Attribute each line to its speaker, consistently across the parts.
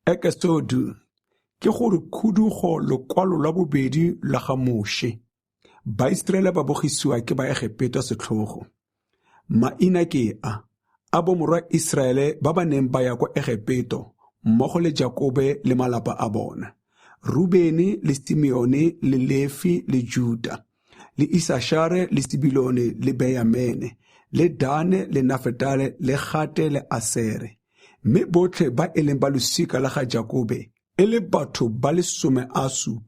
Speaker 1: EKESODU ke gore khudugo lekwalo la bobedi la ga Moshe. Baiseraele ba bogisiwa ke baegipeto setlhogo. Maina ke a bomorwa Israele ba ba neng ba ya kwa Egipeto mmogo le Jakobe le malapa a bona. Rubeni le Simeone le Lefi le Juda, le Isashare le Sibilone le Benjamene, le Dane le Nafetale le Gate le Asere. Mme botlhe ba e leng ba losika la ga Jakobe e le batho ba le 70.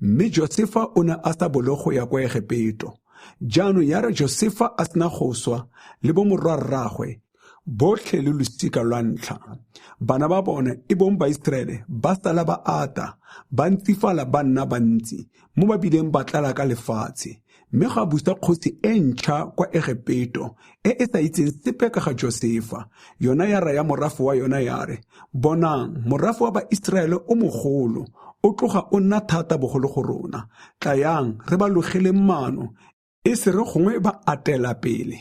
Speaker 1: Mme Josefa o ne a sa bolo go ya kwa Egipeto. Jaanong ya re Josefa a sena go swa le bomorwa rragwe botlhe le losika lwa ntlha. Bana ba bone e bong Baiseraele ba sala ba ata ba ntsifala ba nna bantsi mo ba bileng ba tlala ka lefatshe. Mme ga busa kgosi e ntšha kwa Egipeto e sa itseng sepe ka ga Josefa, yona ya raya morafe wa yona ya re, bonang morafe wa Baiseraele o mogolo o tloga o nna thata bogolo go rona, tlayang re ba logele maano e se re gongwe ba atela pele.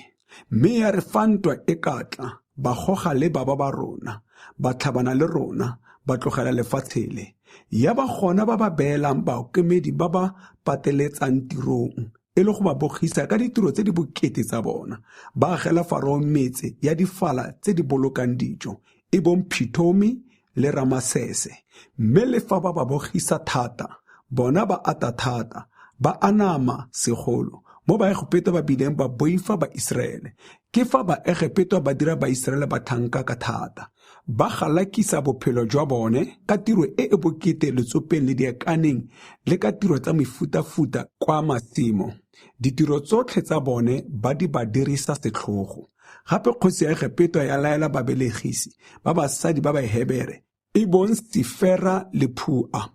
Speaker 1: Mme ya re fantwa e katla ba goga le baba ba rona, ba tlhabana le rona, ba tlogela lefatshele. Ya ba gona ba ba beelang baokemedi ba ba pateletsang tirong e le go ba bogisa ka ditiro tse di bokete tsa bona, ba agela Farao metse ya difala tse di bolokang dijo, e bong Phitomi le Ramasese. Mme le fa ba ba bogisa thata, bona ba ata thata, ba anama segolo mo baegipeto ba bileng ba boifa Baiseraele. Ke fa baegipeto ba dira Baiseraele ba thanka ka thata, ba galakisa bophelo jwa bone ka tiro e bokete letsopeng le diakaneng le ka tiro tsa mefutafuta kwa masimo. Ditiro tsotlhe tsa bone ba di ba dirisa setlhogo. Gape kgosi ya Egipeto ya laela babelegisi ba basadi ba Bahebere e bong Sifera le Phua,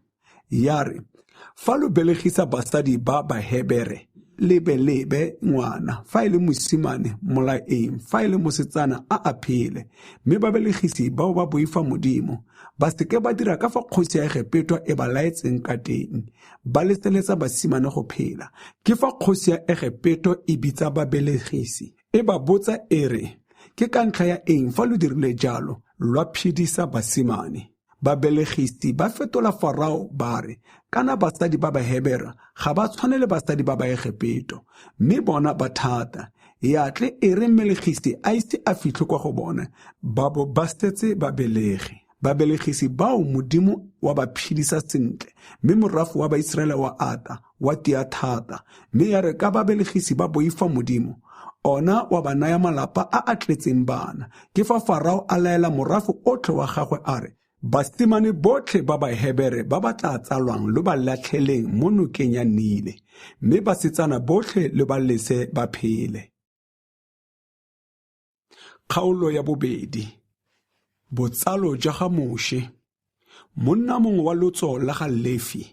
Speaker 1: ya re, fa lo belegisa basadi ba Bahebere lebe ngwana fa e le mosimane molaeng fa e le mosetsana a phele. Mme babelegisi bao ba boifa Modimo ba seke ba dira ka fa kgosi ya Egipeto e ba laetseng ka teng, ba leseletsa basimane go phela. Ke fa kgosi ya Egipeto e bitsa babelegisi e ba botsa e re, ke ka ntlha ya eng fa lo dirile jalo lwa phidisa basimane? Babelegisi ba fetola Farao ba re, kana basadi ba Bahebera ga ba tshwane le basadi ba Egipeto, mme bona ba thata. Ya tle e re mmelegisi a ise a fitlhe kwa go bona, ba bo ba setse babelegi. Babelegisi bao Modimo wa ba phidisa sentle, mme morafe wa Baiseraele wa ata wa tia thata. Mme ya re ka babelegisi ba boifa Modimo, ona wa ba naya malapa a tletseng bana. Ke fa Farao a laela morafe otlhe wa gagwe a re, basimane botlhe ba Bahebere ba ba tla tsalwang lo ba latlheleng mo nokeng ya Nile, mme basetsana botlhe le ba lese ba phele. Kgaolo ya bobedi. Botsalo jwa ga Moshe. Monna mongwe wa lotso la ga Lefi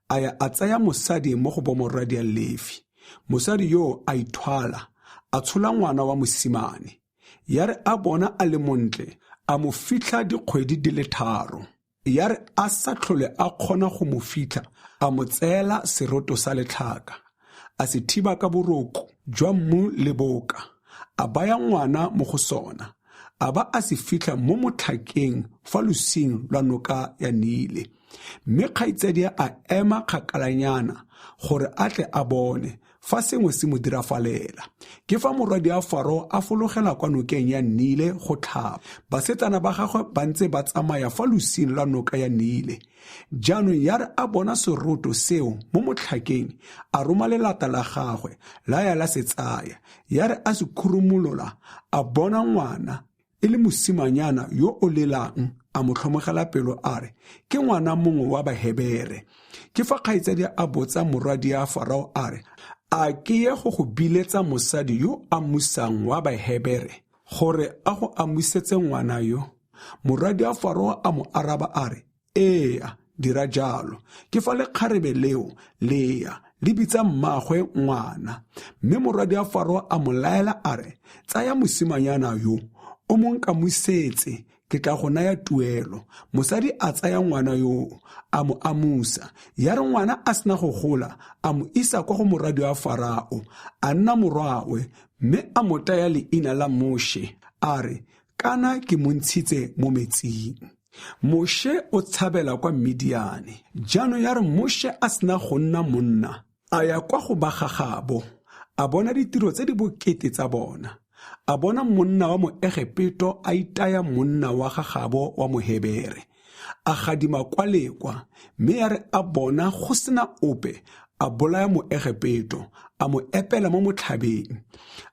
Speaker 1: a ya a tsaya mosadi mo go bomoradi ya Lefi. Mosadi yo a ithwala, a tshola ngwana wa mosimane. Ya re a bona a le montle, a mo fitlha dikgwedi di le 3. Ya re a sa tlhole a kgona go mo fitlha, a mo tseela seroto sa letlhaka, a se thiba ka boroko jwa mmu le boka, a baya ngwana mo go sona, a ba a se fitlha mo motlhakeng fa losing lwa noka ya Nile. Mme kgaitsedi a ema kgakalanyana gore a tle a bone fa sengwe se mo dirafalela. Ke fa morwadi a Farao a fologela kwa nokeng ya Nile go tlhaba. Basetsana ba gagwe ba ntse ba tsamaya fa losing la noka ya Nile. Jaanong ya re a bona seroto seo mo motlhakeng, a roma lelata la gagwe la ya la se tsaya. Ya re a se khurumolola, a bona ngwana e le mosimanyana yo o lelang, a mo tlhomogela pelo a re, ke ngwana mongwe wa Bahebere. Ke fa kgaitsedi a botsa morwadi ya Farao a re, a ke ye go go biletsa mosadi yo a musang wa Bahebere gore a go amusetse ngwana yo? Morwadi ya Farao a mo araba a re, ea, dira jalo. Ke fa lekgarebe leo Lea le bitsa mmagwe ngwana. Mme morwadi ya Farao a mo laela a re, tsaya mosimanyana yo o mo nkamusetse, ke tla go naya tuelo. Mosadi a tsaya ngwana yo a mo amusa. Ya re ngwana a sena go gola, a mo isa kwa go morwadi wa Farao, a nna morwawe, mme a mo taya leina la Moshe, a re, kana ke mo ntshitse mo metsing. Moshe o tshabela kwa Midiane. Jaanong ya re Moshe a sena go nna monna a ya kwa go ba gagabo, a bona ditiro tse di bokete tsa bona, a bona monna wa Moegipeto a itaya monna wa gagabo wa Mohebere, a gadima kwa lekwa, mme ya re a bona go sena ope, a bolaya Moegipeto, a mo epela mo motlhabeng.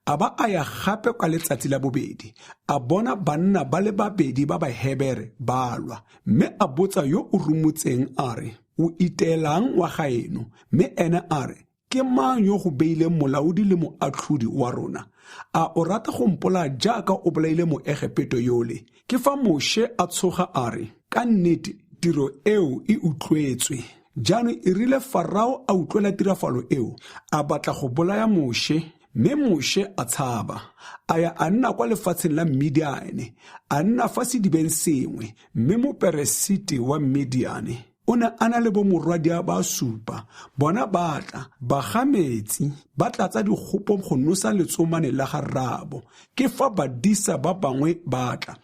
Speaker 1: A ba a ya gape kwa letsatsi la bobedi, a bona banna ba le babedi ba Bahebere ba lwa, mme a botsa yo o rumotseng a re, o iteelang wa gaeno? Mme ene a re, ke mang yo go beile molaodi le moatlhodi wa rona? A o rata go mpola jaaka o bolaile Moegipeto yole? Ke fa Moshe a tshoga a re, ka nnete tiro eo e utlwetswe. Jaanong e rile Farao a utlwela tirafalo eo, a batla go bolaya Moshe, mme Moshe a tshaba, a ya a nna kwa lefatsheng la Midiane, a nna fa sedibeng sengwe, mme Moperesiti wa Midiane o ne a na le bomorwadia ba supa, bona batla ba ga metsi, ba tlatsa dikgopo go nosa letsomane la ga rraabo. Ke fa badisa ba bangwe batla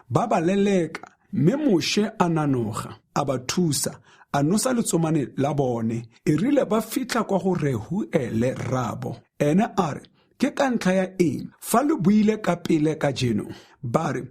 Speaker 1: ba ba leleka, mme Moshe a nanoga, a ba thusa, a nosa letsomane la bone. E rile ba fitlha kwa go Rehuele rraabo, ene a re, ke ka ntlha ya eng fa le buile ka pele ka jeno? Ba re,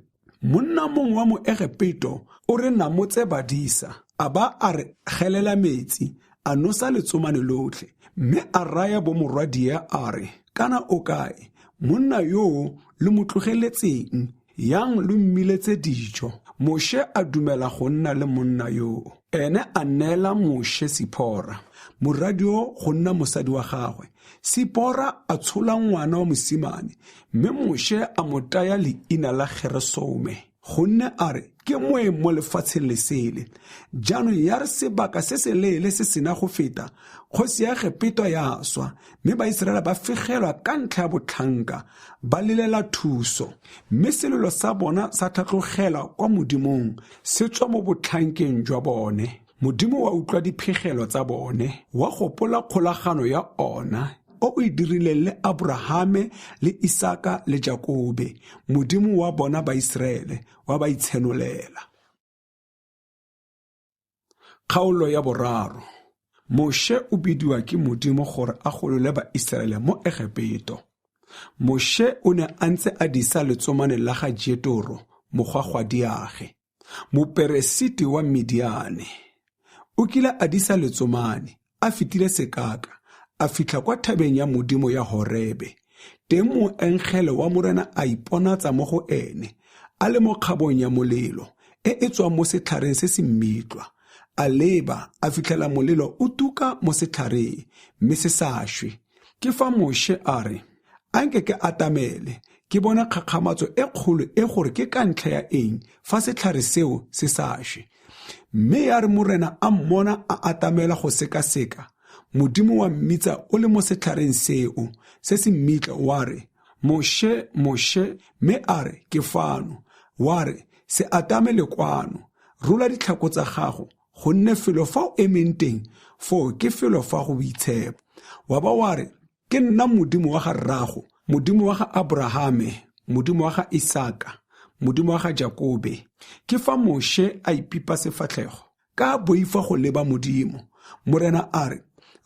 Speaker 1: monna mongwe wa Moegipeto o re namotse badisa, a ba a re gelela metsi, a nosa letsomane lotlhe, mme a raya bomorwadia a re, kana o kae monna yoo le mo tlogeletseng, yang le mmiletse dijo? Moshe a dumela go nna le monna yoo, ene a neela Moshe Sipora, moradio go nna mosadi wa gagwe. Sipora a tshola ngwana wa mosimane, mme Moshe a mo taya leina la Gersome, gonne a re, ke moe mo lefatsheng lesele. Jaanong ya re sebaka se se leele se sena go feta, kgosi ya Egipeto ya swa, mme Baiseraele ba fegelwa ka ntlha ya botlhanka, ba lelela thuso. Mme selelo sa bona sa tlhatlogela kwa Modimong se tswa mo botlhankeng jwa bone. Modimo wa utlwa diphegelo tsa bone, wa gopola kgolagano ya ona o e dirileng le Abrahame le Isaka le Jakobe, Modimo wa bona Baiseraele wa ba itshenolela. Kgaolo ya boraro. Moshe o bidiwa ke Modimo gore a golole Baiseraele mo Egipeto. Moshe o ne a ntse a disa letsomane la ga Jethro, mogwagwadiage, Moperesiti wa Midiane. O kile a disa letsomane, a fetile sekaka, a fitlha kwa thabeng ya Modimo ya Horebe. Teng moengele wa morena a iponatsa mo go ene, a le mo kgabong ya molelo, e tswang mo setlhareng se se mmitlwa. A leba, a fitlhela molelo o tuka mo setlhareng, mme se sa shwe. Ke fa Moshe a re, anke ke atamele, ke bona kgakgamatso e kgolo e gore ke ka ntlha ya eng fa setlhare seo se sa shwe. Mme ya re morena a mmona a atamela go sekaseka, Modimo wa mmitsa o le mo setlhareng seo se se mmitla, wa re, Moshe, Moshe, mme a re, ke fano. Wa re, se atamele kwano, rola ditlhako tsa gago, gonne felo fa o emeng teng foo ke felo fa go boitshepo. Wa ba wa re, ke nna Modimo wa ga rrago, Modimo wa ga Abrahame, Modimo wa ga Isaka, Modimo wa ga Jakobe. Ke fa Moshe a ipipa sefatlhego ka boifa go leba Modimo. Morena a re,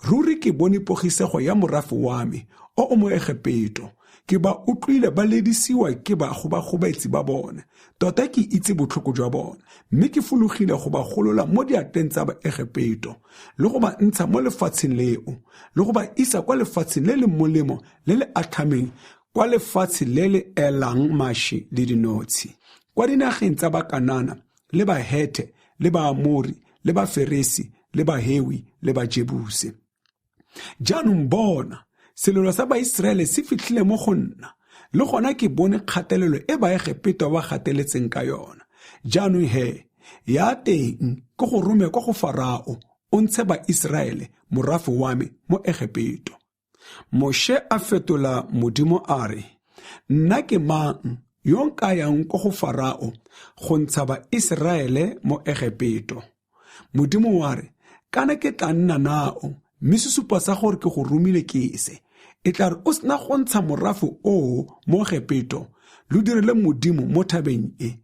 Speaker 1: ruri ke bone pogisego ya morafe wa me o mo Egipeto, ke ba utlwile ba ledisiwa ke bagobaetsi ba bona, tota ke itse botlhoko jwa bona, mme ke fologile go ba golola mo diateng tsa Baegipeto le go ba ntsha mo lefatsheng leo, le go ba isa kwa lefatsheng le le molemo le le atlhameng, kwa lefatshe le le elang mašwi le dinotshe, kwa dinageng tsa Bakanana le Bahete le Baamori le Baferesi le Bahewi le Bajebuse. Jaanong bona, selelo sa Baiseraele se fitlhile mo go nna, le gona ke bone kgatelelo e Baegipeto ba gateletseng ka yona. Jaanong he, ya teng ke go rome kwa go Farao o ntshe Baiseraele morafe wa me mo Egipeto. Moshe a fetola Modimo a re, nna ke mang yo nka yang kwa go Farao go ntsha Baiseraele mo Egipeto? Modimo wa re, kana ke tla nna nao, mme sesupo sa gore ke go romile ke se. E tla re o sena go ntsha morafe o mo Egipeto, lo dirile Modimo mo thabeng e.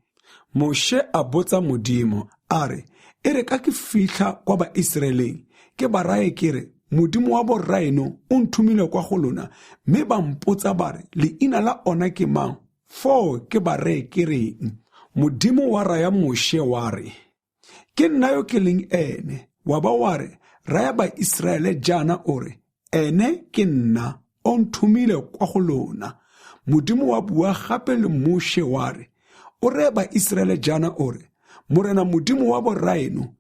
Speaker 1: Moshe a botsa Modimo a re, e re ka ke fitlha kwa Baisraeleng ke ba rae kere Modimo wa borraeno o nthumile kwa go lona mme ba mpotsa ba re leina la ona ke mang fo ke ba rae kereng. Modimo wa raya Moshe wa re, ke nna yo ke leng ene, wa ba wa re raya Baisraele jaana o re ene ke nna o nthumile kwa go lona. Modimo wa bua gape le Moshe wa re o re Baisraele jaana o re Morena Modimo wa borraeno,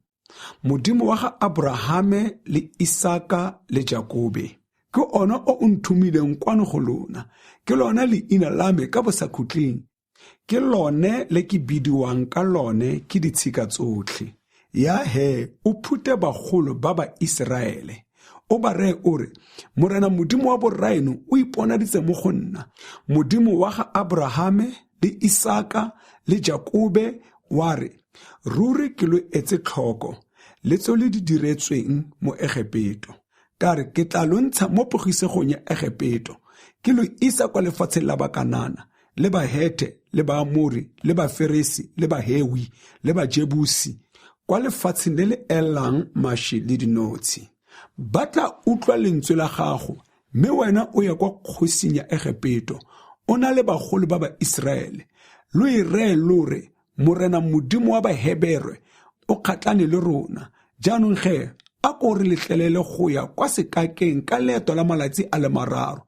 Speaker 1: Modimo wa ga Abrahame le Isaka le Jakobe, ke ona o nthumileng kwano go lona, ke lona leina la me ka bosakhutleng, ke lone le ke bidiwang ka lone ke ditshika tsotlhe. Ya he, o phute bagolo ba Baisraele, o ba reye o re Morena Modimo wa borraeno o iponaditse mo go nna, Modimo wa ga Abrahame le Isaka le Jakobe wa re ruri ke lo etse tlhoko le tso le di diretsweng mo Egepeto, ka re ke tla lo ntsha mo pogisegong ya Egepeto ke lo isa kwa lefatsheng la Bakanana le Bahete le Baamori le Baferesi le Bahewi le Bajebusi, kwa lefatsheng le le elang maši le dinotshi. Ba tla utlwa lentswe la gago mme wena o ya kwa kgosing ya Egepeto o na le bagolo ba Baisraele, lo e reye lore Morena Modimo wa Baheberwe o kgatlane le rona. Jaanong ge a ko re letlelele go ya kwa sekakeng ka leeto la malatsi a le 3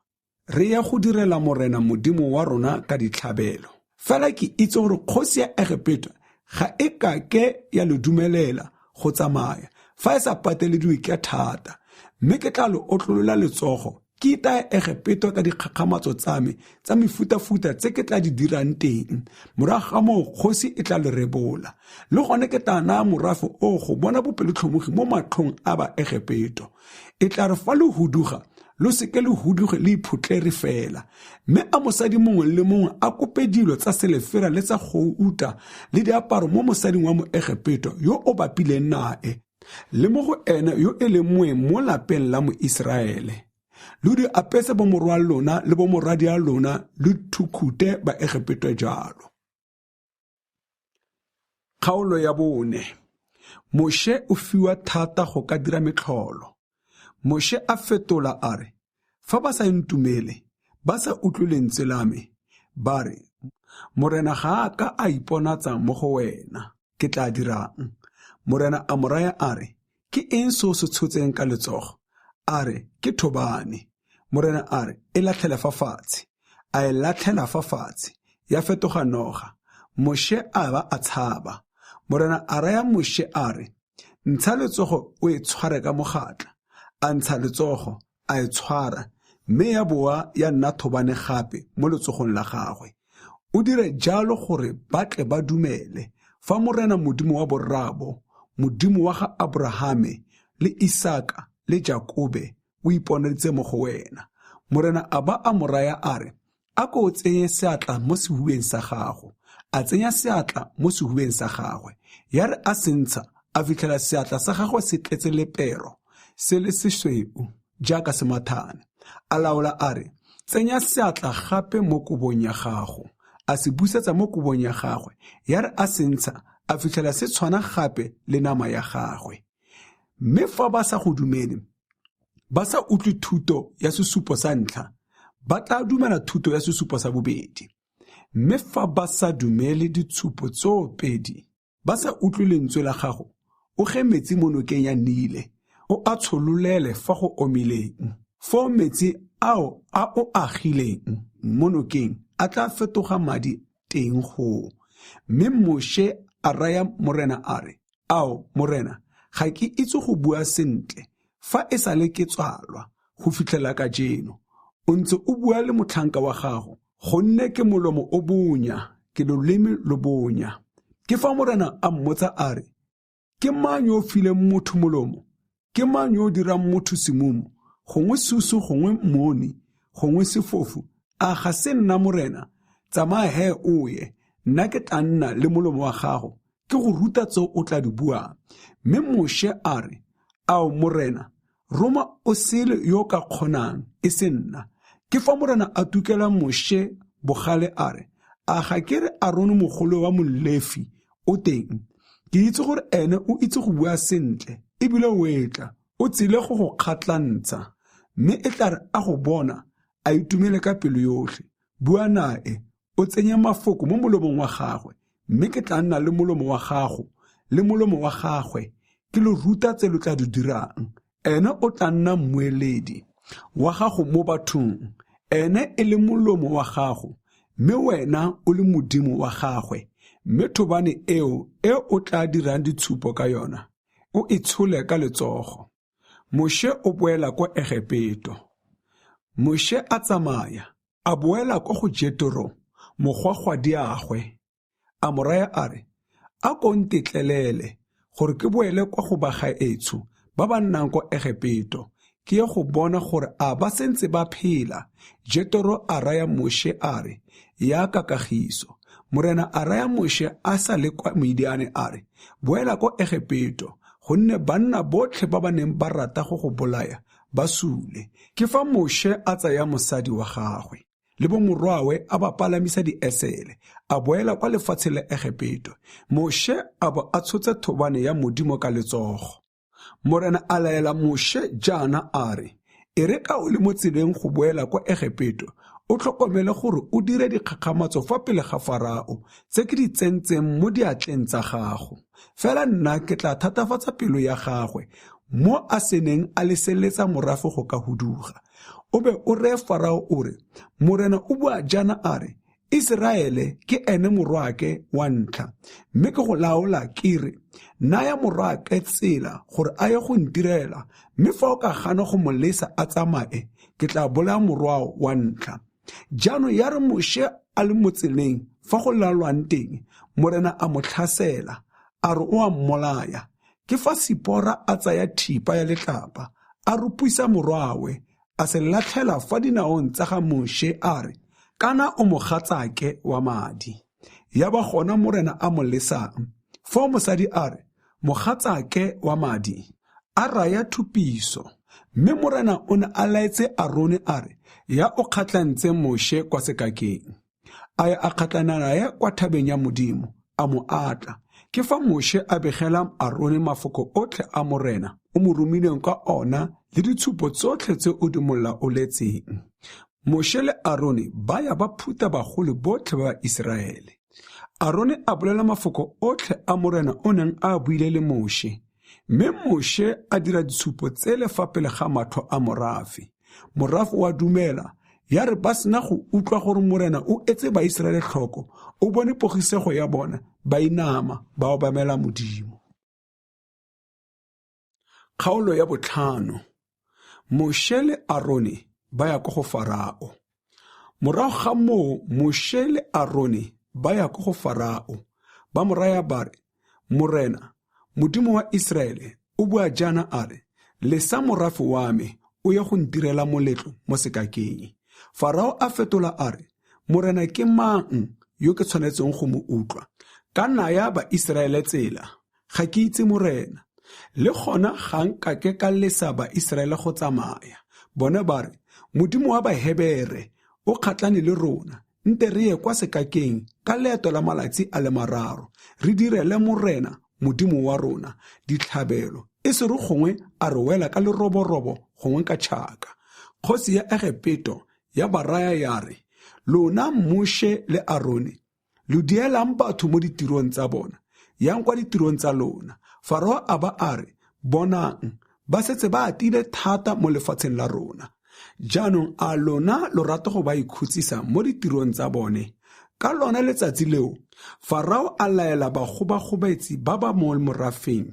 Speaker 1: re ya go direla Morena Modimo wa rona ka ditlhabelo. Fela ke itse gore kgosi ya Egepeto ga e ka ke ya le dumelela go tsamaya fa e sa patelediwe ke thata, mme ke tla le otlolola letsogo ke itaya Egepeto ka dikgakgamatso tsa me tsa mefutafuta tse ke tla di dirang teng. Morago ga moo kgosi e tla le rebola, le gone ke tla naya morafe o go bona bopelotlhomogi mo matlhong a Baegepeto. E tla re fa le huduga lo seke le huduge le iphutlere fela, mme a mosadi mongwe le mongwe a kope dilo tsa selefera le tsa gouta le diaparo mo mosading wa Moegepeto yo o bapileng nae le mo go ene yo e leng moeng mo lapeng la Moiseraele. Le di apese bomorwa lona le bomoradi a lona le thukute Baegepeto jalo. Kgaolo ya 4. Moshe o fiwa thata go ka dira metlholo. Moshe a fetola a re, fa ba sa ntumele ba sa utlwe lentswe la me ba re Morena ga a ka a iponatsa mo go wena, ke tla dirang. Morena a moraya a re, ke eng se o se tshotseng ka letsogo? A re, ke thobane. Morena a re, e latlhele fa fatshe. A e latlhela fa fatshe, ya fetoga noga. Moshe a ba a tshaba. Morena a raya Moshe a re, ntsha letsogo o e tshware ka mogatla. A ntsha letsogo a e tshwara, mme ya boa ya nna thobane gape mo letsogong la gagwe. O dire jalo gore batle ba dumele fa Morena Modimo wa borrabo, Modimo wa ga Abrahame le Isaka le Jakobe o iponeditse mo go wena. Morena a ba a moraya a re, a ko o tsenye seatla mo sehueng sa gago. A tsenya seatla mo sehueng sa gagwe, ya re a sentsha a fitlhela seatla sa gagwe se tletse lepero, se le sesweu jaaka semathane. A laola a re, tsenya seatla gape mo kubong ya gago. A se busetsa mo kubong ya gagwe, ya re a sentsha a fitlhela se tshwana gape le nama ya gagwe. Mme fa ba sa go dumele, ba sa utlwe thuto ya sesupo sa ntlha, ba tla dumela thuto ya sesupo sa bobedi. Mme fa ba sa dumele ditshupo tsoopedi, ba sa utlwe lentswe la gago, o ge metsi mo nokeng ya Nile, o a tshololele fa go omileng. Fo metsi ao a o agileng mo nokeng a tla fetoga madi teng go. Mme Moshe a raya Morena a re, ao Morena, ga ke itse go bua sentle fa e sa le ke tswalwa go fitlhela ka jeno. O ntse o bua le motlhanka wa gago, gonne ke molomo o bonya, ke loleme lo bonya. Ke fa Morena a mmotsa a re, ke mang yo o fileng motho molomo? Ke mang yo o dirang motho semumo? Gongwe susu, gongwe mmoni, gongwe sefofu? A ga se nna Morena, tsamaya he o ye, nna ke tla nna le molomo wa gago, ke go ruta tseo o tla di buang. Mme Moshe a re, ao Morena, Roma o sele yo ka kgonang, e se nna. Ke fa Morena a tukela Moshe bogale a re, a ga ke re Aron mogolo wa Molefi o teng. Ke itse gore ene o itse go bua sentle, ebile o etla, o tsile go kgatlantsha, mme e tla re a go bona, a itumele ka pelo yotlhe. Bua nae, o tsenye mafoko mo molomong wa gagwe, mme ke tla nna le molomo wa gago, le molomo wa gagwe, ke lo ruta tse lo tla di dirang. Ene o tla nna mmueledi wa gago mo bathong, ene e le molomo wa gago, mme wena o le modimo wa gagwe, mme thobane eo e o tla dirang ditshupo ka yona, o itshole ka letsogo. Moshe o boela ko Egepeto. Moshe a tsamaya, a boela ko go Jethro, mogwagwadiagwe. A mo raya a re, a ko ntetlelele gore ke boele kwa go bagaetsho ba ba nnang ko Egepeto, ke ye go bona gore a ba sentse ba phela. Jethro a raya Moshe a re, ya ka kagiso. Morena a raya Moshe a sa le kwa Midiane a re, boela ko Egepeto, gonne banna botlhe ba ba neng ba rata go bolaya ba sule. Ke fa Moshe a tsaya mosadi wa gagwe le bo morwawe a ba palamisa diesele, a boela kwa lefatshe la Egepeto. Moshe a bo a tshotse thobane ya modimo ka letsogo. Morena a laela Moshe jaana a re, e re ka o le mo tseleng go boela kwa Egepeto, o tlhokomele gore o dire dikgakgamatso fa pele ga Farao tse ke di tsentseng mo diatleng tsa gago. Fela nna ke tla thatafatsa pelo ya gagwe mo a seneng a leseletsa morafe go ka huduga. O be o reye Farao o re, morena o bua jaana a re, Iseraele ke ene morwake wa ntlha, mme ke go laola ke re, naya morwake tsela gore a ye go ntirela, mme fa o ka gana go mo lesa a tsamae, ke tla bolaya morwao wa ntlha. Jaanong ya re Moshe a le mo tseleng fa go lalwang teng, morena a mo tlhasela, a re o a mmolaya. Ke fa Sipora a tsaya thipa ya letlapa, a rupisa morwawe, a se latlhela fa dinaong tsa ga Moshe a re, kana o mogatsake wa madi. Ya ba gona morena a mo lesang, fa mosadi a re, mogatsake wa madi, a raya thupiso. Mme morena o ne a laetse Aron a re, ya o kgatlantse Moshe kwa sekakeng. A ya a kgatlana naye kwa thabeng ya modimo, a mo atla. Ke fa Moshe a begela Aron mafoko otlhe a morena o mo romileng ka ona le ditshupo tsotlhe tse o di molaoletseng. Moshe le Aron ba ya ba phuta bagolo botlhe ba Iseraele. Aron a bolela mafoko otlhe a morena o neng a buile le Moshe, mme Moshe a dira ditshupo tsele fa pele ga matlho a morafe. Morafe wa dumela, ya re ba sena go utlwa gore morena o etse ba Iseraele tlhoko, o bone pogisego ya bona, ba inama ba obamela modimo. Kgaolo ya 5. Moshe le Aron ba ya go Farao. Morago ga moo Moshe le Aron ba ya go Farao, ba moraya ba re, morena, modimo wa Iseraele, o bua jaana a re, lesa morafe wa me o ye go ntirela moletlo mo sekakeng. Farao a fetola a re, morena ke mang yo ke tshwanetseng go mo utlwa? Ka naya ba Iseraele tsela, ga ke itse morena. Le gona ga nkake ka lesa ba Iseraele go tsamaya. Bone ba re, modimo wa Bahebere o kgatlane le rona, nte re ye kwa sekakeng ka leeto la malatsi a le 3, re direle morena modimo wa rona ditlhabelo, e se re gongwe a re wela ka leroborobo gongwe ka tšhaka. Kgosi ya Egepeto ya baraya ya re, lona Moshe le Aron lo dielang batho mo ditirong tsa bona, yang kwa ditirong tsa lona. Farao a ba a re, bonang, ba setse ba atile thata mo lefatsheng la rona. Jaanong a lona lo rata go ba ikhutsisa mo ditirong tsa bone. Ka lona letsatsi leo, Farao a laela bagobagobaetsi ba ba mo morafeng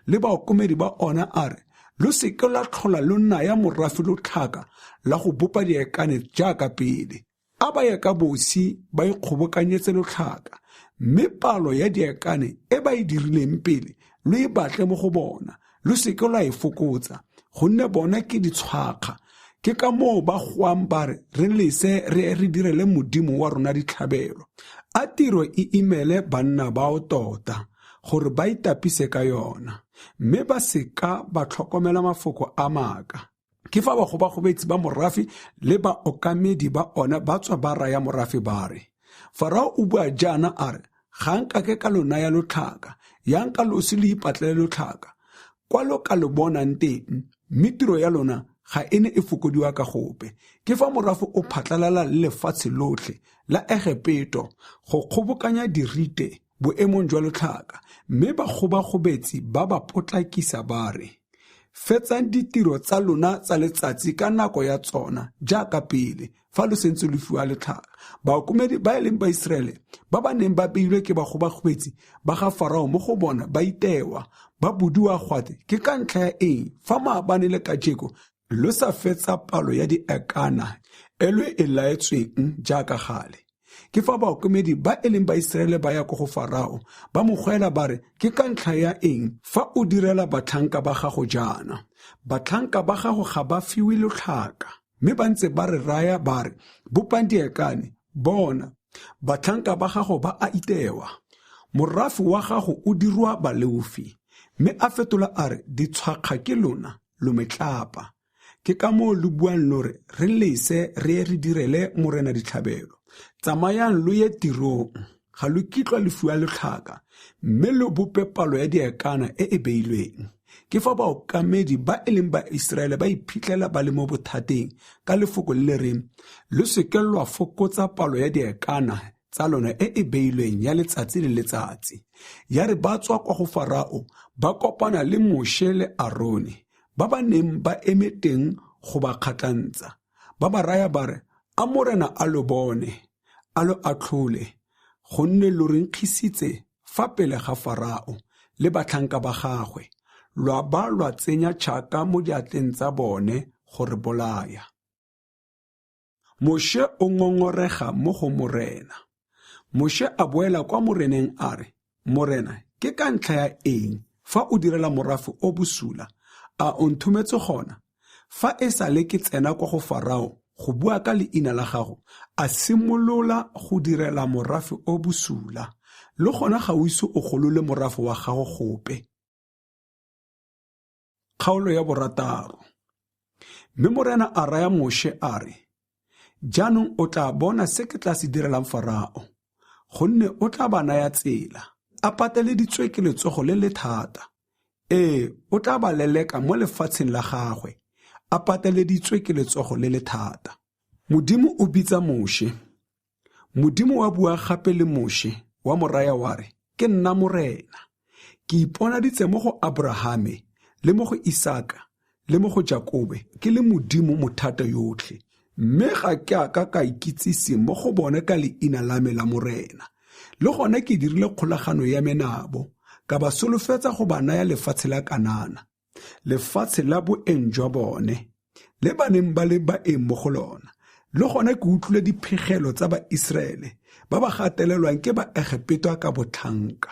Speaker 1: le baokomedi ba ona a re, lo seke la tlhola lo naya morafe lo tlhaka la go bopa diekane jaaka pele. A ba ye ka bosi ba ikgobokanyetse lo tlhaka, mme palo ya diekane e ba e dirileng pele lo e batle mo go bona, lo seke la e fokotsa, gonne bona ke ditshwakga. Ke ka moo ba goang ba re, re lese re direle modimo wa rona ditlhabelo. A tiro e imele banna bao tota, gore ba itapise ka yona, mme ba seka ba tlhokomela mafoko a maaka. Ke fa bagobagobetsi ba morafe le baokamedi ba ona ba tswa ba raya morafe ba re, Farao o bua jaana a re, ga nka ke ka lona ya lotlhaka ya nka losi le ipatlele lotlhaka kwa lo ka lo bonang teng mme tiro ya lona ga ene e fokodiwa ka gope ke fa morafe o phatlalala le lefatshe lotlhe la Egepeto go kgobokanya dirite boemong jwa lotlhaka mme ba gobagobetsi ba ba potlakisa ba re fetsang ditiro tsa lona tsa letsatsi ka nako ya tsona jaaka pele fa lo sentse lo fiwa letlhaka baokomedi ba e leng ba Iseraele ba ba neng ba beilwe ke bagobagobetsi ba ga Farao mo go bona ba itewa ba bodiwa gwate ke ka ntlha ya eng fa maabane le kajeko lo sa fetsa palo ya diekana elo e laetsweng jaaka gale ke fa baokomedi ba e leng ba Iseraele ba ya go Farao ba mogwela ba re ke ka ntlha ya eng fa o direla batlhanka ba gago jaana batlhanka ba gago ga ba fiwe lotlhaka mme ba ntse ba re raya ba re bopang diekane bona batlhanka ba gago ba a itewa morafe wa gago o dirwa baleofi mme a fetola a re ditshwakga ke lona lo metlapa ke ka moo lo buang lore re lese re direle morena ditlhabelo tsamayang lo ye tirong ga lo kitlwa le fiwa letlhaka mme lo bope palo ya diekana e beilweng ke fa baokamedi ba e leng ba Iseraele ba iphitlhela ba le mo bothateng ka lefoko le reng lo seke lwa fokotsa palo ya diekana tsa lona e beilweng ya letsatsi le letsatsi ya re ba tswa kwa go Farao ba kopana le Moshe le Aron ba ba neng ba eme teng go ba kgatlantsa ba ba raya ba re a morena a lo bone a lo atlhole gonne lo re nkgisitse fa pele ga Farao le batlhanka ba gagwe lwa ba lwa tsenya tšhaka mo diatleng tsa bone gore bolaya Moshe o ngongorega mo go morena Moshe a boela kwa moreneng a re morena ke ka ntlha ya eng fa o direla morafe o bosula a o nthumetse gona fa e sale ke tsena kwa go Farao go bua ka leina la gago a simolola go direla morafe o bosula le gona ga o ise o golole morafe wa gago gope kgaolo ya borataro mme morena a raya Moshe a re jaanong o tla bona se ke tla se direlang Farao gonne o tla ba naya tsela a pateleditswe ke letsogo le le thata o tla ba leleka mo lefatsheng la gagwe a pateleditswe ke letsogo le le thata Modimo o bitsa Moshe Modimo wa bua gape le Moshe wa moraya wa re ke nna morena ke iponaditse mo go Abrahame le mo go Isaka le mo go Jakobe ke le Modimo mothata yotlhe mme ga ke aka ka ikitsise mo go bone ka leina la me la morena le gone ke dirile kgolagano ya menabo ka ba solofetsa go ba naya lefatshe la Kanana lefatshe la boeng jwa bone le baneng ba le baeng mo go lona le gone ke utlwile diphegelo tsa ba Iseraele ba ba gatelelwang ke ba Egepeto ka botlhanka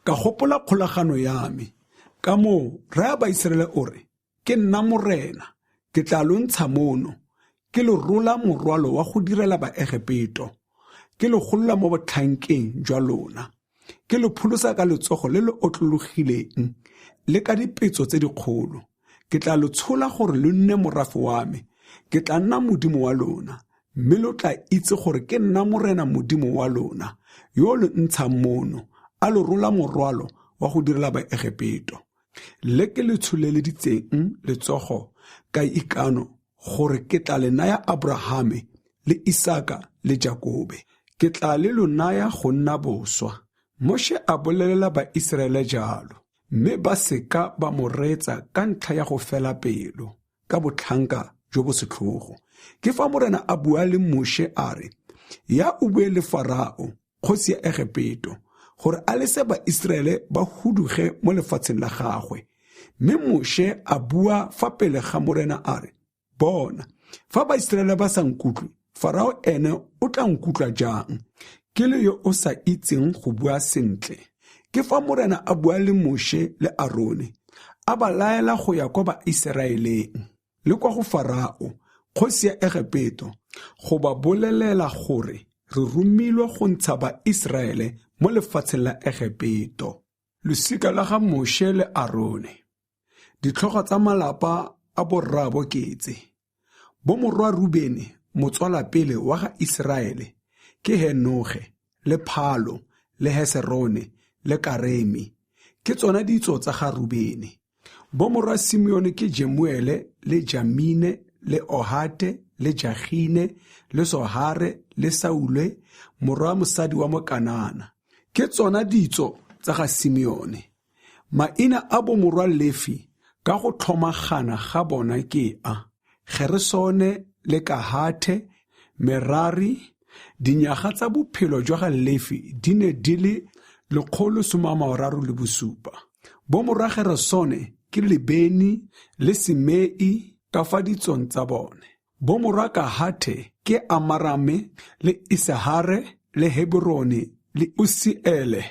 Speaker 1: ka gopola kgolagano ya me ka moo raya ba Iseraele o re ke nna morena ke tla lo ntsha mono ke lo rola morwalo wa go direla ba Egepeto ke lo golola mo botlhankeng jwa lona ke lo pholosa ka letsogo le le otlologileng le ka dipetso tse dikgolo ke tla lo tshola gore lo nne morafe wa me ke tla nna Modimo wa lona mme lo tla itse gore ke nna morena Modimo wa lona yo lo ntshang mono a lo rola morwalo wa go direla ba Egepeto le ke le tsholeleditseng letsogo ka ikano gore ke tla le naya Abrahame le Isaka le Jakobe ke tla le lo naya go nna boswa Moshe a bolelela ba Iseraele jalo mme ba seka ba mo reetsa ka ntlha ya go fela pelo ka botlhanka jo bo setlhogo ke fa morena a bua le Moshe a re ya o bue le Farao kgosi ya Egepeto gore a lese ba Iseraele ba huduge mo lefatsheng la gagwe mme Moshe a bua fa pele ga morena a re bona fa ba Iseraele ba sa nkutlwe Farao ene o tla nkutlwa jang ke le yo o sa itseng go bua sentle ke fa morena a bua le Moshe le Arone a ba laela go ya kwa ba Iseraeleng le kwa go Farao kgosi ya Egepeto go ba bolelela gore re romilwe go ntsha ba Iseraele mo lefatsheng la Egepeto losika la ga Moshe le Arone ditlhogo tsa malapa a borrabo ketse bo morwa Rubene motswala pele wa ga Iseraele ke Henoge le Phalo le Hesrone le Karemi ke tsona ditso tsa ga Rubene. Bomorwa Simeone ke Jemuele le Jamine le Ohate le Jagine le Sohare le Saule morwa mosadi wa Mokanana. Ke tsona ditso tsa ga Simeone. Maina a bomorwa Lefi ka go tlhomagana ga bona ke a: Geresone le Kahate, Merari. Dinyaga tsa bophelo jwa ga Lefi di ne di le 137. Bomorwa Geresone ke Libeni le Simei ka fa ditsong tsa bone. Bomorwa Kahate ke Amarame le Isahare le Hebrone le Usiele.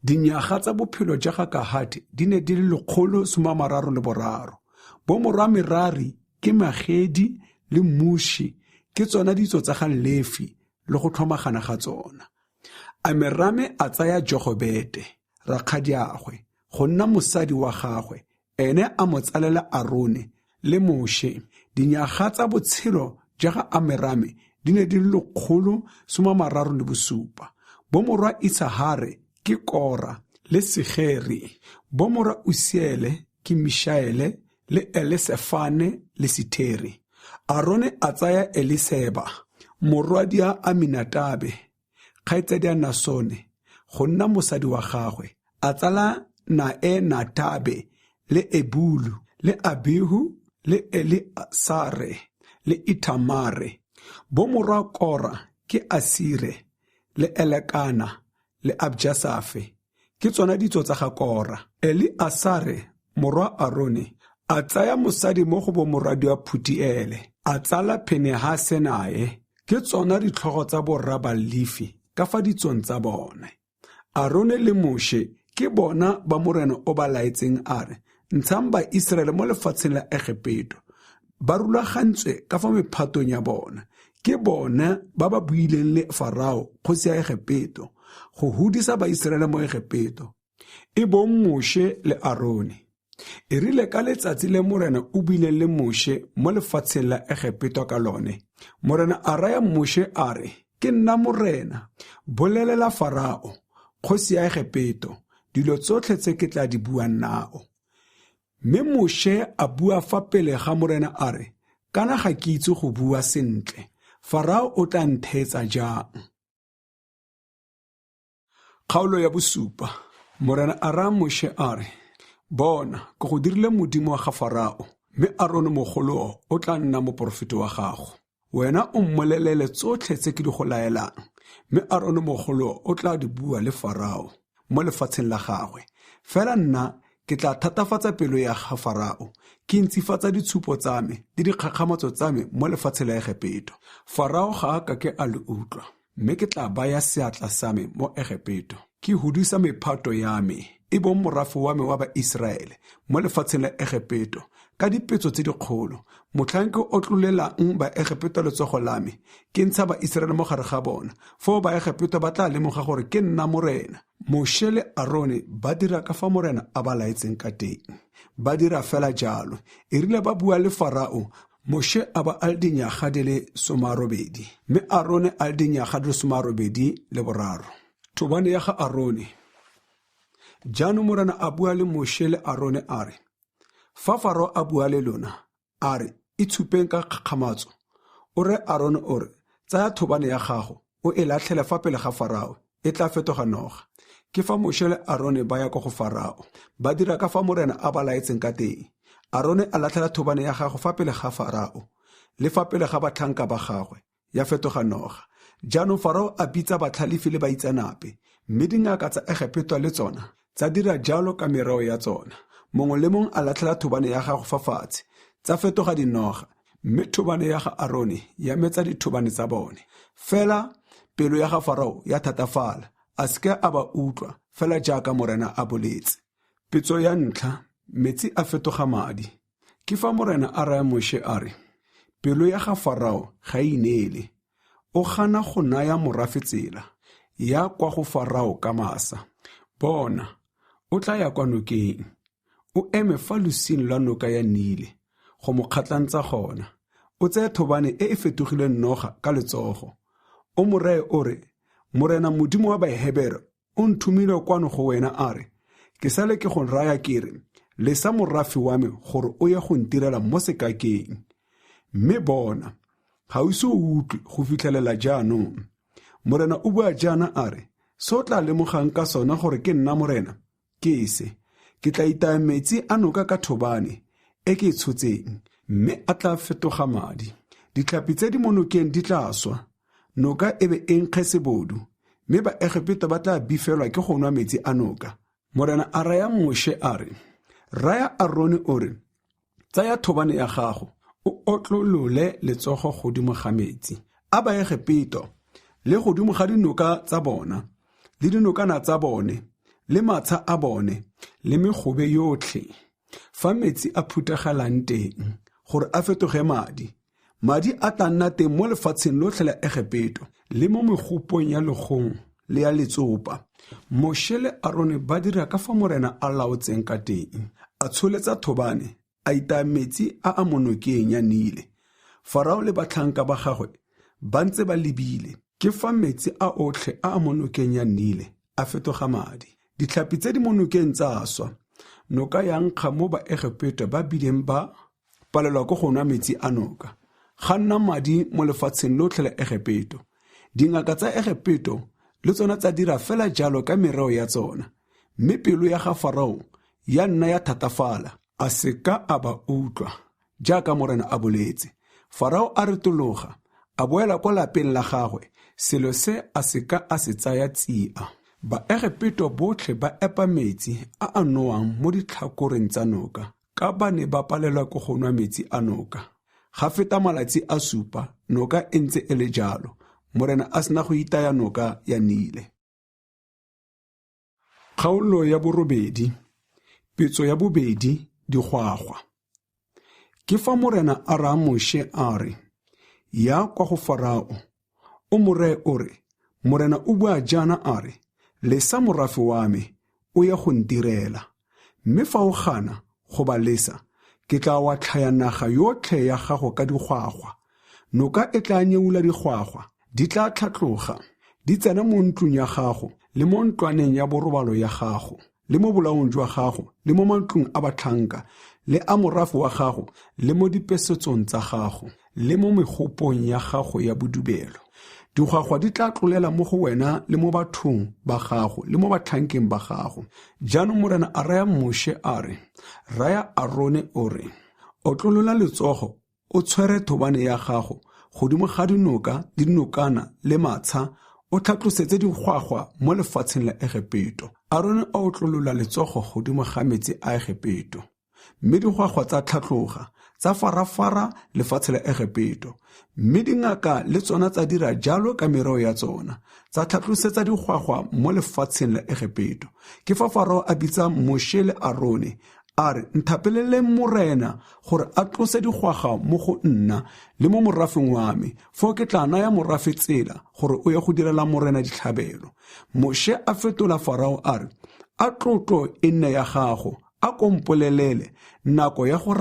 Speaker 1: Dinyaga tsa bophelo jwa ga Kahate di ne di le 133. Bomorwa Merari ke Magedi le Mushi ke tsona ditso tsa ga Lefi le go tlhomagana ga tsona. Amerame a tsaya Jogobete, rakgadiagwe, go nna mosadi wa gagwe, ene a mo tsalela Arone le Moshe. Dinyaga tsa botshelo jwa ga Amerame di ne di le 137. Bomorwa Isahare ke Kora le Segeri. Bomorwa Usiele ke Mishaele le Elisefane le Siteri. Arone a tsaya Eliseba, morwadi a Aminatabe, kgaitsadi a Nasone, go nna mosadi wa gagwe. A tsala Natabe le Ebulu le Abihu le Eliasare le Itamare. Bomorwa Kora ke Asire le Elekana le Abjasafe ke tsona ditso tsa ga Kora. Eliasare morwa Arone a tsaya mosadi mo go bomorwadi wa Phutiele, a tsala Phinehase nae. Ke tsona ditlhogo tsa borra ba Lefi ka fa ditsong tsa bone. Arone le Moshe ke bona ba morena o ba laetseng a re, ntshang ba Israele mo lefatsheng la Egepeto. Ba rulagantswe ka fa mephatong ya bona. Ke bona ba ba buileng le Farao kgosi ya Egepeto go hudisa ba Israele mo Egepeto. E bong Moshe le Arone. E rile ka letsatsi le morena o buileng le Moshe mo lefatsheng la Egepeto ka lone. Morena a raya Moshe a re, ke nna morena, bolelela Farao kgosi ya Egepeto dilo tsotlhe tse ke tla di buang nao. Mme Moshe a bua fa pele ga morena a re, kana ga ke itse go bua sentle, Farao o tla nthetsa jang. Kgaolo ya bosupa. Morena a raya Moshe a re, bona ke go dirile modimo wa ga Farao, mme Arone mogolo o tla nna moporofete wa gago. Wena o mmolelele tsotlhe tse ke di go laelang, mme Arone mogolo o tla di bua le Farao mo lefatsheng la gagwe. Fela nna ke tla thatafatsa pelo ya ga Farao, ke ntsifatsa ditshupo tsa me le dikgakgamatso tsa me mo lefatsheng la Egepeto. Farao ga a ka ke a le utlwa, mme ke tla baya seatla sa me mo Egepeto, ke hudisa mephato ya me, e bong morafe wa me wa ba Israele mo lefatsheng la Egepeto ka dipetso tse dikgolo. Motlhang ke otlolelang ba Egepeto letsogo la me, ke ntsha ba Israele mo gare ga bona, foo ba Egepeto ba tla lemoga gore ke nna morena. Moshe le Arone ba dira ka fa morena a ba laetseng ka teng. Ba dira fela jalo. E rile ba bua le Farao, Moshe a ba a le dinyaga di le 80, mme Arone a le dinyaga di le 83. Thobane ya ga Arone. Jaanong morena a bua le Moshe le Arone a re, fa Farao a bua le lona a re, itshupeng ka kgakgamatso. O re Arone o re, tsaya thobane ya gago o e latlhele fa pele ga Farao, e tla fetoga noga. Ke fa Moshe le Arone ba ya kwa go Farao, ba dira ka fa morena a ba laetseng ka teng. Arone a latlhela thobane ya gago fa pele ga Farao, le fa pele ga batlhanka ba gagwe, ya fetoga noga. Jaanong Farao a bitsa batlhalefi le baitsanape, mme dingaka tsa Egepeto le tsona tsa dira jalo ka mereo ya tsona. Mongwe le mongwe a latlhela thobane ya gago fa fatshe, tsa fetoga dinoga, mme thobane ya ga Arone ya metsa dithobane tsa bone. Fela pelo ya ga Farao ya thatafala, a seke a ba utlwa fela jaaka morena a boletse. Petso ya ntlha, metsi a fetoga madi. Ke fa morena a raya Moshe a re, pelo ya ga Farao ga e ineele, o gana go naya morafe tsela ya kwa go Farao ka masa. Bona, o tla ya kwa nokeng, o eme fa losing la noka ya Nile, go mo kgatlantsa gona. O tseye thobane e fetogileng noga ka letsogo. O mo reye o re, morena modimo wa Bahebere o nthumile kwano go wena a re, ke sale ke go raya kere, le sa morafi wa me gore o ye go ntirela mo sekakeng. Mme bona, ga o se o utlwe go fitlhelela jaanong. Morena o bua jaana a re, se o tla lemogang ka sona gore ke nna morena, ke se, ke tla itaya metsi a noka ka thobane e ke e tshotseng, mme a tla fetoga madi. Ditlhapi tse di mo nokeng di tla swa, noka e be e nkge sebodu, mme Baegipito ba tla bifelwa ke go nwa metsi a noka. Morena a raya Moshe a re, raya Arone o re, tsaya thobane ya gago, o otlolole letsogo godimo ga metsi a Baegipito le godimo ga dinoka tsa bona, le dinokana tsa bone, le matsha a bone, le megobe yotlhe, fa metsi a phutagalang teng, gore a fetoge madi. Madi a tla nna teng mo lefatsheng lotlhe la Egipito, le mo megopong ya legong le ya letsopa. Moshe le Arone ba dira ka fa morena a laotseng ka teng, a tsholetsa thobane, a itaya metsi a mo nokeng ya Nile. Farao le batlhanka ba gagwe ba ntse ba lebile, ke fa metsi a otlhe a mo nokeng ya Nile a fetoga madi. Ditlhapi tse di mo nokeng tsa swa, noka ya nkga mo Baegipito ba bileng ba palelwa ko go nwa metsi a noka. Ga nna madi mo lefatsheng lotlhe la Egipito. Dingaka tsa Egipito le tsona tsa dira fela jalo ka mereo ya tsona, mme pelo ya ga Farao ya nna ya thatafala, a seka a ba utlwa jaaka morena a boletse. Farao a retologa, a boela kwa lapeng la gagwe, selo se a seka a se tsaya tsia. Baegipito botlhe ba epa metsi a nowang mo ditlhakoreng tsa noka, ka ba ne ba palelwa ko go nwa metsi a noka. Ga feta malatsi a 7, noka e ntse e le jalo, morena a sena go itaya noka ya Nile. Kgaolo ya borobedi, petso ya bobedi, digwagwa. Ke fa morena a raya Moshe a re, ya kwa go Farao, o mo reye o re, morena o bua jaana a re, lesa morafi wa me, o ye go ntirela, mme fa o gana go ba lesa, ke tla wa tlhaya naga yotlhe ya gago ka digwagwa. Noka e tla nyeula digwagwa, di tla tlhatloga, di tsena mo ntlong ya gago, le mo ntlwaneng ya borobalo ya gago, le mo bolaong jwa gago, le mo mantlong a batlhanka, le a morafi wa gago, le mo dipesetsong tsa gago, le mo megopong ya gago ya bodubelo. Digwagwa di tla tlolela mo go wena le mo bathong ba gago le mo batlhankeng ba gago. Jaanong morena a raya Moshe a re, raya Arone o re, o tlolola letsogo, o tshwere thobane ya gago, godimo ga dinoka, dinokana le matsha, o tlhatlosetse digwagwa mo lefatsheng la Egipito. Arone a o tlolola letsogo godimo ga metsi a Egipito, mme digwagwa tsa tlhatloga, tsa farafara lefatshe la Egipito, mme dingaka le tsona tsa dira jalo ka mereo ya tsona, tsa tlhatlosetsa digwagwa mo lefatsheng la Egipito. Ke fa Farao a bitsa Moshe le Arone, a re, nthapelele morena gore a tlose digwagwa mo go nna le mo morafeng wa me, fo ke tla naya morafe tsela gore o ye go direla morena ditlhabelo. Moshe a fetola Farao a re, a tlotlo e nne ya gago, a kompolelele nako ya go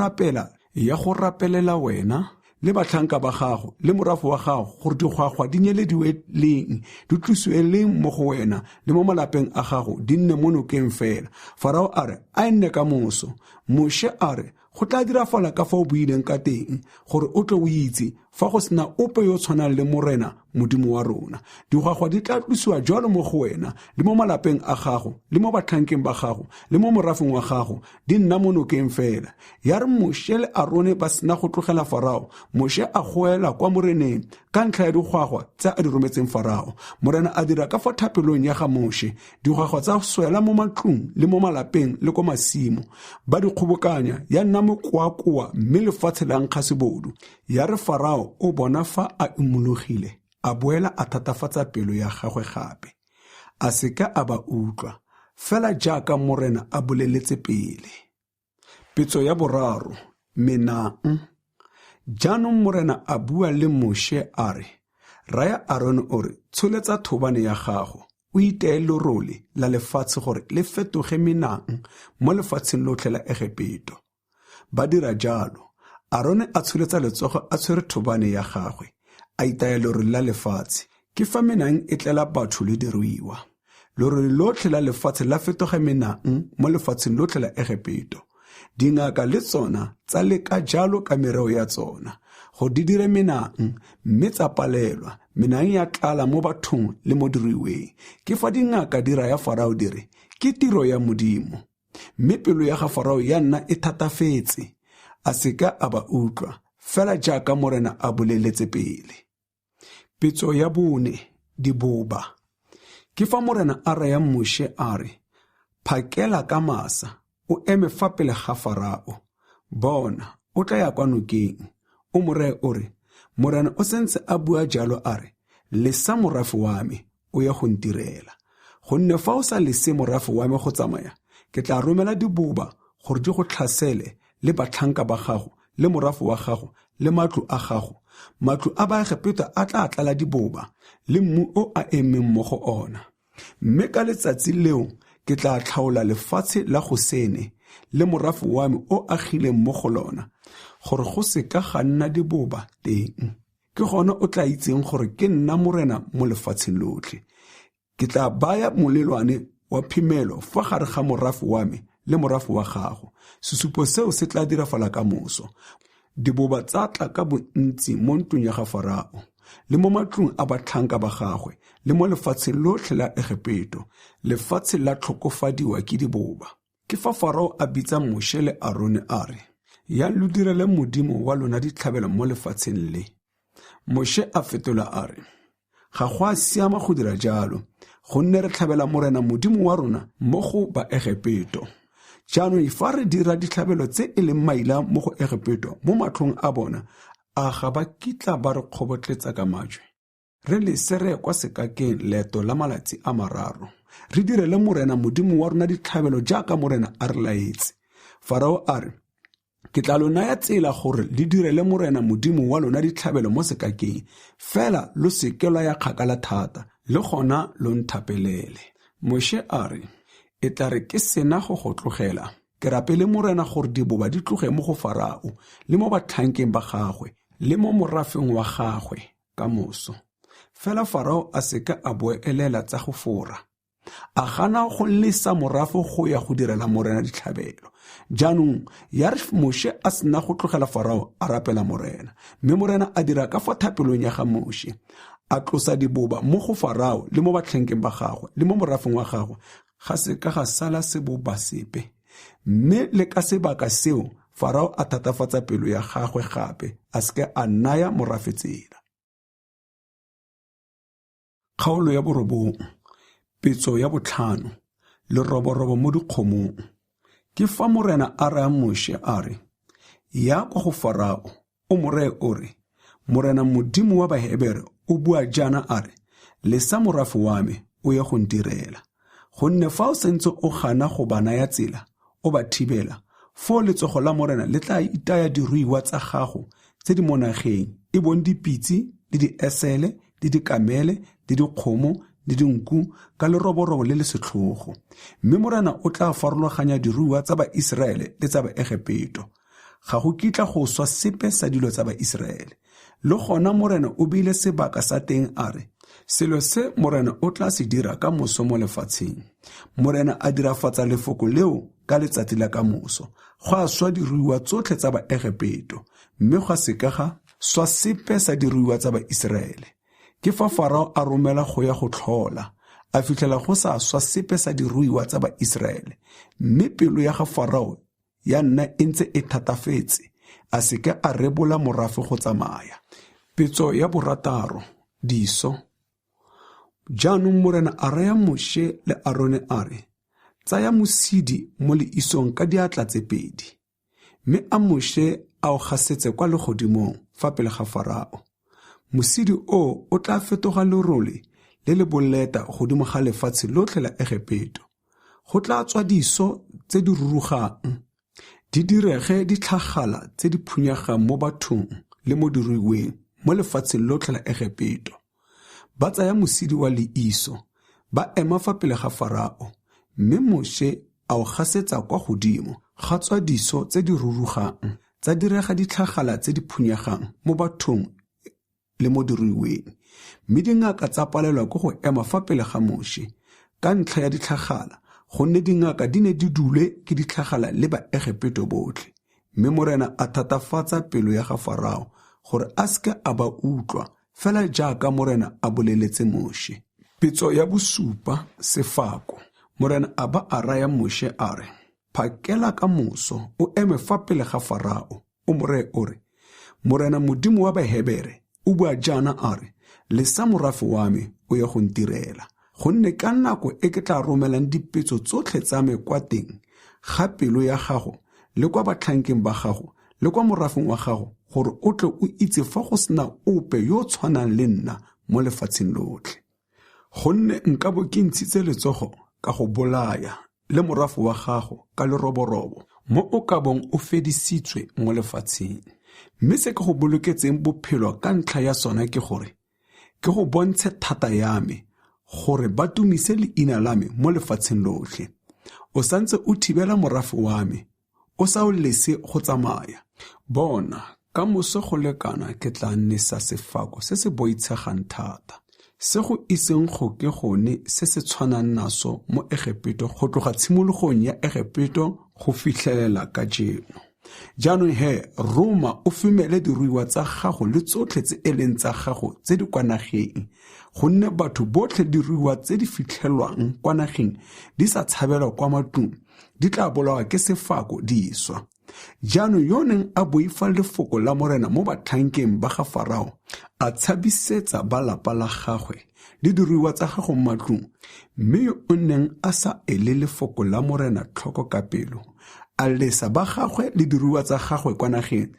Speaker 1: rapelela wena le batlhanka ba gago le morafe wa gago gore digwagwa di nyelediwe leng, di tlosiwe leng mo go wena le mo malapeng a gago, di nne mo nokeng fela. Farao a re, a nne ka moso. Moshe a re, go tla dirafala ka fa o buileng ka teng, gore o tle o itse fa go sena ope yo tshwanang le morena modimo wa rona. Digwagwa di tla tlosiwa jalo mo go wena le mo malapeng a gago le mo batlhankeng ba gago le mo morafeng wa gago, di nna mo nokeng fela. Ya re Moshe le Arone ba sena go tlogela Farao, Moshe a goela kwa moreneng ka ntlha ya digwagwa tse a di rometseng Farao. Morena a dira ka fa thapelong ya ga Moshe, digwagwa tsa swela mo matlong le mo malapeng le kwa masimo, ba di kgobokanya, ya nna mokoakoa, mme lefatshe la nkga sebodu. Ya re Farao o bona fa a imologile, a boela a thatafatsa pelo ya gagwe gape, a seka a ba utlwa, fela jaaka morena a boleletse pele. Petso ya boraro, menang. Jaanong morena a bua le Moshe a re, raya Aron o re, tsholetsa thobane ya gago, o iteye lerole la lefatshe gore le fetoge menang mo lefatsheng lotlhe la Egipito. Ba dira jalo. Arone a tsholetsa letsogo a tshwere thobane ya gagwe, a itaya lerole la lefatshe, ke fa menang e tlela batho le diruiwa. lorole lotlhe la lefatshe la fetoga menang mo lefatsheng lotlhe la Egepeto. Dingaka le tsona tsa leka jalo ka mereo ya tsona go di dire menang, mme tsa palelwa. Menang ya tlala mo bathong le mo diruiweng. Ke fa dingaka di raya Farao dire ke tiro ya Modimo, mme pelo ya ga Farao ya nna e thatafetse, a seka a ba utlwa fela jaaka morena a boleletse pele. Pitso ya bone, diboba. Ke fa morena a raya Moshe a re, phakela ka masa, o eme fa pele ga Farao. Bona, o tla ya kwa nokeng. O mo reye o re, morena o sentse a bua jalo a re, lesa morafe wa me, o ya go ntirela. Gonne fa o sa lese morafe wa me go tsamaya, ke tla romela diboba gore di go tlhasele le batlhanka ba gago, le morafe wa gago, le matlo a gago. Matlo a Baegepeta a tla tlala diboba, le mmu o a emeng mo go ona. Mme ka letsatsi leo, ke tla tlhaola lefatshe la Gosene le morafe wa me o agileng mo go lona, gore go se ka ga nna diboba teng. Ke gona o tla itseng gore ke nna morena mo lefatsheng lotlhe. Ke tla baya molelwane wa phimelo fa gare ga morafe wa me le morafe wa gago. Sesupo seo se tla dirafala ka moso. Diboba tsa tla ka bontsi mo ntlong ya ga Farao, le mo matlong a batlhanka ba gagwe, le mo lefatsheng lotlhe la Egepeto. Lefatshe la tlhokofadiwa ke diboba. Ke fa Farao a bitsa Moshe le Aron a re, ya lo direle Modimo wa lona ditlhabelo mo lefatsheng le. Moshe a fetola a re, ga go a siama go dira jalo, gonne re tlhabela morena Modimo wa rona mo go Baegepeto. Jaanong fa re dira ditlhabelo tse e leng maila mo go Egepeto mo matlhong a bona, a ga ba kitla ba re kgobotletsa ka majwe. Re lese re kwa sekakeng leeto la malatsi a 3. Re direle morena Modimo wa rona ditlhabelo jaaka morena a re laetse. Farao a re, ke tla lo naya tsela gore le direle morena Modimo wa lona ditlhabelo mo sekakeng, fela lo seke lwa ya kgakala thata, le gona lo nthapelele. Moshe a re, e tla re ke sena go go tlogela, ke rapele morena gore diboba di tloge mo go Farao le mo batlhankeng ba gagwe le mo morafeng wa gagwe ka moso. Fela Farao a seka a boelela tsa go fora. A gana go lesa morafe go ya go direla morena ditlhabelo. Jaanong ya re Moshe a sena go tlogela Farao a rapela morena, mme morena a dira ka fa thapelong ya ga Moshe. A tlosa diboba mo go Farao le mo batlhankeng ba gagwe le mo morafeng wa gagwe, ga se ka ga sala seboba sepe. Mme le ka sebaka seo Farao a thatafatsa pelo ya gagwe gape, a seke a naya morafe tsela. Kgaolo ya 9, pitso ya 5, leroborobo mo dikgomong. Ke fa morena a raya Moshe a re, ya kwa go Farao, o mo reye o re, morena Modimo wa Bahebere o bua jaana a re, lesa morafe wa me, o ya go ntirela. Gonne fa o sentse o gana go ba naya tsela, o ba thibela, fo letsogo la morena le tla itaya diruiwa tsa gago tse di mo nageng, e bong dipitsi le diesele le dikamele le dikgomo le dinku ka leroborobo le le setlhogo. Mme morena o tla farologanya diruiwa tsa Baiseraele le tsa Baegepeto. Ga go kitla go swa sepe sa dilo tsa Baiseraele. Le gona morena o beile sebaka sa teng a re, selo se morena o tla se dira ka moso mo lefatsheng. Morena a dirafatsa lefoko leo ka letsatsi la ka moso. Go a swa diruiwa tsotlhe tsa Baegepeto, mme go a seka ga swa sepe sa diruiwa tsa Baiseraele. Ke fa Farao a romela go ya go tlhola, a fitlhela go sa swa sepe sa diruiwa tsa Baiseraele, mme pelo ya ga Farao ya nna e ntse e thatafetse, a seke a rebola morafe go tsamaya. Pitso ya 6, diso. Jaanong morena a raya Moshe le Arone a re, tsaya mosidi mo leisong ka diatla tse 2, mme a Moshe a o gasetse kwa legodimong fa pele ga Farao. Mosidi o tla fetoga lerole le le boleta godimo ga lefatshe lotlhe la Egepeto. Go tla tswa diso tse di rurugang, di direge ditlhagala tse di phunyagang mo bathong le mo diruiweng mo lefatsheng lotlhe la Egepeto. Ba tsaya mosidi wa leiso, ba ema fa pele ga Farao, mme Moshe a o gasetsa kwa godimo ga tswa diso tse di rurugang, tsa direga ditlhagala tse di phunyagang mo bathong le mo diruiweng. Mme dingaka tsa palelwa ke go ema fa pele ga Moshe, ka ntlha ya ditlhagala gonne dingaka di ne di dule ke ditlhagala le baegepeto botlhe. Mme morena a thatafatsa pelo ya ga Farao gore a seke a ba utlwa fela jaaka morena a boleletse Moshe. Pitso ya bosupa, sefako. Morena a ba a raya Moshe a re, phakela ka moso o eme fa pele ga Farao o mo reye o re, morena Modimo wa Bahebere o bua jaana a re, lesa morafe wa me o ye go ntirela, gonne ka nako e ke tla romelang dipetso tsotlhe tsa me kwa teng ga pelo ya gago le kwa batlhankeng ba gago le kwa morafeng wa gago gore o tle o itse fa go sena ope yo tshwanang le nna mo lefatsheng lotlhe. Gonne nka bo ke ntshitse letsogo ka go bolaya le morafe wa gago ka leroborobo mo o ka bong o fedisitswe mo lefatsheng. Mme se ke go boloketseng bophelo ka ntlha ya sona ke gore ke go bontshe thata ya me gore ba tumise leina la me mo lefatsheng lotlhe. O santse o thibela morafe wa me, o sa o lese go tsamaya. Bona, ka moso go lekana ke tla nnesa sefako se se boitshegang thata, se go iseng go ke gone se se tshwanang naso mo Egepeto go tloga tshimologong ya Egepeto go fitlhelela ka jeno. Jaanong Roma o femele diruiwa tsa gago le tsotlhe tse e leng tsa gago tse di kwa nageng, gonne batho botlhe diruiwa tse di fitlhelwang kwa nageng di sa tshabelwa kwa matlong di tla bolawa ke sefako di swa. Jaanong yo neng a boifa lefoko la morena mo batlhankeng ba ga Farao a tshabisetsa ba lapa la gagwe le diruiwa tsa gago matlong, mme yo o neng a sa ele lefoko la morena tlhoko ka pelo a lesa ba gagwe le diruiwa tsa gagwe kwa nageng.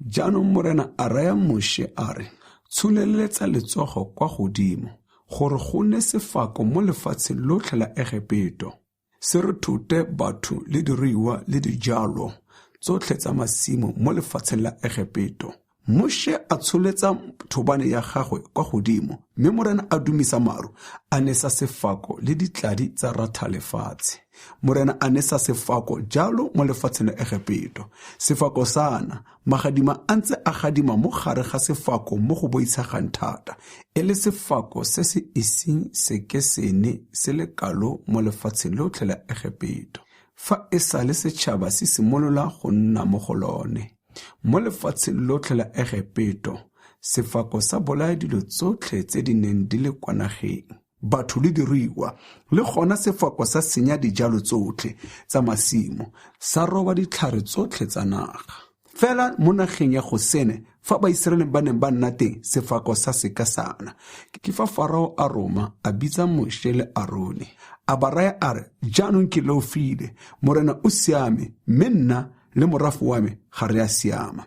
Speaker 1: Jaanong morena a raya Moshe a re, tsholeletsa letsogo kwa godimo gore go nne sefako mo lefatsheng lotlhe la Egepeto, se re thote batho le diruiwa le dijalo tsotlhe tsa masimo mo lefatsheng la Egepeto. Moshe a tsholetsa thobane ya gagwe kwa godimo, mme morena a dumisa maru a nesa sefako le ditladi tsa ratha lefatshe. Morena a nesa sefako jalo mo lefatsheng la Egepeto. Sefako sana magadima a ntse a gadima mo gare ga sefako mo go boitshegang thata, e le sefako se se iseng se ke sene se le kalo mo lefatsheng lotlhe la Egepeto, fa e sa le setšhaba se simolola go nna mo go lone. Mo lefatsheng lotlhe la Egepeto, sefako sa bolaya dilo tsotlhe tse di neng di le kwa nageng, batho le diruiwa, le gona sefako sa senya dijalo tsotlhe tsa masimo, sa roba ditlhare tsotlhe tsa naga. Fela mo nageng ya Gosene, fa Baiseraele ba neng ba nna teng, sefako sa se ka sana. Ke fa Farao a Roma a bitsa Moshe le Arone, a ba raya a re, jaanong ke leofile, morena o siame, mme nna le morafe wa me ga re a siama.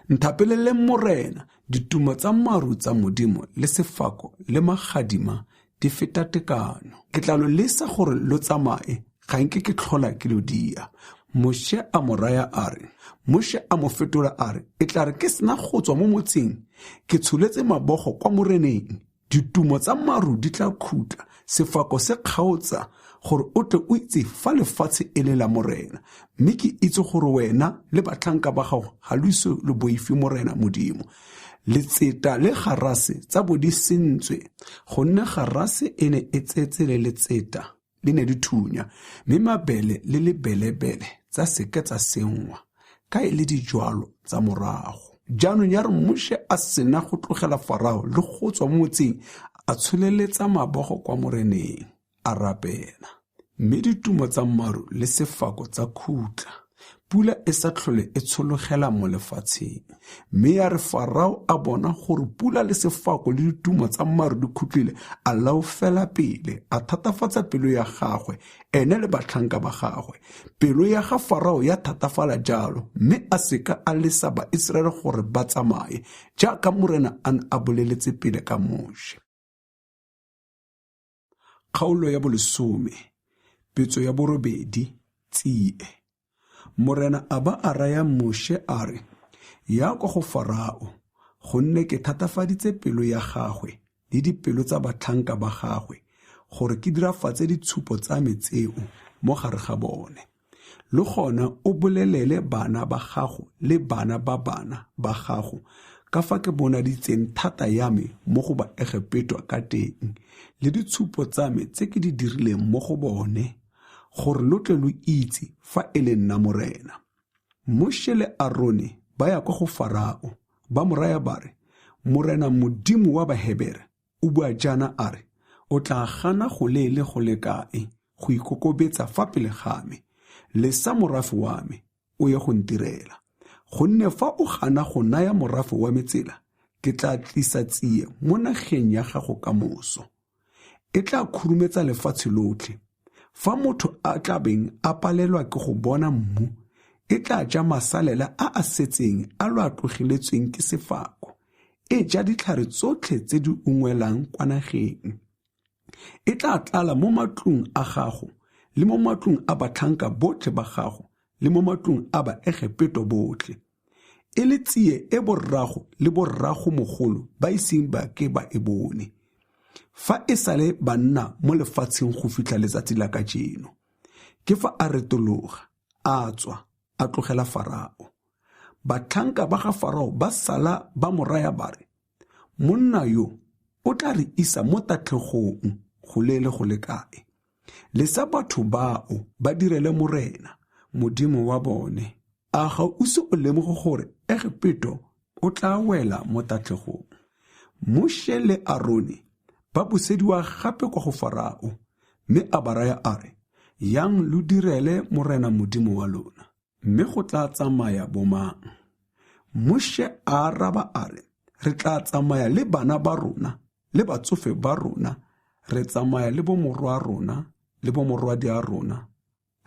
Speaker 1: Nthapelele morena ditumo tsa maru tsa Modimo le sefako le magadima di feta tekano. Ke tla lo lesa gore lo tsamae, ga nke ke tlhola ke lo dia. Moshe a mo raya a re, Moshe a mo fetola a re, e tla re ke sena go tswa mo motseng ke tsholetse mabogo kwa moreneng, ditumo tsa maru di tla khutla, sefako se kgaotsa gore o tle o itse fa lefatshe e le la morena, mme ke itse gore wena le batlhanka ba gago ga lo iso lo boifi morena Modimo. Letseta le garase tsa bo di sentswe, gonne garase e ne e tsetse le letseta le ne di thunya, mme mabele le lebelebele tsa seke tsa sengwa ka e le dijwalo tsa morago. Jaanong ya re Moshe a sena go tlogela Farao le go tswa mo motseng, a tsholeletsa mabogo kwa moreneng, a rapela. Mme ditumo tsa maru le sefako tsa khutla, pula e sa tlhole e tshologela mo lefatsheng. Mme ya re Farao a bona gore pula le sefako le ditumo tsa maru di khutlile, a laofela pele, a thatafatsa pelo ya gagwe ene le batlhanka ba gagwe. Pelo ya ga Farao ya thatafala jalo, mme a seka a lesa Baiseraele gore ba tsamaye jaaka morena a boleletse pele ka Moshe. Kgaolo ya bolesome, petso ya borobedi, tsie. Morena a ba a raya Moshe a re, ya kwa go Farao, gonne ke thatafaditse pelo ya gagwe le dipelo tsa batlhanka ba gagwe, gore ke dirafatse ditshupo tsa me tseo mo gare ga bone. Le gona o bolelele bana ba gago le bana ba gago ka fa ke bonaditseng thata ya me mo go Baegepetwa ka teng le ditshupo tsa me tse ke di dirileng mo go bone gore lo tle lo itse fa e le nna morena. Moshe le Arone ba ya kwa go Farao ba mo raya ba re, morena Modimo wa Bahebere o bua jaana a re, o tla gana go le kae go ikokobetsa fa pele ga me, le sa morafe wa me o ye go ntirela. Gonne fa o gana go naya morafe wa me tsela, ke tla tlisa tsie mo nageng ya gago ka moso. E tla khurumetsa lefatshe lotlhe. Fa motho a tla beng a palelwa ke go bona mmu, e tla ja masalela a setseng a lo a tlogiletsweng ke sefako, e ja ditlhare tsotlhe tse di ungwelang kwa nageng. E tla tlala mo matlong a gago le mo matlong a batlhanka botlhe ba gago le mo matlong a Baegepetwa botlhe. E le tsie e borrago le borrago mogolo ba iseng ba ke ba e bone, fa e sale banna mo lefatsheng go fitlha letsatsi la kajeno. Ke fa a retologa, a tswa, a tlogela Farao. Batlhanka ba ga Farao ba sala ba mo raya ba re, monna yo o tla re isa mo tatlhegong go le kae. Le sa batho bao ba direle morena, Modimo wa bone. A ga o se o lemoge gore Egepetwa o tla wela mo tatlhegong. Moshe le Arone ba busediwa gape kwa go Farao, mme a ba raya a re, yang lo direle morena Modimo wa lona, mme go tla tsamaya bomang. Moshe a araba a re, re tla tsamaya le bana ba rona le batsofe ba rona, re tsamaya le bomorwa rona le bomorwadi a rona,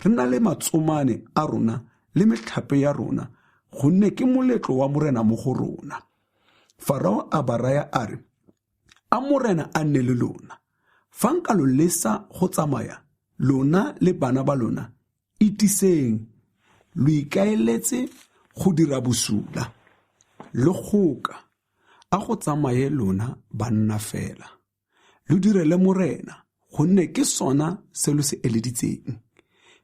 Speaker 1: re na le matsomane a rona le metlhape ya rona, gonne ke moletlo wa morena mo go rona. Farao a ba raya a re, a morena a nne le lona, fa nka lo lesa go tsamaya, lona le bana ba lona itiseng, lo ikaeletse go dira bosula le kgoka a go tsamaye lona banna fela. Lo direle morena, gonne ke sona se lo se eleditseng.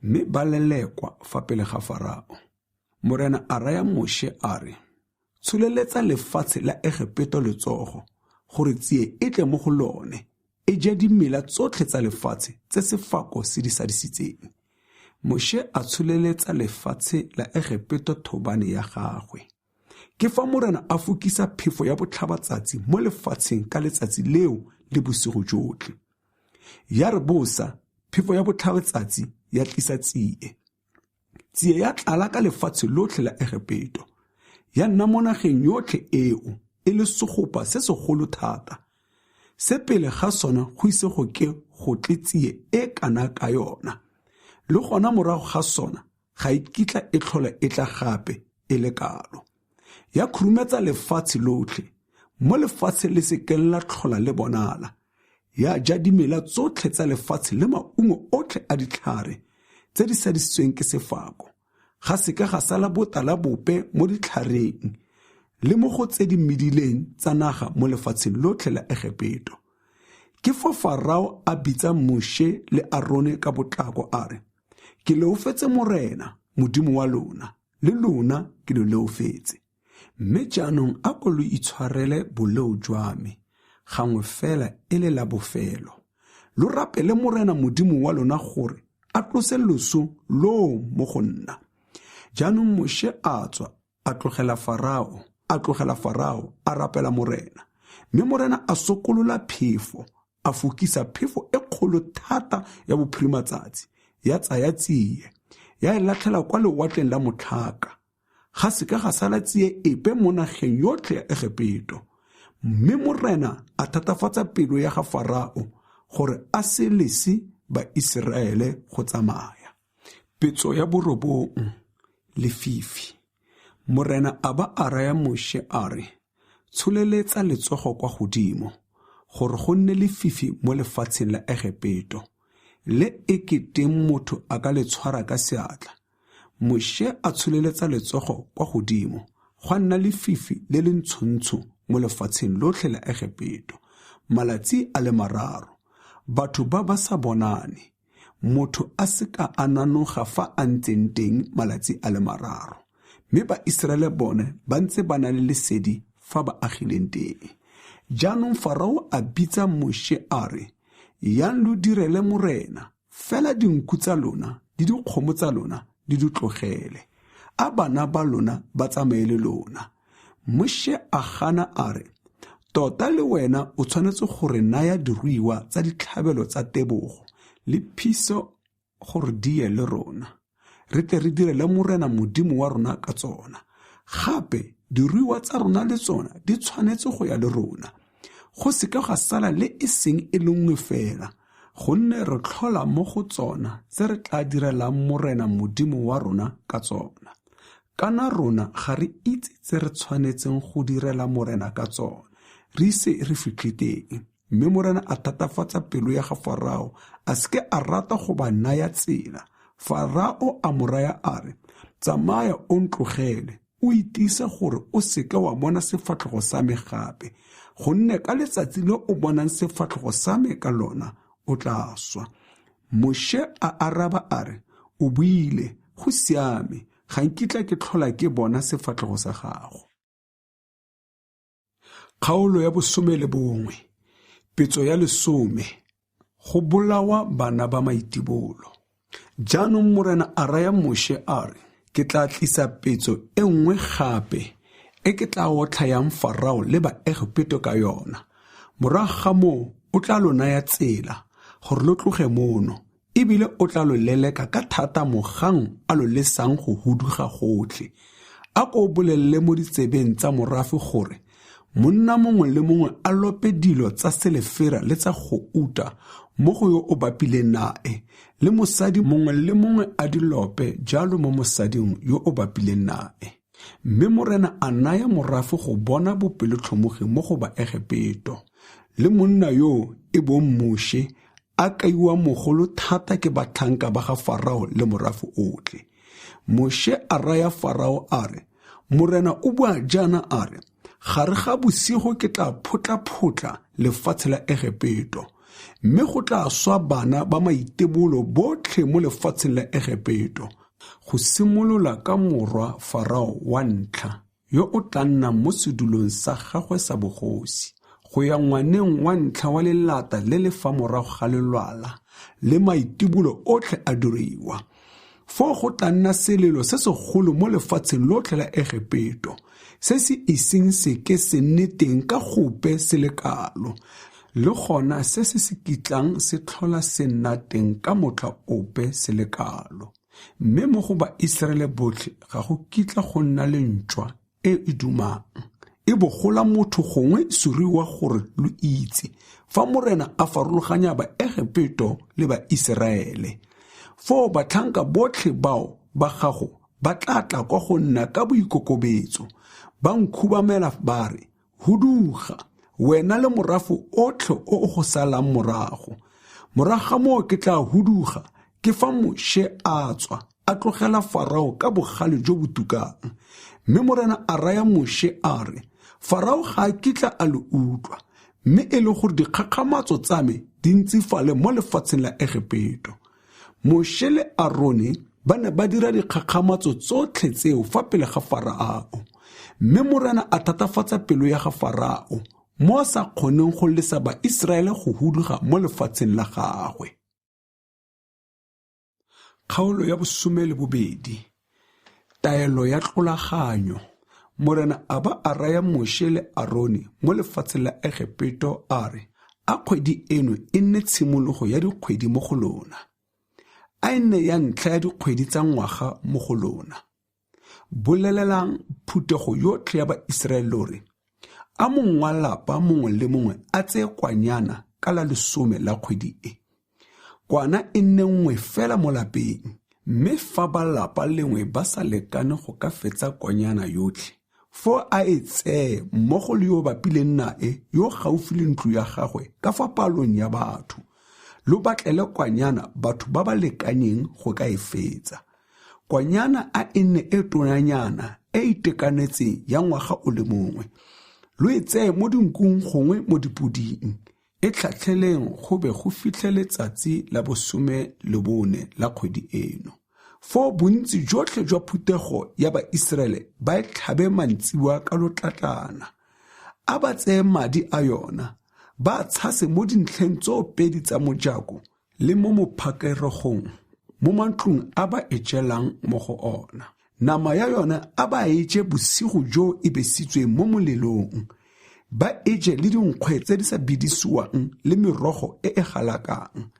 Speaker 1: Mme ba lelekwa fa pele ga Farao. Morena a raya Moshe a re, tsholeletsa lefatshe la Egepetwa letsogo, gore tsie e tle mo go lone, e ja dimela tsotlhe tsa lefatshe tse sefako se di sadisitseng. Moshe a tsholeletsa lefatshe la Egepetwa thobane ya gagwe. Ke fa morena a fokisa phefo ya botlhabatsatsi mo lefatsheng ka letsatsi leo le bosigo jotlhe. Ya re bosa, phefo ya botlhabatsatsi ya tlisa tsie. Tsie ya tlala ka lefatshe lotlhe la Egepetwa. Ya nna mo nageng yotlhe eo, e le segopa se segolo thata. Se pele ga sona go ise go ke go tle tsie e kana ka yona. Le gona morago ga sona, ga e kitla e tlhola e tla gape e le kalo. Ya khurumetsa lefatshe lotlhe, mo lefatshe le sekeng la tlhola le bonala. Ya ja dimela tsotlhe tsa lefatshe le maungo otlhe a ditlhare tse di sadisitsweng ke sefako. Ga seka ga sala botala bope mo ditlhareng le mo go tse di medileng tsa naga mo lefatsheng lotlhe la Egepetwa. Ke fa Farao a bitsa Moshe le Arone ka botlako a re, ke leofetse morena, Modimo wa lona, le lona ke le leofetse. Mme jaanong a ko lo itshwarele boleo jwa me, gangwe fela e le la bofelo. Lo rapele morena Modimo wa lona gore a tlose loso loo mo go nna. Jaanong Moshe a tswa, a tlogela Farao, a rapela morena. Mme morena a sokolola phefo, a fokisa phefo e kgolo thata ya bophirimatsatsi, ya tsaya tsie, ya e latlhela kwa lewatleng la motlhaka. Ga seka ga sala tsie epe mo nageng yotlhe ya Egepetwa. Mme morena a thatafatsa pelo ya ga Farao gore a se lese ba Iseraele go tsamaya. Petso ya borobong, lefifi. Morena a ba a raya Moshe a re, tsholeletsa letsogo kwa godimo, gore go nne lefifi mo lefatsheng la Egepetwa, le eketeng motho a ka le tshwara ka seatla. Moshe a tsholeletsa letsogo kwa godimo, gwa nna lefifi le le ntshontsho mo lefatsheng lotlhe la Egepetwa, malatsi a le 3. Batho ba ba sa bonane, motho a seka a nanoga fa a ntseng teng malatsi a le 3. Mme ba Iseraele bone ba ntse ba na le lesedi fa ba agileng teng. Jaanong Farao a bitsa Moshe a re, yang lo direle morena, fela dinku tsa lona le dikgomo tsa lona di tlogele. A bana ba lona ba tsamaele lona. Moshe a gana a re, tota le wena o tshwanetse gore naya diruiwa tsa ditlhabelo tsa tebogo le phiso gore di ye le rona. Re tle re direle morena modimo wa rona ka tsona. Gape diruiwa tsa rona le tsona di tshwanetse go ya le rona. Go seke ga sala le e seng e le nngwe fela, gonne re tlhola mo go tsona tse re tla direlang morena modimo wa rona ka tsona. Kana rona ga re itse tse re tshwanetseng go direla morena ka tsona. Re ise re fitlhe teng, mme morena a thatafatsa pelo ya ga Farao, a seke a rata go ba naya tsela. Farao a mo raya a re, tsamaya o ntlogele, o itise gore o seke wa bona sefatlhego sa me gape, gonne ka letsatsi le o bonang sefatlhego sa me ka lona o tla swa. Moshe a araba a re, o buile, go siame, ga nkitla ke tlhola ke bona sefatlhego sa gago. Kgaolo ya 11, petso ya 10, go bolawa bana ba maitibolo. Jaanong morena a raya Moshe a re, ke tla tlisa petso e nngwe gape e ke tla otlhayang Farao le Baegipito ka yona. Morago ga moo o tla lo naya tsela gore lo tloge mono, ebile o tla lo leleka ka thata mogang a lo lesang go huduga gotlhe. A ko bolelele mo ditsebeng tsa morafe gore monna mongwe le mongwe a lope dilo tsa selefera le tsa go uta mo go yo o bapileng nae, le mosadi mongwe le mongwe a di lope jalo mo mosading yo o bapileng nae. Mme morena a naya morafe go bona bopelotlhomogi mo go Baegipito, le monna yo e bong Moshe a kaiwa mogolo thata ke batlhanka ba ga Farao le morafe otlhe. Moshe a raya Farao a re, morena o bua jaana a re, gare ga bosigo ke tla photla-photla lefatshe la Egipito, mme go tla swa bana ba maitebolo botlhe mo lefatsheng la Egipito, go simolola ka morwa Farao wa ntlha, yo o tla nna mo sedulong sa gagwe sa bogosi, go ya ngwaneng wa ntlha wa lelata le le fa morago ga lelwala, le maitebolo otlhe a diriwa. Fo go tla nna selelo se segolo mo lefatsheng lotlhe la Egipito, se se iseng seke se nne teng ka gope se le kalo, le gona se se kitlang se tlhola se nna teng ka motlha ope se le kalo. Mme mo go Baiseraele botlhe ga go kitla go nna le ntšwa e dumang, e bogola motho gongwe suriwa gore lo itse, fa morena a farologanya Baegipito le Baiseraele. Fo batlhanka botlhe bao ba gago ba tla tla kwa go nna ka boikokobetso, ba nkhubamela ba re, huduga, wena le morafe otlhe o go salang morago. Morago ga moo ke tla huduga, ke fa Moshe a tswa a tlogela Farao ka bogale jo botukang. Mme morena a raya Moshe a re, Farao ga a kitla a le utlwa, mme e le gore dikgakgamatso tsa me di ntsifale mo lefatsheng la Egipito. Moshe le Arone ba ne ba dira dikgakgamatso tsotlhe tseo fa pele ga Farao, mme morena a thatafatsa pelo ya ga Farao, mo a sa kgoneng go lesa Baiseraele go huduga mo lefatsheng la gagwe. Kgaolo ya 12, taelo ya tlolaganyo. Morena a ba a raya Moshe le Arone mo lefatsheng la Egipito a re, a kgwedi eno e nne tshimologo ya dikgwedi mo go lona, a nne ya ntlha ya dikgwedi tsa ngwaga mo go lona. Bolelelang phutego yotlhe ya Baiseraele gore a mongwe wa lapa mongwe le mongwe a tseye kwanyana ka la 10 la kgwedi e. Kwana e nne nngwe fela mo lapeng, mme fa ba lapa lengwe ba sa lekane go ka fetsa kwanyana yotlhe, fo a e tseye mmogo le yo bapileng nae yo gaufi le ntlo ya gagwe ka fa palong ya batho, lo batlele kwanyana batho ba ba lekanyeng go ka e fetsa. Kwanyana a nne e tonanyana e itekanetseng ya ngwaga o le mongwe, lo e tseye mo dinkung gongwe mo dipoding, e tlhatlheleng go be go fitlhe letsatsi la 14 la kgwedi eno. Fo bontsi jotlhe jwa phutego ya Baiseraele ba e tlhabe mantsiwa ka lotlatlana. a ba tseye madi a yona ba tshase mo dintlheng tso pedi tsa mojako le mo mophakerogong mo mantlong a ba e jelang mo go ona. Nama ya yona a ba e je bosigo jo e besitsweng mo molelong, ba e je le dinkgwe tse di sa bidisiwang le merogo e e galakang.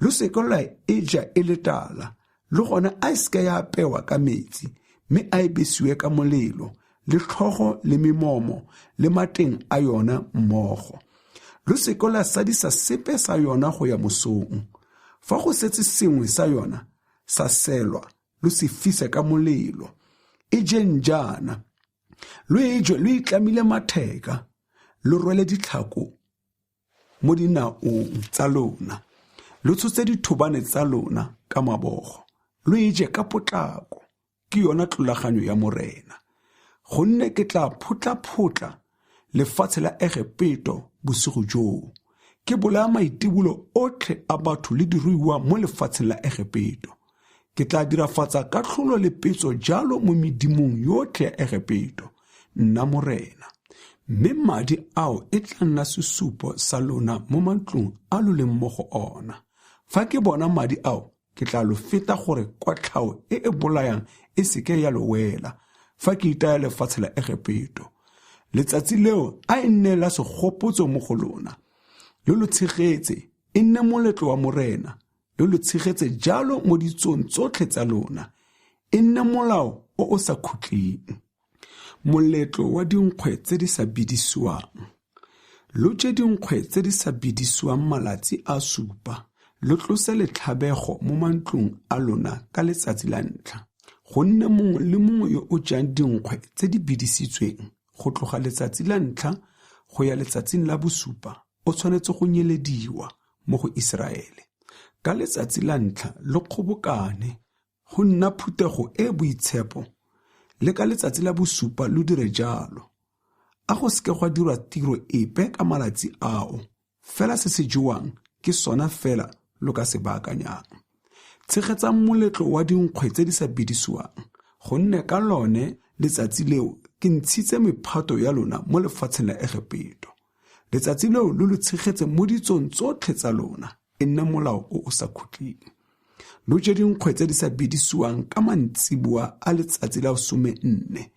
Speaker 1: Lo seke la e ja e le tala, le gone a seke ya apewa ka metsi, mme a e besiwe ka molelo, le tlhogo le memomo le mateng a yona mmogo. Lo seke la sadisa sepe sa yona go ya mosong. Fa go setse sengwe sa yona sa selwa, lo se fise ka molelo. E jeng jaana, lo e je lo itlamile matheka, lo rwele ditlhako mo dinaong tsa lona, lo tshotse dithobane tsa lona ka mabogo, lo e je ka potlako, ke yona tlolaganyo ya morena. Gonne ke tla phutla lefatshe la Egepeto bosigo joo, ke bolaya maitibulo otlhe a batho le diruiwa mo lefatsheng la Egepeto. Ke tla dirafatsa katlholo le petso jalo mo medimong yotlhe ya Egepeto, nna morena. Mme madi ao e tla nna sesupo sa lona mo mantlong a lo leng mo go ona. Fa ke bona madi ao, ke tla lo feta gore kwatlhao e e bolayang e seke ya lo wela, fa ke itaya lefatshe la Egepeto. Letsatsi leo a e nne la segopotso mo go lona. Le lo tshegetse, e nne moletlo wa morena, le lo tshegetse jalo mo ditsong tsotlhe tsa lona, e nne molao o sa khutleng. Moletlo wa dinkgwe tse di sa bidisiwang. Lo je dinkgwe tse di sa bidisiwang malatsi a supa, lo tlose letlhabego mo mantlong a lona ka letsatsi la ntlha. Gonne mongwe le mongwe yo o jang dinkgwe tse di bidisitsweng go tloga letsatsi la ntlha go ya letsatsing la bosupa, o tshwanetse go nyelediwa mo go Israele. Ka letsatsi la ntlha lo kgobokane, go nna phutego e boitshepo, le ka letsatsi la bosupa lo dire jalo. A go seke gwa dirwa tiro epe ka malatsi ao, fela se se jewang ke sona fela lo ka se baakanyang. Tshegetsang moletlo wa dinkgwe tse di sa bidisiwang, gonne ka lone letsatsi leo ke ntshitse mephato ya lona mo lefatsheng la Egepeto. Letsatsi leo lo tshegetse mo ditsong tsotlhe tsa lona, e nne molao o sa khutleng. Lo je dinkgwe tse di sa bidisiwang ka mantsiboa a letsatsi la 14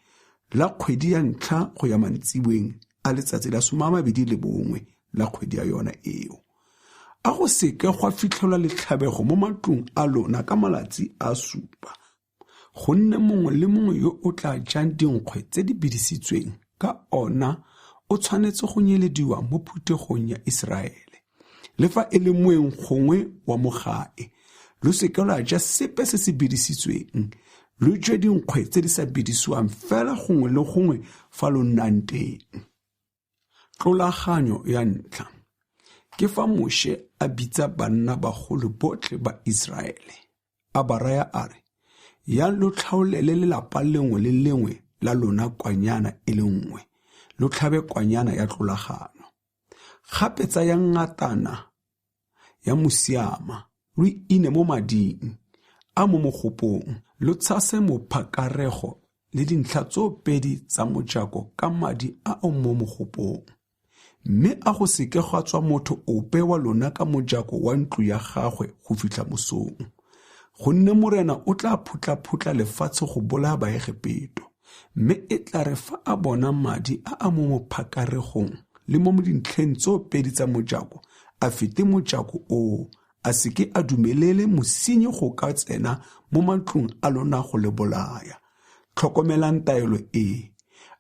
Speaker 1: la kgwedi ya ntlha go ya mantsiboeng a letsatsi la 21 la kgwedi ya yona eo. A go seke gwa fitlhelwa letlhabego mo matlong a lona ka malatsi a supa. Gonne mongwe le mongwe yo o tla jang dinkgwe tse di bidisitsweng ka ona o tshwanetse go nyelediwa mo phuthegong ya Israele. Le fa e le moeng gongwe wa mogae, lo seke la ja sepe se se bidisitsweng, lo je dinkgwe tse di sa bidisiwang fela gongwe le gongwe fa lo nnang teng. Tlolaganyo ya ntlha. Ke fa Moshe a bitsa banna bagolo botlhe ba Israele, a ba raya a re, ya lo tlhaolele lelapa lengwe le lengwe la lona kwanyana e le nngwe, lo tlhabe kwanyana ya tlolagano. Gape tsaya ngatana ya mosiama, lo ine mo mading a mo mogopong, lo tshase mophakarego le dintlha tso pedi tsa mojako ka madi a o mo mogopong. Mme a go seke gwa tswa motho ope wa lona ka mojako wa ntlo ya gagwe go fitlha mosong. Gonne morena o tla phutla lefatshe go bolaya baegepeto, mme e tla re fa a bona madi a mo mophakaregong le mo dintlheng tso pedi tsa mojako, a fete mojako o, a seke a dumelele mosenyi go ka tsena mo mantlong a lona go le bolaya. Tlhokomelang taelo e,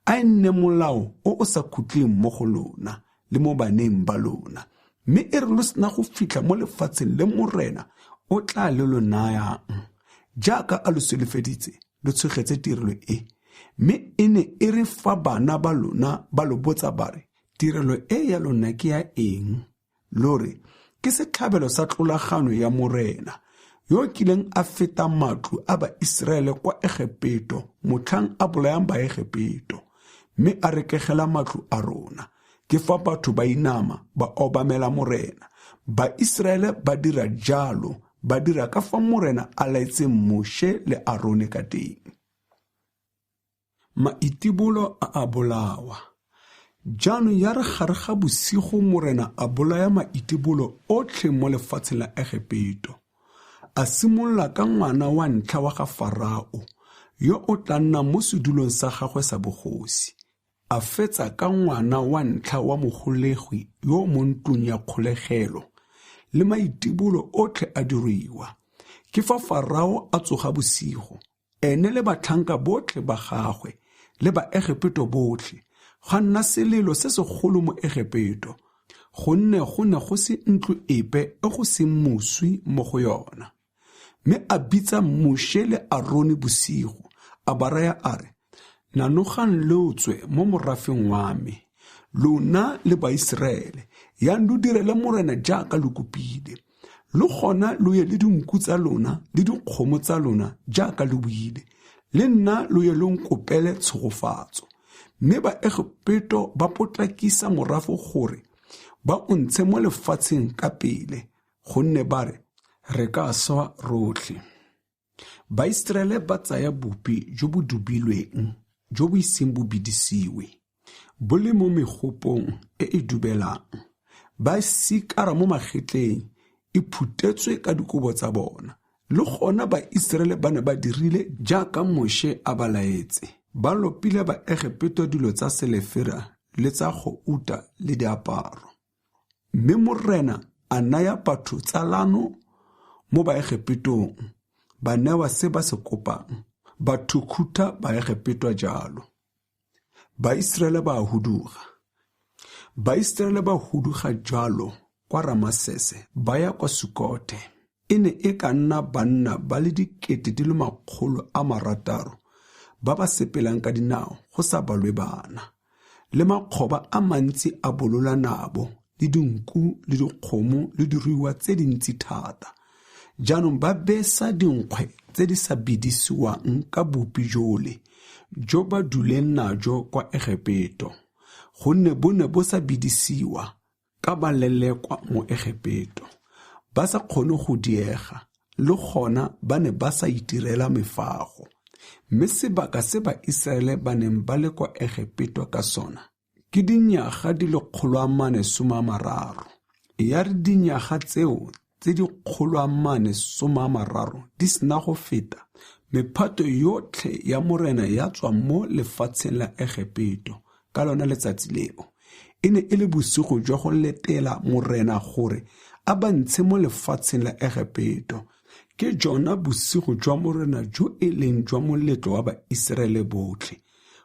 Speaker 1: a nne molao o sa khutleng mo go lona le mo baneng ba lona. Mme e re lo sena go fitlha mo lefatsheng le morena o tla le lo nayang. Jaaka a lo solofeditse, lo tshogetse tirelo e. Mme e ne e re fa bana ba lona ba lo botsa bare, tirelo e ya lona ke ya eng? Lore, ke setlhabelo sa tlolagano ya morena, yo kileng a feta matlo a ba Israele kwa Egepeto, motlhang a bolayang ba Egepeto. Mme a rekegela matlo a rona. Ke fa batho ba inama ba obamela morena. Ba Israele ba dira jalo, ba dira ka fa morena a laetseng Moshe le Aron ka teng. Maitibolo a bolawa. Jaanong ya re gare ga bosigo morena a bolaya maitebolo otlhe mo lefatsheng la Egepeto. A simolola ka ngwana wa ntlha wa ga Farao, yo o tla nna mo sedulong sa gagwe sa bogosi. A fetsa ka ngwana wa ntlha wa mogolegwi yo mo ntlong ya kgolegelo, le maitebolo otlhe a diriwa. Ke fa Farao a tsoga bosigo, ene le batlhanka botlhe ba gagwe, le ba Egepeto botlhe, ga nna selelo se segolo mo Egepeto, gonne go ne go se ntlo epe e go seng moswi mo go yona. Mme a bitsa Moshe le Aron bosigo, a ba raya a re, nanogang leotswe mo morafeng wa me, lona le Baiseraele, yang lo direle morena jaaka lo kopile. Lo gona lo ye le dinku tsa lona le dikgomo tsa lona jaaka lo buile, le nna lo ye lo nkopele tshegofatso. Mme ba Egepeto ba potlakisa morafe gore ba o ntshe mo lefatsheng ka pele, gonne ba re, re ka swa rotlhe. Baiseraele ba tsaya bopi jo bo dubilweng, jo bo iseng bo bidisiwe, bo le mo megopong e e dubelang. Ba sikara mo magetleng, e phutetswe ka dikobo tsa bona. Le gona Baiseraele ba ne ba dirile jaaka Moshe a ba laetse. Ba lopile ba Egepeto dilo tsa selefera le tsa go uta le diaparo. Mme morena a naya batho tsalano mo ba Egepetong, ba newa se ba se kopang, ba thukhuta ba Egepeto jalo. Baiseraele ba huduga. Baiseraele ba huduga jalo kwa Ramasese ba ya kwa Sukothe. E ne e ka nna banna ba le 600,000 ba ba sepelang ka dinao go sa balwe bana, le makgoba a mantsi a bolola nabo, le dinku le dikgomo le diruiwa tse dintsi thata. Jaanong ba besa dinkgwe tse di sa bidisiwang ka bopi jole, jo ba duleng najo kwa Egepeto, gonne bo ne bo sa bidisiwa ka ba lelekwa mo Egepeto. Ba sa kgone go diega, le gona ba ne ba sa itirela mefago. Mme sebaka se Baiseraele ba neng ba le kwa Egepeto ka sona ke dinyaga di le 430. Ya re dinyaga tseo tse di 430 di sena go feta, mephato yotlhe ya morena ya tswa mo lefatsheng la Egepeto ka lona letsatsi leo. E ne e le bosigo jwa go letela morena gore a ba ntshe mo lefatsheng la Egepeto. Ke jona bosigo jwa morena jo e leng jwa moletlo wa Baiseraele botlhe,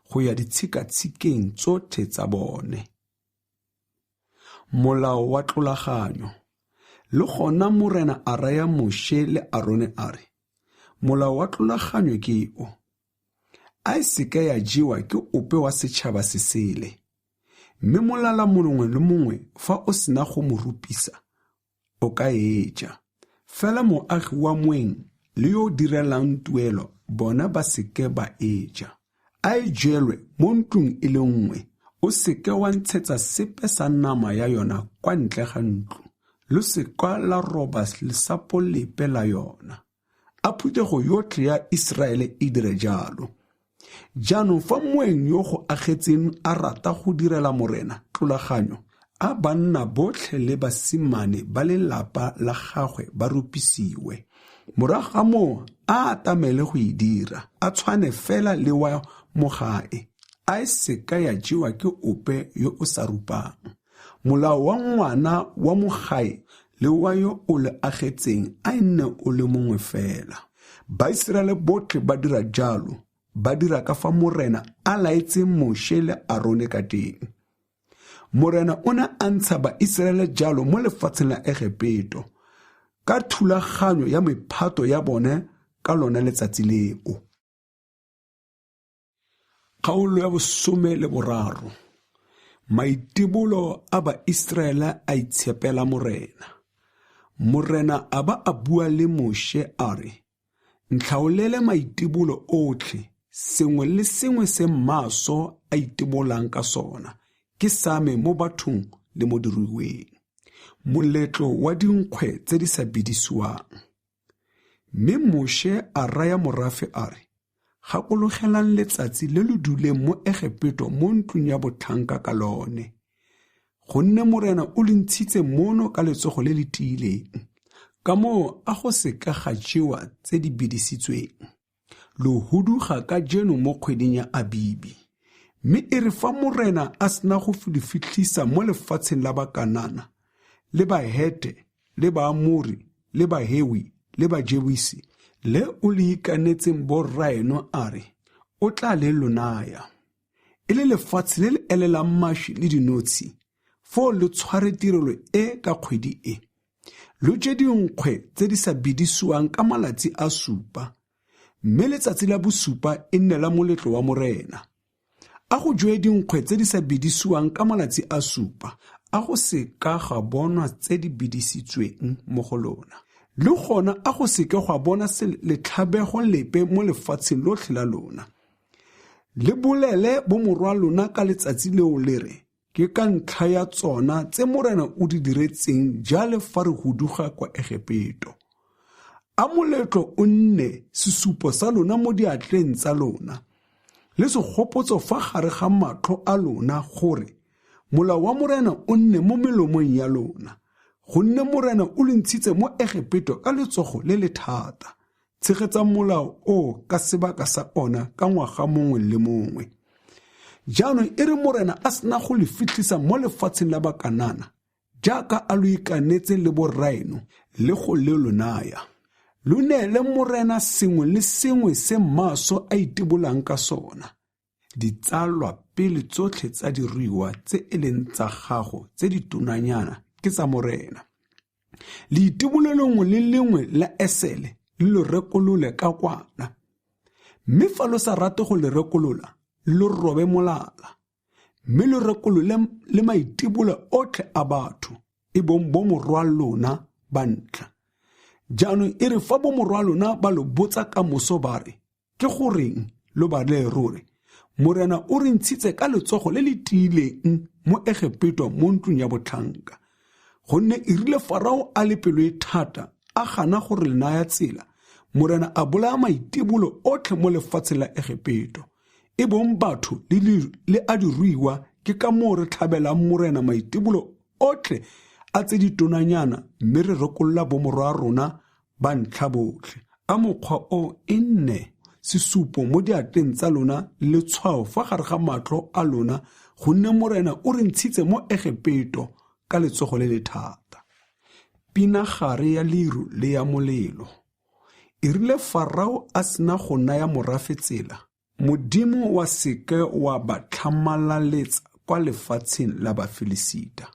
Speaker 1: go ya ditshikatshikeng tsotlhe tsa bone. Molao wa tlolaganyo. Le gona morena a raya Moshe le Aron a re, molao wa tlolaganyo ke o. A e seke ya jewa ke ope wa setšhaba se sele. Mme molala mongwe le mongwe fa o sena go mo rupisa, o ka eja. Fela moagi wa moeng le yo direlang tuelo bona ba seke ba eja. A e jelwe mo ntlong e le nngwe, o seke wa ntshetsa sepe sa nama ya yona kwa ntle ga ntlo. Lo seka la roba lesapo lepe la yona. A phutego yotlhe ya Iseraele e dire jalo. Jaanong fa moeng yo go agetseng a rata go direla morena tlolaganyo, a banna botlhe le basimane ba lelapa la gagwe ba rupisiwe. Morago ga moo a atamele go e dira, a tshwane fela le wa mogae, a e seka ya jewa ke ope yo o sa rupang. Molao wa ngwana wa mogae le wa yo o le agetseng a nne o le mongwe fela. Baiseraele botlhe ba dira jalo, ba dira ka fa morena a laetseng Moshe le Aron ka teng. Morena o ne a ntsha Baiseraele jalo mo lefatsheng la Egepeto ka thulaganyo ya mephato ya bone ka lona letsatsi leo. Kgaolo ya 13. Maitebolo a Baiseraele a itshepela morena. Morena a ba a bua le Moshe a re, ntlhaolele maitebolo otlhe, sengwe le sengwe se maso a itebolang ka sona, ke same mo bathong le mo diruiweng. Moletlo wa dinkgwe tse di sa bidisiwang. Mme Moshe a raya morafe a re, gakologelang letsatsi le le duleng mo Egepeto mo ntlong ya botlhanka ka lone. Gonne morena o le ntshitse mono ka letsogo le le tiileng, ka moo a go seka ga jewa tse di bidisitsweng. Lo huduga ka jeno mo kgweding ya Abibi. Mme e re fa morena a sena go fitlhisa mo lefatsheng la Bakanana, le Bahete, le Baamori, le Bahewi, le Bajebisi, le o le ikanetseng borraeno a re, o tla le lonaya. E le lefatshe le le elelang maši le dinotshi, fo le tshware tirelo e ka kgwedi e. Lo je dinkgwe tse di sa bidisiwang ka malatsi a supa, mme letsatsi la bosupa e nne la moletlo wa morena. A go jwe dinkgwe tse di sa bidisiwang ka malatsi a supa, a go seka ga bonwa tse di bidisitsweng mo go lona. Le gona a go seke ga bona letlhabego lepe mo lefatsheng lotlhe la lona. Le bolele bo morwa lona ka letsatsi leo le re, ke ka ntlha ya tsona tse morena o di diretseng jale fa re huduga kwa Egepeto. A moletlo o nne sesupo sa lona mo diatleng tsa lona, le segopotso fa gare ga matlho a lona gore molao wa morena o nne mo melomong ya lona, gonne morena o le ntshitse mo Egepeto ka letsogo le le thata. Tshegetsa molao o ka sebaka sa ona ka ngwaga mongwe le mongwe. Jaanong e re morena a sena go le fitlhisa mo lefatsheng la Bakanana, jaaka a lo ikanetse le borraeno le go le lonaya. Lo neele morena sengwe le sengwe se maso a itibolang ka sona. Ditsalwa pele tsotlhe tsa diruiwa tse e leng tsa gago tse di tonanyana ke tsa morena. Le itibolelongwe le lengwe la esele le lo rekolole ka kwana. Mme fa lo sa rate go le rekolola, lo robe molala. Mme lo rekolole le maitibolo otlhe a batho, e bong bo morwa lona ba ntlha. Jaanong e re fa bo morwa lona ba lo botsa ka moso ba re, ke goreng lo ba le ruri? Morena o re ntshitse ka letsogo le le tiileng mo Egepeto mo ntlong ya botlhanka. Gonne e rile Farao a le pelo e thata, a gana gore le naya tsela. Morena a bolaya maitibolo otlhe mo lefatsheng la Egepeto. E bong batho le a diruiwa ke ka moo re tlhabelang morena maitibolo otlhe a tse di tonanyana, mme re rekolola bo morwa rona ba ntlha botlhe. A mokgwa o e nne sesupo mo diatleng tsa lona le tshwao fa gare ga matlho a lona, gonne morena o re ntshitse mo Egepeto ka letsogo le le thata. Pinagare ya leru le ya molelo. E rile Farao a sena go naya morafe tsela, Modimo wa seke wa ba tlhamalaletsa kwa lefatsheng la Bafilisita,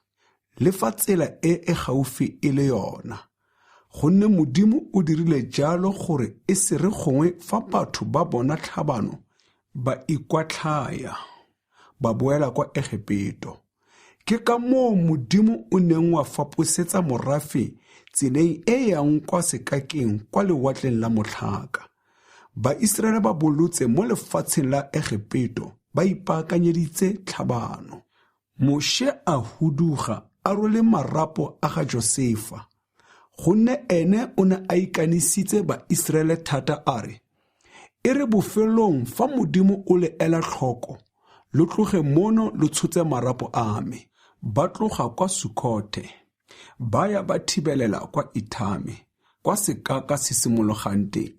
Speaker 1: le fa tsela e gaufi e le yona. Gonne Modimo o dirile jalo gore e se re gongwe fa batho ba bona tlhabano ba ikwatlhaya, ba boela kwa Egepeto. Ke ka moo Modimo o neng wa faposetsa morafe tseleng e yang kwa sekakeng kwa lewatleng la motlhaka. Baiseraele ba bolotse mo lefatsheng la Egepeto ba ipaakanyeditse tlhabano. Moshe a huduga a rwele marapo a ga Josefa, gonne ene o ne a ikanisitse Baiseraele thata a re, e re bofelong fa Modimo o le ela tlhoko, lo tloge mono lo tshotse marapo a me. Ba tloga kwa Sukothe, ba ya ba thibelela kwa Ithame, kwa sekaka se simologang teng.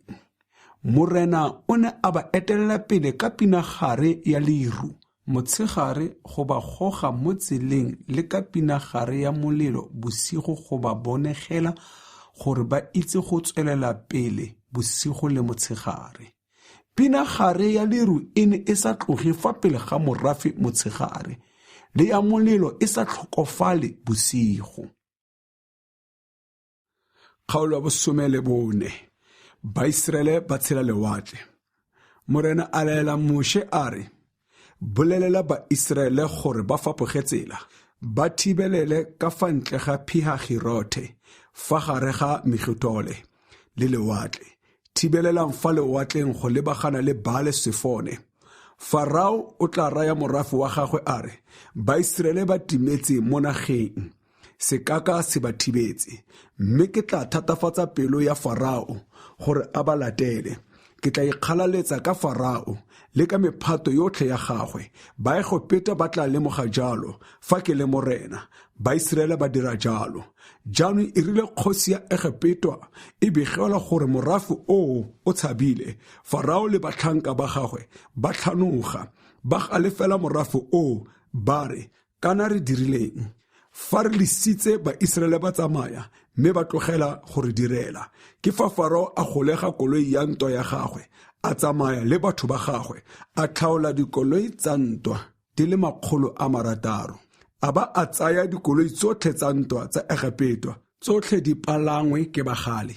Speaker 1: Morena o ne a ba etelela pele ka pinagare ya leru, motshegare go ba goga mo tseleng le ka pinagare ya molelo bosigo go ba bonegela gore ba itse go tswelela pele bosigo le motshegare. Pinagare ya leru e ne e sa tloge fa pele ga morafe motshegare, le ya molelo e sa tlhokofale bosigo. Kgaolo ya bosome le bone. Baiseraele ba tshela lewatle. Morena a laela Moshe a re, bolelela Baiseraele gore ba fapoge tsela, ba thibelele ka fa ntle ga Pihahirothe, fa gare ga Migitole le lewatle. Thibelelang fa lewatleng go lebagana le Baale Sefone. Farao o tla raya morafe wa gagwe a re, Baiseraele ba timetse mo nageng, sekaka se ba thibetse, mme ke tla thatafatsa pelo ya Farao gore a ba latele, ke tla ikgalaletsa ka Farao le ka mephato yotlhe ya gagwe. Baegopeta ba tla lemoga jalo fa ke le morena. Baiseraele ba dira jalo. Jaanong e rile kgosi ya Egepetwa e begela gore morafe o tshabile. Farao le batlhanka ba gagwe ba tlhanoga, ba galefela morafe o, ba re, kana re dirileng? Fa re lisitse Baiseraele ba tsamaya mme ba tlogela gore direla. Ke fa Farao a golega koloi ya ntwa ya gagwe, a tsamaya le batho ba gagwe, a tlhaola dikoloi tsa ntwa di le 600. A ba a tsaya dikoloi tsotlhe tsa ntwa tsa Egepetwa, tsotlhe di palangwe ke bagale.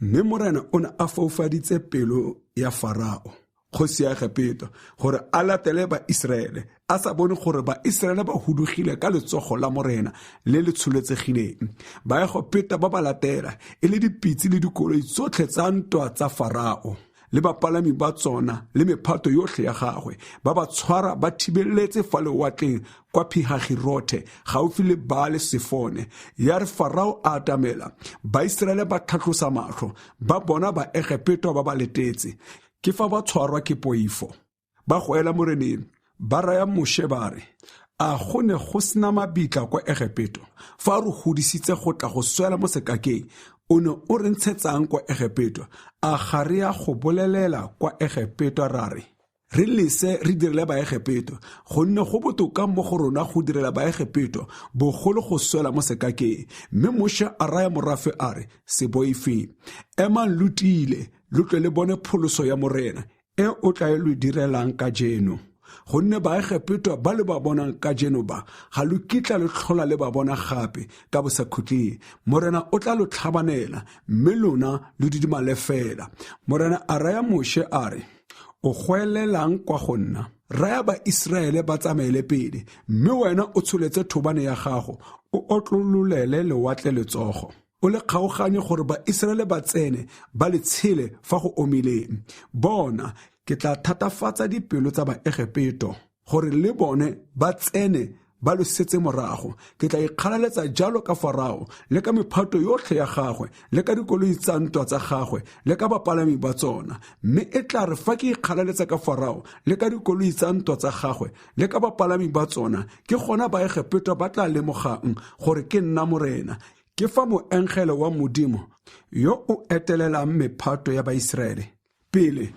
Speaker 1: Mme morena o ne a foufaditse pelo ya Farao, kgosi ya Egepetwa, gore a latele Baiseraele, a sa bone gore Baiseraele ba hudugile ka letsogo la morena le le tsholetsegileng. Baegopeta ba ba latela e le dipitse le dikoloi tsotlhe tsa ntwa tsa Farao le bapalami ba tsona le mephato yotlhe ya gagwe, ba ba tshwara ba thibeletse fa lewatleng kwa Pihahirothe gaufi le Baale Sefone. Ya re Farao a atamela, Baiseraele ba tlhatlosa matlho, ba bona Baegepetwa ba ba letetse. Ke fa ba tshwarwa ke poifo, ba goela moreneng, ba raya Moshe ba re, a go ne go sena mabitla kwa Egepetwa fa re godisitse go tla go swela mo sekakeng, o ne o re ntshetsang kwa Egepetwa? A ga re ya go bolelela kwa Egepetwa ra re, re lese re direle Baegepetwa, gonne go botoka mo go rona go direla Baegepetwa bogolo go swela mo sekakeng. Mme Moshe a raya morafe a re, se boife, ema lutile lo tle le bone pholoso ya morena e o tla e lo direlang ka jeno. Gonne Baegepetwa ba le ba bonang ka jeno ba ga lo kitla le tlhola le ba bona gape ka bosakhutleng. Morena o tla lo tlhabanela, mme lona lo didimale fela. Morena a raya Moshe a re, o goelelang kwa go nna? Raya Baiseraele ba tsamaele pele, mme wena o tsholetse thobane ya gago, o otlololele lewatle letsogo. O le kgaoganye gore Baiseraele ba tsene ba le tshele fa go omileng. Bona, ke tla thatafatsa dipelo tsa Baegepetwa gore le bone ba tsene ba lo setse morago. Ke tla ikgalaletsa jalo ka Farao le ka mephato yotlhe ya gagwe le ka dikoloi tsa ntwa tsa gagwe le ka bapalami ba tsona. Mme e tla re fa ke ikgalaletsa ka Farao le ka dikoloi tsa ntwa tsa gagwe le ka bapalami ba tsona, ke gona Baegepetwa ba tla lemogang gore ke nna morena. Ke fa moengele wa Modimo yo o etelelang mephato ya Baiseraele pele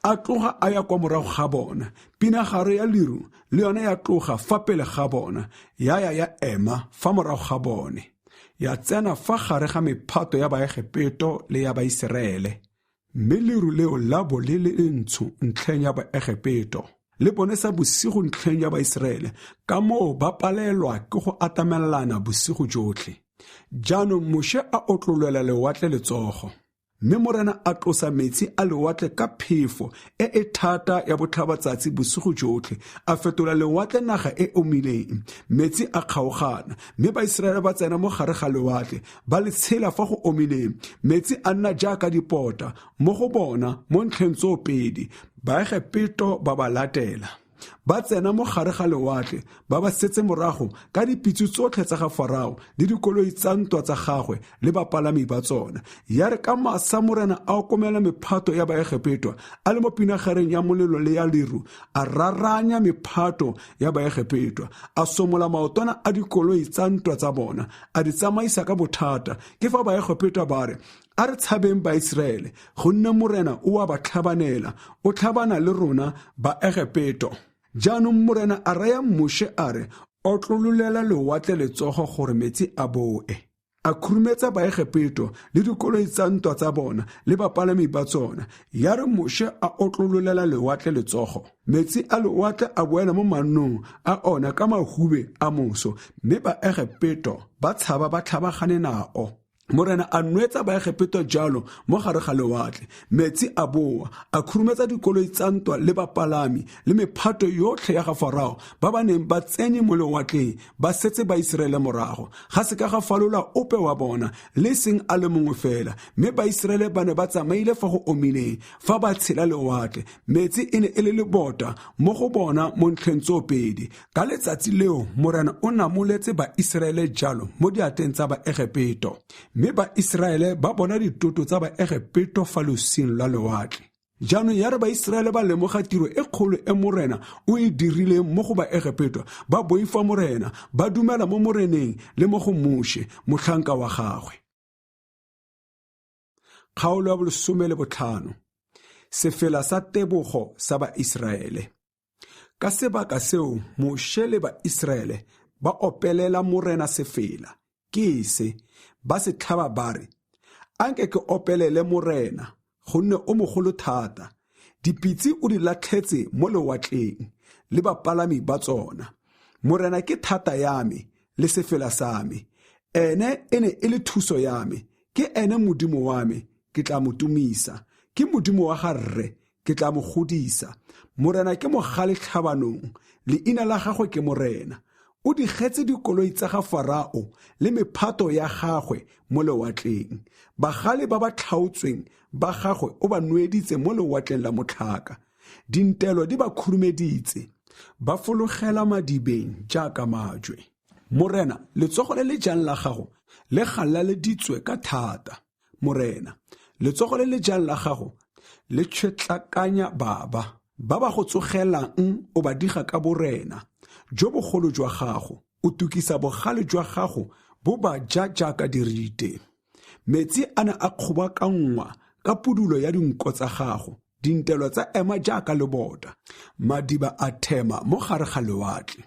Speaker 1: a tloga a ya kwa morago ga bona. Pinagare ya liru le yone ya tloga fa pele ga bona, ya ema fa morago ga bone, ya tsena fa gare ga mephato ya Baegepetwa le ya Baiseraele. Mme liru leo la bo le le ntsho ntlheng ya Baegepetwa, le bone sa bosigo ntlheng ya Baiseraele, ka moo ba palelwa ke go atamelana bosigo jotlhe. Jaanong Moshe a otlololela lewatle letsogo, mme morena a tlosa metsi a lewatle ka phefo e thata ya botlhabatsatsi bosigo jotlhe, a fetola lewatle naga e omileng. Metsi a kgaogana, mme Baiseraele ba tsena mo gare ga lewatle, ba le tshela fa go omileng. Metsi a nna jaaka dipota mo go bona mo ntlheng tsoopedi. Baegepetwa ba ba latela, ba tsena mo gare ga lewatle, ba ba setse morago ka dipitse tsotlhe tsa ga Farao le dikoloi tsa ntwa tsa gagwe le bapalami ba tsona. Ya re ka masa morena a okomela mephato ya Baegepetwa a le mo pinagareng ya molelo le ya liru, a raranya mephato ya Baegepetwa, a somola maotwana a dikoloi tsa ntwa tsa bona, a di tsamaisa ka bothata. Ke fa Baegepetwa ba re, a re tshabeng Baiseraele, gonne morena o a ba tlhabanela, o tlhabana le rona Baegepetwa. Jaanong morena a raya Moshe a re, otlololela lewatle letsogo gore metsi a boe. A khurumetsa Baegepetwa le dikoloi tsa ntwa tsa bona le bapalami ba tsona. Ya re Moshe a otlololela lewatle letsogo, metsi a lewatle a boela mo mannong a ona ka mahube a moso, mme Baegepetwa ba tshaba ba tlhabagane nao. Morena a nwetsa Baegepetwa jalo mo gare ga lewatle, metsi a boa, a khurumetsa dikoloi tsa ntwa le bapalami le mephato yotlhe ya ga Farao ba ba neng ba tsenye mo lewatleng, ba setse Baiseraele morago. Ga se ka ga falola ope wa bona, le seng a le mongwe fela. Mme Baiseraele ba ne ba tsamaile fa go omileng, fa ba tshela lewatle, metsi e ne e le lebota mo go bona mo ntlheng tsoopedi. Ka letsatsi leo morena o namoletse Baiseraele jalo mo diateng tsa Baegepetwa. Mme Baiseraele ba bona ditoto tsa Baegepetwa fa losing la lewatle. jaanong ya re Baiseraele ba lemoga tiro e kgolo e morena o e dirileng mo go Baegepetwa ba boifa morena ba dumela mo moreneng le mo go Moshe motlhanka wa gagwe. Kgaolo ya 15 Sefela sa tebogo sa Baiseraele. Ka sebaka seo Moshe le Baiseraele ba opelela morena sefela ke se ba se tlhaba ba re, anke ke opelele morena gonne o mogolo thata, dipitsi o di latlhetse mo lewatleng le bapalami ba tsona. Morena ke thata ya me le sefela sa me, ene e ne e le thuso ya me, ke ene modimo wa me, ke tla mo tumisa, ke modimo wa ga rre, ke tla mo godisa. Morena ke mogale tlhabanong, leina la gagwe ke morena. O digetse dikoloi tsa ga Farao le mephato ya gagwe mo lewatleng. Bagale ba ba tlhaotsweng ba gagwe o ba nweditse mo lewatleng la motlhaka. Dintelo di ba khurumeditse, ba fologela madibeng jaaka majwe. Morena, letsogo le le jang la gago le galaleditswe ka thata. Morena, letsogo le le jang la gago le tšhetlakanya ba ba go tsogelang o ba diga ka borena jo bogolo jwa gago, o tukisa bogale jwa gago bo ba jaaka dirite. Metsi a ne a kgobakangwa ka pudulo ya dinko tsa gago, dintelo tsa ema jaaka lebota, madiba a thema mo gare ga lewatle.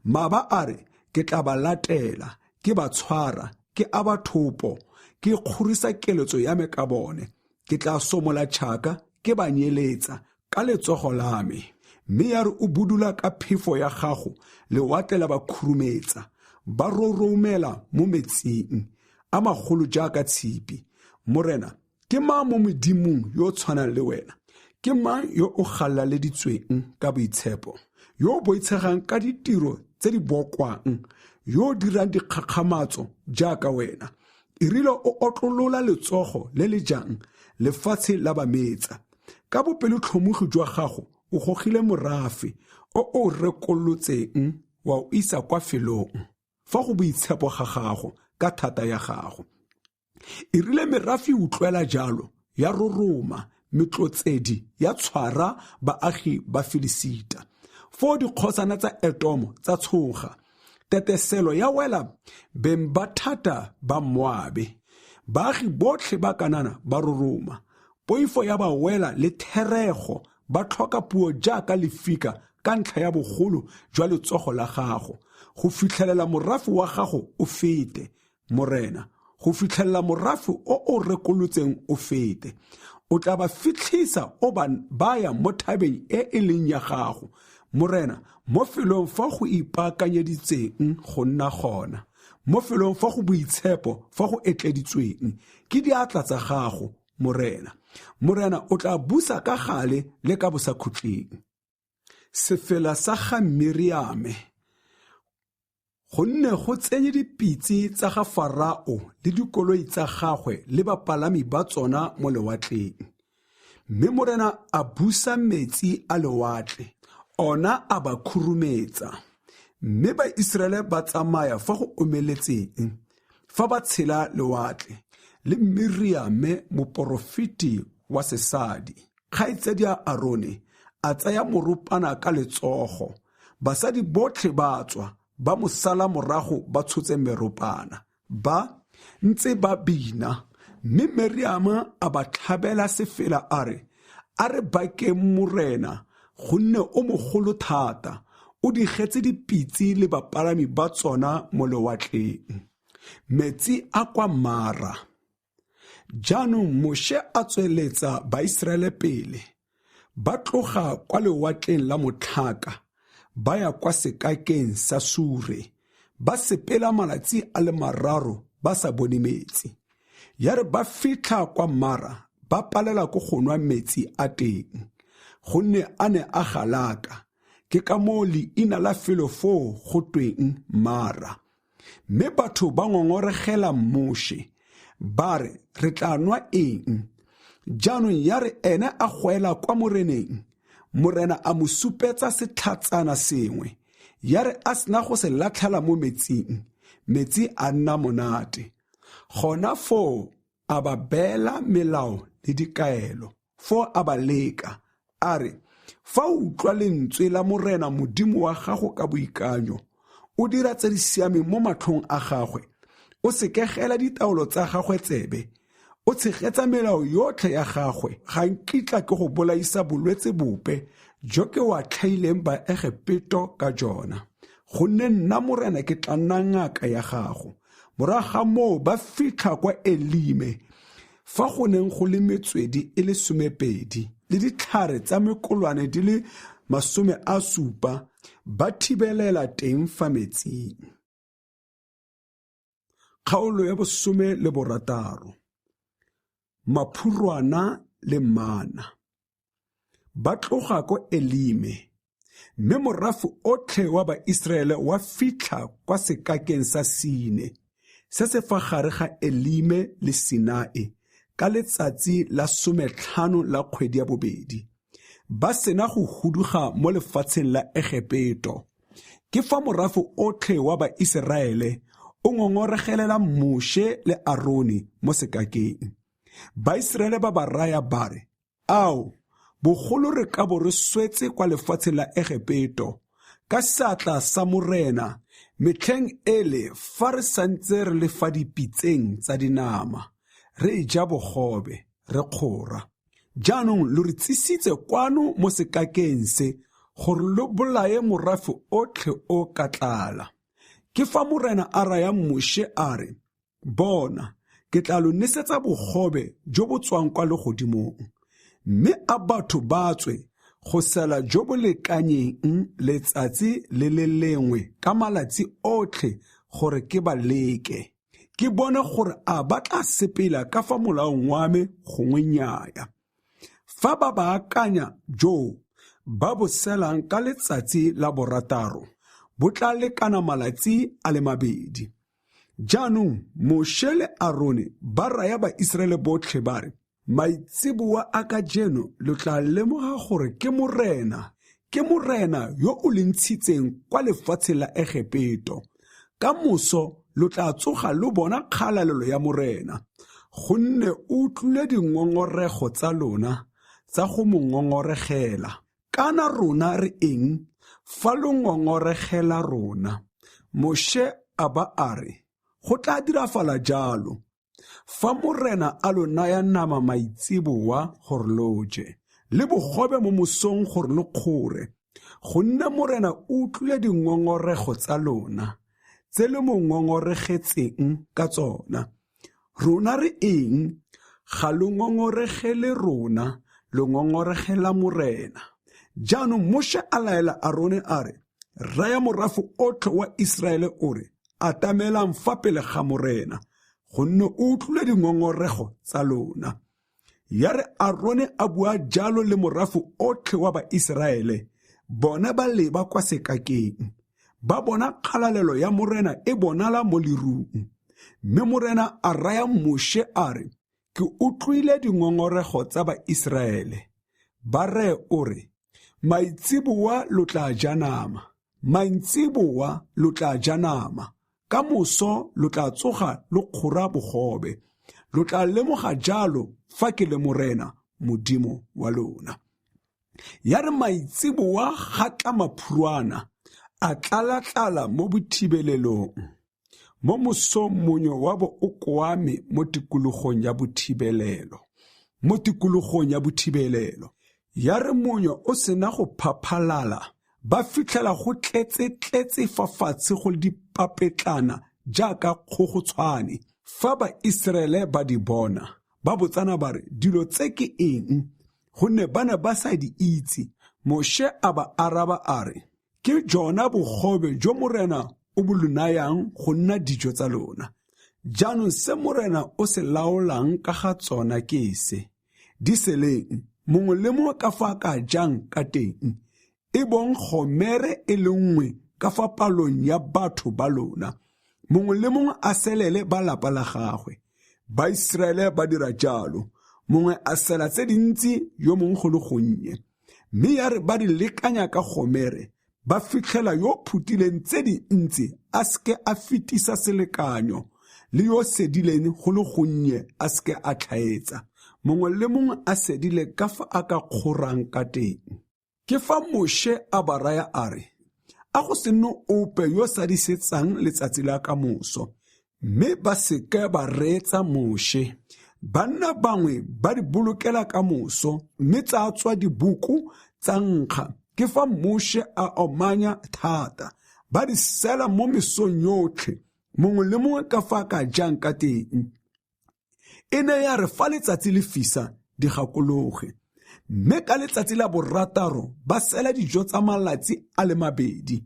Speaker 1: Maba a re, ke tla ba latela, ke ba tshwara, ke a ba thopo, ke kgorisa keletso ya me ka bone, ke tla somola tšhaka, ke ba nyeletsa ka letsogo la me. Mme ya re o budula ka phefo ya gago, lewatle la ba khurumetsa, ba roromela mo metsing a magolo jaaka tshipi. Morena, ke mang mo modimong yo o tshwanang le wena? Ke mang yo o galaleditsweng ka boitshepo, yo o boitshegang ka ditiro tse di bokwang, yo o dirang dikgakgamatso jaaka wena? Irile o otlolola letsogo le le jang lefatshe la bametsa. Ka bopelotlhomogi jwa gago o gogile morafe o rekolotseng wa o isa kwa felong fa go boitshepo ga gago ka thata ya gago. Irile merafe utlwela jalo ya roroma, metlotsedi ya tshwara baagi ba Filisita. Fo dikgotsana tsa Edomo tsa tshoga, teteselo ya wela beng ba thata ba Moabe. Baagi botlhe ba Kanana ba roroma, poifo ya ba wela le therego, ba tlhoka puo jaaka lefika ka ntlha ya bogolo jwa letsogo la gago, go fitlhelela morafe wa gago o fete. Morena, go fitlhelela morafe o rekolotseng o fete. O tla ba fitlhisa o baya mo thabeng e leng ya gago. Morena, mo felong fa go ipaakanyeditseng go nna gona, mo felong fa go boitshepo fa go etleditsweng ke diatla tsa gago. Morena, o tla busa ka gale le ka bosakhutleng. Sefela sa ga Miriame. Gonne go tsenye dipitsi tsa ga Farao le dikoloi tsa gagwe le bapalami ba tsona mo lewatleng. Mme morena a busa metsi a lewatle, ona a ba khurumetsa. Mme Baiseraele ba tsamaya fa go omeletseng, fa ba tshela lewatle. Le Miriame moporofiti wa sesadi, kgaitsedi ya Arone, a tsaya moropana ka letsogo. Basadi botlhe ba tswa, ba mo sala morago ba tshotse meropana, ba ntse ba bina. Mme Miriame a ba tlhabela sefela a re bakeng morena, gonne o mogolo thata, o digetse dipitsi le bapalami ba tsona mo lewatleng. Metsi a kwa Mara. Jaanong Moshe a tsweletsa Baiseraele pele, ba tloga kwa lewatleng la motlhaka, ba ya kwa sekakeng sa Sure, ba sepela malatsi a le 3 ba sa bone metsi. Ya re ba fitlha kwa Mara, ba palela ko go nwa metsi a teng, gonne a ne a galaka. Ke ka moo leina la felo foo go tweng Mara. Mme batho ba ngongoregela Moshe, ba re, re tla nwa eng? Jaanong ya re ene a goela kwa moreneng, morena a mo supetsa setlhatsana sengwe. Ya re a sena go se latlhela mo metsing, metsi a nna monate. Gona foo a ba beela melao le dikaelo. fo a ba leka a re, fa o utlwa lentswe la Morena Modimo wa gago ka boikanyo, o dira tse di siameng mo matlhong a gagwe, o sekegela ditaolo tsa gagwe tsebe, o tshegetsa melao yotlhe ya gagwe, ga nkitla ke go bolaisa bolwetse bope jo ke wa tlhaileng Baegipeto ka jona, gonne nna Morena ke tla nna ngaka ya gago. Morago ga moo ba fitlha kwa Elime, fa go neng go le metswedi e le 12 le ditlhare tsa mekolwane di le 70 ba thibelela teng fa metsing. Kgaolo ya 16. Maphurwana le mana. Ba tloga ko Elime, mme morafe otlhe wa Baiseraele wa fitlha kwa sekakeng sa Sine, se se fa gare ga Elime le Sinai, ka letsatsi la 15 la kgwedi ya 2. Ba sena go huduga mo lefatsheng la Egipeto. Ke fa morafe otlhe wa Baiseraele o ngongoregelela Moshe le Aroni mo sekakeng. Baiseraele ba ba raya bare, ao, bogolo re ka bo re swetse kwa lefatsheng la Egipeto ka seatla sa Morena, metlheng ele fa re santse re le fa dipitseng tsa dinama, re ja bogobe, re kgora. Jaanong lo re tsisitse kwano mo sekakeng se gore lo bolaye morafe otlhe o ka tlala. Ke fa Morena a raya Moshe a re, bona, ke tla lo nesetsa bogobe jo bo tswang kwa legodimong, mme a batho ba tswe go sela jo bo lekanyeng letsatsi le le lengwe ka malatsi otlhe gore ke ba leke, ke bone gore a ba tla sepela ka fa molaong wa me gongwe nnyaa. Fa ba baakanya jo ba bo selang ka letsatsi la 6, bo tla lekana malatsi a le 2. Jaanong Moshe le Arone ba raya Baiseraele botlhe ba re, maitseboa a ka jeno lo tla lemoga gore ke Morena yo o le ntshitseng kwa lefatsheng la Egipeto. Ka moso lo tla tsoga lo bona kgalalelo ya Morena, gonne o utlwile dingongorego tsa lona tsa go mo ngongoregela. Kana rona re eng fa lo ngongoregela rona? Moshe a ba a re, go tla dirafala jalo fa Morena a lo naya nama maitseboa gore lo je, le bogobe mo mosong gore lo kgore, gonne Morena o utlwile dingongorego tsa lona tse le mo ngongoregetseng ka tsona. Rona re eng ga lo ngongoregele rona, lo ngongoregela Morena. Jaanong Moshe a laela Arone a re, raya morafe otlhe wa Iseraele o re, atamelang fa pele ga Morena, gonne o utlwile dingongorego tsa lona. Ya re Arone a bua jalo le morafe otlhe wa Baiseraele, bona ba leba kwa sekakeng, ba bona kgalalelo ya Morena e bonala mo lerung. Mme Morena a raya Moshe a re, ke utlwile dingongorego tsa Baiseraele. Ba re o re, maitseboa lo tla ja nama, maitseboa lo tla ja nama, ka moso lo tla tsoga lo kgora bogobe, lo tla lemoga jalo fa ke le Morena Modimo wa lona. Ya re maitseboa ga tla maphurwana a tlala mo bothibelelong, mo mosong monyo wa bo o koame mo tikologong ya bothibelelo. Ya re monyo o sena go phaphalala, ba fitlhela go tletse fa fatshe go dipapetlana jaaka kgogotshwane. Fa Baiseraele ba di bona, ba botsana ba re, dilo tse ke eng? Gonne bana ba sa di itse. Moshe a ba araba a re, ke jona bogobe jo Morena o bo lo nayang go nna dijo tsa lona. Jaanong se Morena o se laolang ka ga tsona ke se, di seleng mongwe le mongwe ka fa ka jang ka teng, e bong gomere e le nngwe ka fa palong ya batho ba lona, mongwe le mongwe a selele ba lapa la gagwe. Baiseraele ba dira jalo, mongwe a sela tse dintsi yo mongwe go le gonnye. Mme ya re ba di lekanya ka gomere, ba fitlhela yo phutileng tse dintsi a seke a fetisa selekanyo, le yo sedileng go le gonnye a seke a tlhaetsa. mongwe le mongwe a sedile ka fa a ka kgorang ka teng. Ke fa Moshe a ba raya a re, a go se nne ope yo sa di setsang letsatsi la kamoso, mme ba seke ba reetsa Moshe. Banna bangwe ba di bolokela kamoso, mme tsa tswa dibuku tsa nkga. Ke fa Moshe a omanya thata, ba di sela mo mesong yotlhe, mongwe le mongwe ka fa ka jang ka teng. E ne ya re fa letsatsi le fisa di gakologe, mme ka letsatsi la borataro ba sela dijo tsa malatsi a le 2,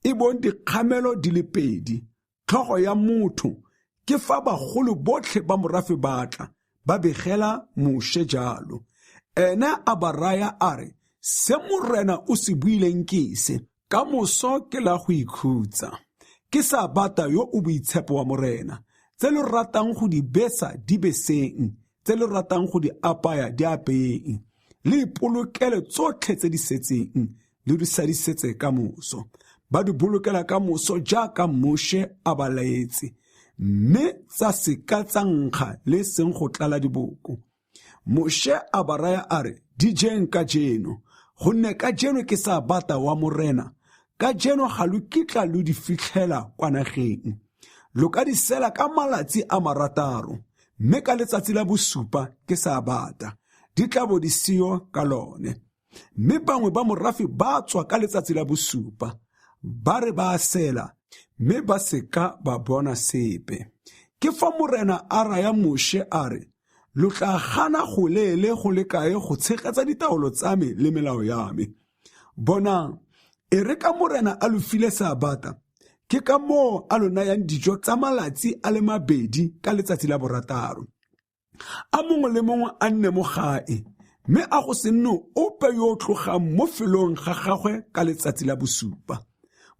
Speaker 1: e bong dikgamelo di le 2, tlhogo ya motho. Ke fa bagolo botlhe ba morafe batla ba begela Moshe jalo. Ene a ba raya a re, se morena o se buileng ke se, ka moso ke la go ikhutsa. Ke Sabata yo o boitshepo wa morena, tse le ratang go di besa di beseng, tse le ratang go di apaya di apeng, le ipolokele tsotlhe tse di setseng, le di sadisetse ka moso. Ba di bolokela ka moso jaaka Moshe a ba laetse, mme tsa seka tsa nkga le seng go tlala diboko. Moshe a ba raya a re, di jeng ka jeno, gonne ka jeno ke Sabata wa morena. Ka jeno ga lo kitla lo di fitlhela kwa nageng. Lo ka di sela ka malatsi a 6, mme ka letsatsi la bosupa ke Sabata, di tla bo di seo ka lone. Mme bangwe ba morafe ba tswa ka letsatsi la bosupa, ba re ba sela, mme ba seka ba bona sepe. Ke fa morena a raya Moshe a re, lo tla gana go leele go le kae go tshegetsa ditaolo tsa me le melao ya me. Bonang, e re ka morena a lo file Sabata, ke ka moo a lo nayang dijo tsa malatsi a le 2 ka letsatsi la borataro. A mongwe le mongwe a nne mo gae, mme a go se nne ope yo o tlogang mo felong ga gagwe ka letsatsi la bosupa.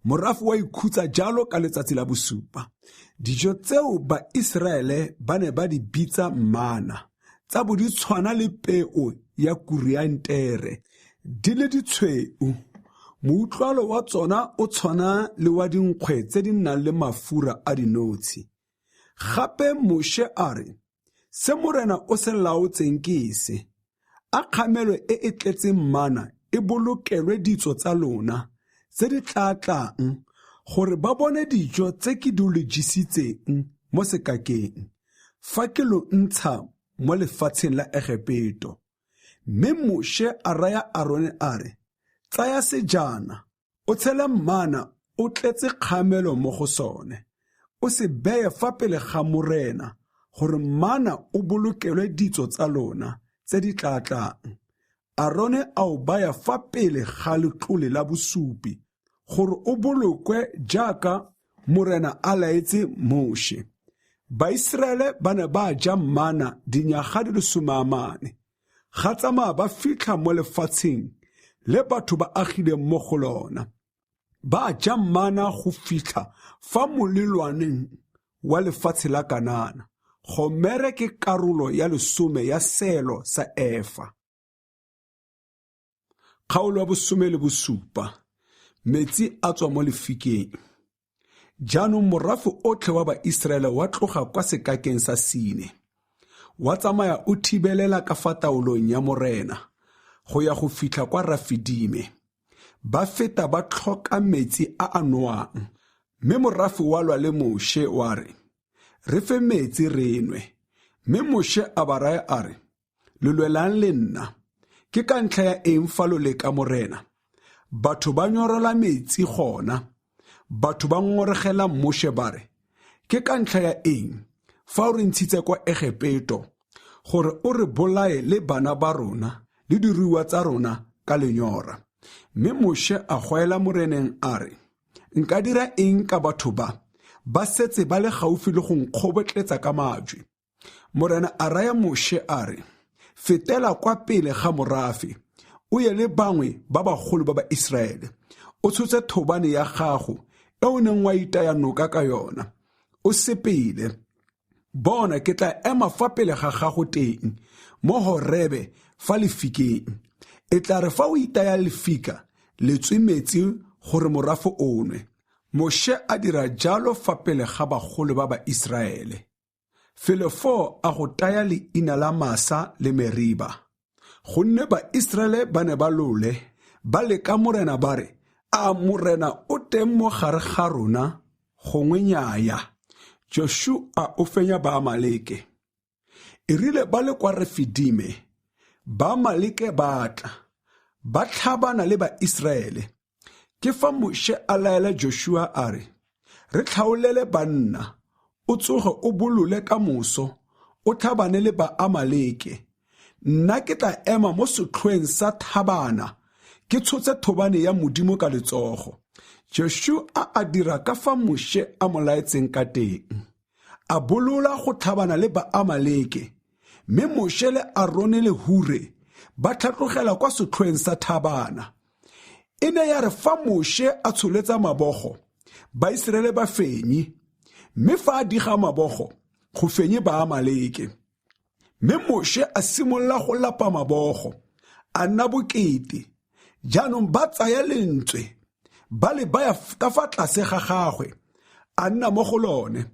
Speaker 1: Morafe wa ikhutsa jalo ka letsatsi la bosupa. Dijo tseo ba Israele ba ne ba di bitsa mana, tsa bo di tshwana le peo ya kuriantere, di le ditshweu. Moutlwalo wa tsona o tshwana le wa dinkgwe tse di nang le mafura a dinotshi. Gape Moshe a re, se morena o se laotseng ke se, a kgamelo e e tletseng mana e bolokelwe ditso tsa lona tse di tla tlang, gore ba bone dijo tse ke di lo jisitseng mo sekakeng, fa ke lo ntsha mo lefatsheng la Egepeto. Mme Moshe a raya Aron a re, tsaya sejana, o tshele mana o tletse kgamelo mo go sone, o se beye fa pele ga morena, gore mana o bolokelwe ditso tsa lona tse di tla tlang. Arone a o baya fa pele ga letlole la bosupi, gore o bolokwe jaaka morena a laetse Moshe. Baisraele ba ne ba ja mana dinyaga di le 40, ga tsamaya ba fitlha mo lefatsheng le batho ba agile mo go lona. Ba ja mana go fitlha fa molelwaneng wa lefatshe la Kanana. Gomere ke karolo ya 10 ya selo sa efa. Kgaolo ya 17, metsi a tswa mo lefikeng. Jaanong morafe otlhe wa Baiseraele wa tloga kwa sekakeng sa Sine, wa tsamaya o thibelela ka fa taolong ya morena, go ya go fitlha kwa Rafidime. Ba feta ba tlhoka metsi a a nowang, mme morafe wa lwa le Moshe wa re, re fe metsi re nwe. Mme Moshe a ba raya a re, le lwelang le nna, ke ka ntlha ya eng fa lo leka morena? Batho ba nyorola metsi gona, batho ba ngoregela Moshe ba re, ke ka ntlha ya eng fa o re ntshitse kwa Egepeto, gore o re bolae le bana ba rona le diruiwa tsa rona ka lenyora. Mme Moshe a goela moreneng a re, nka dira eng ka batho ba setse ba le gaufi le go nkgobotletsa ka majwe. Morena a raya Moshe a re, fetela kwa pele ga morafe, o ye le bangwe ba bagolo ba Baiseraele, o tshotse thobane ya gago e o neng wa itaya noka ka yona, o sepele. Bona ke tla ema fa pele ga gago teng mo Horebe fa lefikeng. E tla re fa o itaya lefika le tswe metsi gore morafe o nwe. Moshe a dira jalo fa pele ga bagolo ba Baiseraele. Filefo a go taya leina la Masa le Meriba. Gonne ba Israele ba ne ba lole, ba leka morena ba re, a morena o teng mo gare ga rona, gongwe nnyaya. Joshua o fenya ba Amaleke. E rile ba le kwa Refidime, ba Amaleke ba tla, ba tlhabana le ba Israele. Ke fa Moshe a laela Joshua a re, re tlhaolele banna, o tsoge o bolole ka moso, o tlhabane le ba Amaleke. Nna ke tla ema mo setlhoeng sa thabana, ke tshotse thobane ya Modimo ka letsogo. Joshua a dira ka fa Moshe a mo laetseng ka teng. A bolola go tlhabana le ba Amaleke, mme Moshe le Aron le Hure ba tlhatlogela kwa setlhoeng sa thabana. E ne ya re fa Moshe a tsholetsa mabogo, ba Israele ba fenyi, mme fa a diga mabogo, go fenye ba Amaleke. Mme Moshe a simolla go lapa mabogo, a nna bokete, jaanong ba tsaya lentswe, ba le baya ka fa tlase ga gagwe, a nna mo go lone.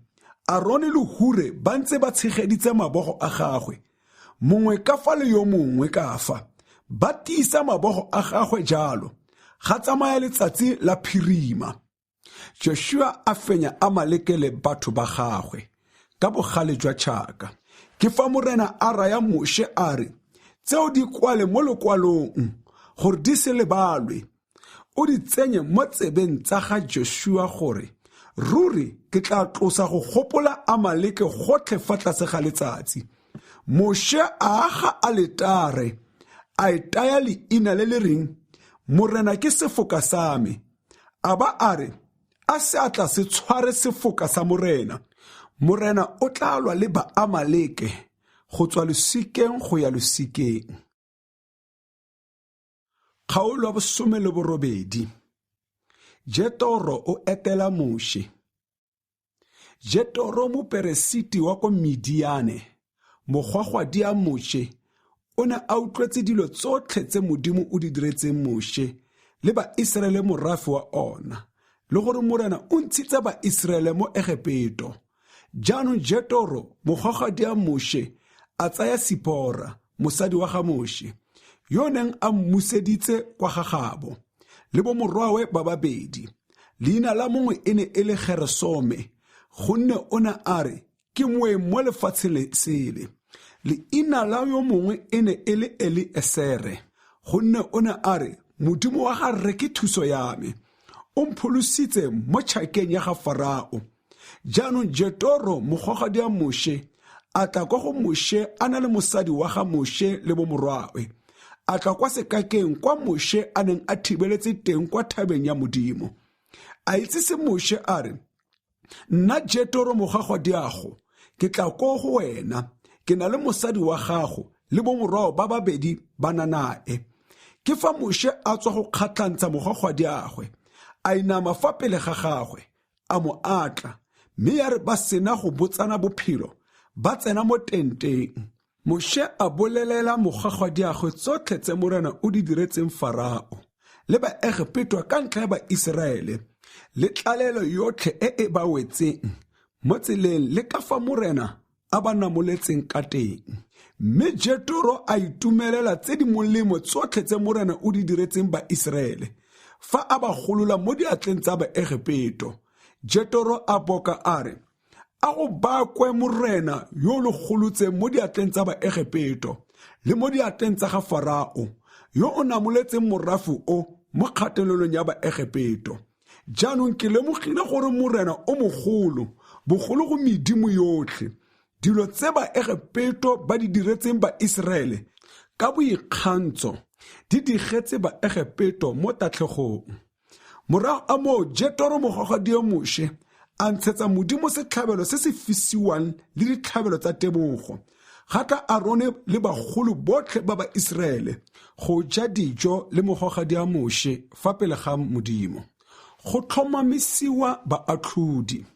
Speaker 1: Aron le Hure ba ntse ba tshegeditse mabogo a gagwe, mongwe ka fa le yo mongwe ka fa, ba tiisa mabogo a gagwe jalo, ga tsamaya letsatsi la phirima. Joshua a fenya Amaleke le batho ba gagwe, ka bogale jwa tšhaka. Ke fa morena a raya Moshe a re, tseo di kwale mo lekwalong, gore di se lebalwe. O di tsenye mo tsebeng tsa ga Joshua gore, ruri ke tla tlosa go gopola Amaleke gotlhe fa tlase ga letsatsi. Moshe a aga aletare, a etaya leina le le reng, morena ke sefoka sa me. A ba a re, a se a tla se tshware sefoka sa morena. Morena o tla lwa le ba Amaleke, go tswa losikeng go ya losikeng. Kgaolo ya 18. Jethro o etela Moshe. Jethro moperesiti wa ko Midiane, mogwagwadi a Moshe, o ne a utlwetse dilo tsotlhe tse Modimo o di diretseng Moshe le ba Israele morafe wa ona, le gore morena o ntshitse ba Israele mo Egepeto. Jaanong Jethro mogwagwadi a Moshe a tsaya Sipora, mosadi wa ga Moshe, yo neng a mmuseditse kwa ga gabo, le bo morwawe ba babedi. Leina la mongwe e ne e le Geresome, gonne o ne a re, ke moeng mo lefatshe le sele. Leina la yo mongwe e ne e le Eliesere, gonne o ne a re, Modimo wa ga rre ke thuso ya me, o mpholositse mo tšhakeng ya ga Farao. Jaanong Jethro mogwagwadi a Moshe a tla kwa go Moshe a na le mosadi wa ga Moshe le bo morwawe, a tla kwa sekakeng kwa Moshe a neng a thibeletse teng kwa thabeng ya Modimo. A itsise Moshe a re, nna Jethro mogwagwadi ago, ke tla ko go wena, ke na le mosadi wa gago le bo morwao ba babedi ba nanae. Ke fa Moshe a tswa go kgatlhantsha mogwagwadi agwe, a inama fa pele ga gagwe, a mo atla, mme ya re ba sena go botsana bophelo, ba tsena mo tenteng. Moshe a bolelela mogwagwadi agwe tsotlhe tse morena o di diretseng Farao le ba Egepeto ka ntlha ya ba Israele, le tlalelo yotlhe e e ba wetseng mo tseleng le ka fa morena a ba namoletseng ka teng. Mme Jethro a itumelela tse di molemo tsotlhe tse morena o di diretseng ba Israele, fa a ba golola mo diatleng tsa ba Egepeto. Jethro a boka a re, a go bakwe morena yo lo golotseng mo diatleng tsa ba Egepeto le mo diatleng tsa ga Farao, yo o namoletseng morafu o mo kgatelelong ya ba Egepeto. Jaanong ke lemogile gore morena o mogolo, bogolo go medimo yotlhe, dilo tse ba Egepeto ba di diretseng ba Israele ka boikgantsho di digetse ba Egepeto mo tatlhegong. Morago a moo Jethro mogwagwadi a Moshe a ntshetsa Modimo setlhabelo se se fisiwang le ditlhabelo tsa tebogo, gata Arone le bagolo botlhe ba ba Israele go ja dijo le mogwagwadi a Moshe fa pele ga Modimo. Go tlhomamisiwa baatlhodi.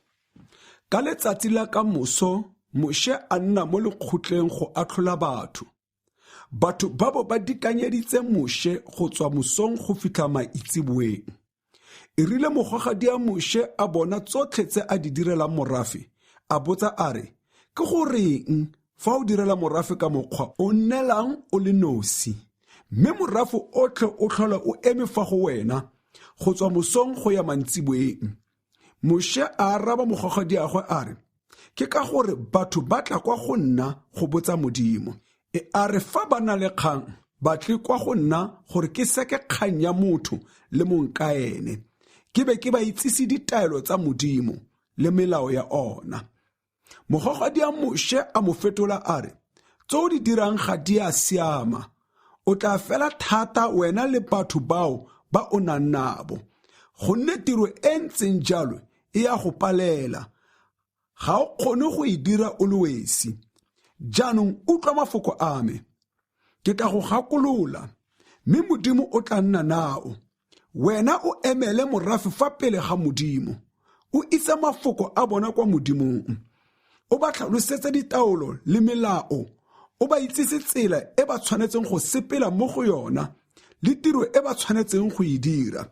Speaker 1: Ka letsatsi la ka moso, Moshe a nna mo lekgotleng go atlhola batho. Batho ba bo ba dikanyeditse Moshe go tswa mosong go fitlha maitsiboeng. E rile mogwagwadi a Moshe a bona tsotlhe tse a di direlang morafe, a botsa a re, ke goreng fa o direla morafe ka mokgwa o nnelang o le nosi mme morafe otlhe o tlhola o eme fa go wena go tswa mosong go ya mantsiboeng. Moshe a araba mogogadiagwe a re, ke ka gore batho ba tla kwa go nna go botsa Modimo. A re fa ba na le kgang ba tle kwa go nna gore ke seke kgang ya motho le monkaene, ke be ke ba itsise ditaelo tsa Modimo le melao ya ona. Mogogadi a Moshe a mo fetola a re, tseo di dirang ga di a siama, o tla fela thata wena le batho bao ba o nang nabo, gonne tiro e ntseng jalo e ya go palela, ga o kgone go e dira o le wesi. Jaanong utlwa mafoko a me, ke tla go gakolola, mme Modimo o tla nna nao. Wena o emele morafe fa pele ga Modimo, o itse mafoko a bona kwa Modimong, o ba tlhalosetse ditaolo le melao, o ba itsise tsela e ba tshwanetseng go sepela mo go yona le tiro e ba tshwanetseng go e dira.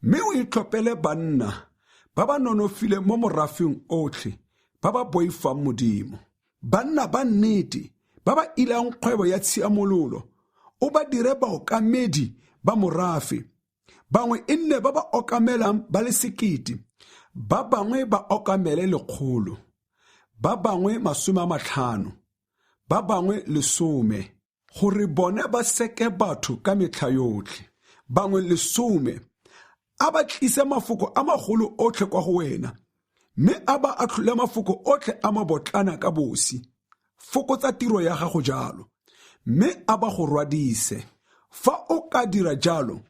Speaker 1: Mme o itlhophele banna ba ba nonofile mo morafeng otlhe ba ba boifang Modimo, banna ba nnete ba ba ilang kgwebo ya tshiamololo, o ba dire baokamedi ba morafe. Bangwe e nne ba ba okamelang ba le 1,000, ba bangwe ba okamele 100, ba bangwe 50, ba bangwe 10, gore bone ba seke batho ka metlha yotlhe. Bangwe 10 a ba tlise mafoko a magolo otlhe kwa go wena, mme a ba atlhole mafoko otlhe a mabotlana ka bosi. Fokotsa tiro ya gago jalo, mme a ba go rwadise. Fa o ka dira jalo,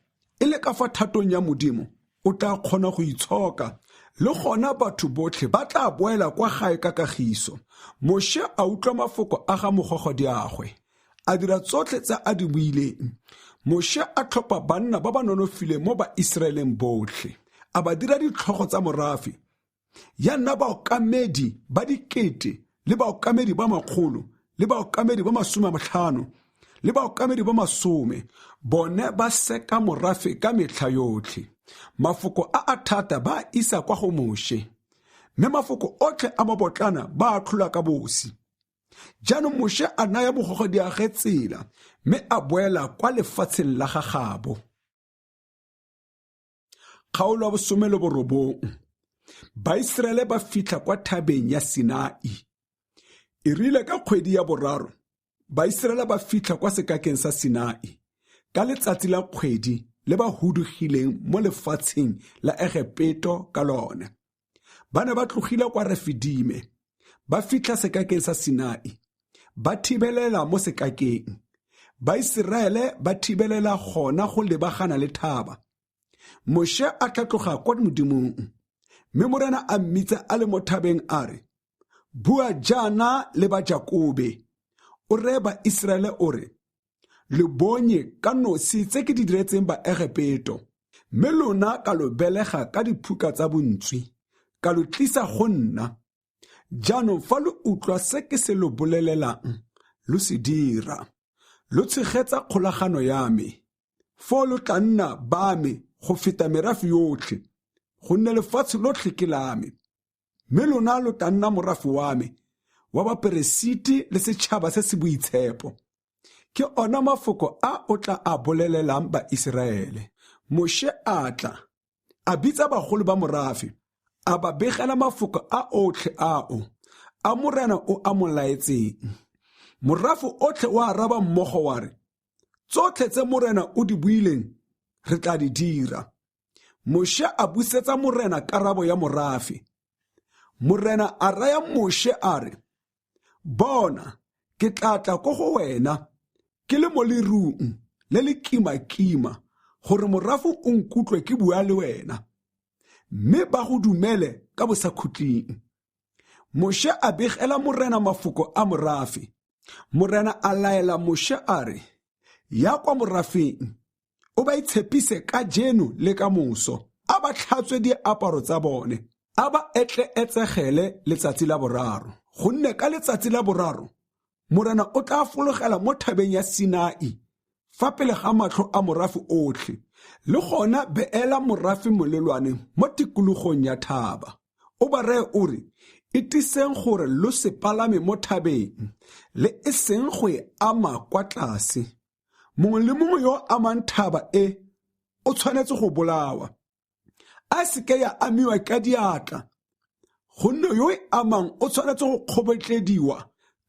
Speaker 1: e le ka fa thatong ya Modimo, o tla kgona go itshoka, le gona batho botlhe ba tla boela kwa gae ka kagiso. Moshe a utlwa mafoko a ga mogogadiagwe, a dira tsotlhe tse a di buileng. Moshe a tlhopha banna ba ba nonofile mo ba Israeleng botlhe, a ba dira ditlhogo tsa morafe. Ya nna baokamedi ba 1,000 le baokamedi ba 100 le baokamedi ba 50 le baokamedi ba 10, bone ba seka morafe ka metlha yotlhe. Mafoko a thata ba isa kwa go Moshe, mme mafoko otlhe a mabotlana ba a tlhola ka bosi. Jaanong Moshe a naya mogogadiagwe tsela, mme a boela kwa lefatsheng la gagabo. Kgaolo ya 19. Baiseraele ba fitlha kwa thabeng ya Sinai. E rile ka kgwedi ya 3, Baiseraele ba fitlha kwa sekakeng sa Sinai ka letsatsi la kgwedi le ba hudugileng mo lefatsheng la Egepeto ka lone. Ba ne ba tlogile kwa Refidime, ba fitlha sekakeng sa Sinai, ba thibelela mo sekakeng. Baiseraele ba thibelela gona go lebagana le thaba. Moshe a tla tloga kwa Modimong, mme morena a mmitsa a le mo thabeng a re, bua jaana le ba Jakobe, o reye ba Israele o re, le bonye ka nosi tse ke di diretseng ba Egepeto, mme lona ka lo belega ka diphuka tsa bontswi, ka lo tlisa go nna. Jaanong fa lo utlwa se ke se lo bolelelang, lo se dira. Lo tshegetsa kgolagano ya me, fo lo tla nna ba me go feta merafe yotlhe, gonne lefatshe lotlhe ke la me. Mme lona lo tla nna morafe wa me, wa baperesiti le setšhaba se se boitshepo. Ke ona mafoko a o tla a bolelelang ba Israele. Moshe a tla, a bitsa bagolo ba morafe, a ba begela mafoko a otlhe ao, a morena o a mo laetseng. Morafe otlhe wa araba mmogo wa re, tsotlhe tse morena o di buileng, re tla di dira. Moshe a busetsa morena karabo ya morafe. Morena a raya Moshe a re, bona, ke tla tla ko go wena, ke le mo lerung le le kima-kima, gore morafe o nkutlwe ke bua le wena, mme ba go dumele ka bosakhutleng. Moshe a begela morena mafoko a morafe. Morena a laela Moshe a re, ya kwa morafeng, o ba itshepise ka jeno le ka moso, a ba tlhatswe diaparo tsa bone, a ba etsegele letsatsi la 3, gonne ka letsatsi la 3 morena o tla fologela mo thabeng ya Sinai fa pele ga matlho a morafe otlhe, le gona beela morafe molelwane mo tikologong ya thaba. O ba reye o re, e tiseng gore lo se palame mo thabeng le e seng go e ama kwa tlase. Mongwe le mongwe yo amang thaba e o tshwanetse go bolawa. A se ke ya amiwa ka diatla, gonne yo e amang o tshwanetse go kgobotlediwa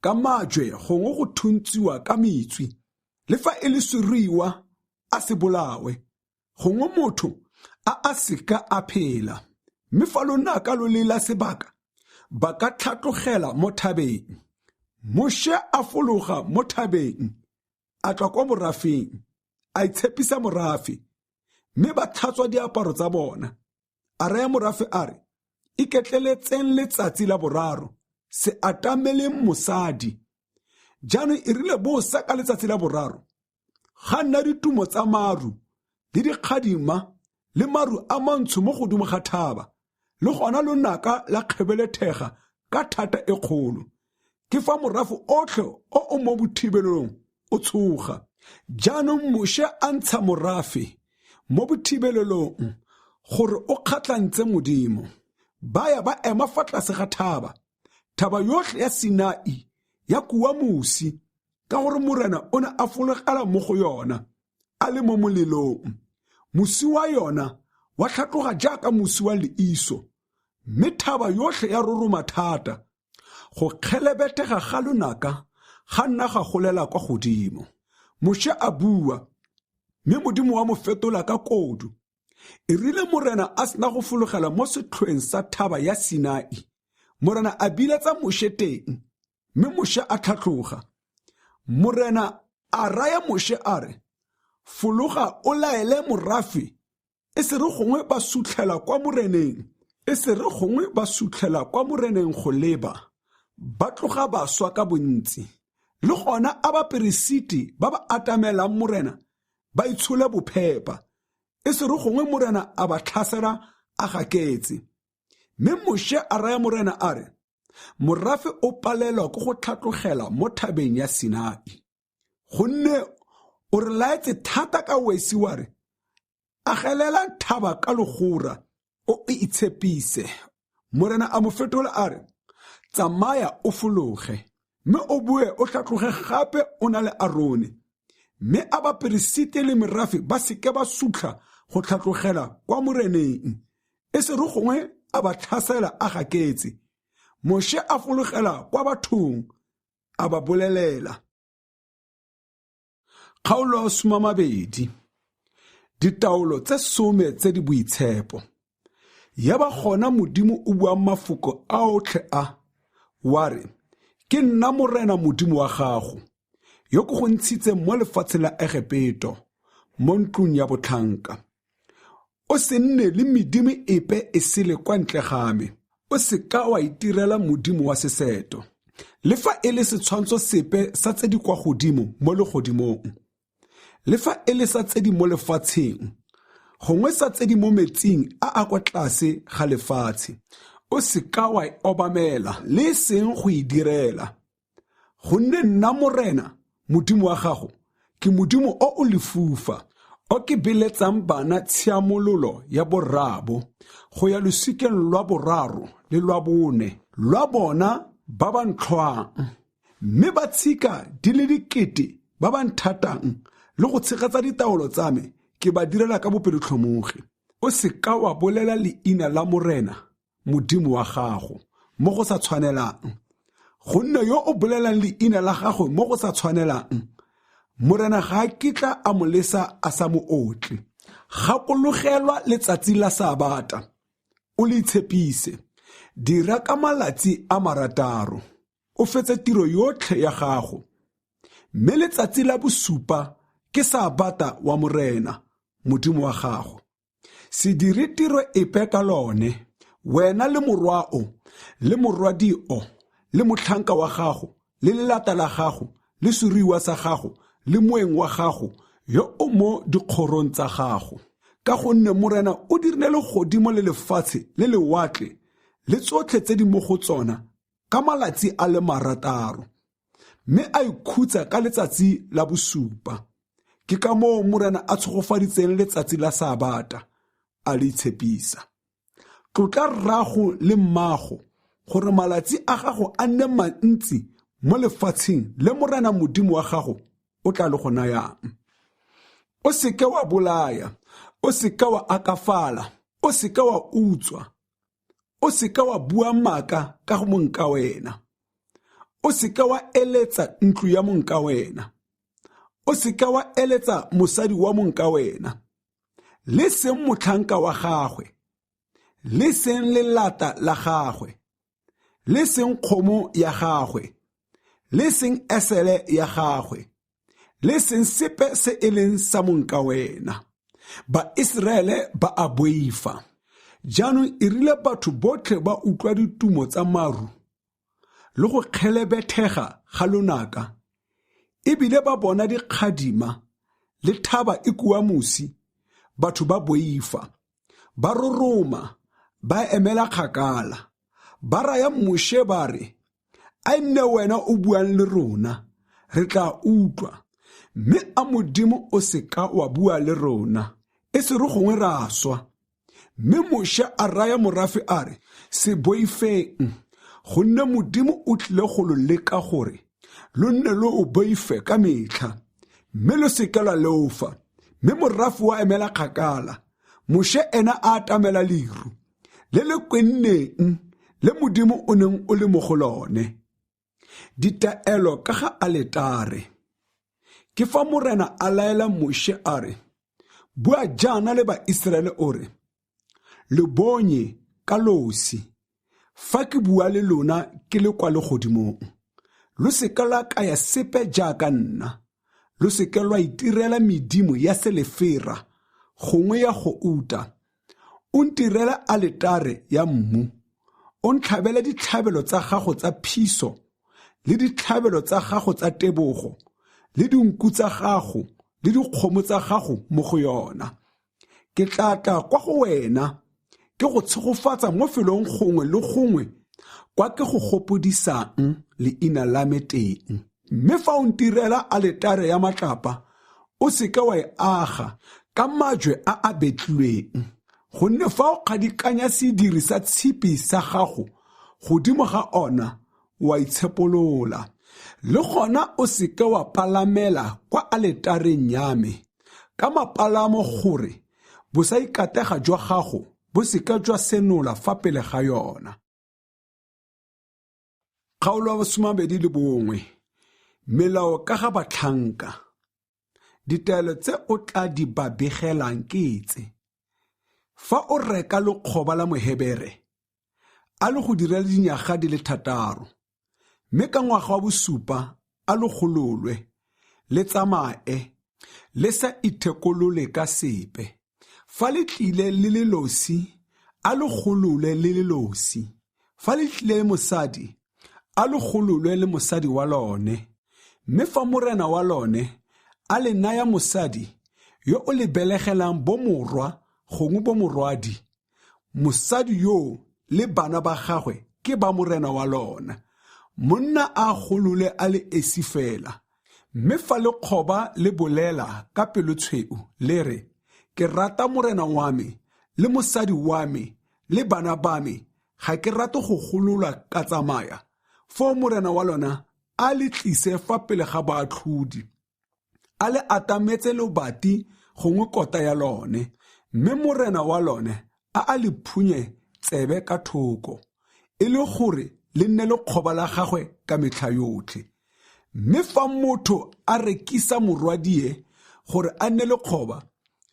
Speaker 1: ka majwe gongwe go thuntsiwa ka metswi. Le fa e le seruiwa a se bolawe, gongwe motho a se ka a phela. Mme fa lona ka lo lela sebaka, ba ka tlhatlogela mo thabeng. Moshe a fologa mo thabeng, a tswa kwa morafeng, a itshepisa morafe, mme ba tlhatswa diaparo tsa bona. A raya morafe a re, iketleletseng letsatsi la boraro, se atameleng mosadi. Jaanong e rile bosa ka letsatsi la boraro, ga nna ditumo tsa maru le dikgadima le maru a mantsho mo godimo ga thaba, le gona lonaka la kgebelethega ka thata e kgolo. Ke fa morafe otlhe o mo bothibelong o tshoga. Jaanong Moshe a ntsha morafe mo bothibelelong gore o kgatlantse Modimo. Ba ya ba ema fa tlase ga thaba, thaba yotlhe ya Sinai ya kua mosi, ka gore morena o ne a fologela mo go yona a le mo molelong. Mosi wa yona wa tlhatloga jaaka mosi wa leiso, mme thaba yotlhe ya roroma thata. Go kgelebetega ga lonaka ga nna ga golela kwa godimo. Moshe a bua, mme Modimo wa mo fetola ka kodu. E rile morena a sena go fologela mo setlhoeng sa thaba ya Sinai. Morena a biletsa Moshe teng, mme Moshe a tlhatloga. Morena a raya Moshe a re, fologa o laele morafe, e se re gongwe ba sutlhela kwa moreneng, e se re gongwe ba sutlhela kwa moreneng go leba. Ba tloga baswa ka bontsi, le gona a baperesiti ba ba atamelang morena ba itshole bophepa, e se re gongwe morena a ba tlhasela a gaketse. Mme Moshe a raya morena a re, morafe o palelwa ke go tlhatlogela mo thabeng ya Sinai, gonne o re laetse thata ka wesi wa re, agelela thaba ka legora o itshepise. Morena a mo fetola a re, tsamaya o fologe, mme o boe o tlhatloge gape o na le Arone, mme a baperesiti le merafe ba seke ba sutlha go tlhatlogela kwa moreneng, e se re gongwe a ba tlhasela a gaketse. Moshe a fologela kwa bathong a ba bolelela. Kgaolo 20, ditaolo tse 10 tse di boitshepo. Ya ba gona Modimo o buang mafoko a otlhe a, wa re, ke nna morena Modimo wa gago, yo ke go ntshitseng mo lefatsheng la Egepeto, mo ntlong ya botlhanka. O se nne le medimo epe e sele kwa ntle game, o se ka wa itirela modimo wa seseto, le fa e le setshwantsho sepe sa tse di kwa godimo mo legodimong, le fa e le sa tse di mo lefatsheng, gongwe sa tse di mo metsing a kwa tlase ga lefatshe. O se ka wa obamela le seng go e direla, gonne nna morena Modimo wa gago ke modimo o lefufa, o ke beletsang bana tshiamololo ya borrabo go ya losikeng lwa boraro le lwa bone lwa bona ba ba ntlhwang, mme ba tshika di le dikete ba ba nthatang le go tshegetsa ditaolo tsa me ke ba direla ka bopelotlhomogi. O se ka wa bolela leina la morena Modimo wa gago mo go sa tshwanelang, gonne yo o bolelang leina la gago mo go sa tshwanelang, morena ga a kitla a mo lesa a sa mo otle. Gakologelwa letsatsi la Sabata, o le itshepise, dira ka malatsi a 6, o fetse tiro yotlhe ya gago. Mme letsatsi la bosupa ke Sabata wa morena Modimo wa gago. Se dire tiro epe ka lone, wena le morwao le morwadio le motlhanka wa gago le lelata la gago le seruiwa sa gago le moeng wa gago yo o mo dikgorong tsa gago. Ka gonne morena o dirile legodimo le lefatshe le lewatle le tsotlhe tse di mo go tsona ka malatsi a le 6, mme a ikhutsa ka letsatsi la bosupa. Ke ka moo morena a tshogofaditseng letsatsi la Sabata a le itshepisa. Tlotla rrago le mmago gore malatsi a gago a nne mantsi mo lefatsheng le morena modimo wa gago o tla le go nayang. O seke wa bolaya, o seke wa akafala, o seke wa utswa, o seke wa bua maaka ka go monka wena, o seke wa eletsa ntlo ya monka wena, o seke wa eletsa mosadi wa monka wena, le seng motlhanka wa gagwe, le seng lelata la gagwe, le seng kgomo ya gagwe, le seng esele ya gagwe, le seng sepe se e leng sa monka wena. Baiseraele ba a boifa. Jaanong e rile batho botlhe ba utlwa ditumo tsa maru le go kgelebethega ga lonaka, ebile ba bona dikgadima le thaba e kua mosi. Batho ba boifa, ba roroma, ba emela kgakala, ba raya Moshe ba re, a nne wena o buang le rona, re tla utlwa, mme a Modimo o seka wa bua le rona, e se re gongwe ra swa. Mme Moshe a raya morafe a re, se boifeng, gonne Modimo o tlile go lo leka gore lo nne lo o boife ka metlha, mme lo seke la leofa. Mme morafe wa emela kgakala, Moshe ena a atamela liru le le kwenneng le Modimo o neng o le mo go lone. Ditaelo ka ga aletare. Ke fa morena a laela Moshe a re, bua jaana le Baiseraele o re, le bonye ka losi, fa ke bua le lona ke le kwa legodimong, lo seke la kaya sepe jaaka nna, lo seke lwa itirela medimo ya selefera gongwe ya go uta, o ntirela aletare ya mmu, o ntlhabele ditlhabelo tsa gago tsa phiso le ditlhabelo tsa gago tsa tebogo le dinku tsa gago le dikgomo tsa gago mo go yona. Ke tla tla kwa go wena ke go tshegofatsa mo felong gongwe le gongwe kwa ke go gopodisang leina la me teng. Mme fa o ntirela aletare ya matlapa, o seke wa e aga ka majwe a a betlilweng, gonne fa o kgadikanya sediri sa tshipi sa gago godimo ga ona, wa itshepolola. Le gona o seke wa palamela kwa aletareng ya me ka mapalamo gore bo sa ikatega jwa gago bo seke jwa senola fa pele ga yona. Kgaolo ya 21. Melao ka ga batlhanka. Ditaelo tse o tla di ba begelang ke tse. Fa o reka lekgoba la Mohebere, a le go direla dinyaga di le 6, mme ka ngwaga wa bosupa a le gololwe, le tsamae, le sa ithekolole ka sepe. Fa le tlile le le losi, a le gololwe le le losi. Fa le tlile le mosadi, a le gololwe le mosadi wa lone. Mme fa morena wa lone a le naya mosadi yo o le belegelang bomorwa gongwe bomorwadi, mosadi yo le bana ba gagwe ke ba morena wa lona. Monna a golole a le esi fela. Mme fa le kgoba le bolela ka pelotshweu le re, ke rata morena wa me le mosadi wa me le bana ba me, ga ke rate go gololwa ka tsamaya, fo morena wa lona a le tlise fa pele ga baatlhodi, a le atametse lobati gongwe kota ya lone, mme morena wa lone a le phunye tsebe ka thoko, e le gore le nne lekgoba la gagwe ka metlha yotlhe. Mme fa motho a rekisa morwadie gore a nne lekgoba,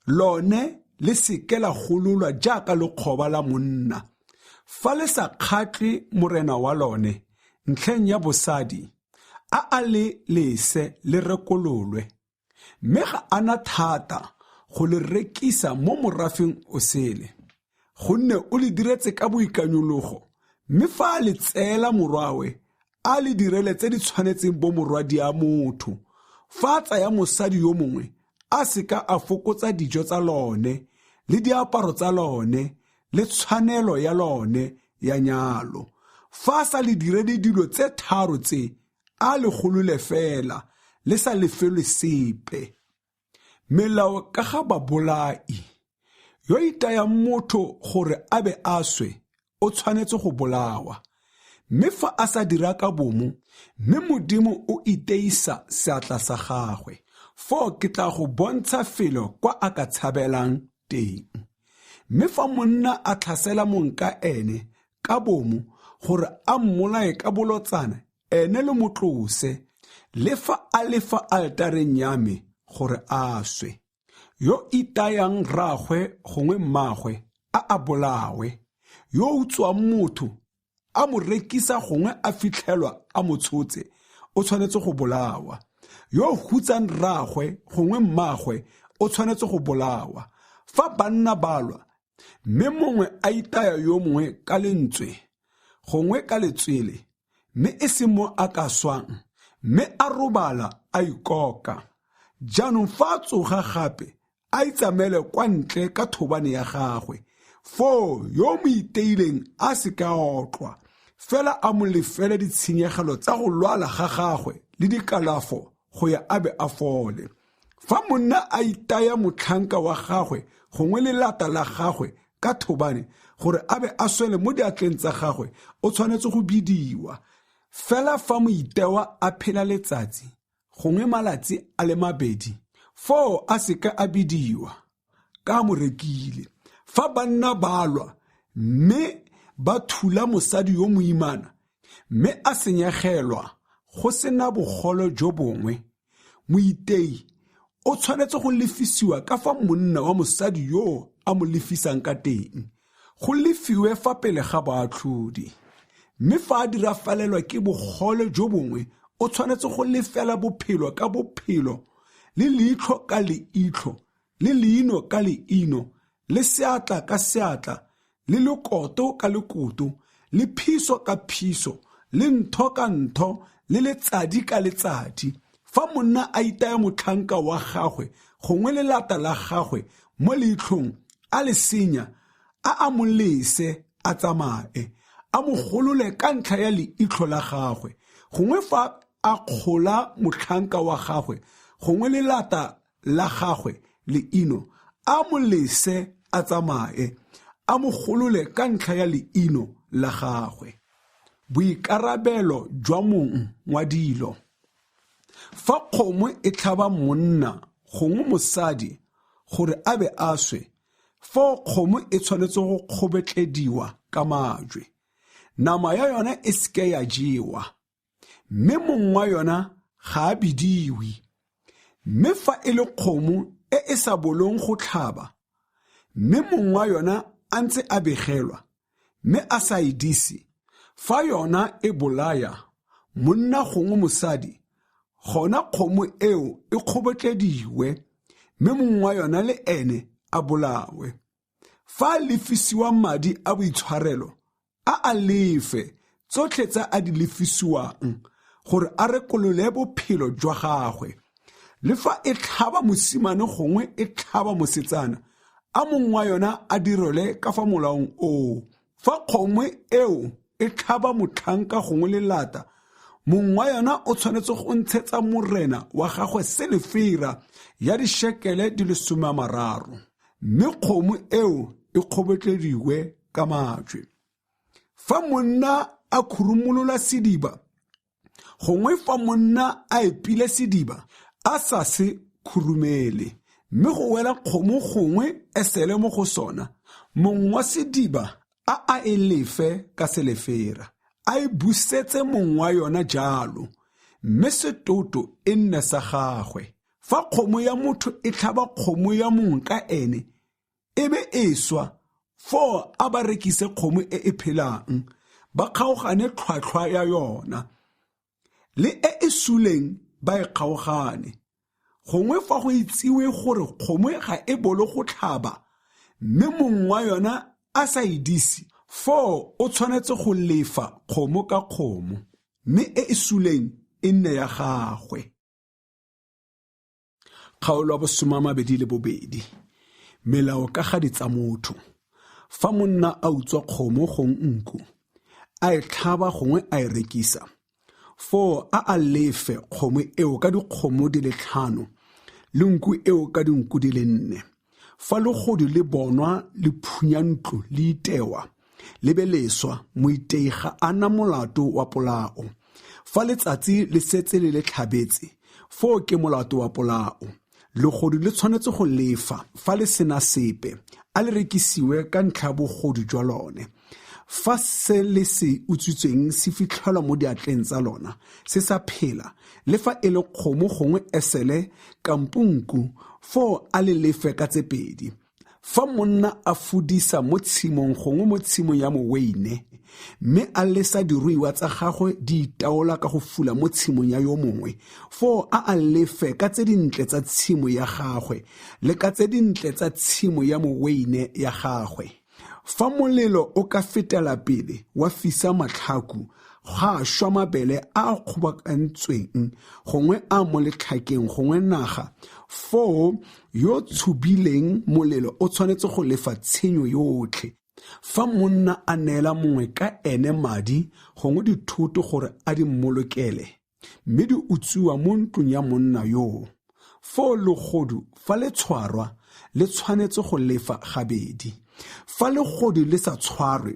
Speaker 1: lone le seke la gololwa jaaka lekgoba la monna, fa le sa kgatlhe morena wa lone ntlheng ya bosadi, a le lese le rekololwe. Mme ga ana thata go le rekisa mo morafeng o sele, gonne o le diretse ka boikanyologo, mme fa a le tseela morwawe a le direle tse di tshwanetseng bo morwadi a motho, fa a tsaya mosadi yo mongwe a seka a fokotsa dijo tsa lone le diaparo tsa lone le tshwanelo ya lone ya nyalo, fa a sa le direle dilo tse 3 tse a le golole fela le sa lefelwe sepe. Melao ka ga babolai. Yo itayang motho gore a be a swe o tshwanetse go bolawa. mme fa a sa dira ka bomo mme Modimo o iteisa seatla sa gagwe fo ke tla go bontsha felo kwa a ka tshabelang teng. Mme fa monna a tlhasela monka ene ka bomo gore a mmolae ka bolotsana ene le motlose le fa a lefa altareng ya me gore a swe. Yo itayang ragwe gongwe mmagwe a bolawe, yo utswang motho a mo rekisa gongwe a fitlhelwa a mo tshotse o tshwanetse go bolawa. Yo hutsang ragwe gongwe mmagwe o tshwanetse go bolawa. Fa banna balwa mme mongwe a itaya yo mongwe ka lentswe gongwe ka letswele mme e se mo a ka swang mme a robala a ikoka, jaanong fa a tsoga gape a itsamele kwa ntle ka thobane ya gagwe fo yo mo iteileng a se ka otlwa fela a mo lefele ditshenyegelo tsa go lwala ga gagwe le dikalafo go ya a be a fole. Fa monna a itaya motlhanka wa gagwe gongwe lelata la gagwe ka thobane gore a be a swele mo diatleng tsa gagwe o tshwanetse go bidiwa. Fela fa moitewa a phela letsatsi gongwe malatsi a le mabedi fo a se ka a bidiwa ka mo rekile. Fa banna balwa mme ba thula mosadi yo moimana mme a senyegelwa go sena bogolo jo bongwe, moitei o tshwanetse go lefisiwa ka fa monna wa mosadi yo a mo lefisang ka teng. Go lefiwe fa pele ga baatlhodi. Mme fa a dira falelwa ke bogolo jo bongwe o tshwanetse go lefela bophelo ka bophelo, le leitlho ka leitlho, le leino ka leino, le seatla ka seatla, le lekoto ka lekoto, le phiso ka phiso, le ntho ka ntho, le letsadi ka letsadi. Fa monna a itaya motlhanka wa gagwe gongwe lelata la gagwe mo leitlhong a le senya, a mo lese a tsamae, a mo golole ka ntlha ya leitlho la gagwe. Gongwe fa a kgola motlhanka wa gagwe gongwe lelata la gagwe leino, a mo lese a tsamae, a mo golole ka ntlha ya leino la gagwe. Boikarabelo jwa mong wa dilo. Fa kgomo e tlhaba monna gongwe mosadi gore a be a swe, fa kgomo e tshwanetse go kgobetlediwa ka majwe, nama ya yona e seke ya jewa, mme mong wa yona ga a bidiwi. Mme fa e le kgomo e e sa bolong go tlhaba, mme mong wa yona a ntse a begelwa mme a sa idisi, fa yona e bolaya monna gongwe mosadi, gona kgomo eo e kgobetlediwe mme mong wa yona le ene a bolawe. Fa a lefisiwa madi a boitshwarelo a lefe tsotlhe tsa a di lefisiwang gore a rekolole bophelo jwa gagwe. Le fa e tlhaba mosimane gongwe e tlhaba mosetsana, a mong wa yona a dirole ka fa molaong o. Fa kgomo eo e tlhaba motlhanka gongwe lelata, mong wa yona o tshwanetse go ntshetsa morena wa gagwe selefera ya dishekele di le 30, mme kgomo eo e kgobetlediwe ka majwe. Fa monna a khurumolola sediba gongwe fa monna a epile sediba a sa se khurumele mme go wela kgomo gongwe e sele mo go sona, mong wa sediba a elefe ka selefera, a e busetse mong wa yona jalo, mme setoto e nne sa gagwe. Fa kgomo ya motho e tlhaba kgomo ya mong ka ene, e be e swa, fo a ba rekise kgomo e e phelang, ba kgaogane tlhwatlhwa ya yona, le e suleng ba e kgaogane. Gongwe fa go itsiwe gore kgomo ga e bolo go tlhaba, mme mong wa yona a sa idisi, fo o tshwanetse go lefa kgomo ka kgomo, mme e suleng e nne ya gagwe. Kgaolo ya 22. Melao ka ga ditsa motho. Fa monna a utswa kgomo gong nku, a e tlhaba gongwe a e rekisa, fo a lefe kgomo eo ka dikgomo di le 5 le nku eo ka dinku di le 4. Fa legodu le bonwa le phunya ntlo le itewa, Lebeleswa moitei ga ana molato wa polao. Fa letsatsi le setse le tlhabetse, foo ke molato wa polao. Legodu le tshwanetse go lefa fa le sena sepe, a le rekisiwe ka ntlha ya bogodu jwa lone. Fa se le se utswitsweng se fitlhelwa mo diatleng tsa lona, se sa phela, le fa e le kgomo gongwe esele kampo nku, foo a le lefe ka tse pedi. Fa monna a fudisa mo tshimong gongwe mo tshimong ya moweine, mme a lesa diruiwa tsa gagwe di itaola ka go fula mo tshimong ya yo mongwe, foo a lefe ka tse dintle tsa tshimo ya gagwe le ka tse dintle tsa tshimo ya moweine ya gagwe. Fa molelo o ka fetela pele wa fisa matlhaku, ga šwa mabele a kgobakantsweng gongwe a mo letlhakeng gongwe naga, foo yo tshubileng molelo o tshwanetse go lefa tshenyo yotlhe. Fa monna a neela mongwe ka ene madi gongwe dithoto gore a di mmolokele, mme di utswiwa mo ntlong ya monna yoo, foo legodu fa le tshwarwa le tshwanetse go lefa gabedi. Fa legodu le sa tshwarwe,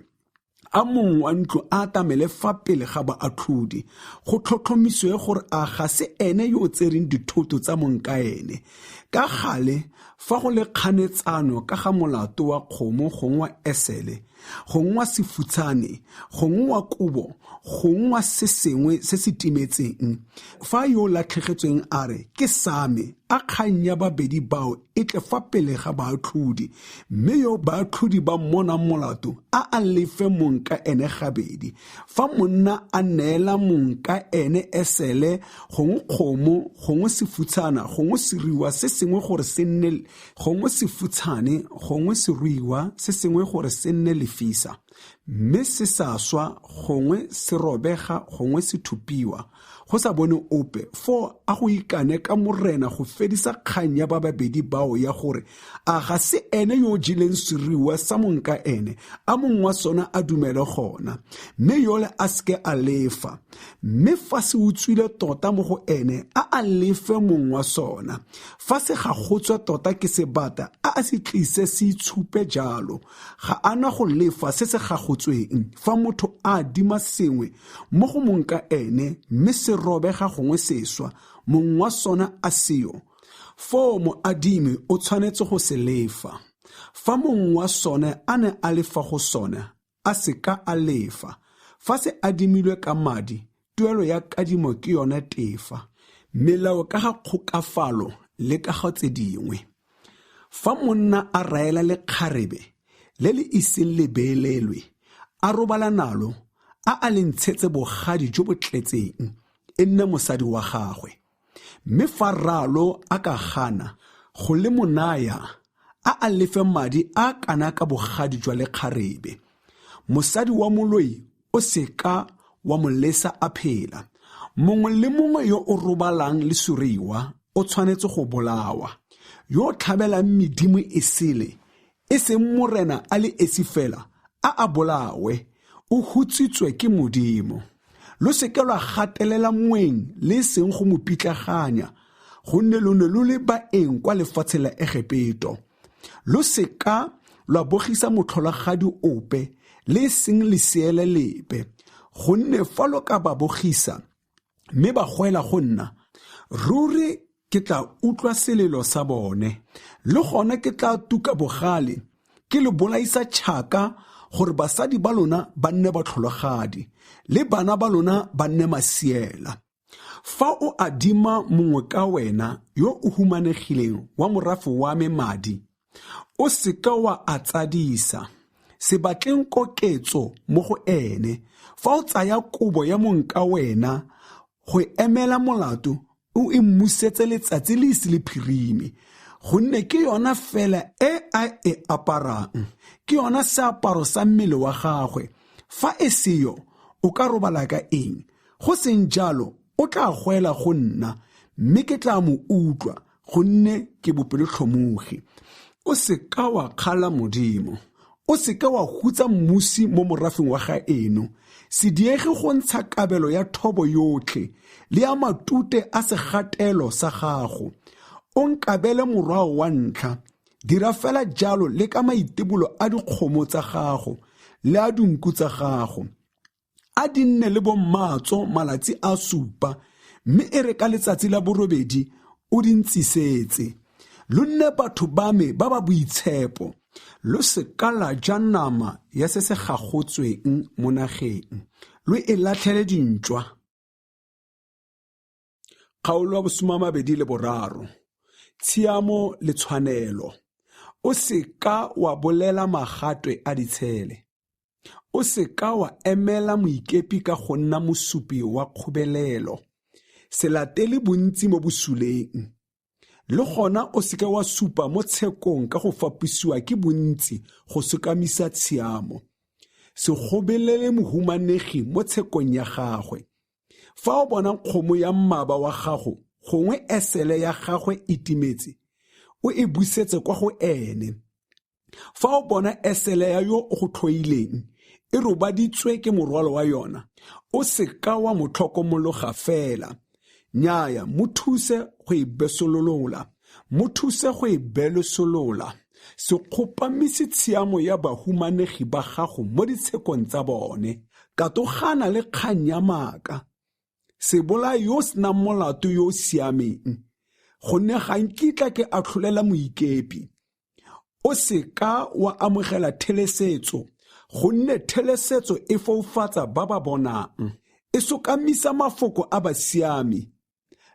Speaker 1: a mongwe wa ntlo a atamele fa pele ga baatlhodi, go tlhotlhomisiwe gore a ga se ene yo o tsereng dithoto tsa monkaene. Ka gale, fa go le kganetsano ka ga molato wa kgomo gongwe wa esele, gongwe wa sefutshane, gongwe wa kobo, gongwe wa se sengwe se se timetseng, fa yo latlhegetsweng a re ke same, a kgang ya babedi bao e tle fa pele ga baatlhodi, mme yo baatlhodi ba mmona molato a lefe monka ene gabedi. Fa monna a neela monka ene esele gongwe kgomo gongwe sefutshana gongwe seruiwa se sengwe gore se nne gongwe sefutshane gongwe seruiwa se sengwe gore se nne lefisa, mme se sa swa gongwe se robega gongwe se thupiwa, go sa bone ope, fo a go ikane ka morena go fedisa kgang ya ba babedi bao ya gore a ga se ene yo o jeleng seruiwa sa monka ene, a mongwe wa sona a dumele gona, mme yole a seke a lefa, mme fa se utswile tota mo go ene a lefe mongwe wa sona. Fa se gagotswe tota ke sebata a se tlise se itshupe jalo, ga ana go lefa se se gagotsweng fa motho a dima sengwe mo go monka ene, mme se robega gongwe seswa, mongwe wa sona a seo, foo moadimi o tshwanetse go se lefa. Fa mongwe wa sone a ne a lefa go sona, a seka a lefa. Fa se adimilwe ka madi, tuelo ya kadimo ke yona tefa, melao ka ga kgokafalo le ka ga tse dingwe. Fa monna a raela lekgarebe le le iseng le beelelwe, a robala nalo, a le ntshetse bogadi jo bo tletseng, e nne mosadi wa gagwe. Mme fa ralo a ka gana go le monaya, a lefe madi a kana ka bogadi jwa lekgarebe. Mosadi wa moloi o seka wa molesa a phela. Mongwe le mongwe yo o robalang le suriwa o tshwanetse go bolawa. Yo o tlhabelang medimo e sele, e seng morena a le esi fela, a bolawe, o hutsitswe ke modimo. Lo seke lwa gatelela moeng le seng go mo pitlaganya, gonne lo ne lo le baeng kwa lefatshe la Egepeto. Lo seka lwa bogisa motlholagadi ope le seng leseele lepe, gonne fa lo ka ba bogisa mme ba goela go nna, ruri ke tla utlwa selelo sa bone, le gona ke tla tuka bogale ke le bolaisa tšhaka gore basadi ba lona ba nne batlholagadi le bana ba lona ba nne masiela. Fa o adima mongwe ka wena yo o humanegileng wa morafe wa me madi, o seka wa a tsadisa, se batleng koketso mo go ene. Fa o tsaya kobo ya monka wena go emela molato, o immusetse letsatsi le ise le phirime, gonne ke yona fela a e aparang, ke yona seaparo sa mmele wa gagwe. Fa e seyo, o ka robala ka eng? Go seng jalo, o tla goela go nna, mme ke tla mo utlwa, gonne ke bopelotlhomogi. O seka wa kgala modimo, o seka wa hutsa mmusi mo morafeng wa ga eno. Se diege go ntsha kabelo ya thobo yotlhe le ya matute a segatelo sa gago. O nkabele morwao wa ntlha, dira fela jalo le ka maitebolo a dikgomo tsa gago le a dinku tsa gago. A di nne le bommatso malatsi a 7, mme e re ka letsatsi la borobedi o di ntsisetse. Lo nne batho ba me ba ba boitshepo, lo seka la ja nama ya se se gagotsweng mo nageng, lo e latlhele dintšwa. Kgaolo ya 23, tshiamo le tshwanelo. O seka wa bolela magatwe a ditshele. O seka wa emela moikepi ka go nna mosupi wa kgobelelo. Se latele bontsi mo bosuleng. Le gona o seka wa supa mo tshekong ka go fapisiwa ke bontsi go sekamisa tshiamo. Se gobelele mohumanegi mo tshekong ya gagwe. Fa o bona kgomo ya mmaba wa gago, gongwe esele ya gagwe e timetse, o e busetse kwa go ene. Fa o bona esele ya yo o go tlhoileng, e robaditswe ke morwalo wa yona, o seka wa motlhokomologa fela. Nnyaya, mo thuse go e besololola, mo thuse go e belosolola. Se kgopamise tshiamo ya bahumanegi ba gago mo ditshekong tsa bone. Katogana le kgang ya maaka. Se bolaya yo senang molato yo o siameng, gonne ga nkitla ke atlholela moikepi. O seka wa amogela thelesetso, gonne thelesetso e foufatsa ba ba bonang. E sokamisa mafoko a basiami.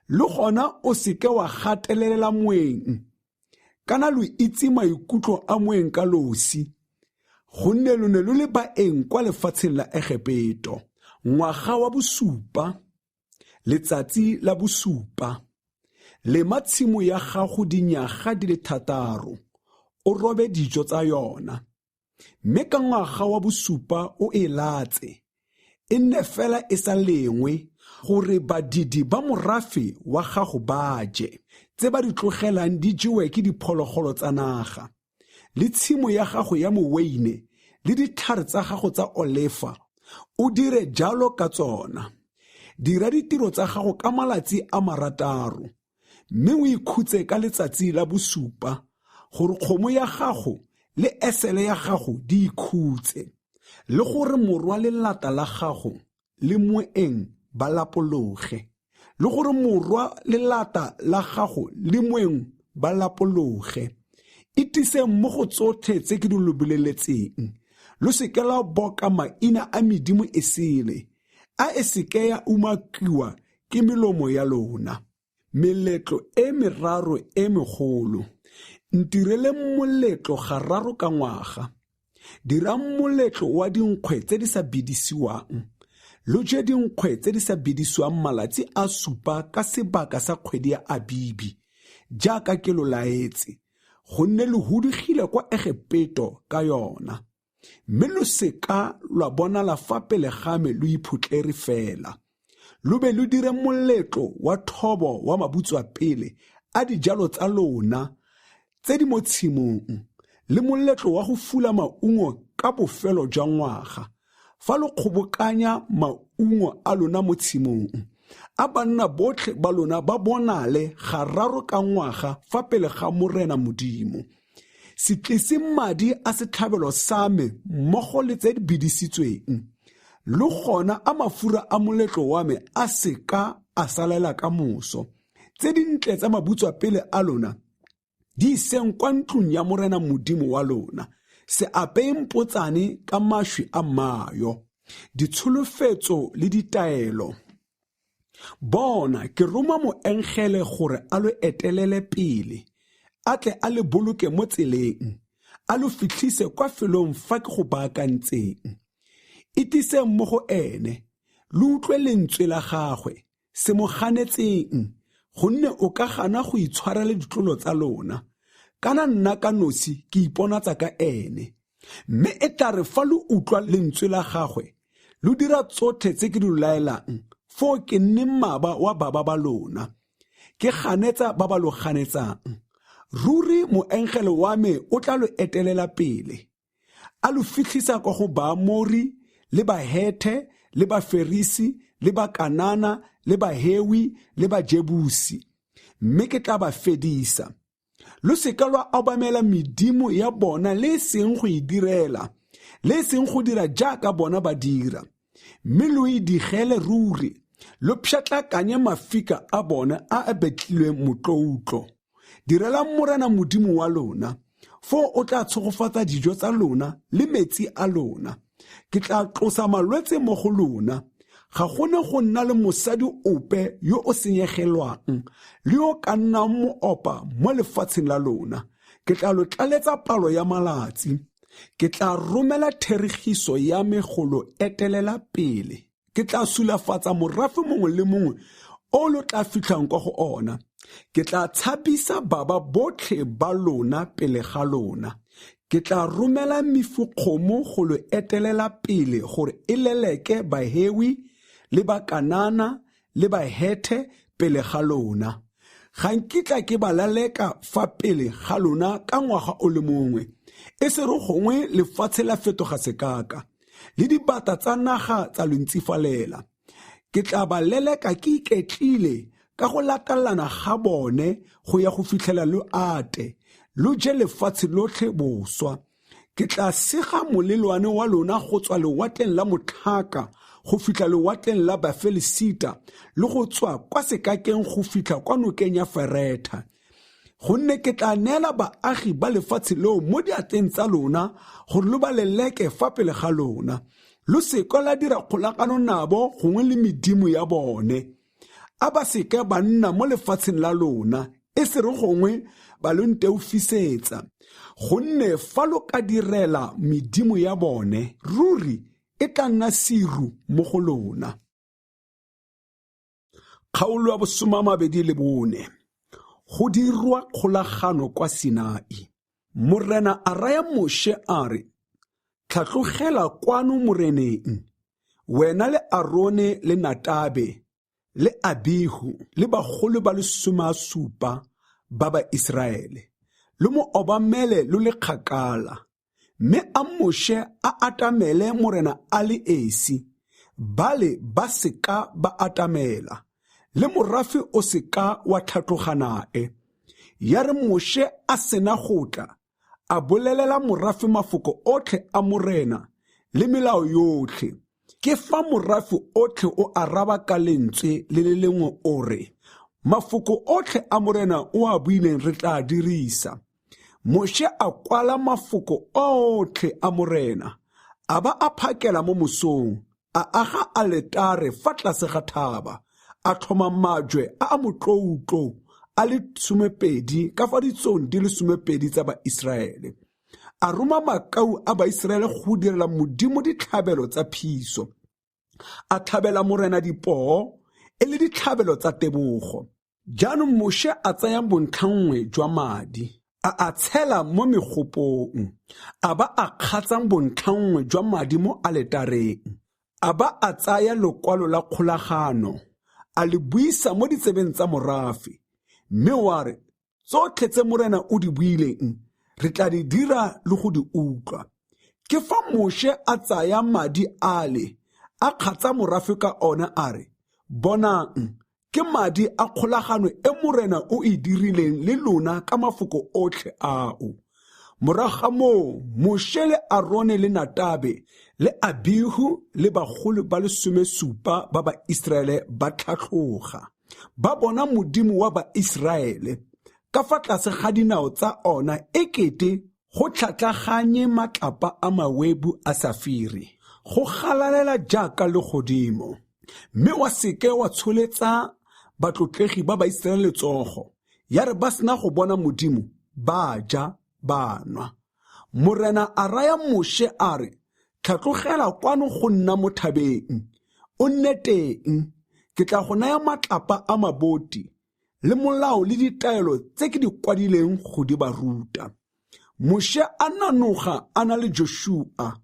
Speaker 1: Le gona o seke wa gatelela moeng. Kana lo itse maikutlo a moeng ka losi, gonne lo ne lo le baeng kwa lefatsheng la Egepeto. Ngwaga wa bo7, letsatsi la bo7, lema tshimo ya gago dinyaga di le 6, o robe dijo tsa yona. Mme ka ngwaga wa bo7 o e latse, e nne fela e sa lengwe, gore badidi ba morafe wa gago ba je, tse ba di tlogelang di jewe ke diphologolo tsa naga. Le tshimo ya gago ya moweine le dithare tsa gago tsa olefa, o dire jalo ka tsona. Dira ditiro tsa gago ka malatsi a 6, mme o ikhutse ka letsatsi la bo7, gore kgomo ya gago le esele ya gago di ikhutse, le gore morwa le lata la gago le moeng ba lapologe, le gore morwa le lata la gago le moeng ba lapologe. Itise mo go tsotlhe tse ke di loboleletseng. Lo seke la boka maina a medimo e sele, a e seke ya umakiwa ke melomo ya lona. Meletlo e meraro e megolo. Ntirele moletlo gararo ka ngwaga. Dira moletlo wa dinkgwe tse di sa bidisiwang. Lo je dinkgwe tse di sa bidisiwang malatsi a 7 ka sebaka sa kgwedi ya Abibi, jaaka ke lo laetse, gonne lo hudugile kwa Egepeto ka yona. Mme lo seka lwa bona la fa pele game lo iphutlere fela. Lo be lo dire moletlo wa thobo wa mabutswa pele a dijalo tsa lona tse di mo tshimong, le moletlo wa go fula maungo ka bofelo jwa ngwaga. Fa lo kgobokanya maungo a lona mo tshimong, a banna botlhe ba lona ba bonale gararo ka ngwaga fa pele ga Morena Modimo. Se tlise madi a setlhabelo sa me mmogo le tse di bidisitsweng, le gona a mafura a moletlo wa me a seka a salela ka moso. Tse dintle tsa mabutswa pele a lona di iseng kwa ntlong ya Morena Modimo wa lona. Se apeng potsane ka mašwi a mayo, ditsholofetso le ditaelo. Bona ke roma moengele gore a lo etelele pele, a tle a le boloke mo tseleng, a lo fitlhise kwa felong fa ke go baakantseng. Itise mo go ene, lo utlwe lentswe la gagwe, se mo ganetseng, gonne o ka gana go itshwarela ditlolo tsa lona. Kana nna ka nosi ke iponatsa ka ene. Mme e tla re fa lo utlwa lentswe la gagwe, lo dira tsotlhe tse ke di laelang, fo ke nne mmaba wa baba ba lona, ke ganetsa ba ba lo ganetsang. Ruri moengele wa me o tla lo etelela pele, a lo fitlhisa kwa go Baamori le Bahethe le Baferisi le Bakanana le Bahewi le Bajebusi, mme ke tla ba fedisa. Lo seka lwa obamela medimo ya bona le seng go e direla, le seng go dira jaaka bona ba dira, mme lo idigele ruri, lo pšhatlakanye mafika a bone a a betlilweng motloutlo. Direlang Morena Modimo wa lona, fo o tla tshogofatsa dijo tsa lona le metsi a lona. Ke tla tlosa malwetse mo go lona. Ga gone go nna le mosadi ope yo o senyegelwang le yo ka nnang moopa mo lefatsheng la lona. Ke tla lo tlaletsa palo ya malatsi. Ke tla romela therigiso ya me go lo etelela pele. Ke tla sulafatsa morafe mongwe le mongwe o lo tla fitlhang kwa go ona. Ke tla tshapisa baba botlhe ba lona pele ga lona. Ke tla romela mefukgomo go lo etelela pele gore e leleke Bahewi le Bakanana le Bahethe pele ga lona. Ga nkitla ke ba laleka fa pele ga lona ka ngwaga o le mongwe. E se re gongwe lefatshe la fetoga sekaka le dibata tsa naga tsa lontsifalela. Ke tla ba leleka ke iketlile ka go latalana ga bone go ya go fitlhela lo ate, lo je lefatshe lotlhe boswa. Ke tla sega molelwane wa lona go tswa lewatleng la motlhaka go fitlha lewatleng la Bafelisita le go tswa kwa sekakeng go fitlha kwa nokeng ya Feretha. Gonne ke tla neela baagi ba lefatshe leo mo diatleng tsa lona gore lo ba leleke fa pele ga lona. Lo seka la dira kgolagano nabo gongwe le medimo ya bone. A ba seke ba nna mo lefatsheng la lona, e se re gongwe ba lo nteufisetsa. Gonne fa lo ka direla medimo ya bone, ruri e tla nna siru mo go lona. Kgaolo ya 24. Go dirwa kgolagano kwa Sinai. Morena a raya Moshe a re, tlhatlogela kwano moreneng, wena le Arone le Natabe le Abihu le bagolo ba 17 ba Baiseraele, le mo obamele lo le kgakala. Mme a Moshe a atamele morena a le esi, bale ba seka ba atamela, le morafe o seka wa tlhatloganae. Ya re Moshe a sena gotla, a bolelela morafe mafoko otlhe a morena le melao yotlhe. Ke fa morafe otlhe o araba ka lentswe le le lengwe o re, mafoko otlhe a morena o a buileng re tla dirisa. Moshe a kwala mafoko otlhe a morena, a ba a phakela mo mosong, a aga aletare fa tlase ga thaba, a tlhoma majwe a motloutlo a le 12 ka fa ditsong di le 12 tsa Baiseraele. A roma makau a Baiseraele go direla Modimo ditlhabelo tsa phiso. A tlhabela morena dipoo e le ditlhabelo tsa tebogo. Jaanong Moshe a tsaya bontlhangwe jwa madi, a tshela mo megopong, a ba a kgatsang bontlhangwe jwa madi mo aletareng, a ba a tsaya lokwalo la kgolagano, a le buisa mo ditsebeng tsa morafe. Mme wa re, tsotlhe tse morena o di buileng, re tla di dira le go di utlwa. Ke fa Moshe a tsaya madi ale, a kgatsa morafe ka ona a re, bonang, ke madi a kgolagano e morena o e dirileng le lona ka mafoko otlhe ao. Moraga moo, Moshe le Arone le Natabe le Abihu le bagolo ba 17 ba Baiseraele ba tlhatlhoga, ba bona Modimo wa Baiseraele ka fa tlase ga dinao tsa ona ekete go tlhatlaganye matlapa a mawebu a safiri, go galalela jaaka le godimo. Mme wa seke wa tsholetsa batlotlegi ba Baiseraele letsogo, ya re ba sena go bona Modimo ba ja ba nwa. Morena a raya Moshe a re, tlhatlogela kwano go nna mo thabeng, o nne teng, ke tla go naya matlapa a maboti le molao le ditaelo tse ke di kwadileng go di ba ruta. Moshe a nanoga a na le Joshua,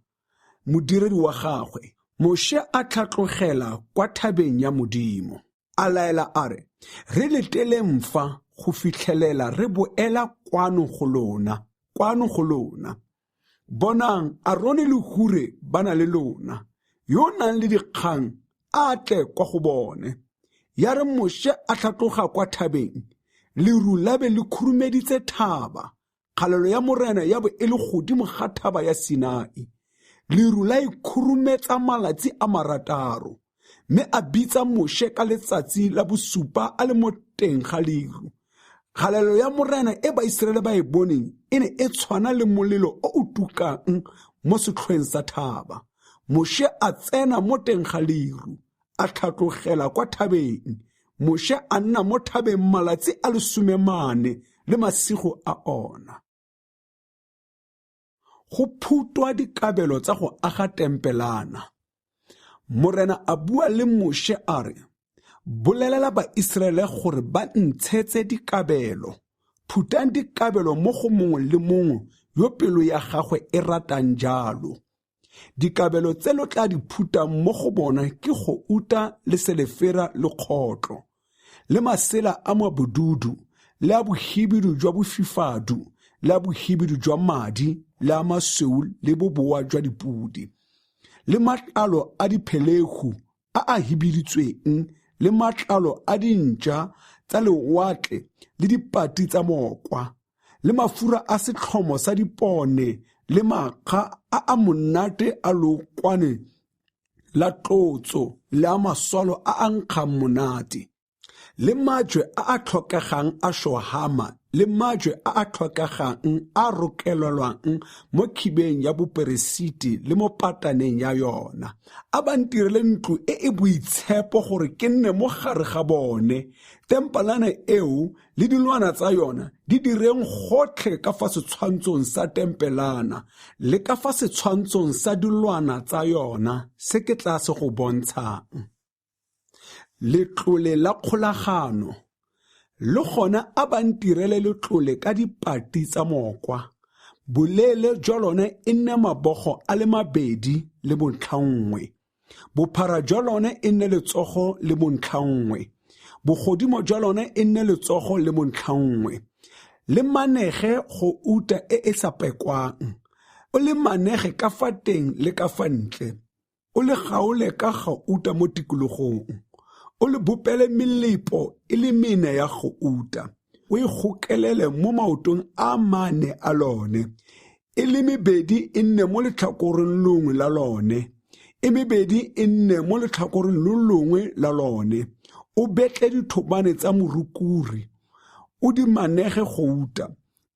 Speaker 1: modiredi wa gagwe. Moshe a tlhatlogela kwa thabeng ya Modimo, a laela a re, re letele mfa go fitlhelela re boela kwano go lona. Bonang, Arone le Hure ba na le lona, yo nang le dikgang a tle kwa go bone. Ya re Moshe a tlhatloga kwa thabeng, leru la be le khurumeditse thaba, kgalelo ya morena ya bo e le godimo ga thaba ya Sinai. leru la ikhurumetsa malatsi a marataro, mme a bitsa Moshe ka letsatsi la bosupa a le mo teng ga leru. Kgalelo ya morena e Baiseraele ba e boneng e ne e tshwana le molelo o o tukang mo setlhoeng sa thaba. Moshe a tsena mo teng ga leru, a tlhatlogela kwa thabeng. Moshe a nna mo thabeng malatsi a 14 le masigo a ona. Go phutwa dikabelo tsa go aga tempelana. Morena a bua le Moshe a re, bolelela Baiseraele gore ba ntshetse dikabelo, phutang dikabelo mo go mongwe le mongwe yo pelo ya gagwe e ratang jalo. Dikabelo tse lo tla di phutang mo go bona ke go uta le selefera le kgotlo, le masela a mabodudu, le a bohibidu jwa bofifadu, le a bohibidu jwa madi, le a masweu le boboa jwa dipudi, le matlalo a diphelegu a hibiditsweng, le matlalo a dintja tsa lewatle le dipati tsa mokwa, le mafura a setlhomo sa dipone, le makga a monate a lokwane la tlotso le a maswalo a nkgang monate, le majwe a tlhokegang a shohama, le majwe a tlhokegang a rokelelwang mo khibeng ya boperesiti le mo pataneng ya yona. A ba ntirele ntlo e boitshepo gore ke nne mo gare ga bone. Tempelana eo le dilwana tsa yona di direng gotlhe ka fa setshwantshong sa tempelana le ka fa setshwantshong sa dilwana tsa yona se ke tla se go bontshang. Letlole la kgolagano, le gona a ba ntirele letlole ka dipati tsa mokwa. Boleele jwa lone e nne mabogo a le 2.5. Bophara jwa lone e nne letsogo le 1.5. Bogodimo jwa lone e nne letsogo le 1.5. Le manege go uta e sa pekwang. O le manege ka fa teng le ka fa ntle. O le gaole ka ga uta mo tikologong. O le bopele melepo e le mene ya go uta. O e gokelele mo maotong a 4 a lone. E le mebedi e nne mo letlhakoreng longwe la lone. E mebedi e nne mo letlhakoreng lo longwe la lone. O betle dithobane tsa morukuri. O di manege go uta.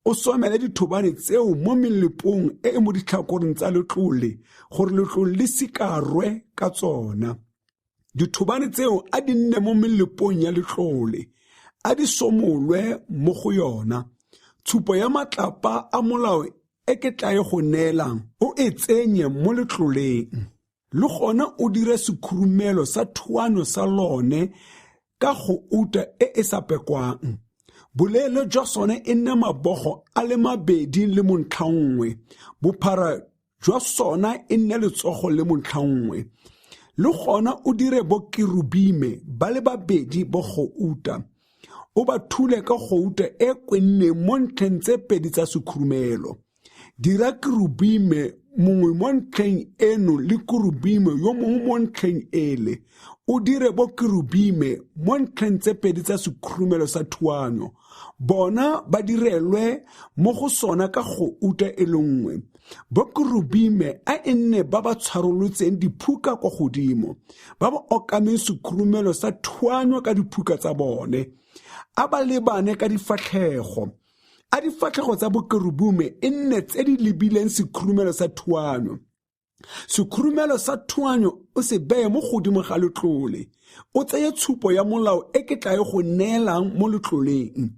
Speaker 1: O somele dithobane tseo mo melepong e mo ditlhakoreng tsa letlole gore letlole le sikarwe ka tsona. Dithobane tseo a di nne mo melepong ya letlole, a di somolwe mo go yona. Tshupo ya matlapa a molao e ke tla e go neelang o e tsenye mo letloleng. Le gona o dire sekhurumelo sa thuano sa lone ka go uta e sa pekwang. Boleele jwa sone e nne mabogo a le 2.5. Bophara jwa sona e nne letsogo le 1.5. Le gona o dire bo kerubime ba le 2 bo go uta. O ba thule ka go uta e kwenne mo ntlheng tse 2 tsa sekhurumelo. Dira kerubime mongwe mo ntlheng eno le kerubime yo mongwe mo ntlheng ele. O dire bo kerubime mo ntlheng tse 2 tsa sekhurumelo sa thuanyo. Bona ba direlwe mo go sona ka go uta e le nngwe. Bo kerubime a nne ba ba tshwarolotseng diphuka kwa godimo, ba ba okameng sekhurumelo sa thuanyo ka diphuka tsa bone. A ba lebane ka difatlhego. A difatlhego tsa bokerubume e nne tse di lebileng sekhurumelo sa thuanyo. Sekhurumelo sa thuanyo o se beye mo godimo ga letlole. O tseye tshupo ya molao e ke tla e go neelang mo letloleng.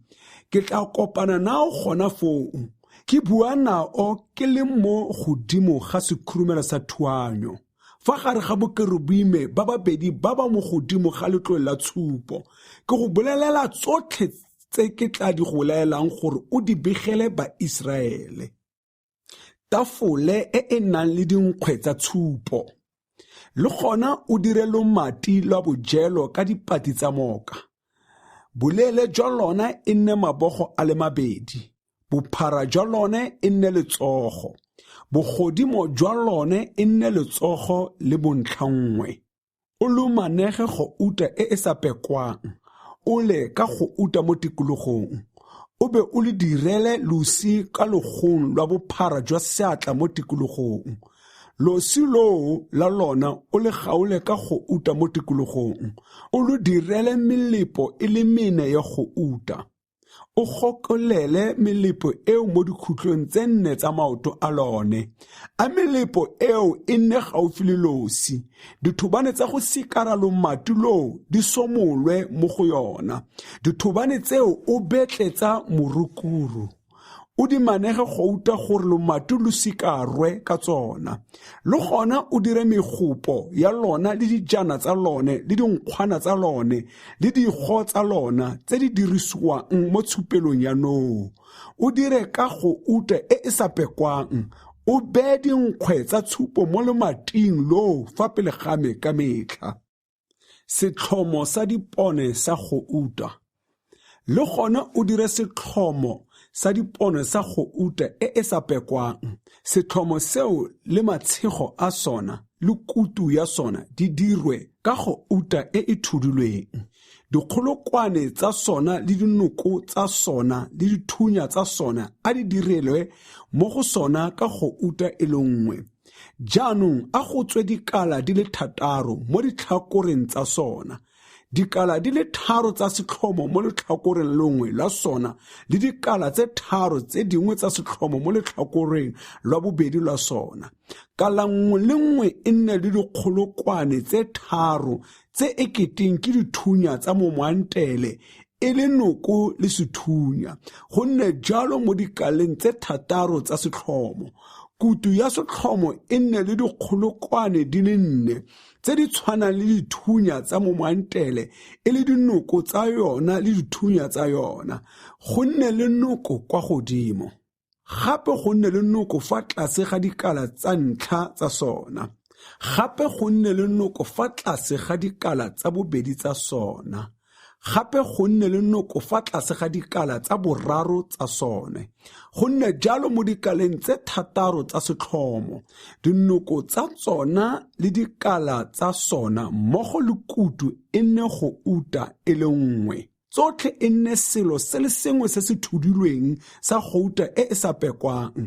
Speaker 1: Ke tla kopana nao gona foo. Ke bua nao ke le mo godimo ga sekhurumelo sa thuanyo. Fa gare ga bokerubime ba 2 ba ba mo godimo ga letlole la tshupo. Ke go bolelela tsotlhe tse ke tla di go laelang gore o di begele Baiseraele. Tafole e nang le dinkgwe tsa tshupo. Le gona o dire lomati lwa bojelo ka dipati tsa moka. Boleele jwa lona e nne mabogo a le 2. Bophara jwa lone e nne letsogo. Bogodimo jwa lone e nne letsogo le 1.5. O lo manege go uta e sa pekwang. O le ka go uta mo tikologong. O be o le direle losi ka legong lwa bophara jwa seatla mo tikologong. losi loo la lona o le gaole ka go uta mo tikologong, o lo direle melepo e le mene ya go uta. O gokolele melepo eo mo dikhutlong tse 4 tsa maoto a lone. A melepo eo e nne gaufi le losi. Dithobane tsa go sikara lomati loo di somolwe mo go yona. Dithobane tseo o betletsa morukuru. O di manege go uta gore lomati lo sikarwe ka tsona. Le gona o dire megopo ya lona le dijana tsa lone le dinkgwana tsa lone le digo tsa lona tse di dirisiwang mo tshupelong ya nou. O dire ka go uta e sa pekwang. O bee dinkgwe tsa tshupo mo lemating loo fa pele game ka metlha. Setlhomo sa dipone sa go uta. Le gona o dire setlhomo sa dipone sa go uta e sa pekwang. Setlhomo seo le matshego a sona le kutu ya sona di dirwe ka go uta e thudilweng. Dikgolokwane tsa sona le dinoko tsa sona le dithunya tsa sona a di direlwe mo go sona ka go uta e le nngwe. Jaanong a go tswe dikala di le 6 mo ditlhakoreng tsa sona. Dikala di le 3 tsa setlhomo mo letlhakoreng lengwe la sona le dikala tse 3 tse dingwe tsa setlhomo mo letlhakoreng lwa bobedi lwa sona. Kala nngwe le nngwe e nne le dikgolokwane tse 3 tse eketeng ke dithunya tsa momoantele e le noko le sethunya. Go nne jalo mo dikaleng tse 3 tsa setlhomo. Kutu ya setlhomo e nne le dikgolokwane di le 4 tse di tshwanang le dithunya tsa momoantele e le dinoko tsa yona le dithunya tsa yona. Go nne le noko kwa godimo. Gape go nne le noko fa tlase ga dikala tsa ntlha tsa sona. Gape go nne le noko fa tlase ga dikala tsa bobedi tsa sona. Gape go nne le noko fa tlase ga dikala tsa boraro tsa sone. Go nne jalo mo dikaleng tse 3 tsa setlhomo. Dinoko tsa tsona le dikala tsa sona mmogo le kutu e nne go uta e le nngwe. Tsotlhe e nne selo se le sengwe se se thudilweng sa go uta e sa pekwang.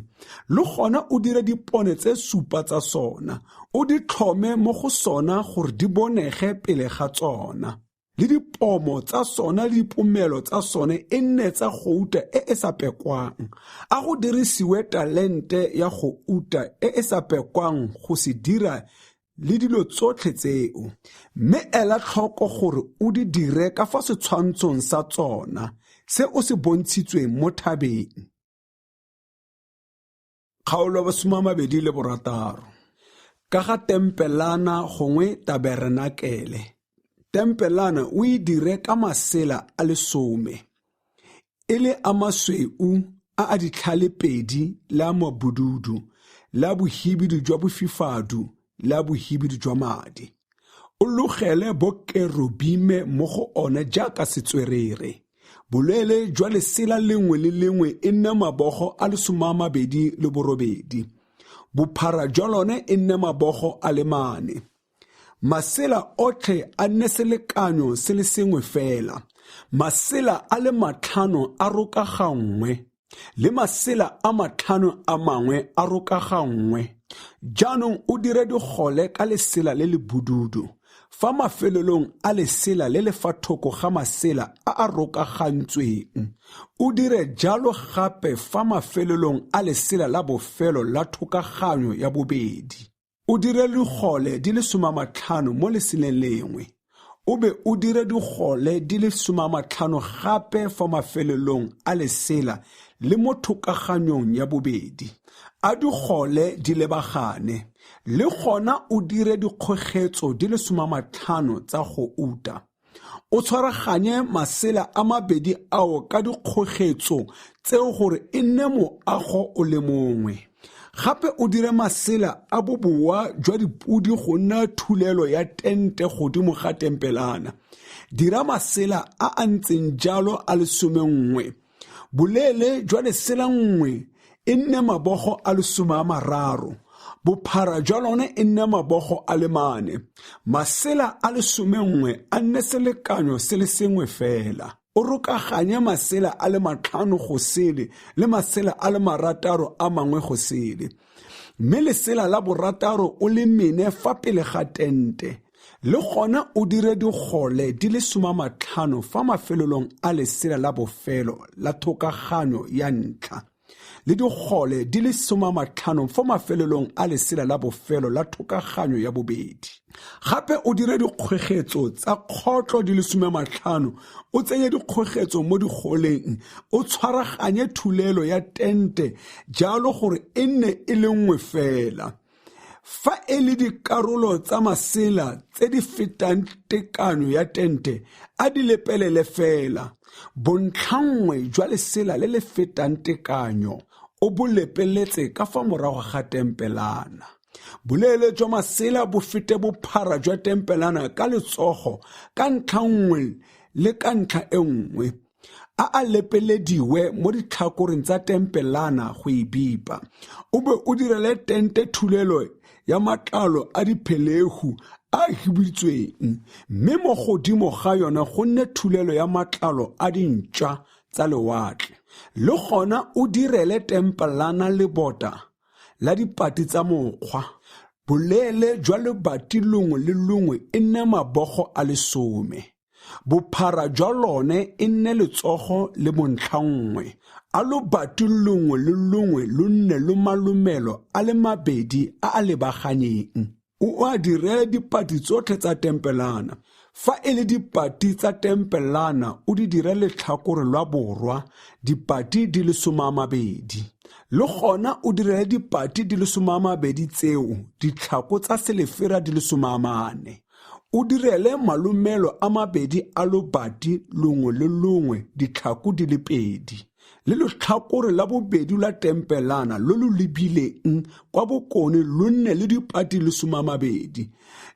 Speaker 1: Le gona o dire dipone tse 7 tsa sona. O di tlhome mo go sona gore di bonege pele ga tsona. Le dipomo tsa sona le dipomelo tsa sone e nne tsa go uta e sa pekwang. A go dirisiwe talente ya go uta e sa pekwang go se dira le dilo tsotlhe tseo. Mme ela tlhoko gore o di dire ka fa setshwantshong sa tsona se o se bontshitsweng mo thabeng. Kgaolo 26. Ka ga tempelana gongwe tabernakele. Tempelana o e dire ka masela a le 10. E le a masweu a ditlhalepedi le a mabududu, le a bohibidu jwa bofifadu, le a bohibidu jwa madi. O logele bokerubime mo go one jaaka setswerere. Boleele jwa lesela lengwe le lengwe e nne mabogo a le 28. Bophara jwa lone e nne mabogo a le 4. Masela otlhe a nne selekanyo se le sengwe fela. Masela a le 5 a rokagangwe le masela a 5 a mangwe a rokagangwe. Jaanong o dire digole ka lesela le le bududu. Fa mafelelong a lesela le le fa thoko ga masela a rokagantsweng. O dire jalo gape fa mafelelong a lesela la bofelo la thokaganyo ya bobedi. O dire digole di le 50 mo leseleng lengwe. O be o dire digole di le 50 gape fa mafelelong a lesela le mo thokaganyong ya bobedi. A digole di lebagane. Le gona o dire dikgogetso di le 50 tsa go uta. O tshwaraganye masela a mabedi ao ka dikgogetso tseo gore e nne moago o le mongwe. Gape o dire masela a boboa jwa dipudi go nna thulelo ya tente godimo ga tempelana. Dira masela a ntseng jalo a le 11. Boleele jwa lesela nngwe e nne mabogo a le 30. Bophara jwa lone e nne mabogo a le 4. Masela a le 11 a nne selekanyo se le sengwe fela. O rokaganye masela a le 5 go sele le masela a le 6 a mangwe go sele. mme lesela la borataro o le mene fa pele ga tente. Le gona o dire dikgole di le 50 fa mafelelong a lesela la bofelo la thokaganyo ya ntlha, le dikgole di le 50 fa mafelelong a lesela la bofelo la thokaganyo ya bobedi. Gape o dire dikgwegetso tsa kgotlo di le 50, o tsenye dikgwegetso mo digoleng, o tshwaraganye thulelo ya tente jalo gore e nne e le nngwe fela. Fa e le dikarolo tsa masela tse di fetang tekanyo ya tente, a di lepelele fela. Bontlhangwe jwa lesela le le fetang tekanyo o bo lepeletse ka fa morago ga tempelana. Boleele jwa masela bo fete bophara jwa tempelana ka letsogo ka ntlha nngwe le ka ntlha e nngwe. A lepelediwe mo ditlhakoreng tsa tempelana go e bipa. O be o direle tente thulelo ya matlalo a diphelegu a hibitsweng, mme mo godimo ga yona go nne thulelo ya matlalo a dintšwa tsa lewatle. Le gona o direle tempelana lebota la dipati tsa mokgwa. Boleele jwa lebati longwe le longwe e nne mabogo a 10. Bophara jwa lone e nne letsogo le bontlhangwe. A lobati longwe le longwe lo nne lo malomelo a le 2 a lebaganyeng. O a direle dipati tsotlhe tsa tempelana. Fa e le dipati tsa tempelana o di direle letlhakore lwa borwa, dipati di le 20. Le gona o direle dipati di le 20 tseo, ditlhako tsa selefera di le 40. O direle malomelo a 2 a lobati longwe le longwe, ditlhako di le 2. Le letlhakore la bobedi la tempelana lo lo lebileng kwa bokone lo nne le dipati le 20.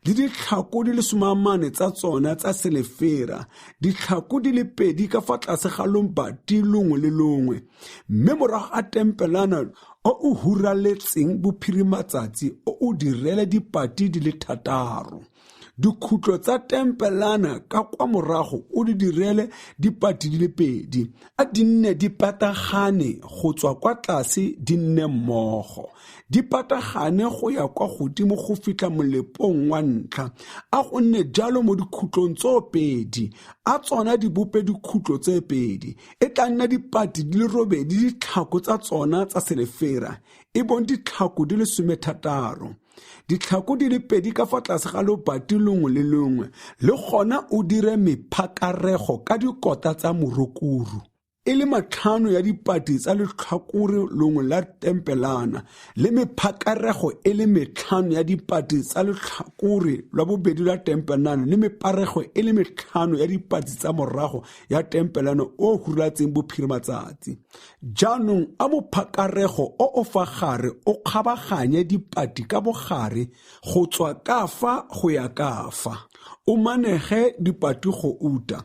Speaker 1: Le ditlhako di le 40 tsa tsona tsa selefera, ditlhako di le 2 ka fa tlase ga lobati longwe le longwe. Mme morago a tempelana o huraletseng bophirimatsatsi o direle dipati di le 6. Dikhutlo tsa tempelana ka kwa morago o di direle dipati di le 2, a di nne di patagane go tswa kwa tlase di nne mmogo. Di patagane go ya kwa godimo go fitlha molepong wa ntlha, a go nne jalo mo dikhutlong tso 2, a tsona di bope dikhutlo tse 2. E tla nna dipati di le 8 ditlhako tsa tsona tsa selefera, e bong ditlhako di le 16. Ditlhako di le 2 ka fa tlase ga lobati longwe le longwe. Le gona o dire mephakarego ka dikota tsa morokuru. E le 5 ya dipati tsa letlhakore longwe la tempelana, le mephakarego e le 5 ya dipati tsa letlhakore lwa bobedi la tempelana, le meparego e le 5 ya dipati tsa morago ya tempelana o huratseng bophirimatsatsi. Jaanong a mophakarego o fa gare o kgabaganye dipati ka bogare go tswa ka fa go ya ka fa. O manege dipati go uta.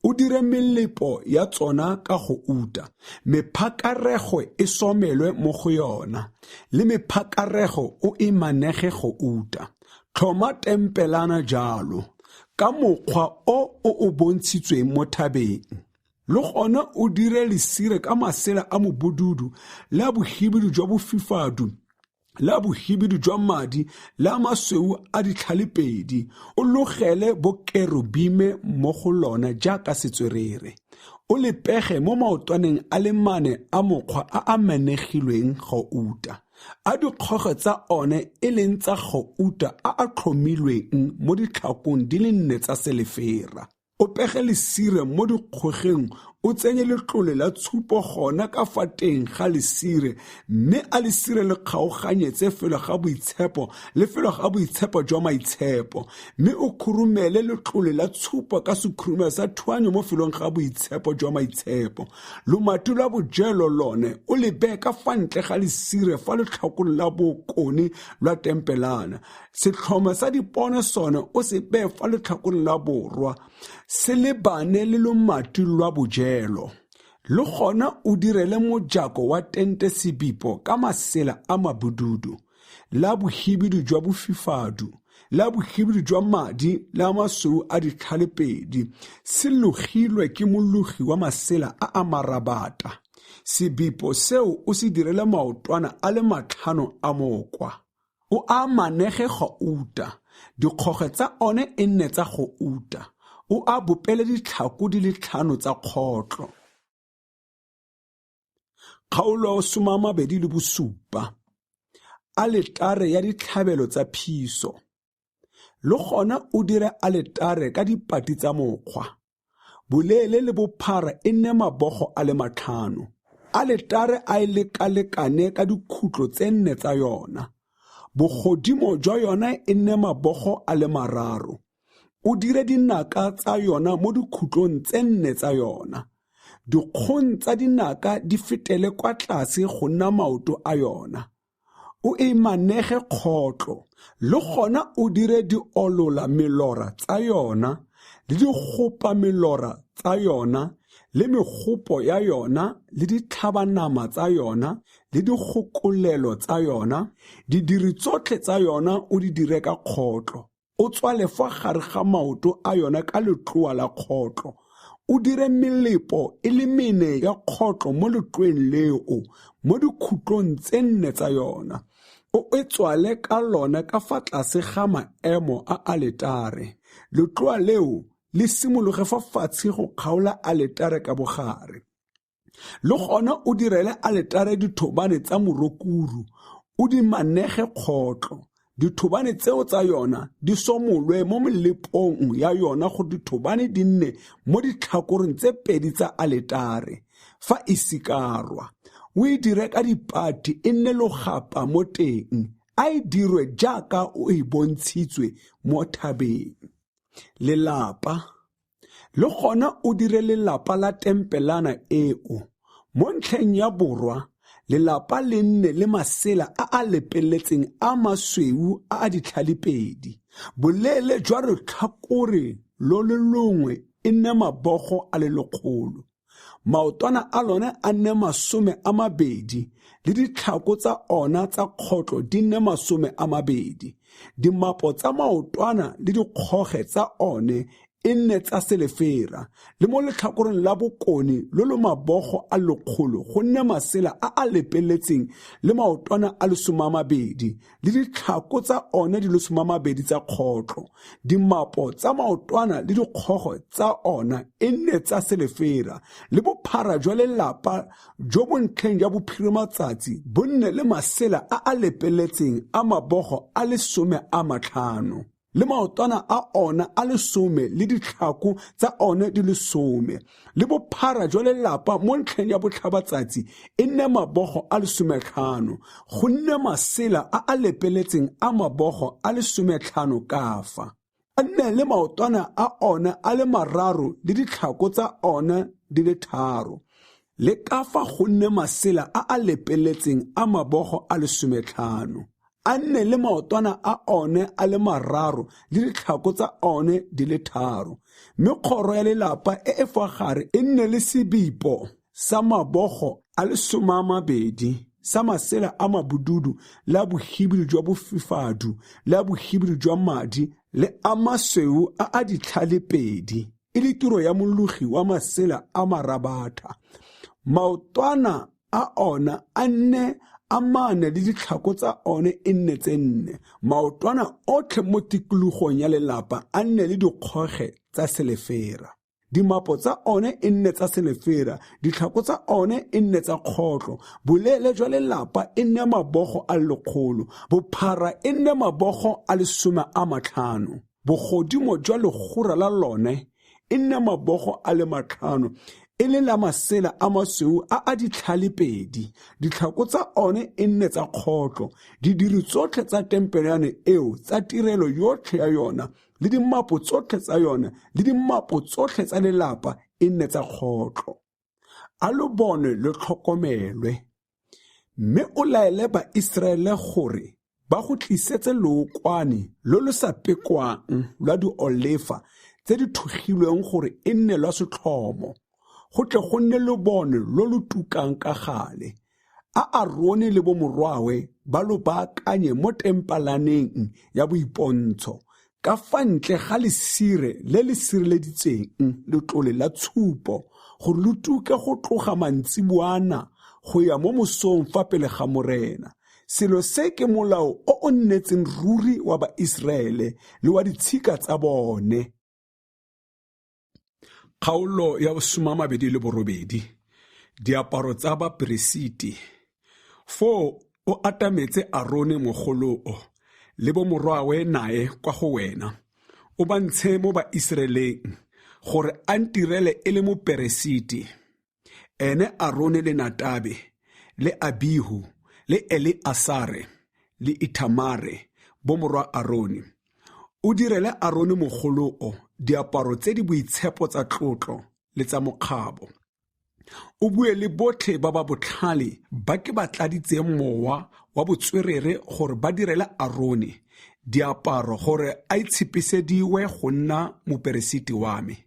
Speaker 1: O dire melepo ya tsona ka go uta. Mephakarego e somelwe mo go yona, le mephakarego o e manege go uta. Tlhoma tempelana jalo ka mokgwa o bontshitsweng mo thabeng. Le gona o dire lesire ka masela a mobodudu le a bohibidu jwa bofifadu, le a bohibidu jwa madi le a masweu a ditlhalepedi. O logele bokerubime mo go lona jaaka setswerere. O le pege mo maotwaneng a le 4 a mokgwa a manegilweng go uta. A dikgoge tsa one e leng tsa go uta a tlhomilweng mo ditlhakong di le 4 tsa selefera. O pege lesire mo dikgogeng, o tsenye letlole la tshupo gona ka fa teng ga lesire, mme a lesire le kgaoganyetse felo ga boitshepo le felo ga boitshepo jwa maitshepo, mme o khurumele letlole la tshupo ka sekhurumelo sa thuanyo mo felong ga boitshepo jwa maitshepo. Lomati lwa bojelo lone o le bee ka fa ntle ga lesire fa letlhakong la bokone lwa tempelana. Setlhoma sa dipone sone o se bee fa letlhakong la borwa, se lebane le lomati lwa bojelo. Le gona o direle mojako wa tente sebipo ka masela a mabududu, la bohibidu jwa bofifadu, la bohibidu jwa madi le a masweu a ditlhalepedi. Se logilwe ke mologi wa masela a marabata. Sebipo seo o se direle maotwana a le 5 a mokwa. O a manege go uta, dikgoge tsa one e nne tsa go uta. O a bopele ditlhako di le 5 tsa kgotlo. Kgaolo 27. Aletare ya ditlhabelo tsa phiso. Le gona o dire aletare ka dipati tsa mokgwa. Boleele le bophara e nne mabogo a le 5. Aletare a e lekalekane ka dikhutlo tse 4 tsa yona. Bogodimo jwa yona e nne mabogo a le 3. O dire dinaka tsa yona mo dikhutlong tse 4 tsa yona. Dikgong tsa dinaka di fetele kwa tlase go nna maoto a yona. O e manege kgotlo, le gona o dire di olola melora tsa yona, le di gopa melora tsa yona, le megopo ya yona, le di tlhabanama tsa yona, le di gokolelo tsa yona, di diri tsotlhe tsa yona o di dire ka kgotlo. O tswale fa gare ga maoto a yona ka letloa la kgotlo. O dire melepo e le 4 ya kgotlo mo letloeng leo, mo dikhutlong tse 4 tsa yona. O e tswale ka lona ka fa tlase ga maemo a aletare. Letloa leo le simologe fa fatshe go kgaola aletare ka bogare. Le gona o direle aletare dithobane tsa morokuru, o di manege kgotlo. Dithobane tseo tsa yona di somolwe mo melepong ya yona go dithobane di nne mo ditlhakoreng tse 2 tsa aletare. Fa e sikarwa, o e dire ka dipati e nne logapa mo teng, a e dirwe jaaka o e bontshitswe mo thabeng. Lelapa. Le gona o dire lelapa la tempelana eo. Mo ntlheng ya borwa, lelapa le nne le masela a lepeletseng a masweu a ditlhalipedi. Boleele jwa letlhakore lo le longwe e nne mabogo a le 100. Maotwana a lone a nne 20, le ditlhako tsa ona tsa kgotlo di nne 20. Dimapo tsa maotwana le dikgoge tsa one e nne tsa selefera, le mo letlhakoreng la bokone lo lo mabogo a 100 go nne masela a lepeletseng le maotwana a 20, le ditlhako tsa one di 20 tsa kgotlo. Dimapo tsa maotwana le dikgogo tsa ona e nne tsa selefera, le bophara jwa lelapa jo bo ntlheng ya bophirimatsatsi bo nne le masela a lepeletseng a mabogo a 50. Le maotwana a ona a 10 le ditlhako tsa one di 10, le bophara jwa lelapa mo ntlheng ya botlhabatsatsi e nne mabogo a 15, go nne masela a lepeletseng a mabogo a 15 ka fa. A nne le maotwana a ona a le 3 le ditlhako tsa ona di le 3, le ka fa go nne masela a lepeletseng a mabogo a 15. A nne le maotwana a one a le 3 le ditlhako tsa one di le 3, mme kgoro ya lelapa e fa gare e nne le sebipo sa mabogo a le 20 sa masela a mabududu le a bohibidi jwa bofifadu le a bohibidi jwa madi le a masweu a ditlhalepedi, e le tiro ya mologi wa masela a marabatha. Maotwana a ona a nne a 4 le ditlhako tsa one e nne tse 4. Maotwana otlhe mo tikologong ya lelapa a nne le dikgoge tsa selefera. Dimapo tsa one e nne tsa selefera, ditlhako tsa one e nne tsa kgotlo. Boleele jwa lelapa e nne mabogo a 100, bophara e nne mabogo a 50. Bogodimo jwa legora la lone e nne mabogo a le 5, e le la masela a masweu a ditlhalepedi. Ditlhako tsa one e nne tsa kgotlo. Di diri tsotlhe tsa tempelane eo tsa tirelo yotlhe ya yona, le dimapo tsotlhe tsa yona, le dimapo tsotlhe tsa lelapa e nne tsa kgotlo. A lo bone le tlhokomelwe. Mme o laele ba Israele gore ba go tlisetse leokwane lo lo sa pekwang lwa diolefa tse di thugilweng gore e nne lwa setlhomo, go tle go nne le bone lo lo tukang ka gale. A Arone le bo morwawe ba lo baakanye mo tempalaneng ya boipontsho, ka fa ntle ga lesire le le sireleditseng letlole la tshupo, gore lo tuke go tloga mantsiboana go ya mo mosong fa pele ga morena. Selo se ke molao o nnetseng ruri wa Baiseraele le wa ditshika tsa bone. Kgaolo ya 28. Diaparo tsa baperesiti. Fo o atametse Arone mogoloo le bomorwawe nae kwa go wena. O bantshe mo Baiseraeleng gore a ntirele e le moperesiti. Ene Arone le Nadabe le Abihu le Eleasare le Itamare bomorwa Arone. O direle Arone mogoloo diaparo tse di boitshepo tsa tlotlo le tsa mokgabo. O bue le botlhe ba ba botlhale ba ke ba tladitseng mowa wa botswerere gore ba direle Arone diaparo gore a itshepisediwe go nna moperesiti wa me.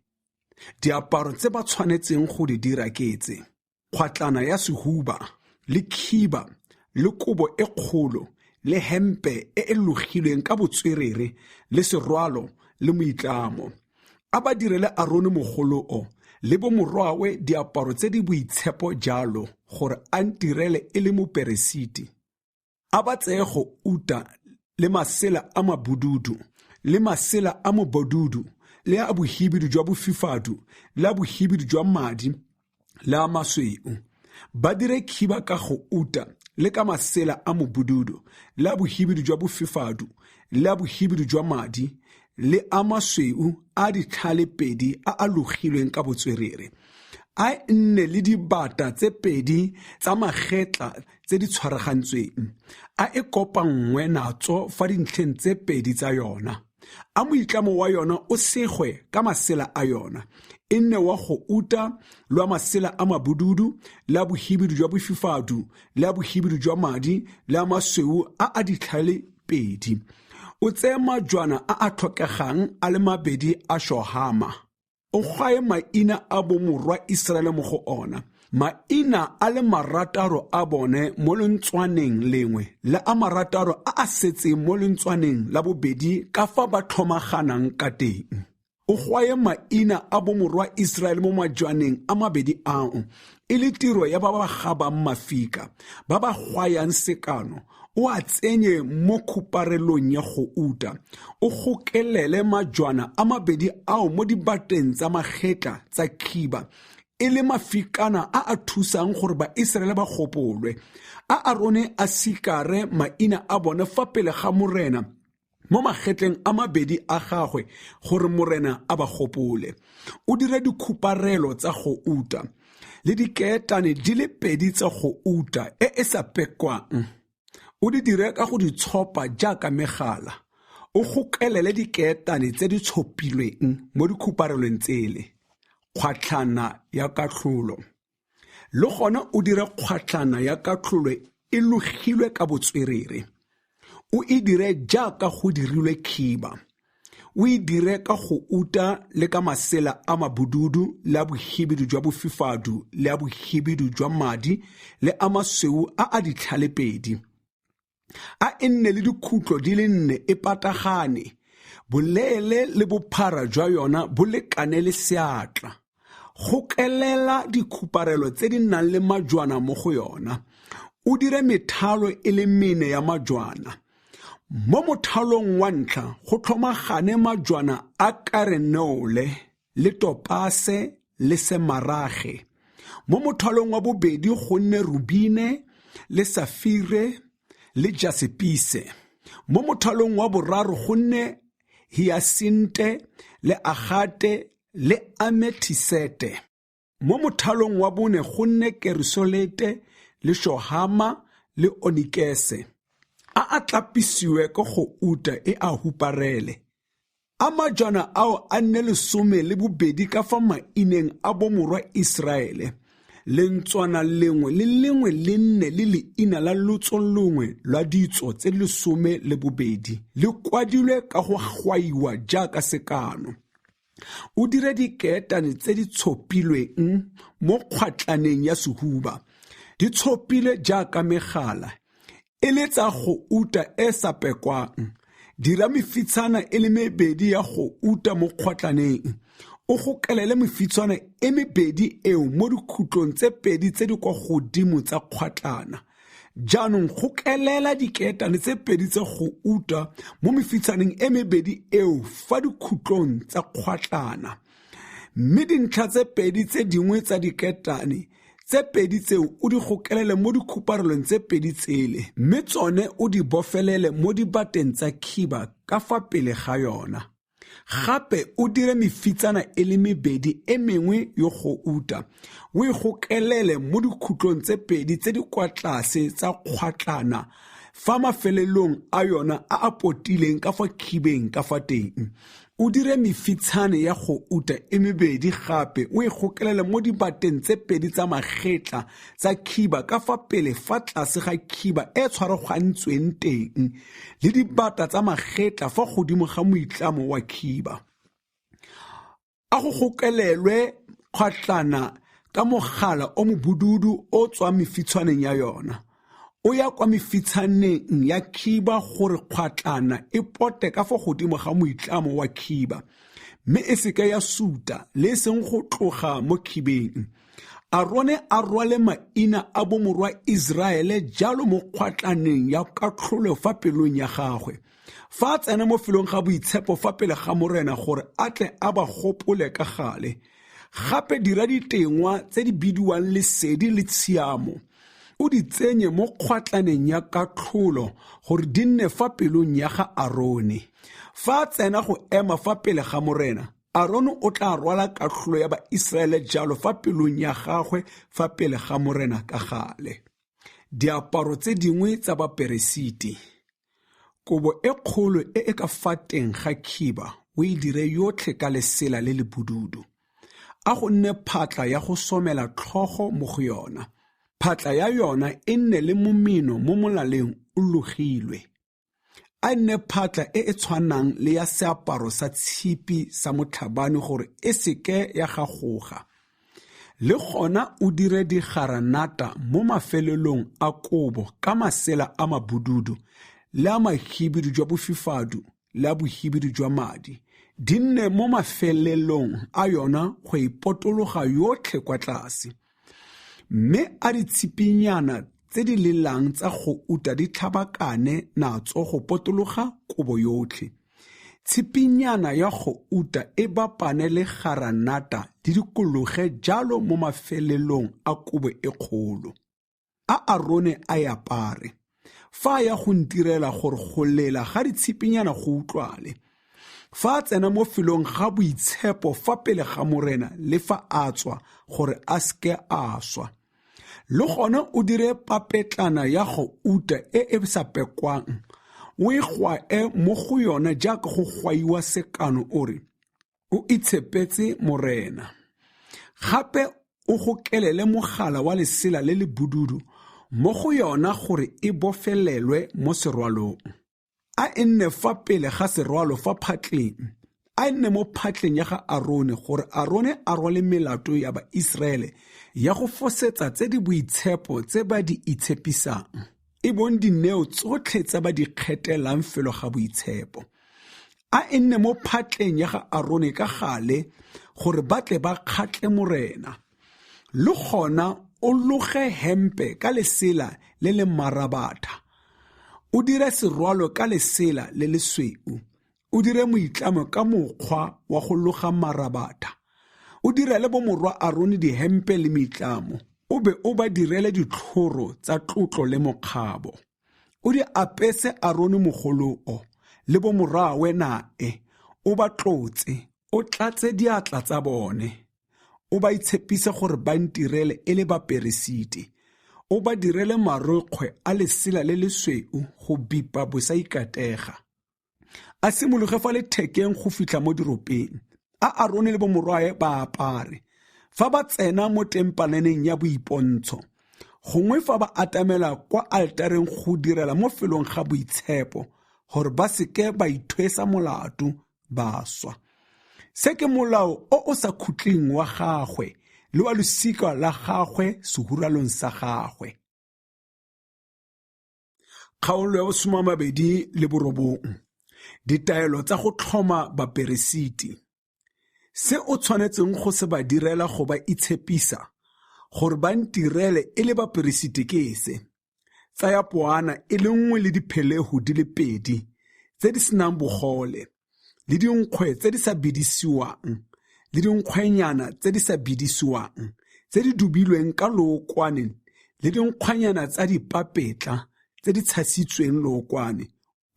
Speaker 1: Diaparo tse ba tshwanetseng go di dira ke tse: kgwatlana ya sehuba le khiba le kobo e kgolo le hempe e logilweng ka botswerere le serwalo le moitlamo. A ba direle Arone mogoloo le bomorwawe diaparo tse di boitshepo jalo gore a ntirele e le moperesiti. A ba tseye go uta le masela a mabududu le masela a mobodudu le a bohibidu jwa bofifadu le a bohibidu jwa madi le a masweu. Ba dire khiba ka go uta le ka masela a mobodudu le a bohibidu jwa bofifadu le a bohibidu jwa madi le a masweu a ditlhale pedi a logilweng ka botswerere. A nne le dibata tse pedi tsa magetla tse di tshwaragantsweng. A e kopangwe natso fa dintlheng tse pedi tsa yona. A moitlamo wa yona o segwe ka masela a yona. E nne wa go uta le wa masela a mabududu le a bohibidu jwa bofifadu le a bohibidu jwa madi le a masweu a ditlhale pedi. O tseye majwana a tlhokegang a le mabedi a shohama. O gae maina a bomorwa Iseraele mo go ona. Maina a le marataro a bone mo lentswaneng lengwe le a marataro a setseng mo lentswaneng la bobedi ka fa ba tlhomaganang ka teng. O gae maina a bomorwa Iseraele mo majwaneng a mabedi ao, e le tiro ya ba ba gabang mafika, ba ba gwayang sekano. O a tsenye mo khuparelong ya go uta. O gokelele majwana a mabedi ao mo dibateng tsa magetla tsa khiba, e le mafikana a thusang gore Baiseraele ba gopolwe. A Arone a sikare maina a bone fa pele ga morena mo magetleng a mabedi a gagwe gore morena a ba gopole. O dire dikhuparelo tsa go uta le diketane di le pedi tsa go uta e sa pekwang. O di dire ka go di tshopa jaaka megala. O gokelele diketane tse di tshopilweng mo dikhuparelong tsele. Kgwatlhana ya katlholo. Le gona o dire kgwatlhana ya katlholo e logilwe ka botswerere. O e dire jaaka go dirilwe khiba. O e dire ka go uta le ka masela a mabududu le a bohibidu jwa bofifadu le a bohibidu jwa madi le a masweu a ditlhale pedi. A nne le dikhutlo di le 4 e patagane. Boleele le bophara jwa yona bo lekane le seatla. Gokelela dikhuparelo tse di nang le majwana mo go yona. O dire methalo e le 4 ya majwana. Mo mothalong wa ntlha go tlhomagane majwana a karenole le topase le semarage. Mo mothalong wa bobedi go nne rubine le safire le jasepise. Mo mothalong wa boraro go nne hiasinte le agate le amethisete. Mo mothalong wa bone go nne kerisolete le shohama le onikese. A tlapisiwe ka go uta e a huparele. A majwana ao a nne 12 ka fa maineng a bomorwa Iseraele. Lentswana lengwe le lengwe le nne le leina la lotso lengwe lwa ditso tse 12 le kwadilwe ka go gwaiwa jaaka sekano. O dire diketane tse di tshopilweng mo kgwatlaneng ya sehuba. Di tshopile jaaka megala. E le tsa go uta e sa pekwang. Dira mefitshana e le mebedi ya go uta mo kgwatlaneng. o gokelele mefitswana e mebedi eo mo dikhutlong tse pedi tse di kwa godimo tsa kgwatlana. Jaanong gokelela diketane tse pedi tse go uta mo mefitshaneng e mebedi eo fa dikhutlong tsa kgwatlana. Mme dintlha tse pedi tse dingwe tsa diketane tse pedi tseo o di gokelele mo dikhuparelong tse pedi tsele, mme tsone o di bofelele mo dibateng tsa khiba ka fa pele ga yona. Gape o dire mefitsana e le mebedi e mengwe yo go uta, o e gokelele mo dikhutlong tse pedi tse di kwa tlase tsa kgwatlana fa mafelelong a yona a potileng ka fa khibeng ka fa teng. O dire mefitshane ya go uta e mebedi gape o e gokelele mo dibateng tse pedi tsa magetla tsa khiba ka fa pele fa tlase ga khiba e tshwaragantsweng teng le dibata tsa magetla fa godimo ga moitlamo wa khiba. A go gokelelwe kgwatlana ka mogala o mobududu o tswa mefitshwaneng ya yona. O ya kwa mefitshaneng ya khiba gore kgwatlana e pote ka fa godimo ga moitlamo wa khiba, mme e seke ya suta le seng go tloga mo khibeng. Arone a rwale maina a bomorwa Israele jalo mo kgwatlaneng ya katlholo fa pelong ya gagwe. Fa a tsena mo felong ga boitshepo fa pele ga morena gore a tle a ba gopole ka gale. Gape dira ditengwa tse di bidiwang lesedi le tshiamo. O di tsenye mo kgwatlaneng ya katlholo gore di nne fa pelong ya ga Arone. Fa a tsena go ema fa pele ga morena, Aron o tla rwala katlholo ya Baiseraele jalo fa pelong ya gagwe fa pele ga morena ka gale. Diaparo tse dingwe tsa Baperesiti. Kobo e kgolo e ka fa teng ga khiba o e dire yotlhe ka lesela le le bududu. A go nne phatla ya go somela tlhogo mo go yona. Phatla ya yona e nne le momino mo molaleng o logilwe. A nne phatla e tshwanang le ya seaparo sa tshipi sa motlhabane gore e seke ya gagoga. Le gona o dire digaranata mo mafelelong a kobo ka masela a mabududu le a mahibidu jwa bofifadu le a bohibidu jwa madi. Di nne mo mafelelong a yona go ipotologa yotlhe kwa tlase. Mme a ditshipinyana tse di lelang tsa go uta di tlhabakane natso go potologa kobo yotlhe. Tshipinyana ya go uta e bapane le garanata di dikologe jalo mo mafelelong a kobo e kgolo. A Arone a e apare. Fa ya go ntirela gore go lela ga ditshipinyana go utlwale. Fa a tsena mo felong ga boitshepo fa pele ga morena le fa a tswa gore a seke a swa. Le gone o dire papetlana ya go uta e sa pekwang. O e gwae mo go yona jaaka go gwaiwa sekano ore o itshepetse morena. Gape o gokelele mogala wa lesela le le bududu mo go yona gore e bofelelwe mo serwalong. A nne fa pele ga serwalo fa phatleng. A nne mo phatleng ya ga Arone gore Arone a rwale melato ya Baiseraele ya go fosetsa tse di boitshepo tse ba di itshepisang. E bong dineo tsotlhe tse ba di kgetelang felo ga boitshepo. A nne mo phatleng ya ga Arone ka gale gore ba tle ba kgatle morena. Le gona o loge hempe ka lesela le le marabatha. O dire serwalo ka lesela le le sweu. O dire moitlamo ka mokgwa wa go loga marabatha. O dire le bomorwa Arone dihempe le meitlamo. O be o ba direle ditlhoro tsa tlotlo le mokgabo. O di apese Arone mogolo o le bomorwawe nae. O ba tlotse, o tlatse diatla tsa bone. O ba itshepise gore ba ntirele e le Baperesiti. O ba direle marokgwe a lesela le le sweu go bipa bo sa ikatega. A simologe fa lethekeng go fitlha mo diropeng. A Arone le bomorwae ba apare. Fa ba tsena mo tempalaneng ya boipontsho. Gongwe fa ba atamela kwa altareng go direla mo felong ga boitshepo gore ba seke ba ithwesa molato ba swa. Se ke molao o sa khutleng wa gagwe le wa losika la gagwe sehuralong sa gagwe. Kgaolo ya 29. Ditaelo tsa go tlhoma Baperesiti. Se o tshwanetseng go se ba direla go ba itshepisa gore ba ntirele e le baperesiti ke se. Tsaya poana e le nngwe le diphelehu di le 2 tse di senang bogole, le dinkgwe tse di sa bidisiwang, le dinkgwenyana tse di sa bidisiwang, tse di dubilweng ka lookwane, le dinkgwenyana tsa dipapetla tse di tshasitsweng lookwane,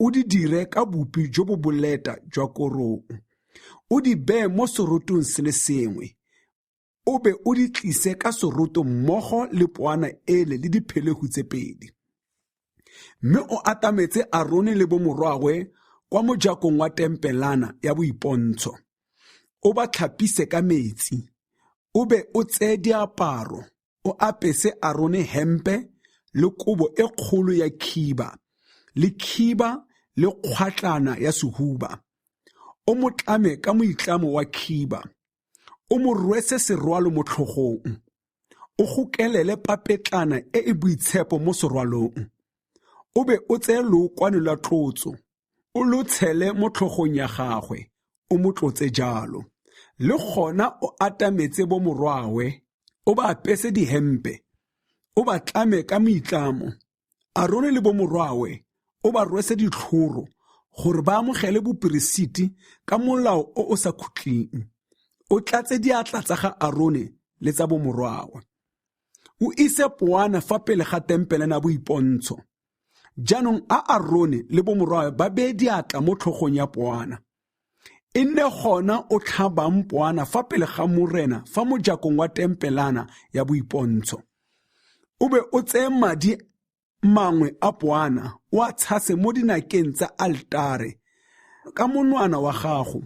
Speaker 1: o di dire ka bupi jo bo boleta jwa korong. O di bee mo serotong se le sengwe, o be o di tlise ka seroto mmogo le poana ele le diphelehu tse 2. Mme o atametse Arone le bomorwagwe kwa mojakong wa tempelana ya boipontsho. O ba tlhapise ka metsi, o be o tseye diaparo, o apese Arone hempe le kobo e kgolo ya khiba, le khiba le kgwatlana ya sehuba. O mo tlame ka moitlamo wa khiba, o mo rwese serwalo mo tlhogong, o gokelele papetlana e e boitshepo mo serwalong. O be o tseye lookwane la tlotso, o lo tshele mo tlhogong ya gagwe, o mo tlotse jalo. Le gona o atametse bomorwawe, o ba apese dihempe, o ba tlame ka moitlamo. Arone le bomorwawe, o ba rwese ditlhoro, gore ba amogele boperesiti ka molao o sa khutling. O tlatse diatla tsa ga Arone le tsa bomorwawe. O ise poana fa pele ga tempele na boipontsho. Jaanong a Arone le bomorwawe ba bee diatla mo tlhogong ya poana. E nne gona o tlhabang poana fa pele ga morena fa mojakong wa tempelana ya boipontsho. O be o tseye madi mangwe a poana o a tshase mo dinakeng tsa altare ka monwana wa gago,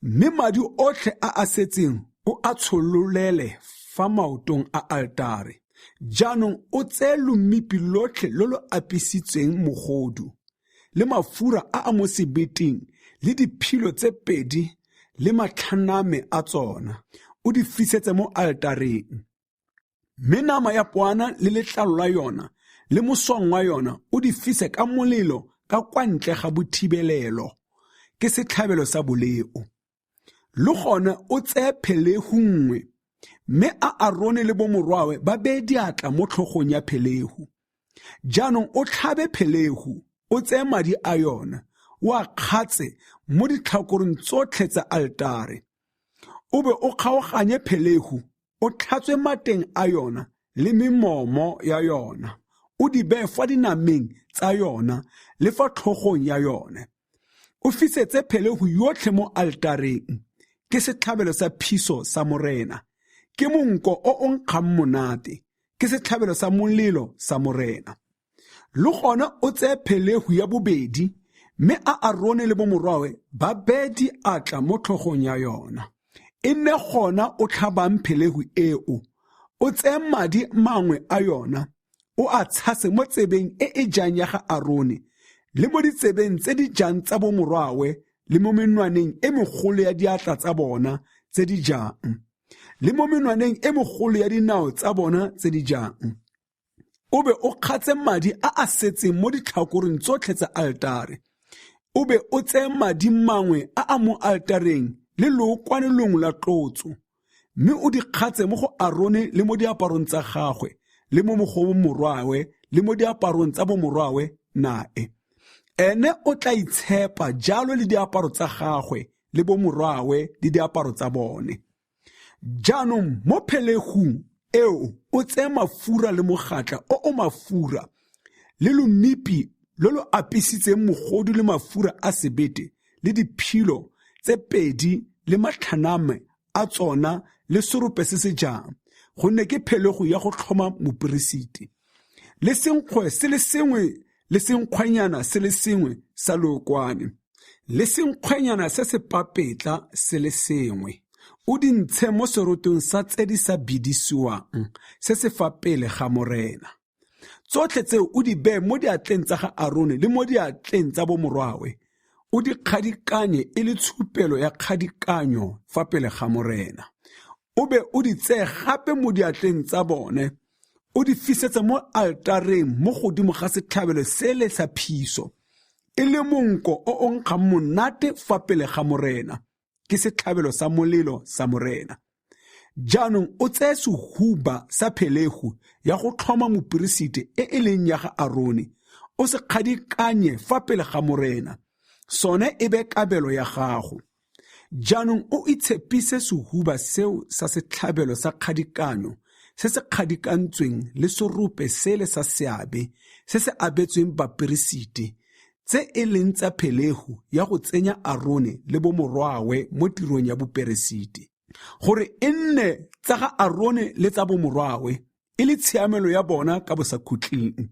Speaker 1: mme madi otlhe a a setseng o a tshololele fa maotong a altare. Jaanong o tseye lomipi lotlhe lo lo apisitsweng mogodu le mafura a mo sebeteng le diphilo tse 2 le matlhaname a tsona, o di fisetse mo altareng. Mme nama ya poana le letlalo la yona le mosong wa yona o di fise ka molelo ka kwa ntle ga bothibelelo, ke setlhabelo sa boleo. Le gone o tseye phelehu nngwe, mme a Arone le bomorwawe ba bee diatla mo tlhogong ya phelehu. Jaanong o tlhabe phelehu, o tseye madi a yona, o a kgatse mo ditlhakoreng tsotlhe tsa altare. O be o kgaoganye phelehu, o tlhatswe mateng a yona le memomo ya yona, o di bee fa dinameng tsa yona le fa tlhogong ya yone. O fisetse phelehu yotlhe mo altareng, ke setlhabelo sa phiso sa morena, ke monko o nkgang monate, ke setlhabelo sa molelo sa morena. Le gona o tseye phelehu ya bobedi, mme a Arone le bomorwawe ba bee diatla mo tlhogong ya yona. E nne gona o tlhabang phelehu eo, o tseye madi mangwe a yona, o a tshase mo tsebeng e jang ya ga Arone, le mo ditsebeng tse di jang tsa bomorwawe, le mo menwaneng e megolo ya diatla tsa bona tse di jang, le mo menwaneng e megolo ya dinao tsa bona tse di jang. O be o kgatse madi a setseng mo ditlhakoreng tsotlhe tsa altare. O be o tseye madi mangwe a mo altareng le lookwane longwe la tlotso, mme o di kgatse mo go Arone le mo diaparong tsa gagwe, le mo go bomorwawe le mo diaparong tsa bomorwawe nae. Ene o tla itshepa jalo le diaparo tsa gagwe le bomorwawe le diaparo tsa bone. Jaanong mo phelehung eo o tseye mafura le mogatla o mafura le lomipi lo lo apisitseng mogodu le mafura a sebete le diphilo tse 2 le matlhaname a tsona le serope se se jang, gonne ke phelego ya go tlhoma moperesiti. Le senkgwe se le sengwe le senkgwenyana se le sengwe sa lookwane, le senkgwenyana se se papetla se le sengwe. O di ntshe mo serotong sa tse di sa bidisiwang se se fa pele ga morena. Tsotlhe tseo o di bee mo diatleng tsa ga Arone le mo diatleng tsa bomorwawe, o di kgadikanye e le tshupelo ya kgadikanyo fa pele ga morena. O be o di tseye gape mo diatleng tsa bone, o di fisetse mo altareng mo godimo ga setlhabelo se le sa phiso, e le monko o nkgang monate fa pele ga morena. ke setlhabelo sa molelo sa morena. Jaanong o tseye sehuba sa phelegu ya go tlhoma moporesite e leng ya ga Arone, o se kgadikanye fa pele ga morena, sone e be kabelo ya gago. Jaanong o itshepise sehuba seo sa setlhabelo sa kgadikanyo se se kgadikantsweng le serope sele sa seabe se se abetsweng baperesite tse e leng tsa phelegu ya go tsenya Arone le bomorwawe mo tirong ya boperesite, gore e nne tsa ga Arone le tsa bomorwawe e le tshiamelo ya bona ka bosakhutleng.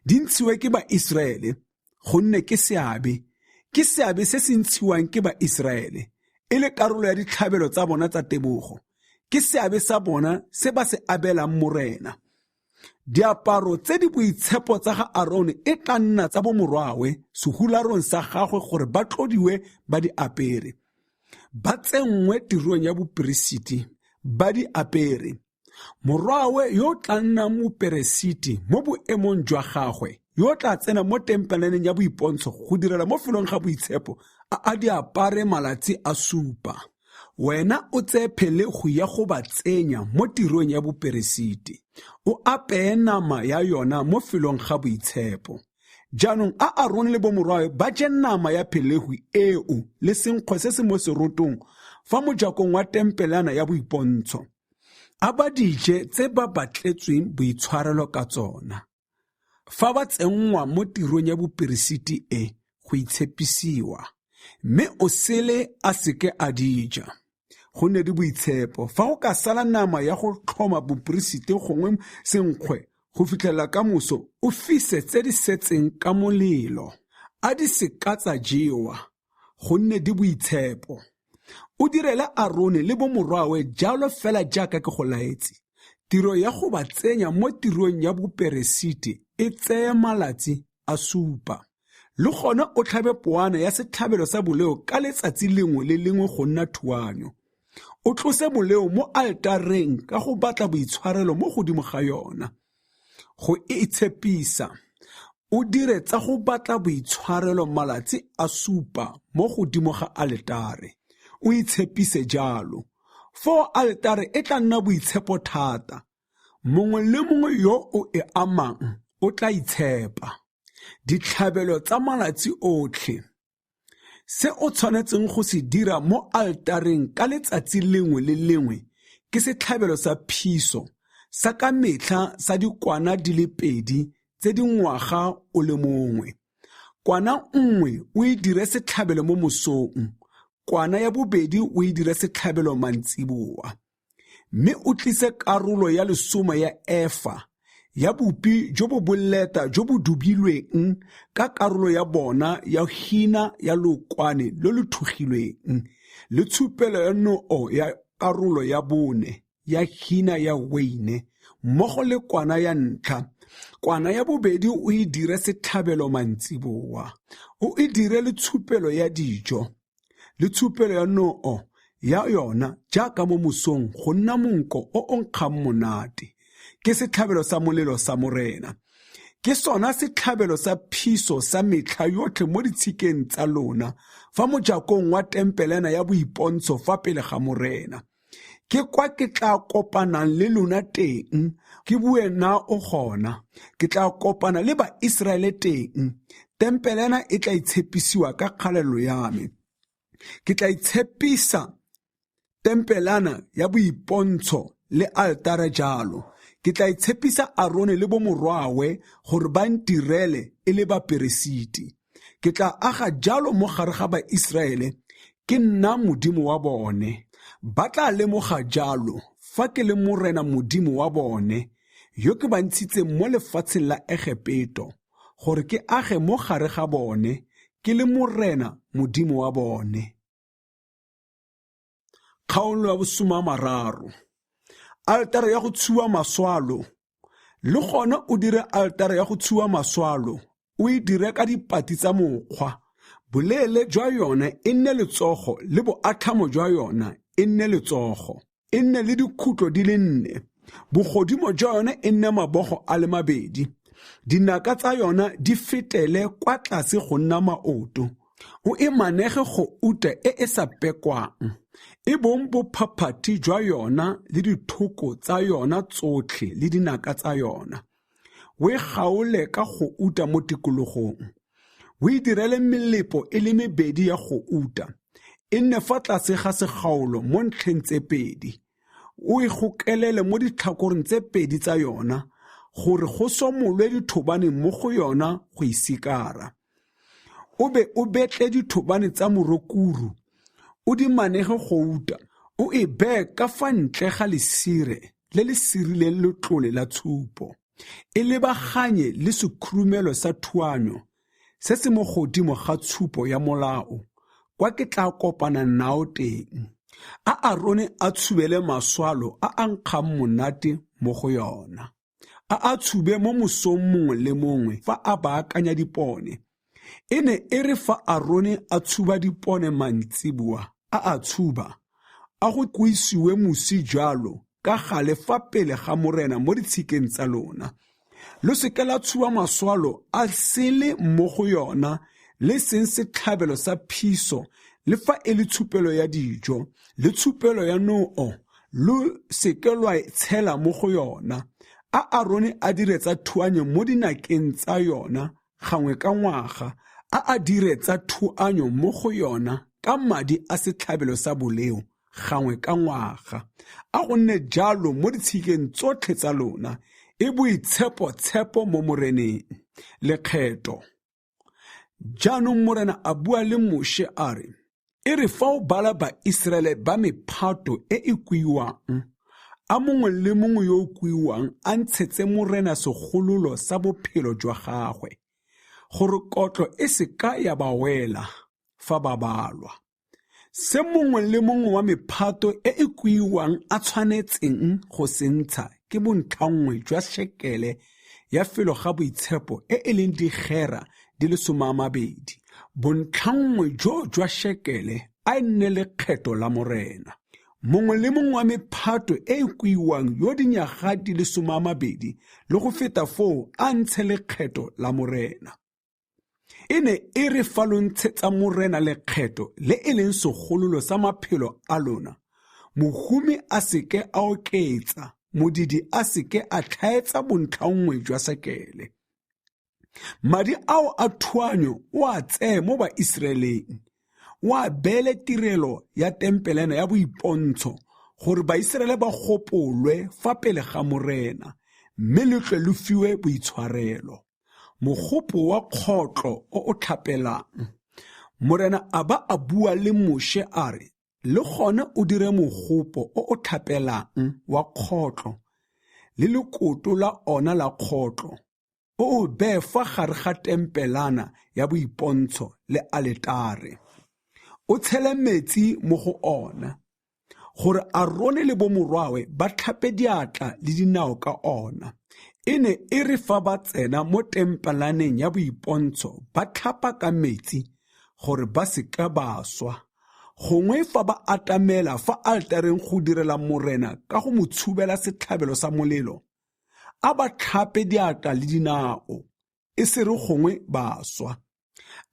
Speaker 1: Di ntshiwe ke Baiseraele gonne ke seabe se se ntshiwang ke Baiseraele e le karolo ya ditlhabelo tsa bona tsa tebogo, ke seabe sa bona se ba se abelang morena. Diaparo tse di boitshepo tsa ga Arone e tla nna tsa bomorwawe sehularong sa gagwe gore ba tlodiwe ba di apere, ba tsenngwe tirong ya boperesiti ba di apere. Morwawe yo tla nna moperesiti mo boemong jwa gagwe, yo tla tsena mo tempelaneng ya boipontsho go direla mo felong ga boitshepo a di apare malatsi a 7. Wena o tseye phelegu ya go ba tsenya mo tirong ya boperesiti, o apeye nama ya yona mo felong ga boitshepo. Jaanong a Arone le bomorwawe ba je nama ya phelegu eo le senkgwe se se mo serotong fa mojakong wa tempelana ya boipontsho, a ba dije tse ba batletsweng boitshwarelo ka tsona. Fa ba tsenngwa mo tirong ya boperesiti go itshepisiwa, mme o sele a seke a dija, gonne di boitshepo. Fa go ka sala nama ya go tlhoma boperesiti gongwe senkgwe go fitlhela ka moso, o fise tse di setseng ka molelo, a di seka tsa jewa, gonne di boitshepo. O direle Arone le bomorwawe jalo fela jaaka ke go laetse. Tiro ya go ba tsenya mo tirong ya boperesiti e tseye malatsi a 7. Le gone o tlhabe poana ya setlhabelo sa boleo ka letsatsi lengwe le lengwe go nna thuanyo. O tlose boleo mo altareng ka go batla boitshwarelo mo godimo ga yona. Go itshepisa, o dire tsa go batla boitshwarelo malatsi a 7 mo godimo ga altare. O itshepise jalo. Fo altare e tla nna boitshepo thata. Mongwe le mongwe yo o e amang o tla itshepa. Ditlhabelo tsa malatsi otlhe. Se o tshwanetseng go se dira mo altareng ka letsatsi lengwe le lengwe ke setlhabelo sa phiso sa ka metlha sa dikwana di le 2 tse di ngwaga o le mongwe. Kwana nngwe o e dire setlhabelo mo mosong, kwana ya bobedi o e dire setlhabelo mantsiboa. Mme o tlise karolo ya 10 ya efa ya bupi jo bo boleta jo bo dubilweng ka karolo ya bona ya hina ya lokwane lo le thugilweng, le tshupelo ya noo ya karolo ya 4 ya hina ya weine mmogo le kwana ya ntlha. Kwana ya bobedi o e dire setlhabelo mantsiboa. O e dire le tshupelo ya dijo, le tshupelo ya noo ya yona jaaka mo mosong go nna monko o nkgang monate. Ke setlhabelo sa molelo sa morena. Ke sona setlhabelo sa phiso sa metlha yotlhe mo ditshikeng tsa lona fa mojakong wa tempelana ya boipontsho fa pele ga morena. Ke kwa ke tla kopanang le lona teng, ke bue na o gona. Ke tla kopana le Baiseraele teng. Tempelana e tla itshepisiwa ka kgalelo ya me. Ke tla itshepisa tempelana ya boipontsho le altare jalo. Ke tla itshepisa Arone le bomorwawe gore ba ntirele e le baperesiti. Ke tla aga jalo mo gare ga Baiseraele, ke nna modimo wa bone. Ba tla lemoga jalo fa ke le morena modimo wa bone, yo ke ba ntshitseng mo lefatsheng la Egepeto, gore ke age mo gare ga bone, ke le morena modimo wa bone. Kgaolo ya 30. Altare ya go tshuwa maswalo. Le gone o dire altare ya go tshuwa maswalo, o e dire ka dipati tsa mokgwa. Boleele jwa yona e nne letsogo le boatlhamo jwa yona e nne letsogo. E nne le dikhutlo di le 4. Bogodimo jwa yona e nne mabogo a le 2. Dinaka tsa yona di fetele kwa tlase go nna maoto, o e manege go uta e sa pekwang, e bong bophaphati jwa yona le dithoko tsa yona tsotlhe le dinaka tsa yona. O e gaole ka go uta mo tikologong. O e direle melepo e le mebedi ya go uta, e nne fa tlase ga segaolo mo ntlheng tse pedi. O e gokelele mo ditlhakoreng tse pedi tsa yona, gore go somolwe dithobane mo go yona go isikara. O be o betle dithobane tsa morokuru, o di manege go uta, o e bee ka fa ntle ga lesire le le sirileng letlole la tshupo, e lebaganye le sekhurumelo sa thuanyo se se mo godimo ga tshupo ya molao, kwa ke tla kopana nao teng. A Arone a tshubele maswalo a a nkgang monate mo go yona. A tshube mo mosong mongwe le mongwe fa a baakanya dipone. E ne e re fa Arone a tshuba dipone mantsibua, a tshuba, a go kuisiwe mosi jalo ka gale fa pele ga morena mo ditshikeng tsa lona. Lo seke la tshuba maswalo a sele mo go yona le seng setlhabelo sa phiso, le fa e le tshupelo ya dijo le tshupelo ya noo, lo seke lwa tshela mo go yona. A Arone a diretsa thuanyo mo dinakeng tsa yona gangwe ka ngwaga, a diretsa thuanyo mo go yona ka madi a setlhabelo sa boleo gangwe ka ngwaga. A go nne jalo mo ditshikeng tsotlhe tsa lona, e boitshepo-tshepo mo moreneng. Lekgetho. Jaanong morena a bua le Moshe a re, e re fa o bala Baiseraele ba mephato e e kuiwang, a mongwe le mongwe yo o kuiwang a ntshetse morena segololo sa bophelo jwa gagwe, gore kotlo e se ka ya ba wela fa ba balwa. Se mongwe le mongwe wa mephato e e kuiwang a tshwanetseng go se ntsha ke bontlhangwe jwa shekele ya felo ga boitshepo e e leng digera di le 20. Bontlhangwe jo jwa shekele a nne lekgetho la morena. Mongwe le mongwe wa mephato e e kuiwang yo dinyaga di le 20 le go feta foo a ntshe lekgetho la morena. E ne e re fa lo ntshetsa morena lekgetho le e leng segololo sa maphelo a lona, mohumi a seke a oketsa, modidi a seke a tlhaetsa bontlhangwe jwa sekele. Madi ao a thuanyo o a tseye mo Baiseraeleng, o a beele tirelo ya tempelena ya boipontsho, gore Baiseraele ba gopolwe fa pele ga morena, mme le tle le fiwe boitshwarelo. Mogopo wa kgotlo o tlhapelang. Morena a ba a bua le Moshe a re, le gone o dire mogopo o tlhapelang wa kgotlo, le lekoto la ona la kgotlo, o bee fa gare ga tempelana ya boipontsho le aletare. O tshele metsi mo go ona, gore Arone le bomorwawe ba tlhape diatla le dinao ka ona. E ne e re fa ba tsena mo tempelaneng ya boipontsho ba tlhapa ka metsi, gore ba seka ba swa. Gongwe fa ba atamela fa altareng go direla morena ka go mo tshubela setlhabelo sa molelo, a ba tlhape diatla le dinao, e se re gongwe ba swa.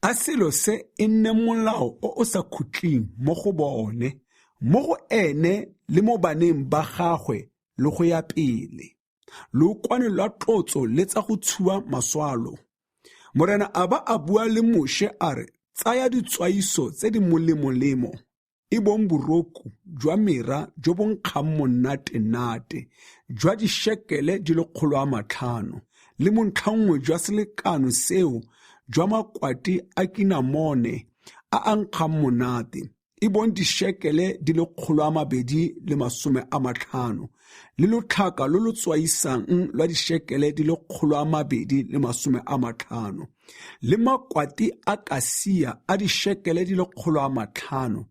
Speaker 1: A selo se e nne molao o sa khutling mo go bone, mo go ene le mo baneng ba gagwe le go ya pele. Lookwane lwa tlotso le tsa go tshuba maswalo. Morena a ba a bua le Moshe a re, tsaya ditswaiso tse di molemo, e bong boroko jwa mera jo bo nkgang monate-nate jwa dishekele di le 500, le montlhangwe jwa selekano seo jwa makwati a kinamone a a nkgang monate, e bong dishekele di le 250, le lotlhaka lo lo tswaisang lwa dishekele di le 250, le makwati a kasia a dishekele di le 500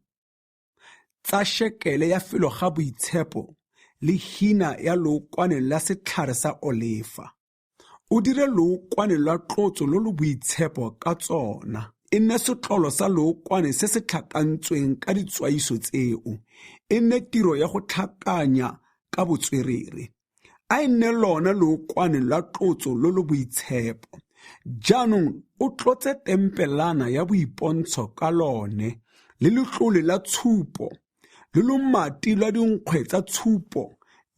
Speaker 1: tsa shekele ya felo ga boitshepo, le hina ya lookwane la setlhare sa olefa. O dire lookwane lwa tlotso lo lo boitshepo ka tsona, e nne setlolo sa lookwane se se tlhakantsweng ka ditswaiso tseo, e nne tiro ya go tlhakanya ka botswerere. A nne lona lookwane lwa tlotso lo lo boitshepo, jaanong o tlotse tempelana ya boipontsho ka lone le letlole la tshupo le lomati la dinkgwe tsa tshupo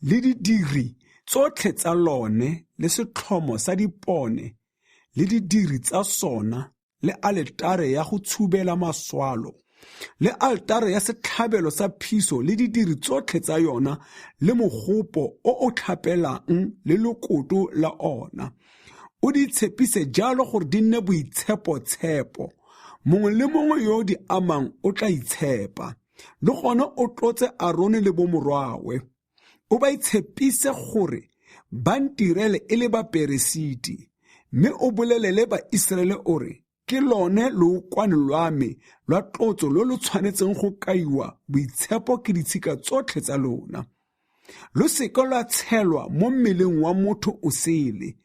Speaker 1: le didiri tsotlhe tsa lone le setlhomo sa dipone le didiri tsa sona le altare ya go tshubela maswalo le altare ya setlhabelo sa phiso le didiri tsotlhe tsa yona le mogopo o tlhapelang le lekoto la ona. O di tshepise jalo gore di nne boitshepo-tshepo. Mongwe le mongwe yo di amang o tla itshepa. Le gona o tlotse Arone le bomorwawe. O ba itshepise gore ba ntirele e le baperesiti. Mme o bolelele ba Israele ore ke lone lookwane lwa me lwa tlotso lo lo tshwanetseng go kaiwa boitshepo ke ditshika tsotlhe tsa lona. Lo seke lwa tshelwa mo mmeleng wa motho o sele.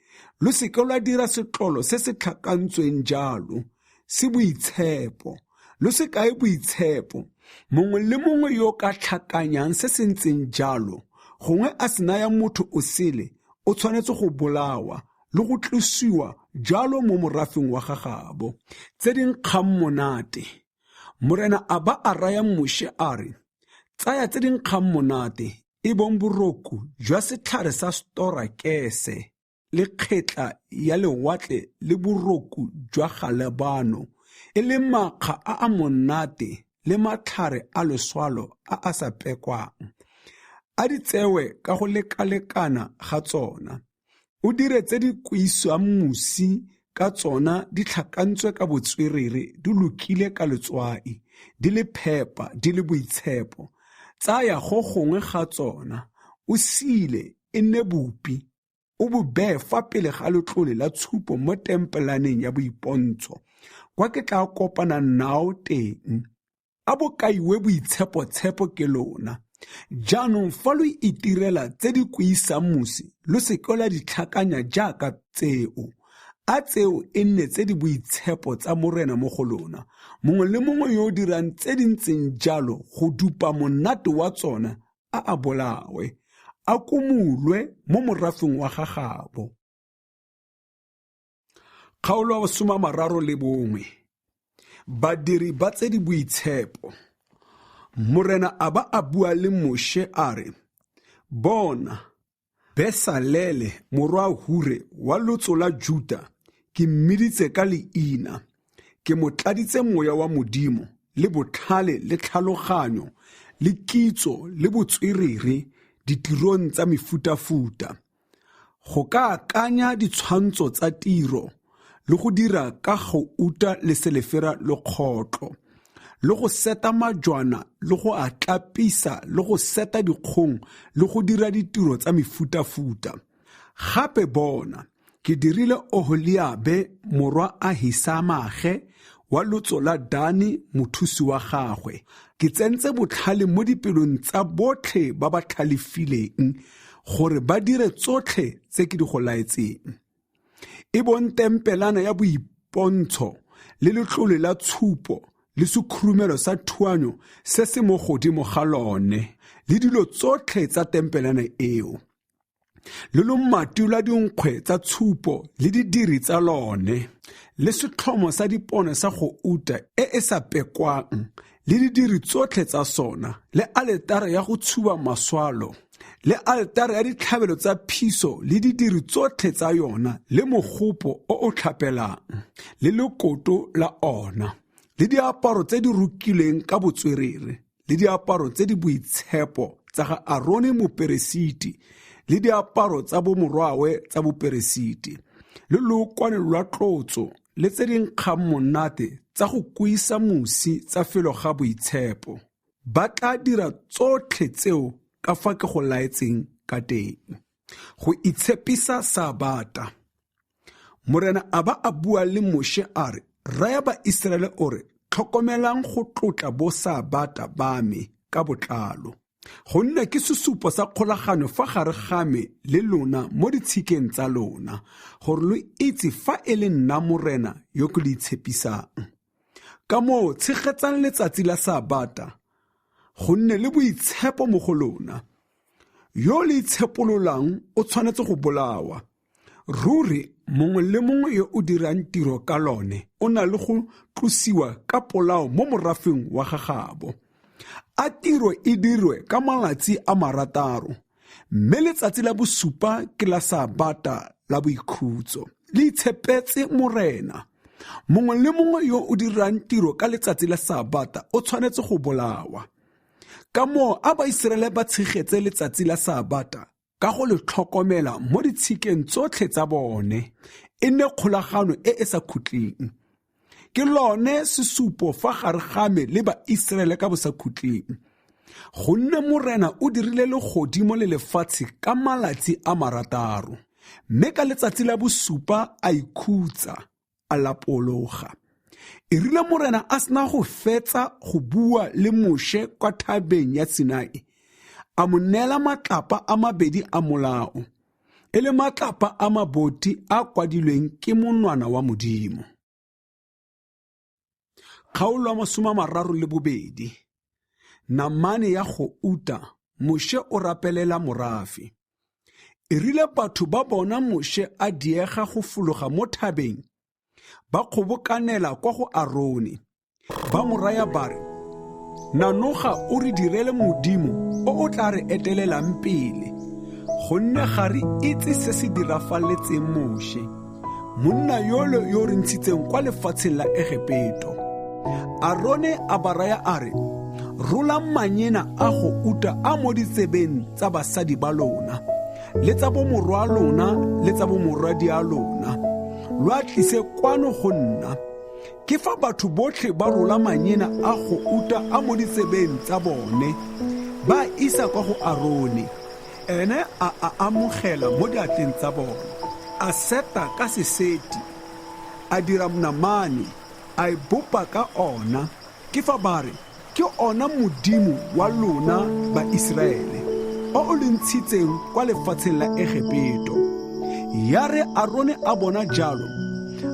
Speaker 1: Lo seke lwa dira setlolo se se tlhakantsweng jalo. Se boitshepo. Lo se kae boitshepo. Mongwe le mongwe yo ka tlhakanyang se se ntseng jalo, gongwe a se naya motho o sele, o tshwanetse go bolawa le go tlosiwa jalo mo morafeng wa gagabo. Tse di nkgang monate. Morena a ba a raya Moshe a re, tsaya tse di nkgang monate e bong boroko jwa setlhare sa storakese le kgetla ya lewatle le boroko jwa galebano e le makga a monate le matlhare a leswalo a sa pekwang. A di tsewe ka go lekalekana ga tsona. O dire tse di kweiswang mosi ka tsona di tlhakantswe ka botswerere, di lokile ka letswai, di le phepa, di le boitshepo. Tsaya go gongwe ga tsona, o sile e nne bopi, o bo beye fa pele ga letlole la tshupo mo tempelaneng ya boipontsho, kwa ke tla kopana nao teng. A bo kaiwe boitshepo-tshepo ke lona. Jaanong fa lo itirela tse di kweisang mosi, lo seke la di tlhakanya jaaka tseo. A tseo e nne tse di boitshepo tsa morena mo go lona. Mongwe le mongwe yo o dirang tse di ntseng jalo go dupa monate wa tsona a bolawe, a komulwe mo morafeng wa gagabo. Kgaolo ya 31. Badiri ba tse di boitshepo. Morena a ba a bua le Moshe a re, bona, Besalele morwa Hure wa lotso la Juda, ke mmiditse ka leina, ke mo tladitse moya wa modimo, le botlhale le tlhaloganyo, le kitso le botswerere, ditirong tsa mefutafuta, go ka akanya ditshwantsho tsa tiro, le go dira ka go uta leselefera le kgotlo, le go seta majwana, le go a tlapisa, le go seta dikgong, le go dira ditiro tsa mefutafuta. Gape bona, ke dirile Oholiabe morwa a Hisamage wa lotso la Dani mothusi wa gagwe. Ke tsentse botlhale mo dipelong tsa botlhe ba ba tlhalefileng gore ba dire tsotlhe tse ke di go laetseng. E bong tempelana ya boipontsho le letlole la tshupo le sekhurumelo sa thuanyo se se mo godimo ga lone le dilo tsotlhe tsa tempelana eo. Le lomati la dinkgwe tsa tshupo le didiri tsa lone le setlhomo sa dipone sa go uta e sa pekwang le didiri tsotlhe tsa sona le altare ya go tshuba maswalo le altare ya ditlhabelo tsa phiso le didiri tsotlhe tsa yona le mogopo o tlhapelang le lekoto la ona le diaparo tse di rukileng ka botswerere le diaparo tse di boitshepo tsa ga Arone moperesiti le diaparo tsa bomorwawe tsa boperesiti le lookwane lwa tlotso le tse di nkgang monate tsa go kuisa mosi tsa felo ga boitshepo. Ba tla dira tsotlhe tseo ka fa ke go laetseng ka teng. Go itshepisa Sabata. Morena a ba a bua le Moshe a re, raya ba Israele ore, tlhokomelang go tlotla bo Sabata ba me ka botlalo. Go nna ke sesupo sa kgolagano fa gare ga me le lona mo ditshikeng tsa lona, gore lo itse fa e le nna morena yo ke le itshepisang. Ka moo tshegetsang letsatsi la Sabata, go nne le boitshepo mo go lona. Yo le itshepololang o tshwanetse go bolawa. Ruri mongwe le mongwe yo o dirang tiro ka lone o na le go tlosiwa ka polao mo morafeng wa gagabo. A tiro e dirwe ka malatsi a 6, mme letsatsi la bosupa ke la Sabata la boikhutso. Le itshepetse Morena. Mongwe le mongwe yo o dirang tiro ka letsatsi la Sabata o tshwanetse go bolawa. Ka moo a Baiseraele ba tshegetse letsatsi la Sabata ka go le tlhokomela mo ditshikeng tsotlhe tsa bone, e nne kgolagano e e sa khutleng. Ke lone sesupo fa gare ga me le Baiseraele ka bosakhutleng. Gonne Morena o dirile legodimo le lefatshe ka malatsi a 6, mme ka letsatsi la bosupa a ikhutsa, a lapologa. E rile Morena a sena go fetsa go bua le Moshe kwa thabeng ya Sinai, a mo neela matlapa a 2 a molao, e le matlapa a maboti a kwadilweng ke monwana wa Modimo. Kgaolo ya 32. Namane ya go uta, Moshe o rapelela morafi. E rile batho ba bona Moshe a diega go fologa mo thabeng, ba kgobokanela kwa go Arone, ba mo raya ba re, Nanoga o re direle modimo o tla re etelelang pele, gonne ga re itse se se dirafaletseng Moshe, monna yolo yo re ntshitseng kwa lefatsheng la Egepeto. Arone a ba raya a re, rola manyena a go uta a mo ditsebeng tsa basadi ba lona, le tsa bomorwa lona le tsa bomorwadi a lona, lo a tlise kwano go nna. Ke fa batho botlhe ba rola manyena a go uta a mo ditsebeng tsa bone, ba isa kwa go Arone, ene a amogela mo diatleng tsa bone, a seta ka seseti, a dira namane, a e bopa ka ona. Ke fa ba re, ke ona modimo wa lona Baiseraele, o le ntshitseng kwa lefatsheng la Egepeto. Ya re Arone a bona jalo,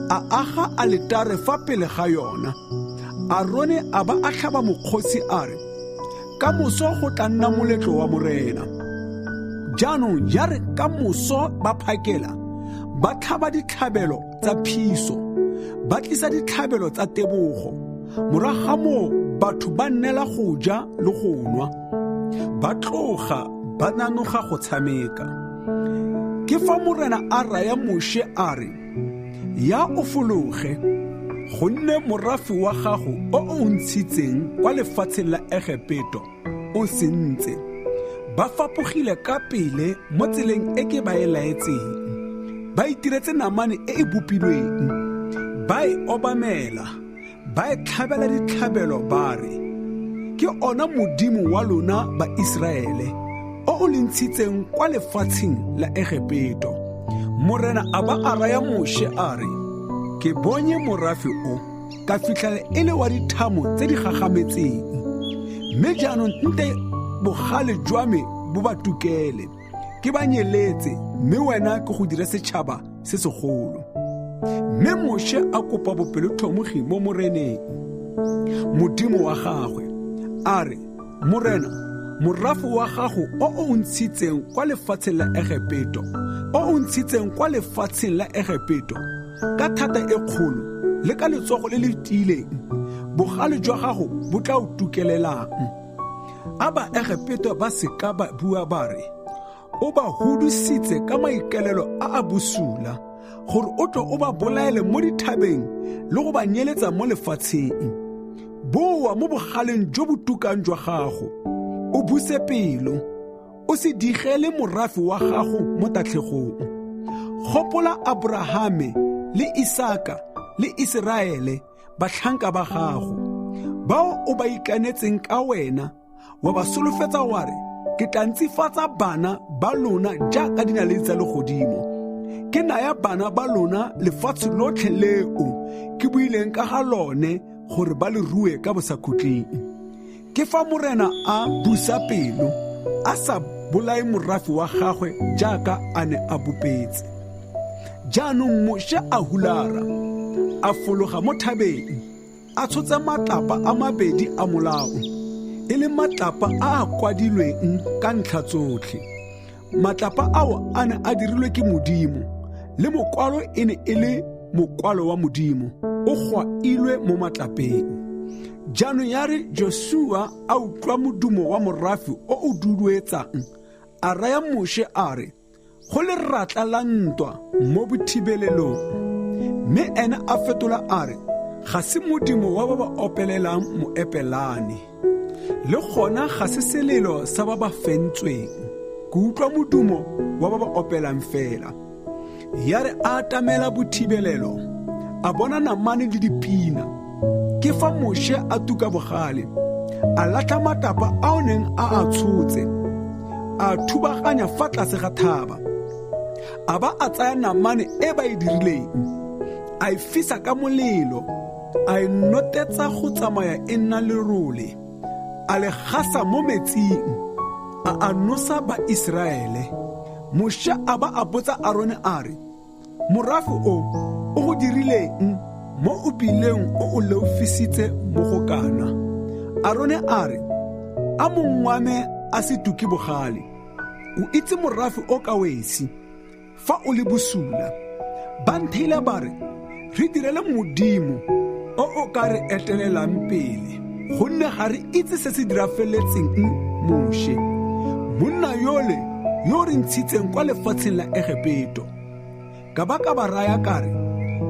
Speaker 1: a aga alitare fa pele ga yona. Arone a ba a tlhaba mokgosi a re, ka moso go tla nna moletlo wa Morena. Jaanong ya re ka moso ba phakela, ba tlhaba ditlhabelo tsa phiso, ba tlisa ditlhabelo tsa tebogo. Morago ga moo batho ba nnela go ja le go nwa, ba tloga ba nanoga go tshameka. Ke fa Morena a raya Moshe a re, ya o fologe, gonne morafi wa gago o o ntshitseng kwa lefatsheng la Egepeto o sentse. Ba fapogile ka pele mo tseleng e ke ba e laetseng, ba itiretse namane e e bopilweng, ba e obamela, ba e tlhabela ditlhabelo ba re, ke ona modimo wa lona Baiseraele o o le ntshitseng kwa lefatsheng la Egepeto. Morena a ba a raya Moshe a re, ke bonye morafi o ka fitlhela e le wa dithamo tse di gagametseng, mme jaanong nte bogale jwa me bo ba tukele, ke ba nyeletse, mme wena ke go dira setšhaba se segolo. Mme Moshe a kopa bopelothomogi mo Moreneng, modimo wa gagwe, a re, Morena, morafi wa gago o o ntshitseng kwa lefatsheng la Egepeto, o o ntshitseng kwa lefatsheng la Egepeto, ka thata e kgolo le ka letsogo le le tiileng, bogale jwa gago bo tla o tukelelang. A ba Egepeto ba seka ba bua ba re, o ba hudusitse ka maikelelo a bosula, gore o tlo o ba bolaele mo dithabeng le go ba nyeletsa mo lefatsheng. Boa mo bogaleng jo bo tukang jwa gago, o buse pelo, o se digele morafi wa gago mo tatlhegong. Gopola Abrahame le Isaka le Iseraele, batlhanka ba gago, bao o ba ikanetseng ka wena, wa ba solofetsa wa re, ke tla ntsifatsa bana ba lona jaaka dinaledi tsa legodimo, ke naya bana ba lona lefatshe lotlhe leo ke buileng ka ga lone gore ba le rue ka bosakhutleng. Ke fa Morena a busa pelo, a sa bolae morafi wa gagwe jaaka a ne a bopetse. Jaanong Moshe a hulara, a fologa mo thabeng, a tshotse matlapa a 2 a molao, e le matlapa a kwadilweng ka ntlha tsotlhe. Matlapa ao a ne a dirilwe ke Modimo, le mokwalo e ne e le mokwalo wa Modimo o gwailwe mo matlapeng. Jaanong ya re Joshua a utlwa modumo wa morafe o o duduetsang, a raya Moshe a re, go le ratla la ntwa mo bothibelelong. Mme ene a fetola a re, ga se modimo wa ba ba opelelang moepelane, le gona ga se selelo sa ba ba fentsweng. Ke utlwa modumo wa ba ba opelang fela. Ya re a atamela bothibelelo, a bona namane le dipina. Ke fa Moshe a tuka bogale, a latla matapa a o neng a tshotse, a thubaganya fa tlase ga thaba, a ba a tsaya namane e ba e dirileng, a e fisa ka molelo, a e notetsa go tsamaya e nna lerole, a le gasa mo metsing, a nosa ba Israele. Moshe a ba a botsa Aron a re, morafe o go dirileng mo o bileng o leofisitse mo go kana? Aron a re, a mong wa me a se tuki bogale, o itse morafe o ka wesi, fa o le bosula. Ba ntheile ba re, re direle modimo o ka re etelelang pele, gonne ga re itse se se dirafeletseng Moshe, monna yole yo re ntshitseng kwa lefatsheng la Egepeto. Ka ba ka ba raya kare,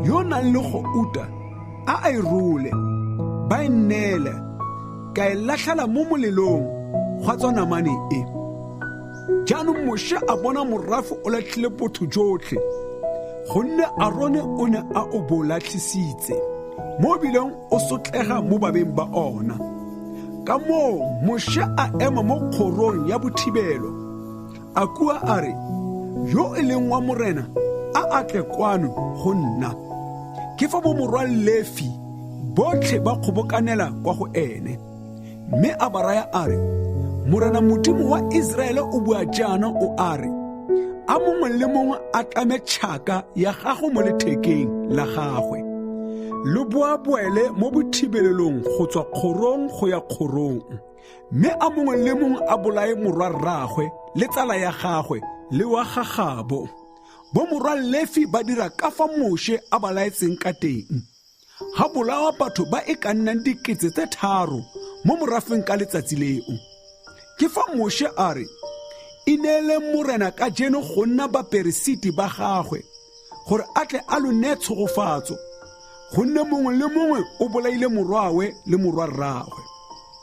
Speaker 1: yo nang le go uta a e role, ba e nnele, ka e latlhela mo molelong gwa tswa namane e. Jaanong Moshe a bona morafe o latlhile botho jotlhe, gonne Arone o ne a o bolatlhisitse, mo bileng o sotlega mo babeng ba ona. Ka moo Moshe a ema mo kgorong ya bothibelo, a kua a re, yo e leng wa morena a tle kwano go nna. Ke fa bo morwa Lefi botlhe ba kgobokanela kwa go ene, mme a ba raya a re, morena Modimo wa Israele o bua jaana o a re, a mongwe le mongwe a tlame tšhaka ya gago mo lethekeng la gagwe, le boa boele mo bothibelelong go tswa kgorong go ya kgorong, mme a mongwe le mongwe a bolae morwa rraagwe le tsala ya gagwe le wa gagabo. Bo morwa Lefi ba dira ka fa Moshe a ba laetseng ka teng. Ga bolawa batho ba e ka nnang 3,000 mo morafeng ka letsatsi leo. Ke fa Moshe a re, e neele morena ka jeno go nna baperesiti ba gagwe, gore a tle a lo neye tshogofatso, gonne mongwe le mongwe o bolaile morwawe le morwa rraagwe.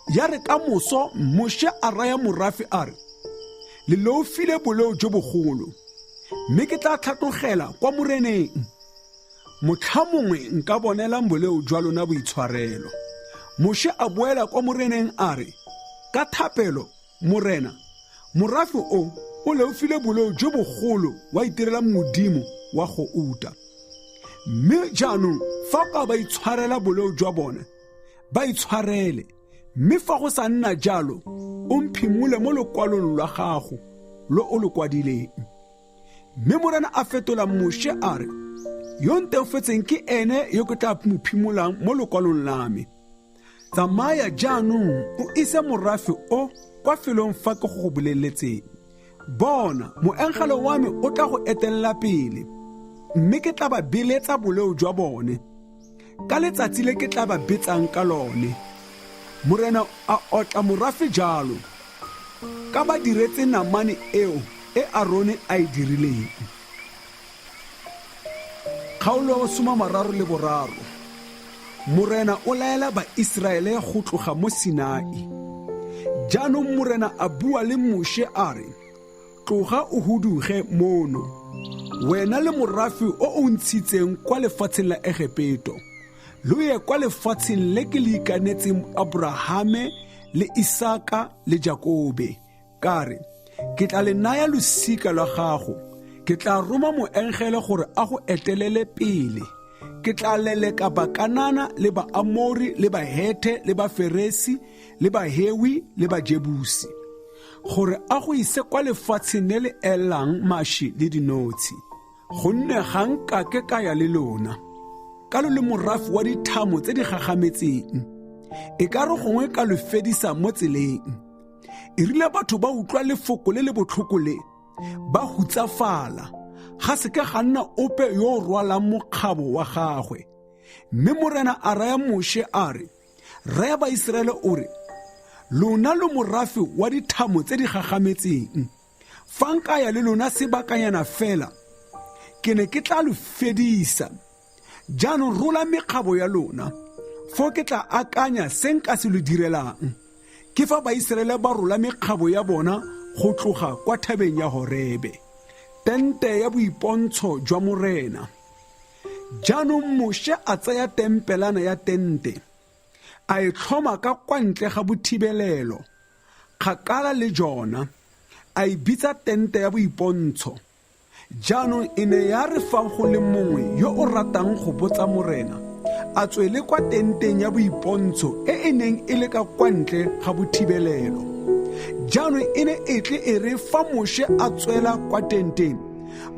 Speaker 1: Ya re ka moso Moshe a raya morafe a re, le leofile boleo jo bogolo, mme ke tla tlhatlogela kwa moreneng. Motlha mongwe nka bonelang boleo jwa lona boitshwarelo. Moshe a boela kwa moreneng a re, ka thapelo morena, morafe o leofile boleo jo bogolo wa itirela modimo wa go uta. Mme jaanong fa ka ba itshwarela boleo jwa bone, ba itshwarele, mme fa go sa nna jalo, o mphimole mo lekwalong lwa gago lo o le kwadileng. Mme morena a fetola Moshe a re, yo ntefetseng ke ene yo ke tla mophimolang mo lekwalong la me. Tsamaya jaanong o ise morafe o kwa felong fa ke go boleletseng. Bona moengelo wa me o tla go etelela pele, mme ke tla ba beletsa boleo jwa bone ka letsatsi le ke tla ba betsang ka lone. Morena a otla morafe jalo, ka ba diretse namane eo e Arone a e dirileng. Kgaolo 33. Morena o laela ba Israele go tloga mo Sinai. Jaanong morena a bua le Moshe a re, tloga o huduge mono, wena le morafe o o ntshitseng kwa lefatsheng la Egepeto, lo ye kwa lefatsheng le ke le ikanetseng Abrahame le Isaka le Jakobe, kare ke tla le naya losika lwa gago, ke tla roma moengele gore a go etelele pele, ke tla leleka Bakanana le Baamori le Bahete le Baferesi le Bahewi le Bajebusi, gore a go ise kwa lefatsheng le le elang maši le dinotshi, gonne ga nka ke ka ya le lona. Ka lo le morafe wa dithamo tse di gagametseng, e ka re gongwe ka lo fedisa mo tseleng. E rile batho ba utlwa lefoko le le botlhoko le, ba hutsafala, ga se ke ga nna ope yo o rwalang mokgabo wa gagwe. Mme morena a raya Moshe a re, raya Baiseraele o re, lona lo morafe wa dithamo tse di gagametseng. Fa nka ya le lona sebakanyana fela, ke ne ke tla lo fedisa. Jaanong rola mekgabo ya lona, fo ke tla akanya se nka se lo direlang. Ke fa Baiseraele ba rola mekgabo ya bona go tloga kwa thabeng ya Horebe, tente ya boipontsho jwa morena. Jaanong Moshe a tsaya tempelana ya tente, a e tlhoma ka kwa ntle ga bothibelelo, kgakala le jona, a e bitsa tente ya boipontsho. Jaanong e ne ya re fa go le mongwe yo o ratang go botsa morena, a tswele kwa tenteng ya boipontsho e neng e le ka kwa ntle ga bothibelelo. Jaanong e ne e tle e re fa Moshe a tswela kwa tenteng,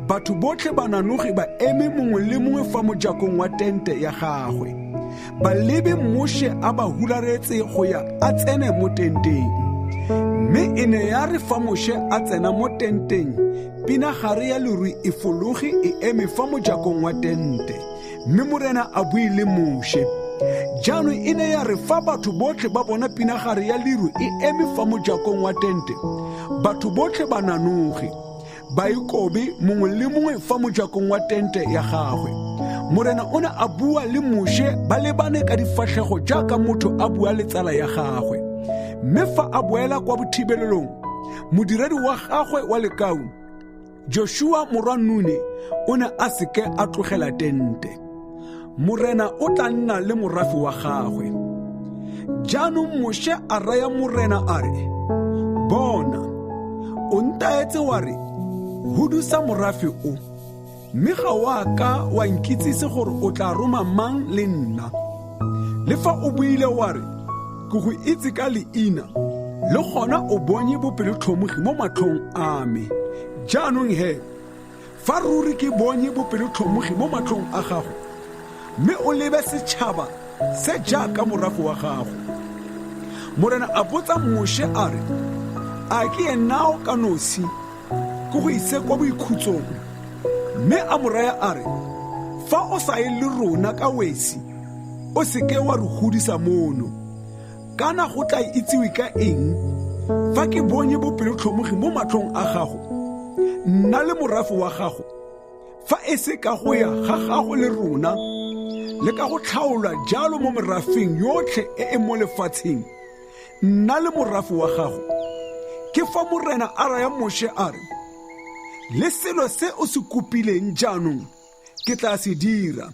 Speaker 1: batho botlhe ba nanoge ba eme mongwe le mongwe fa mojakong wa tente ya gagwe. Ba lebe Moshe a ba hularetse go ya a tsene mo tenteng. Mme e ne ya re fa Moshe a tsena mo tenteng, pinagare ya lerui e fologe e eme fa mojakong wa tente, mme morena a bue le Moshe. Jaanong e ne ya re fa batho botlhe ba bona pinagare ya lerui e eme fa mojakong wa tente, batho botlhe ba nanoge, ba ikobe mongwe le mongwe fa mojakong wa tente ya gagwe. Morena o ne a bua le Moshe ba lebane ka difatlhego jaaka motho a bua le tsala ya gagwe. Mme fa a boela kwa bothibelelong, modiredi wa gagwe wa lekau, Joshua morwa Nune, o ne a seke a tlogela tente. Morena o tla nna le morafe wa gagwe. Jaanong Moshe a raya morena a re, bona, o ntaetse wa re, hudusa morafe o, mme ga wa ka wa nkitsise gore o tla roma mang le nna. Le fa o buile wa re, ke go itse ka leina, le gona o bonye bopelotlhomogi mo matlhong a me. Jaanong he, fa ruri ke bonye bopelotlhomogi mo matlhong a gago, mme o lebe setšhaba se jaaka morafe wa gago. Morena a botsa Moshe a re, a ke enao ka nosi ke go ise kwa boikhutsong? Mme a mo raya a re, fa o sa ye le rona ka wesi, o seke wa re godisa mono. Kana go tla itsiwe ka eng fa ke bonye bopelotlhomogi mo matlhong a gago, nna le morafe wa gago, fa e se ka go ya ga gago le rona, le ka go tlhaolwa jalo mo merafeng yotlhe e e mo lefatsheng, nna le morafe wa gago. Ke fa morena a raya Moshe a re, le selo se o se kopileng jaanong ke tla se dira,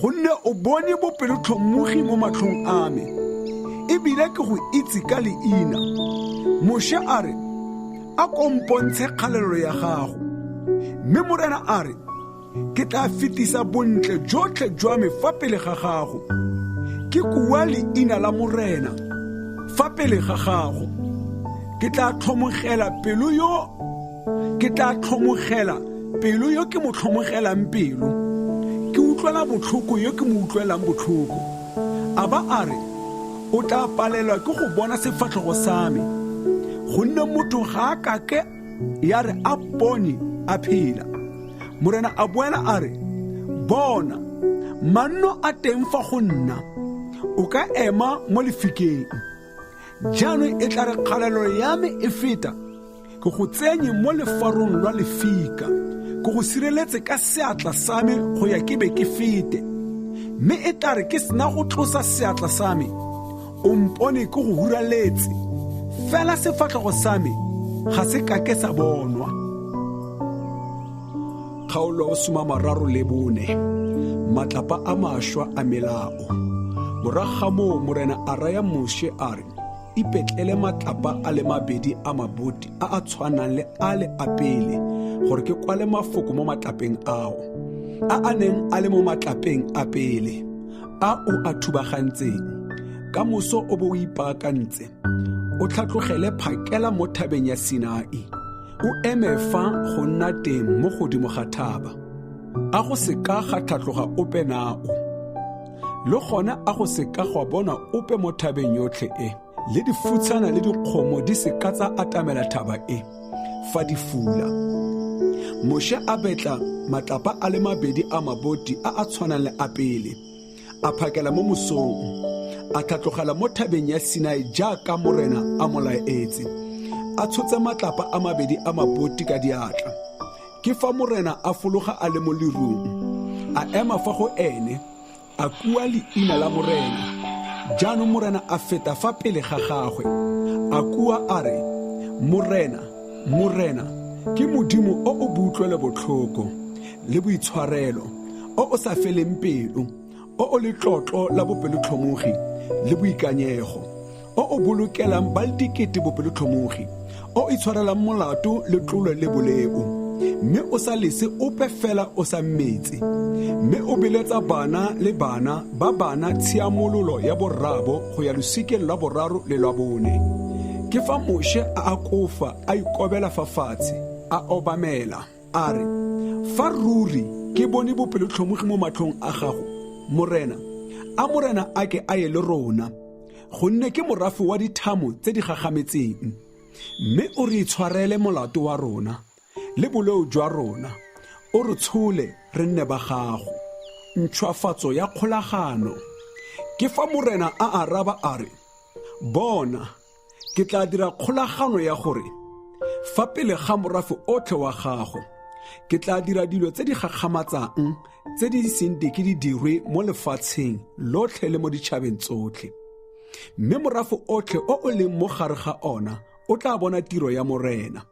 Speaker 1: gonne o bone bopelotlhomogi mo matlhong a me, ebile ke go itse ka leina. Moshe a re, a kompontshe kgalelo ya gago. Mme morena a re, ke tla fetisa bontle jotlhe jwa me fa pele ga gago, ke kua leina la morena fa pele ga gago. Ke tla tlhomogela pelo yo ke mo tlhomogelang pelo, ke utlwela botlhoko yo ke mo utlwelang botlhoko. A ba a re, o tla palelwa ke go bona sefatlhego sa me, gonne motho ga a kake ya re a bone a phela. Morena a boela a re, bona, manno a teng fa go nna, o ka ema mo lefikeng. Jaanong e tla re kgalelo ya me e feta, ke go tsenye mo lefarong lwa lefika, ke go sireletse ka seatla sa me go ya ke be ke fete. Mme e tla re ke sena go tlosa seatla sa me, o mpone ke go huraletse, fela sefatlhego sa me ga se ka ke sa bonwa. Kgaolo 34, matlapa a mašwa a melao. Morago ga moo morena a raya Moshe a re, ipetlele matlapa a le mabedi a maboti a a tshwanang le a le a pele, gore ke kwale mafoko mo matlapeng ao, a neng a le mo matlapeng a pele, a o a thubagantseng. Ka moso o bo o ipaakantse, o tlhatlogele phakela mo thabeng ya Sinai, o eme fa go nna teng mo godimo ga thaba. A go se ka ga tlhatloga ope nao, le gona a go se ka ga bona ope mo thabeng yotlhe e, le difutshana le dikgomo di se ka tsa atamela thaba e fa di fula. Moshe a betla matlapa a le mabedi a maboti a tshwanang le a pele, a phakela mo mosong, a tlhatlogela mo thabeng ya Sinai jaaka morena a mo laetse, a tshotse matlapa a mabedi a maboti ka diatla. Ke fa morena a fologa a le mo lerung, a ema fa go ene, a kua leina la morena. Jaanong morena a feta fa pele ga gagwe, a kua a re, morena, morena, ke modimo o o butlwele botlhoko le boitshwarelo, o o sa feleng pelo, o o le tlotlo la bopelotlhomogi le boikanyego, o o bolokelang ba le dikete bopelotlhomogi, o itshwarelang molato le tlolo le boleo, mme o sa lese ope fela o sa mmetse, mme o beletsa bana le bana ba bana tshiamololo ya borrabo go ya losikeng la boraro le la bone. Ke fa Moshe a kofa a ikobela fa fatshe, a obamela, a re, fa ruri ke bone bopelotlhomogi mo matlhong a gago, morena a ke a ye le rona, gonne ke morafe wa dithamo tse di gagametseng, mme o re itshwarele molato wa rona le boleo jwa rona, o re tshole re nne ba gago. Ntshwafatso ya kgolagano. Ke fa morena a araba a re, bona, ke tla dira kgolagano ya gore fa pele ga morafe otlhe wa gago ke tla dira dilo tse di gagamatsang tse di seng ke di dirwe mo lefatsheng lotlhe le mo ditšhabeng tsotlhe, mme morafe otlhe o o leng mo gare ga ona o tla bona tiro ya morena,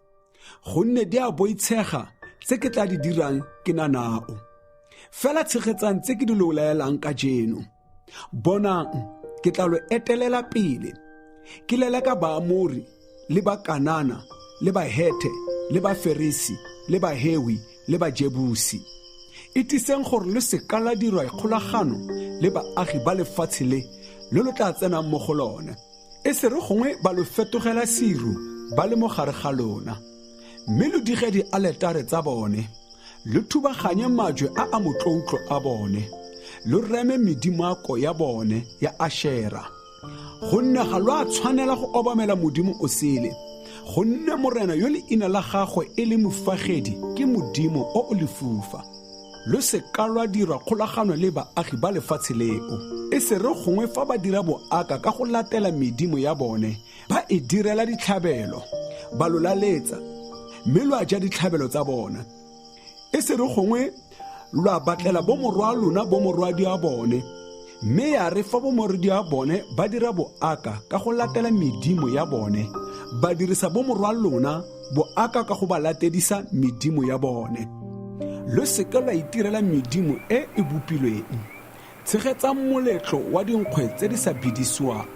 Speaker 1: gonne di a boitshega tse ke tla di dirang ke nanao. Fela tshegetsang tse ke di lo laelang ka jeno, bonang ke tla lo etelela pele, ke lela ka Baamori le ba Kanana le ba Hete le ba Ferisi le ba Hewi le ba Jebusi. Itiseng gore le seka la dirwa kgolagano le baagi ba lefatshe le lo tla tsenang mo go lone, e se re gongwe ba lo fetogela siru ba le mo gare ga lona, mme lo dige dialetare tsa bone, lo thubaganye majwe a motloutlo a bone, lo reme medimako ya bone ya Ashera, gonne ga lo a tshwanela go obamela modimo o sele, gonne morena yo leina la gagwe e le mofagedi ke modimo o o lefufa. Lo seka lwa dira kgolagano le baagi ba lefatshe leo, e se re gongwe fa ba dira boaka ka go latela medimo ya bone ba e direla ditlhabelo, ba lo laletsa, mme lo a ja ditlhabelo tsa bona. E se re gongwe lo a batlela bomorwa lona bomorwadi a bone, mme ya re fa bomorwadi a bone ba dira boaka ka go latela medimo ya bone, ba dirisa bomorwa lona boaka ka go ba latedisa medimo ya bone. Lo seka lwa itirela medimo e bopilweng, tshegetsang moletlo wa dinkgwe tse di sa bidisiwang,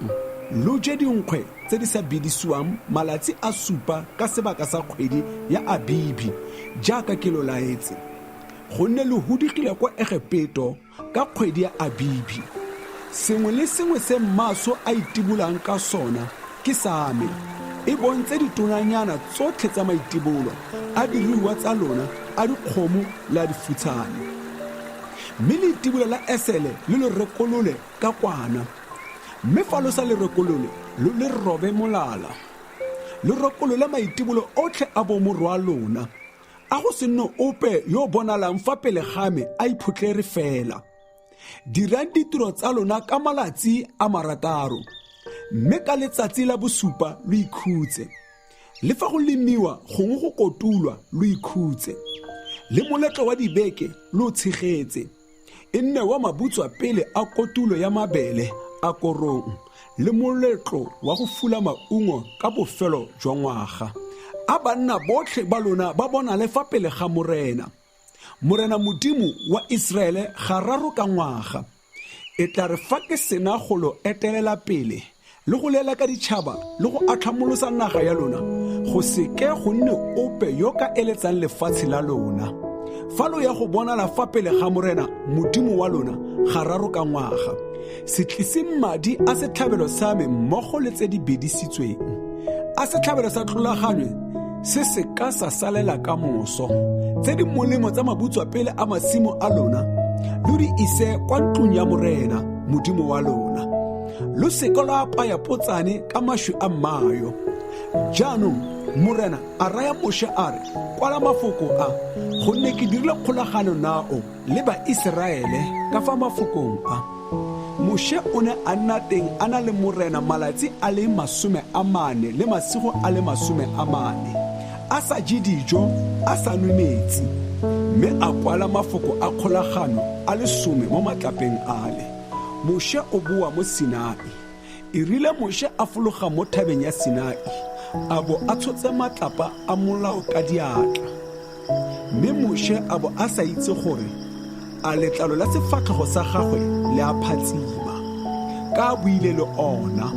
Speaker 1: lo je dinkgwe tse di sa bidisiwang malatsi a supa ka sebaka sa kgwedi ya Abibi jaaka ke lo laetse, gonne lo hudigile kwa Egepeto ka kgwedi ya Abibi. Sengwe le sengwe se maso a itibulang ka sona ke same, e bontse ditonanyana tsotlhe tsa maitibolo a diriwa tsa lona a dikgomo le a difutshane, mme leitibolo la esele le lo rekolole ka kwana, mme fa lo sa le rekolole lo le robe molala, lo rekolole maitibolo otlhe a bomorwa lona, a go se nne ope yo bonalang fa pele game a iphutlere fela. Dirang ditiro tsa lona ka malatsi a marataro, mme ka letsatsi la bosupa lo ikhutse, le fa go lemiwa gongwe go kotulwa lo ikhutse, le moletlo wa dibeke lo tshegetse, e nne wa mabutswa pele a kotulo ya mabele a korong, le moletlo wa go fula maungo ka bofelo jwa ngwaga. A banna botlhe ba lona ba bona le fa pele ga morena modimo wa Israele gararo ka ngwaga. E tla re fa ke sena go lo etelela pele le go lela ka ditšhaba le go atlhamolosa naga ya lona, go seke go nne ope yo ka eletsang lefatshe la lona. Fa lo ya go bonala fa pele ga morena modimo wa lona gararo ka ngwaga, se tlise madi a setlhabelo sa me mmogo le tse di bedisitsweng, a setlhabelo sa tlolaganywe se se ka sa salela ka moso, tse di molemo tsa mabutswa pele a masimo a lona, lo di ise kwa ntlong ya morena modimo wa lona. Lo seka lo apaya potsane ka mašwi a mmayo, Jaanong morena a raya Moshe a re, kwala mafoko a, gonne ke dirile kgolagano nao le Baiseraele ka fa mafokong a. Moshe o ne a nna teng a na le morena malatsi a le 40 le masigo a le 40, a sa je dijo, a sa nwe metsi, mme a kwala mafoko a kgolagano a le 10 mo matlapeng a le. Moshe o boa mo Sinai. E rile Moshe a fologa mo thabeng ya Sinai, a bo a tshotse matlapa a molao ka diatla. Mme Moshe a bo a sa itse gore a letlalo la sefatlhego sa gagwe le a phatsima. Ka buile le ona,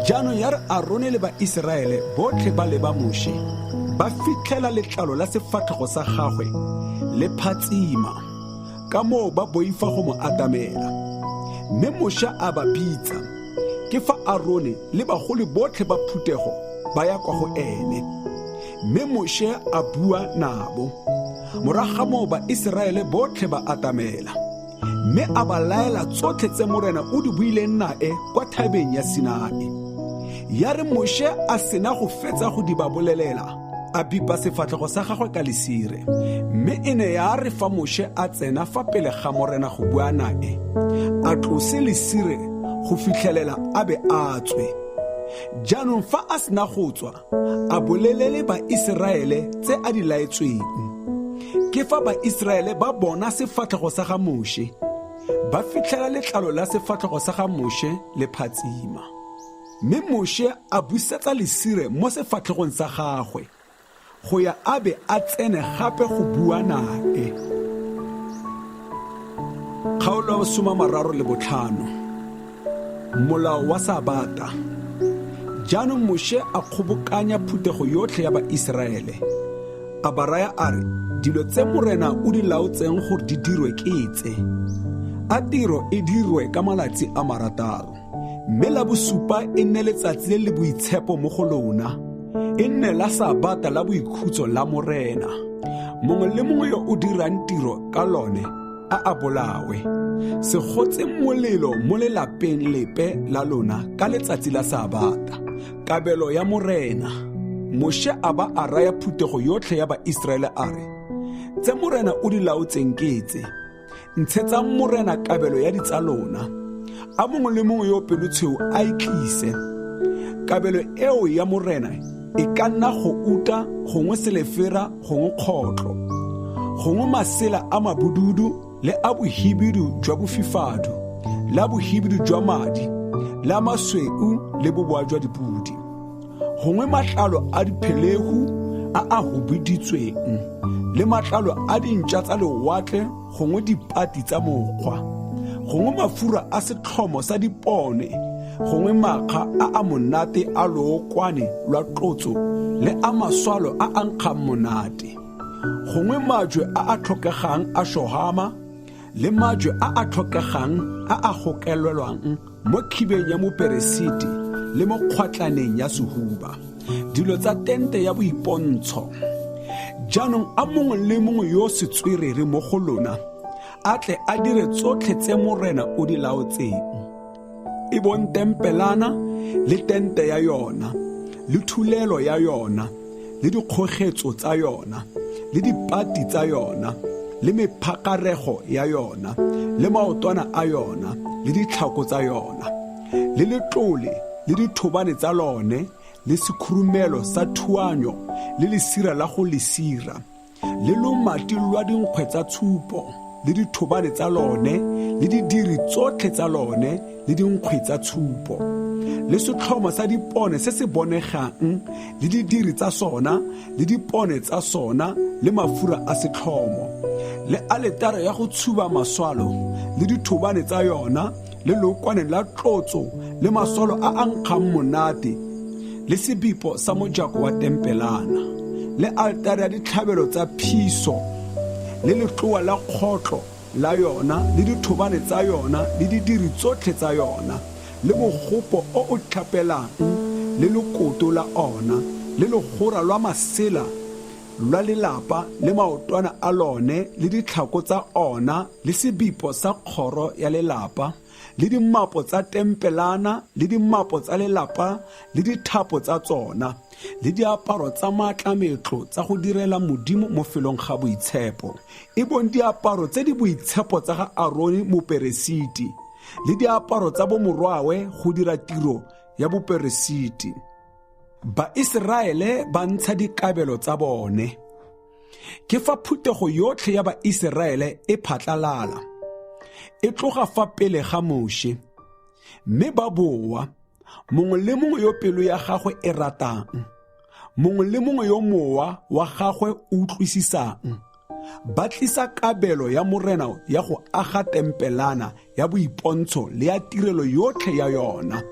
Speaker 1: jaanong ya re Arone le Baiseraele botlhe ba leba Moshe, ba fitlhela letlalo la sefatlhego sa gagwe le phatsima, ka moo ba boifa go mo atamela. Mme Moshe a ba bitsa, ke fa Arone le bagolo botlhe ba phutego ba ya kwa go ene. Mme Moshe a bua nabo. Morago ga moo Baiseraele botlhe ba atamela, mme a ba laela tsotlhe tse morena o di buileng nae kwa thabeng ya Sinai. Ya re Moshe a sena go fetsa go di ba bolelela, a bipa sefatlhego sa gagwe ka lesire, mme e ne ya re fa Moshe a tsena fa pele ga morena go bua nae, a tlose lesire go fitlhelela a be a tswe. Jaanong fa a sena go tswa, a bolelele Baiseraele tse a di laetsweng. Ke fa Baiseraele ba bona sefatlhego sa ga Moshe, ba fitlhela letlalo la sefatlhego sa ga Moshe le phatsima. Mme Moshe a busetsa lesire mo sefatlhegong sa gagwe, go ya a be a tsene gape go bua nae. Kgaolo 35, molao wa Sabata. Jaanong Moshe a kgobokanya phutego yotlhe ya Baiseraele, a ba raya a re, dilo tse morena o di laotseng gore di dirwe ke tse. A tiro e dirwe ka malatsi a 6, mme la bosupa e nne letsatsi le le boitshepo mo go lona, e nne la Sabata la boikhutso la morena. Mongwe le mongwe yo o dirang tiro ka lone a bolawe. Se gotse molelo mo lelapeng lepe la lona ka letsatsi la Sabata, kabelo ya morena. Moshe a ba a raya phutego yotlhe ya Baiseraele a re, tse morena o di laotseng ke tse, ntshetsang morena kabelo ya ditsalona. A mongwe le mongwe yo pelotshweu a itlise. Kabelo eo ya morena e ka nna go uta, gongwe selefera, gongwe kgotlo, gongwe masela a mabududu le a bohibidu jwa bofifadu, la bohibidu jwa madi, la masweu le boboa jwa dipudi, gongwe matlalo a diphelegu a hubiditsweng, le matlalo a dintša tsa lewatle, gongwe dipati tsa mokgwa, gongwe mafura a setlhomo sa dipone, gongwe makga a monate a lookwane lwa tlotso le a maswalo a nkgang monate, gongwe majwe a tlhokegang a shohama le majwe a tlhokegang a gokelelwang mo khibeng ya moperesiti le mo kgwatlaneng ya sehuba, dilo tsa tente ya boipontsho. Jaanong a mongwe le mongwe yo setswerere mo go lona a tle a dire tsotlhe tse morena o di laotseng, e bong tempelana le tente ya yona, le thulelo ya yona, le dikgogetso tsa yona, le dipati tsa yona, le mephakarego ya yona, le maotwana a yona, le ditlhako tsa yona, le letlole le dithobane tsa lone, le sekhurumelo sa thuanyo le lesira la go lesira, le lomati lwa dinkgwe tsa tshupo, le dithobane tsa lone, le didiri tsotlhe tsa lone, le dinkgwe tsa tshupo, le setlhomo sa dipone se se bonegang, le didiri tsa sona, le dipone tsa sona, le mafura a setlhomo, le aletara ya go tshuba maswalo, le dithobane tsa yona, le lookwane la tlotso, le maswalo a nkgang monate, le sebipo sa mojako wa tempelana, le altare ya ditlhabelo tsa phiso, le letloa la kgotlo la yona, le dithobane tsa yona, le didiri tsotlhe tsa yona, le mogopo o tlhapelang, le lekoto la ona, le legora lwa masela lwa lelapa, le maotwana a lone, le ditlhako tsa ona, le sebipo sa kgoro ya lelapa, le dimapo tsa tempelana, le dimapo tsa lelapa, le dithapo tsa tsona, le diaparo tsa maatlametlo tsa go direla modimo mo felong ga boitshepo, e bong diaparo tse di boitshepo tsa ga Aron moperesiti le diaparo tsa bomorwawe go dira tiro ya boperesiti. Baiseraele ba ntsha dikabelo tsa bone. Ke fa phutego yotlhe ya Baiseraele e phatlalala, e tloga fa pele ga Moshe, mme ba boa, mongwe le mongwe yo pelo ya gagwe e ratang, mongwe le mongwe yo mowa wa gagwe o utlwisisang, ba tlisa kabelo ya morena ya go aga tempelana ya boipontsho le ya tirelo yotlhe ya yona,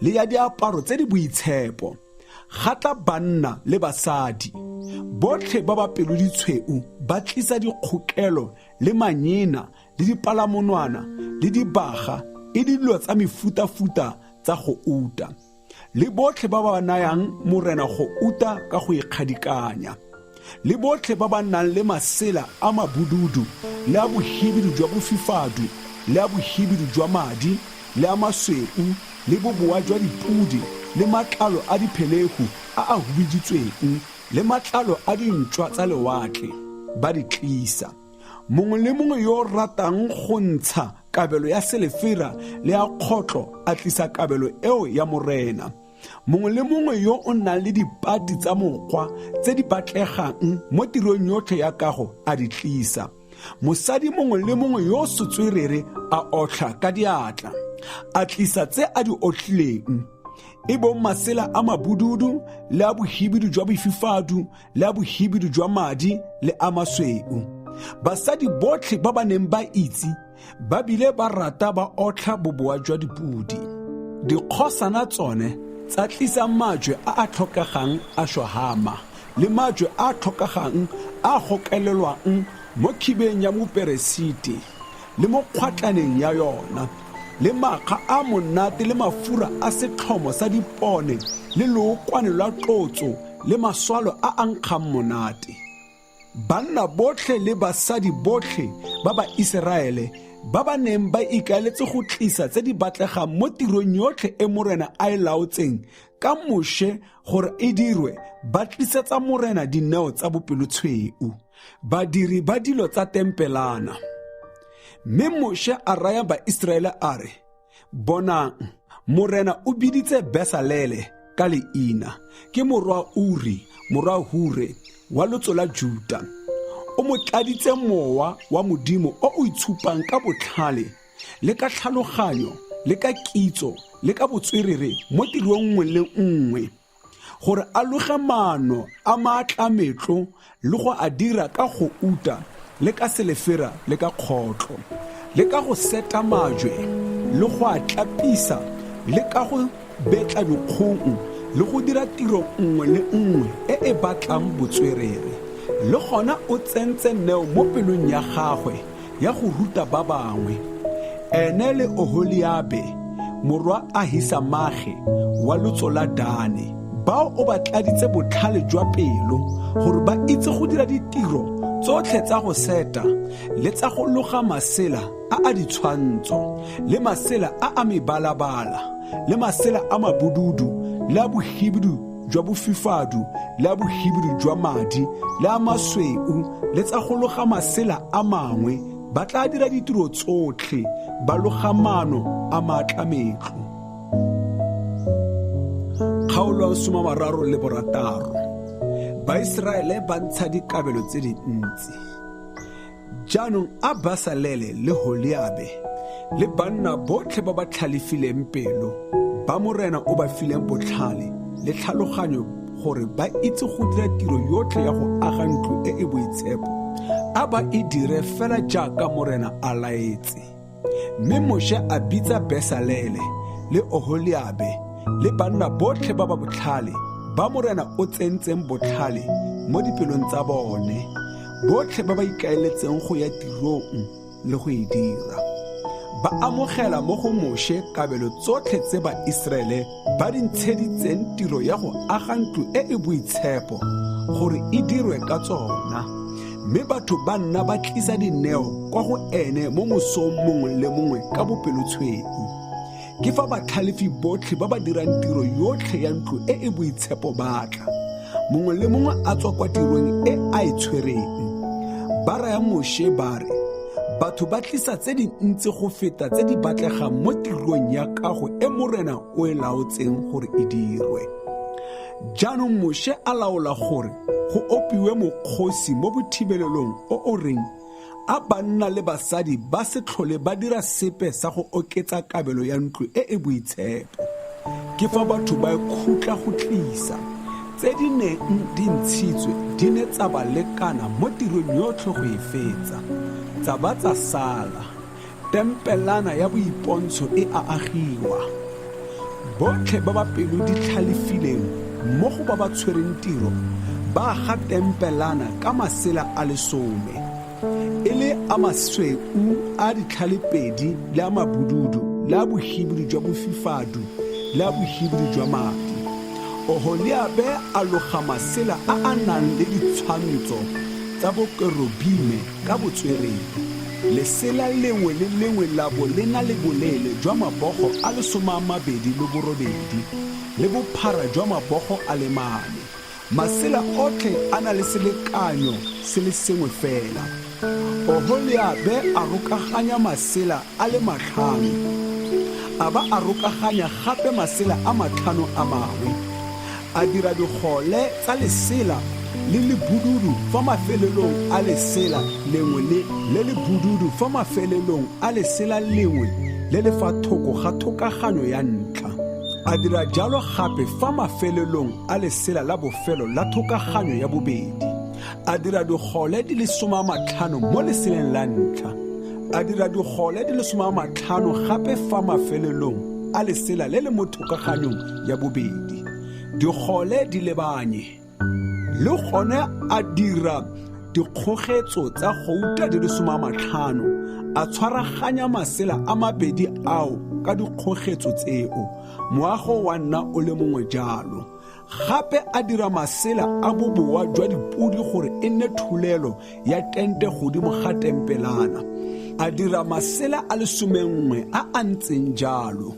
Speaker 1: le ya diaparo tse di boitshepo, gata banna le basadi, botlhe ba ba peloditshweu ba tlisa dikgokelo le manyena le dipalamonwana le dibaga e dilo tsa mefutafuta tsa go uta, le botlhe ba ba nayang morena go uta ka go ikgadikanya, le botlhe ba ba nang le masela a mabududu le a bohibidu jwa bofifadu le a bohibidu jwa madi le a masweu le boboa jwa dipudi le matlalo a diphelegu a hubiditsweng le matlalo a dintšwa tsa lewatle ba di tlisa. Mongwe le mongwe yo ratang go ntsha kabelo ya selefera le ya kgotlo a tlisa kabelo eo ya morena. Mongwe le mongwe yo o nang le dipati tsa mokgwa tse di batlegang mo tirong yotlhe ya kago a di tlisa. Mosadi mongwe le mongwe yo sotswerere a otlha ka diatla, a tlisa tse a di otlileng, e bong masela a mabududu le a bohibidu jwa bofifadu le a bohibidu jwa madi le a masweu. Basadi botlhe ba ba neng ba itse ba bile ba rata ba otlha boboa jwa dipudi. Dikgosana tsone tsa tlisa majwe a tlhokegang a shohama le majwe a tlhokegang a gokelelwang mo khibeng ya moperesiti le mo kgwatlaneng ya yona, le makga a monate le mafura a setlhomo sa dipone le lookwane lwa tlotso le maswalo a a nkgang monate. Banna botlhe le basadi botlhe ba Baiseraele ba ba neng ba ikaeletse go tlisa tse di batlegang mo tirong yotlhe e morena a e laotseng ka Moshe gore e dirwe, ba tlisetsa morena dineo tsa bopelotshweu, badiri ba dilo tsa tempelana. Mme Moshe a raya Baiseraele a re, bonang, morena o biditse Besalele ka leina, ke morwa Uri, morwa Hure wa lotso la Juda. O mo tladitse mowa wa modimo o o itshupang ka botlhale le ka tlhaloganyo le ka kitso le ka botswerere mo tirong nngwe le nngwe, gore a loge maano a maatlametlo le go a dira ka go uta le ka selefera le ka kgotlo le ka go seta majwe le go a tlapisa le ka go betla dikgong le go dira tiro nngwe le nngwe e e batlang botswerere. Le gona o tsentse neo mo pelong ya gagwe ya go ruta ba bangwe, ene le Oholiabe morwa Ahisamage wa lotso la Dane, bao o ba tladitse botlhale jwa pelo gore ba itse go dira ditiro tsotlhe tsa go seta le tsa go loga masela a ditshwantsho le masela a mebalabala le masela a mabududu le a bohibidu jwa bofifadu le a bohibidu jwa madi le a masweu le tsa go loga masela a mangwe. Ba tla dira ditiro tsotlhe ba loga maano a maatlametlo. Kgaolo 36 Baiseraele ba ntsha dikabelo tse dintsi. Jaanong a Besalele le Oholiabe le banna botlhe ba ba tlhalefileng pelo ba morena o ba fileng botlhale le tlhaloganyo gore ba itse go dira tiro yotlhe ya go aga ntlo e e boitshepo, a ba e dire fela jaaka morena a laetse. Mme Moshe a bitsa Besalele le Oholiabe le banna botlhe ba ba botlhale ba morena o tsentseng botlhale mo dipelong tsa bone, botlhe ba ba ikaeletseng go ya tirong le go e dira. Ba amogela mo go Moshe kabelo tsotlhe tse Baiseraele ba di ntsheditseng tiro ya go aga ntlo e e boitshepo gore e dirwe ka tsona. Mme batho ba nna ba tlisa dineo kwa go ene mo mosong mongwe le mongwe ka bopelotshweu. ke fa batlhalefi botlhe ba ba dirang tiro yotlhe ya ntlo e e boitshepo batla mongwe le mongwe a tswa kwa tirong e a e tshwereng ba raya Moshe ba re batho ba tlisa tse dintsi go feta tse di batlegang mo tirong ya kago e morena o e laotseng gore e dirwe. Jaanong Moshe a laola gore go opiwe mokgosi mo bothibelelong o reng a banna le basadi ba se tlhole ba dira sepe sa go oketsa kabelo ya ntlo e e boitshepo. Ke fa batho ba khutla go tlisa tse di neng di ntshitswe di ne tsa ba lekana mo tirong yotlhe go e fetsa tsa ba tsa sala tempelana ya boipontsho e a agiwa. Botlhe ba ba pelo di tlhalefileng mo go ba ba tshwereng tiro ba ga tempelana ka masela a lesome e le a masweu a ditlhalepedi le a mabududu le a bohibidi jwa bofifadu le a bohibidi jwa madi. Oholiabe a loga masela a a nang le ditshwantsho tsa bokerubime ka botswerere. Lesela lengwe le lengwe la bo le na le boleele jwa mabogo a le 28 le bophara jwa mabogo a le 4. Masela otlhe a na le selekanyo se le sengwe fela. Oholiabe a rokaganya masela a le 5 a ba a rokaganya gape masela a 5 a mangwe a dira digole tsa lesela le le bududu fa mafelelong a lesela lengwe le le bududu fa mafelelong a lesela lengwe le le fa thoko ga thokaganyo ya ntlha. A dira jalo gape fa mafelelong a lesela la bofelo la thokaganyo ya bobedi. A dira digole di le 50 mo leseleng la ntlha. A dira digole di le 50 gape fa mafelelong a lesela le le mo thokaganyong ya bobedi. Digole di lebanye le gone a dira dikgogetso tsa gouta di le 50 a tshwaraganya masela a mabedi ao ka dikgogetso tseo moago wa nna o le mongwe jalo. Gape a dira masela a boboa jwa dipudi gore e nne thulelo ya tente godimo ga tempelana. A dira masela a le 11 a ntseng jalo.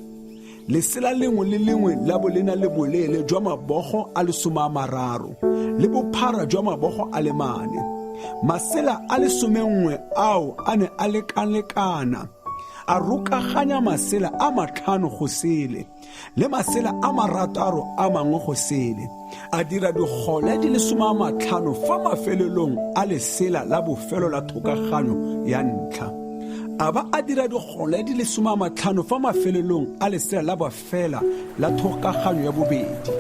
Speaker 1: Lesela lengwe le lengwe la bo lena le boleele jwa mabogo a le 30 le bophara jwa mabogo a le 4. Masela a le 11 ao a ne a lekalekana a rokaganya masela a 5 go sele le masela a 6 a mangwe go sele. A dira digole di le 50 fa mafelelong a lesela la bofelo la thokaganyo ya ntlha. A ba a dira digole di le 50 fa mafelelong a lesela la bofela la thokaganyo ya bobedi.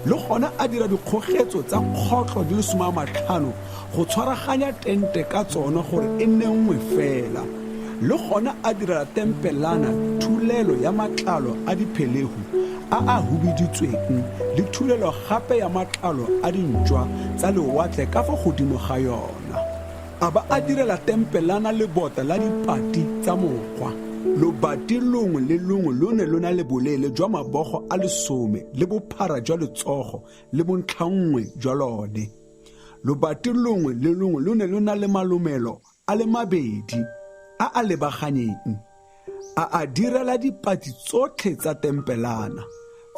Speaker 1: Le gona a dira dikgogetso tsa kgotlo di le 50 go tshwaraganya tente ka tsona gore e nne nngwe fela. Le gona a dira tempelana thulelo ya matlalo a diphelegu a hubiditsweng le thulelo gape ya matlalo a dintšwa tsa lewatle ka fa godimo ga yona. A ba a direla tempelana lebota la dipati tsa mokgwa. Lobati longwe le longwe lo ne lo na le boleele jwa mabogo a le 10 le bophara jwa letsogo le bontlhangwe jwa lone. Lobati longwe le longwe lo ne lo na le malomelo a le 2 a lebaganyeng. A direla dipati tsotlhe tsa tempelana.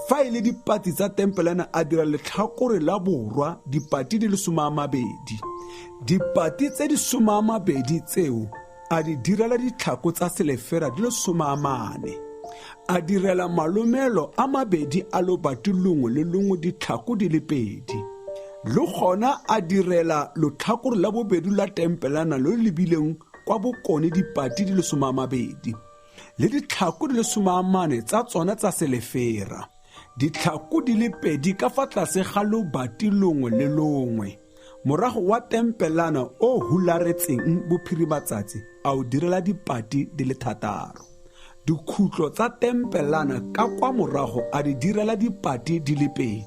Speaker 1: Fa e le dipati tsa tempelana a dira letlhakore la borwa dipati di le 20. Dipati tse di 20 tseo a di direla ditlhako tsa selefera di le 40. A direla malomelo a 2 a lobati longwe le longwe ditlhako di le 2. Le gona a direla lotlhakore la bobedi la tempelana lo lebileng kwa bokone dipati di le 20 le ditlhako di le 40 tsa tsona tsa selefera. Ditlhako di le 2 ka fa tlase ga lobati longwe le longwe. Morago wa tempelana o hularetseng bophirimatsatsi a o direla dipati di le 6. Dikhutlo tsa tempelana ka kwa morago a di direla dipati di le 2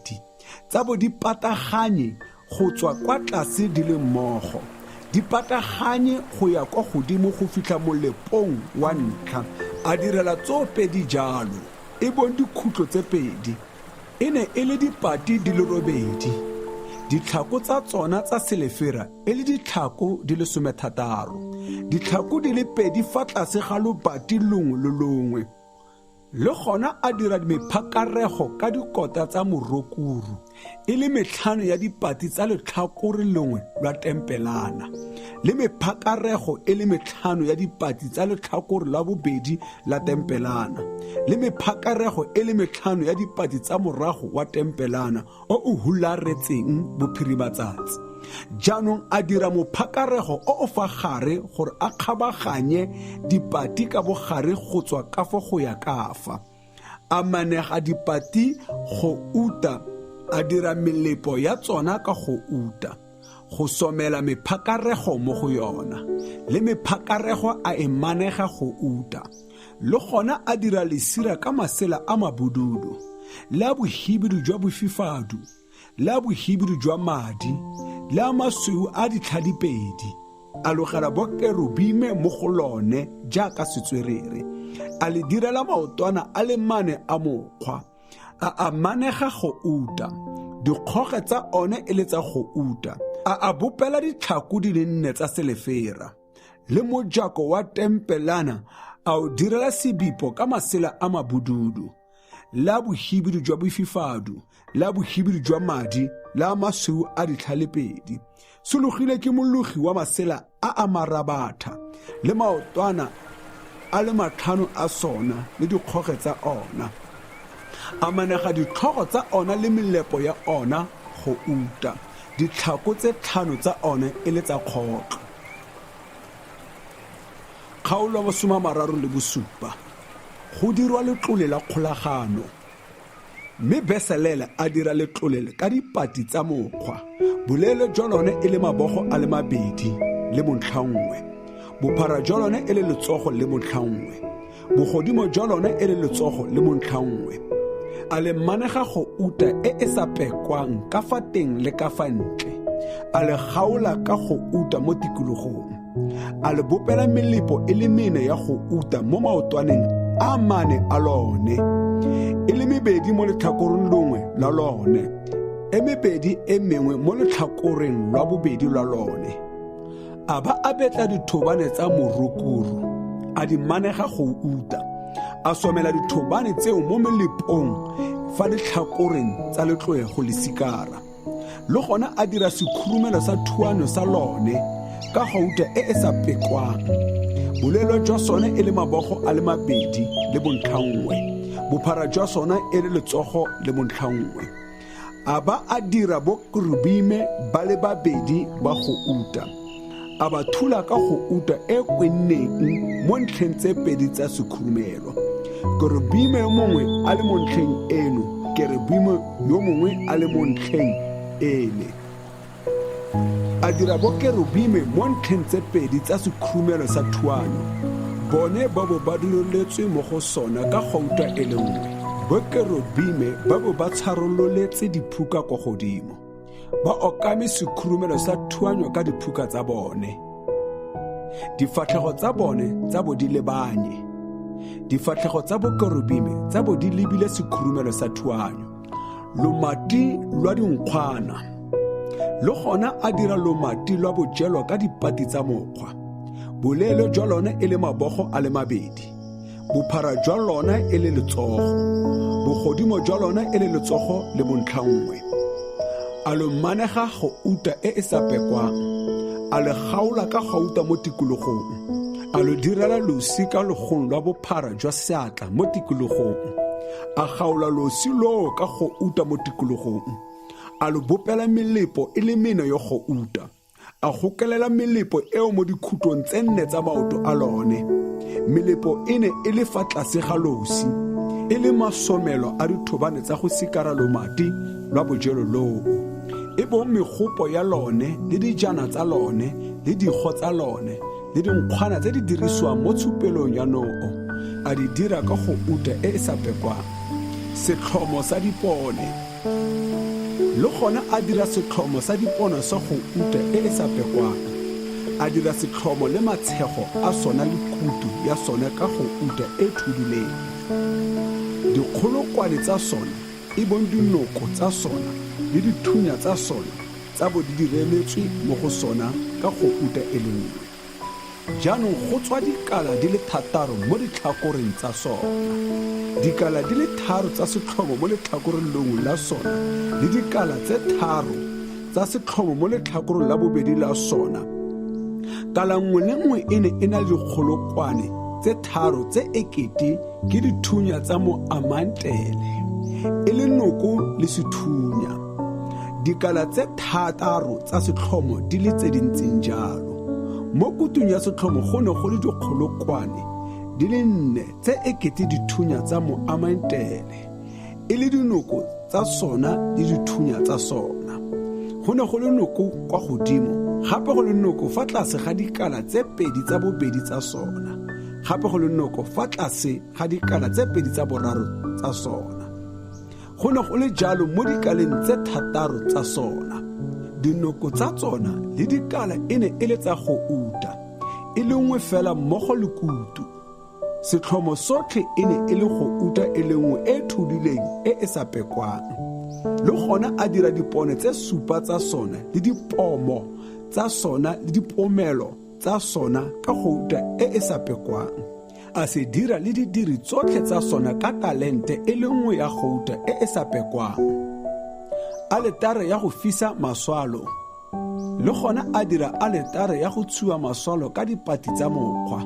Speaker 1: tsa bo dipataganye go tswa kwa tlase di le mmogo. Dipataganye go ya kwa godimo go fitlha molepong wa ntlha. A direla tsopedi jalo e bong dikhutlo tse 2 e ne e le dipati di le 8. Ditlhako tsa tsona tsa selefera e le ditlhako di le 60. Ditlhako di le 2 fa tlase ga lobati longwe le longwe. le gona a dira mephakarego ka dikota tsa morokuru e le metlhano ya dipati tsa letlhakore lengwe lwa tempelana le mephakarego e le metlhano ya dipati tsa letlhakore la bobedi la tempelana le mephakarego e le metlhano ya dipati tsa morago wa tempelana o o hularetseng bophirimatsatsi. Jaanong a dira mophakarego o fa gare gore a kgabaganye dipati ka bogare go tswa ka fo go ya ka fa. A manega dipati go uta, a dira melepo ya tsona ka go uta, go somela mephakarego mo go yona, le mephakarego a e manega go uta. Le gona a dira lesira ka masela a mabududu, le a bohibidu jwa bofifadu, le a bohibidu jwa madi, le a masweu a ditlhadipedi, a logela bokerubime mo go lone jaaka setswerere, a le direla maotwana a le mane a mokgwa, a manega go uta, dikgoge tsa one e le tsa go uta, a bopela ditlhako di le 4 tsa selefera, le mojako wa tempelana a o direla sebipo ka masela a mabududu, le a bohibidu jwa bofifadu, le a bohibidu jwa madi, le a masweu a ditlhalepedi. Se logile ke mologi wa masela a marabatha le maotwana a le 5 a sona le dikgoge tsa ona. A manega ditlhogo tsa ona le melepo ya ona go uta, ditlhako tse 5 tsa one e le tsa kgotlo. Kgaolo ya 37 go dirwa letlole la kgolagano, mme Besalele a dira letlole ka dipati tsa mokgwa, boleele jwa lone e le mabogo a le 2 le bontlhangwe, bophara jwa lone e le letsogo le bontlhangwe, bogodimo jwa lone e le letsogo le bontlhangwe. A le manega go uta e sa pekwang ka fa teng le ka fa ntle, a le gaola ka go uta mo tikologong, a le bopela melepo e le 4 ya go uta mo maotwaneng a 4 a lone, e le 2 mo letlhakoreng longwe la lone, e 2 e mengwe mo letlhakoreng lwa bobedi lwa lone. A ba a betla dithobane tsa morokuru, a di manega go uta, a somela dithobane tseo mo melepong fa letlhakoreng tsa letlwego le sikara. Le gona a dira sekhurumelo sa thuano sa lone ka gauta e sa pekwang, bolelo jwa sone e le mabogo a le 2 le bontlhangwe, bophara jwa sona e le letsogo le bontlhangwe. A ba a dira bokerubime ba le 2 ba go uta, a ba thula ka go uta e kwenneng mo ntlheng tse 2 tsa sekhurumelo, kerubime yo mongwe a le mo ntlheng eno, kerubime yo mongwe a le mo ntlheng ene. A dira bokerubime mo ntlheng tse 2 tsa sekhurumelo sa thuano, bone ba bo ba diroletswe mo go sona ka gauta e le nngwe. Bokerubime ba bo ba tshwarololetse diphuka kwa godimo, ba okame sekhurumelo sa thuanyo ka diphuka tsa bone. Difatlhego tsa bone tsa bo di lebanye, difatlhego tsa bokerubime tsa bo di lebile sekhurumelo sa thuanyo. Lomati lwa dinkgwana, le gona a dira lomati lwa bojelo ka dipati tsa mokgwa, boleele jwa lone e le mabogo a le 2, bophara jwa lona e le letsogo, bogodimo jwa lona e le letsogo le bontlhangwe. A lo manega go uta e sa pekwang, a le gaola ka gauta mo tikologong, a lo direla losi ka legong lwa bophara jwa seatla mo tikologong, a gaola losi loo ka go uta mo tikologong, a lo bopela melepo e le 4 yo go uta, a gokelela melepo eo mo dikhutong tse 4 tsa maoto a lone. Melepo e ne e le fa tlase ga losi, e le masomelo a dithobane tsa go sikara lomati lwa bojelo loo, e bong megopo ya lone le dijana tsa lone le digo tsa lone le dinkgwana tse di dirisiwang mo tshupelong ya noo, a di dira ka go uta e sa pekwang. Setlhomo sa dipone, le gona a dira setlhomo sa dipono sa go uta e sa pekwang, a dira setlhomo le matshego a sona le kutu ya sona ka go uta e thuduleng. Dikgolokwane tsa sona e bong dinoko tsa sona le dithunya tsa sona tsa bo di direletswe mo go sona ka go uta e le nngwe. jaanong go tswa dikala di le 6 mo ditlhakoreng tsa sona. Dikala di le 3 tsa setlhomo mo letlhakoreng lengwe la sona le dikala tse 3 tsa setlhomo mo letlhakoreng la bobedi la sona. Kala nngwe le nngwe e ne e na le dikgolokwane tse 3 tse ekete ke dithunya tsa moamantele, e le noko le sethunya. Dikala tse 6 tsa setlhomo di le tse dintseng jalo. Mo kutung ya setlhomo go ne go le dikgolokwane di le 4 tse ekete dithunya tsa moamantele, e le dinoko tsa sona le dithunya tsa sona. Go ne go le noko kwa godimo, gape go le noko fa tlase ga dikala tse 2 tsa bobedi tsa sona, gape go le noko fa tlase ga dikala tse 2 tsa boraro tsa sona. Go ne go le jalo mo dikaleng tse 6 tsa sona. Dinoko tsa tsona le dikala e ne e le tsa go uta, e le nngwe fela mmogo le kutu. Setlhomo sotlhe e ne e le go uta e le nngwe e thudileng e e sa pekwang. Le gona a dira dipone tse 7 tsa sona le dipomo tsa sona le dipomelo tsa sona ka go uta e e sa pekwang. A se dira le didiri tsotlhe tsa sona ka talente e le nngwe ya go uta e e sa pekwang. Aletare ya go fisa maswalo, le gona a dira aletare ya go tshuwa maswalo ka dipati tsa mokgwa.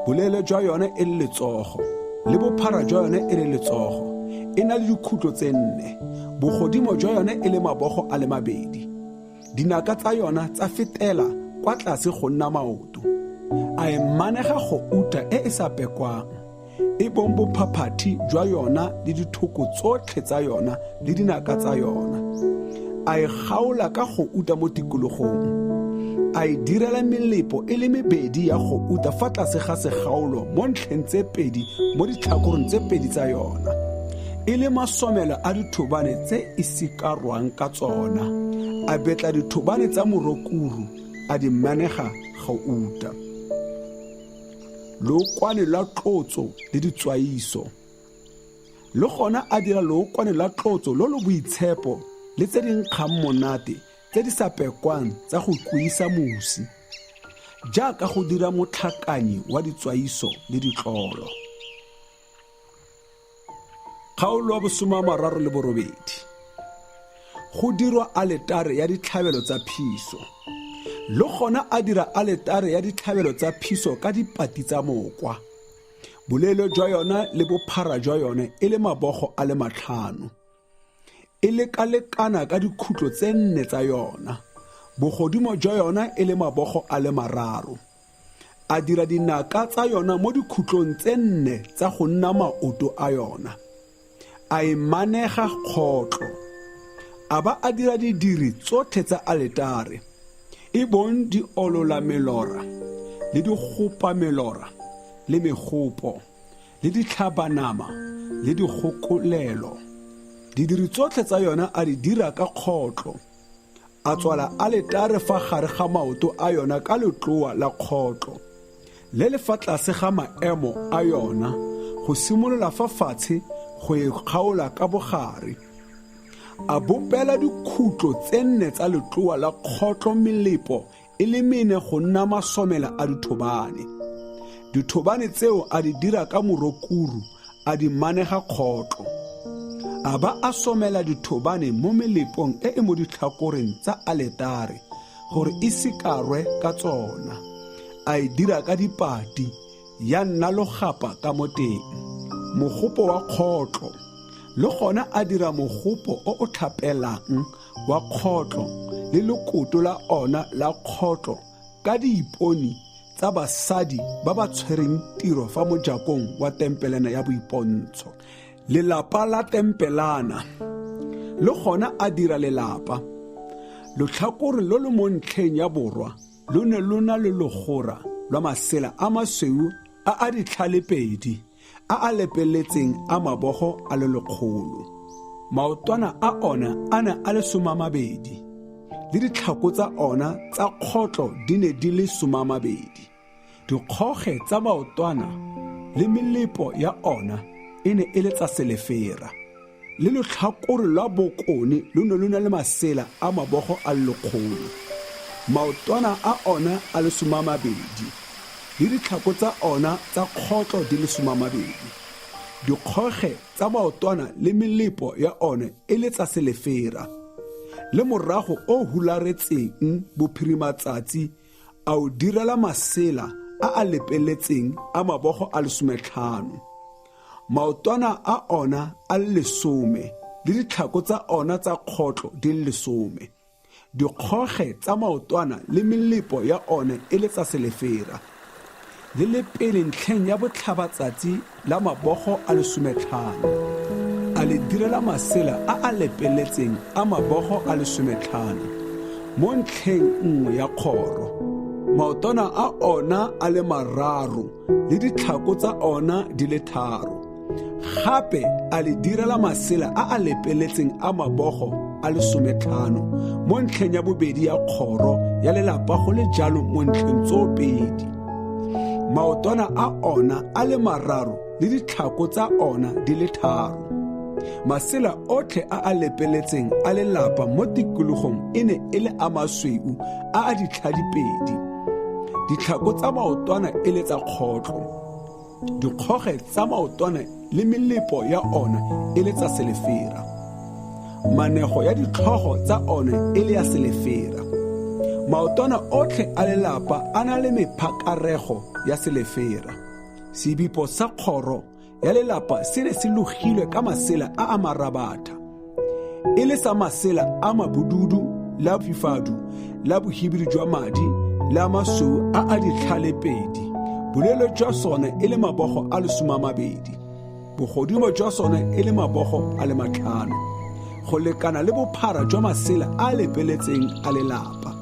Speaker 1: Boleele jwa yone e le letsogo, le bophara jwa yone e le letsogo, e na le dikhutlo tse 4, bogodimo jwa yone e le mabogo a le 2. Dinaka tsa yona tsa fetela kwa tlase go nna maoto. A e manega go uta e e sa pekwang, e bong bophaphathi jwa yona le dithoko tsotlhe tsa yona le dinaka tsa yona. A e gaola ka go uta mo tikologong. A e direla melepo e le 2 ya go uta fa tlase ga segaolo mo ntlheng tse 2 mo ditlhakoreng tse 2 tsa yona, e le masomelo a dithobane tse e sikarwang ka tsona. A betla dithobane tsa morokuru, a di manega go uta. Lookwane la tlotso le ditswaiso, le gona a dira lookwane la tlotso lo lo boitshepo le tse dinkgang monate tse di sa pekwang tsa go kuisa mosi, jaaka go dira motlhakanyi wa ditswaiso le ditlolo. Kgaolo wa 38. Go dirwa aletare ya ditlhabelo tsa phiso, le gona a dira aletare ya ditlhabelo tsa phiso ka dipati tsa mokwa. Boleele jwa yona le bophara jwa yone e le mabogo a le 5, e lekalekana ka dikhutlo tse 4 tsa yona. Bogodimo jwa yona e le mabogo a le 3. A dira dinaka tsa yona mo dikhutlong tse 4 tsa go nna maoto a yona. A e manega kgotlo. A ba a dira didiri tsotlhe tsa aletare, e bong di olola melora le digopa melora le megopo le ditlhabanama le digokolelo. Didiri tsotlhe tsa yona a di dira ka kgotlo. A tswala aletare fa gare ga maoto a yona ka letloa la kgotlo, le le fa tlase ga maemo a yona, go simolola fa fatshe go e kgaola ka bogare. A bopela dikhutlo tse 4 tsa letloa la kgotlo melepo e le 4 go nna masomela a dithobane. Dithobane tseo a di dira ka morokuru, a di manega kgotlo. A ba a somela dithobane mo melepong e e mo ditlhakoreng tsa aletare gore e sikarwe ka tsona. A e dira ka dipati, ya nna logapa ka mo teng, mogopo wa kgotlo. Le gona a dira mogopo o tlhapelang wa kgotlo le lekoto la ona la kgotlo ka diiponi tsa basadi ba ba tshwereng tiro fa mo jakong wa tempelana ya boipontsho. Lelapa la tempelana, le gona a dira lelapa. Lotlhakore lo le mo ntlheng ya borwa lo ne lo na le legora lwa masela a masweu a ditlhalepedi a lepeletseng a mabogo a le 100. Maotwana a ona a ne a le 20, le ditlhako tsa ona tsa kgotlo di ne di le 20. Dikgoge tsa maotwana le melepo ya ona e ne e le tsa selefera, le letlhakore lwa bokone lo ne lo na le masela a mabogo a le 100. Maotwana a ona a le 20 le ditlhako tsa ona tsa kgotlo di le 20, dikgoge tsa maotwana le melepo ya one e le tsa selefera, le morago o hularetseng bophirimatsatsi a o direla masela a lepeletseng a mabogo a 15, maotwana a ona a 10 le ditlhako tsa ona tsa kgotlo di le 10, dikgoge tsa maotwana le melepo ya one e le tsa selefera, le pele ntlheng ya botlhabatsatsi la mabogo a 15, a le direla masela a lepeletseng a mabogo a 15 mo ntlheng nngwe ya kgoro, maotwana a ona a le 3 le ditlhako tsa ona di le 3, gape a le direla masela a lepeletseng a mabogo a 15 mo ntlheng ya bobedi ya kgoro ya lelapa go le jalo mo ntlheng tsoopedi, maotwana a ona a le 3 le ditlhako tsa ona di le 3, masela otlhe a lepeletseng a lelapa mo tikologong e ne e le a masweu a ditlhadipedi, ditlhako tsa maotwana e le tsa kgotlo, dikgoge tsa maotwana le melepo ya ona e le tsa selefera, manego ya ditlhogo tsa one e le ya selefera, maotwana otlhe a lelapa a na le mephakarego ya selefera, sebipo sa kgoro ya lelapa se ne se logilwe ka masela a marabatha, e le sa masela a mabududu la fifadu la bohibiri jwa madi la masweu a ditlhalepedi, bolelo jwa sone e le mabogo a 20, bogodimo jwa sone e le mabogo a le 5, go lekana le bophara jwa masela a lepeletseng a lelapa,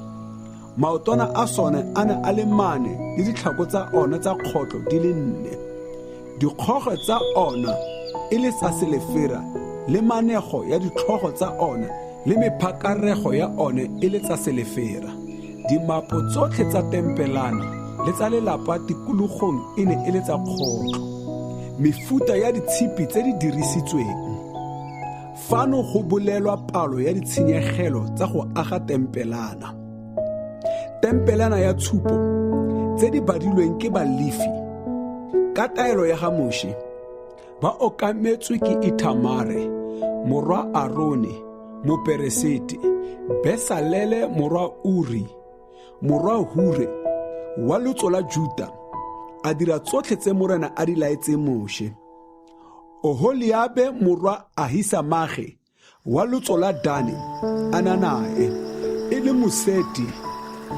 Speaker 1: maotwana a sone a ne a le 4 le ditlhako tsa ona tsa kgotlo di le 4, dikgoge tsa ona e le sa selefera le manego ya ditlhogo tsa ona le mephakarego ya one e le tsa selefera, dimapo tsotlhe tsa tempelana le tsa lelapa tikologong e ne e le tsa kgotlo, mefuta ya ditshipi tse di dirisitsweng. Fano go bolelwa palo ya ditshenyegelo tsa go aga tempelana. Tempelana ya tshupo tse di badilweng ke balefi ka taelo ya Gamoshe ba okametswe ke Ithamare morwa Arone moperesete, Besalele morwa Uri morwa Hure wa lotso la Juda, a dira tsotlhe tse morena a di laetseng Moshe. Oholiabe morwa Ahisamage wa lotso la Dani a na nae, e le moseti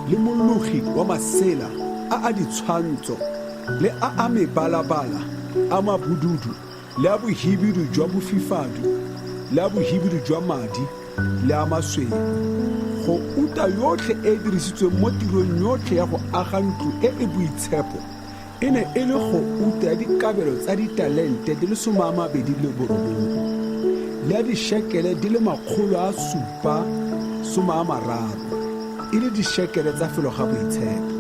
Speaker 1: le mologi wa masela a ditshwantsho le a mebalabala a mabududu le a bohibidu jwa bofifadu le a bohibidu jwa madi le a masweu, go uta yotlhe e dirisitsweng mo tirong yotlhe ya go aga ntlo e boitshepo e ne e le go uta ya dikabelo tsa ditalente di le 29 le a dishekele di le 730 e le dishekele tsa felo ga boitshepo,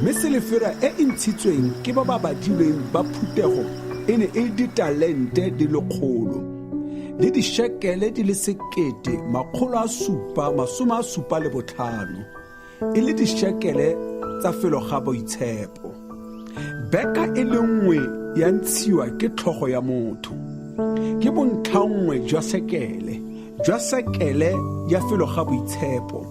Speaker 1: mme selefera e ntshitsweng ke ba ba badilweng ba phutego e ne e ditalente di le 100 le dishekele di le 775 e le dishekele tsa felo ga boitshepo. Beka e le nngwe ya ntshiwa ke tlhogo ya motho, ke bontlhangwe jwa sekele ya felo ga boitshepo,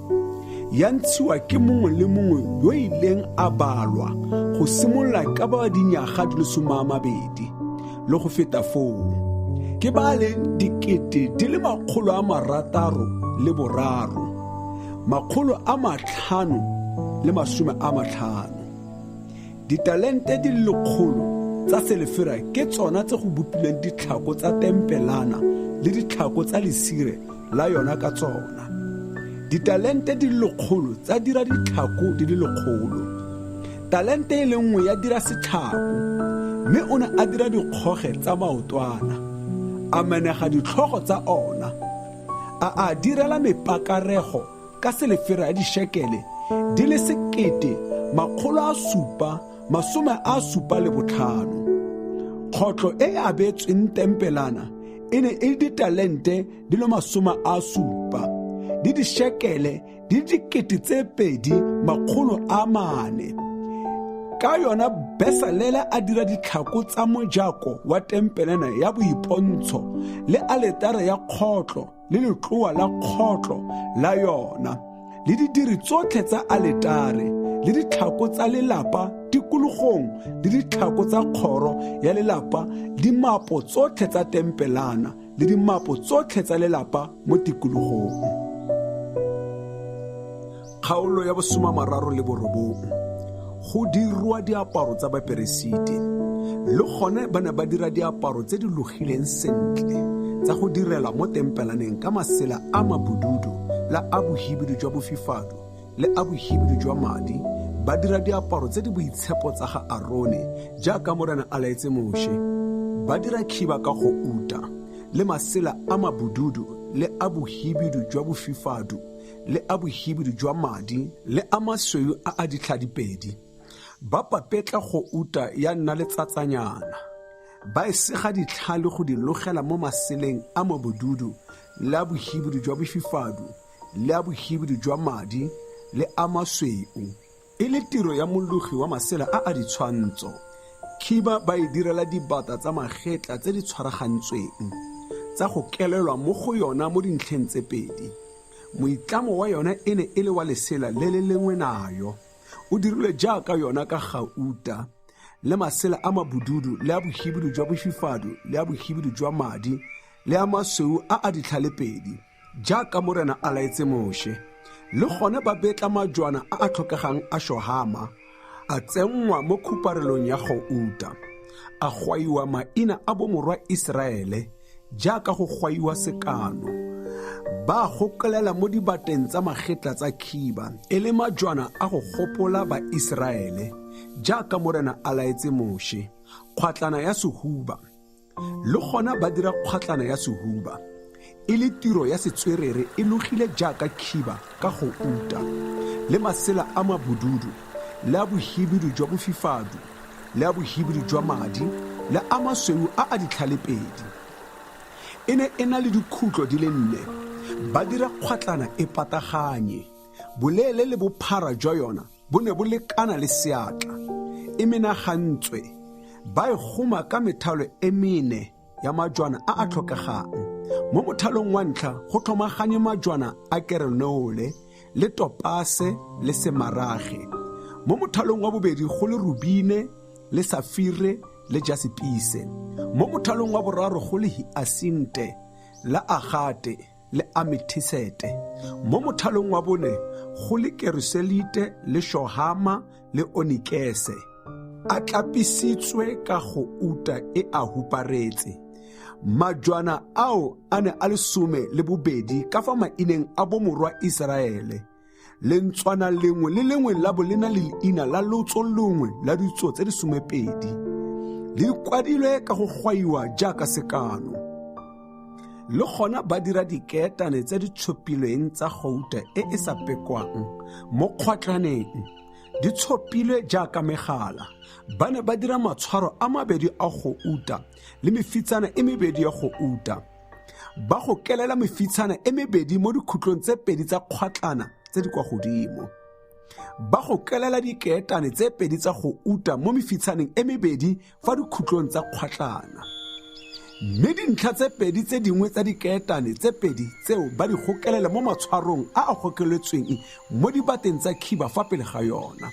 Speaker 1: ya ntshiwa ke mongwe le mongwe yo ileng a balwa go simolola ka ba dinyaga di le 20 le go feta foo, ke ba le 653,550. Ditalente di le 100 tsa selefera ke tsona tse go bopileng ditlhako tsa tempelana le ditlhako tsa lesire la yona ka tsona. Ditalente di le 100 tsa dira ditlhako di le 100. Talente e le nngwe ya dira setlhako, mme o ne a dira dikgoge tsa maotwana, a menega ditlhogo tsa ona, a direla mepakarego ka selefera ya dishekele di le 775. Kgotlo e abetsweng tempelana e ne e ditalente di le 70 le dishekele di 2,400. ka yona Besalele a dira ditlhako tsa mojako wa tempelena ya boipontsho le aletare ya kgotlo le letloa la kgotlo la yona le didiri tsotlhe tsa aletare le ditlhako tsa lelapa tikologong le ditlhako tsa kgoro ya lelapa dimapo tsotlhe tsa tempelana le dimapo tsotlhe tsa lelapa mo tikologong. Kgaolo ya 39 go dirwa diaparo tsa baperesiti le gone ba ne ba dira diaparo tse di logileng sentle tsa go direla mo tempelaneng ka masela a mabududu la a bohibidu jwa bofifado le a bohibidu jwa madi. Ba dira diaparo tse di boitshepo tsa ga Arone jaaka Morena a laetse Moshe. Ba dira khiba ka go uta le masela a mabududu le a bohibidu jwa bofifado le a bohibidu jwa madi le a masweu a ditlhadipedi. Ba papetla go uta ya nna le tsatsanyana. Ba e sega ditlhale go di logela mo maseleng a mabududu le a bohibidu jwa bofifado le a bohibidu jwa madi le a masweu. E le tiro ya mologi wa masela a ditshwantsho. Khiba ba e direla dibata tsa magetla tse di tshwaragantsweng tsa go kelelwa mo go yona mo dintlheng tse pedi. Moitlamo wa yona e ne e le wa lesela le le lengwe nayo. O dirilwe jaaka yona ka gauta le masela a mabududu le a bohibidu jwa bofifado le a bohibidu jwa madi le a masweu a ditlhalepedi jaaka Morena a laetse Moshe. Le gone ba betla majwana a tlhokegang a shohama a tsenngwa mo khuparelong ya go uta. A gwaiwa maina a bomorwa Israele jaaka go gwaiwa sekano. Ba gokelela mo dibateng tsa magetla tsa khiba e le majwana a go gopola ba Israele jaaka Morena a laetse Moshe. Kgwatlana ya sehuba le gona ba dira kgwatlana ya sehuba e le tiro ya setswerere e logile jaaka khiba ka go uta le masela a mabududu le a bohibidu jwa bofifado le a bohibidu jwa madi le a masweu a ditlhalepedi. E ne e na le dikhutlo di le 4. Ba dira kgwatlana e pataganye. Boleele le bophara jwa yona bo ne bo lekana le seatla. E menagantswe. Ba e goma ka methalo e 4 ya majwana a tlhokegang. Mo mothalong wa ntlha go tlhomaganye majwana a kerenole le topase le semarage. Mo mothalong wa bobedi go le rubine le safire le jasipise. Mo mothalong wa boraro go le hiasinte la agate le amethisete. Mo mothalong wa bone go le keruselite le shohama le onikese. A tlapisitswe ka go uta e a huparetse. Majwana ao a ne a le 12 ka fa maineng a bomorwa Israele. Lentswana lengwe le lengwe la bo lena le leina la lotso lengwe la ditso tse di 12. Le kwadilwe ka go gwaiwa jaaka sekano. Le gona ba dira diketane tse di tshopilweng tsa gouta e sa pekwang mo kgwatlaneng. Di tshopilwe jaaka megala. Ba ne ba dira matshwaro a 2 a go uta le mefitsana e 2 ya go uta. Ba go kelela mefitsana e 2 mo dikhutlong tse 2 tsa kgwatlana tse di kwa godimo. Ba go kelela diketane tse 2 tsa go uta mo mefitsaneng e 2 fa dikhutlong tsa kgwatlana. Mme dintlha tse 2 tse dingwe tsa diketane tse 2 tseo ba di gokelela mo matshwarong a gokeletsweng mo dibateng tsa khiba fa pele ga yona.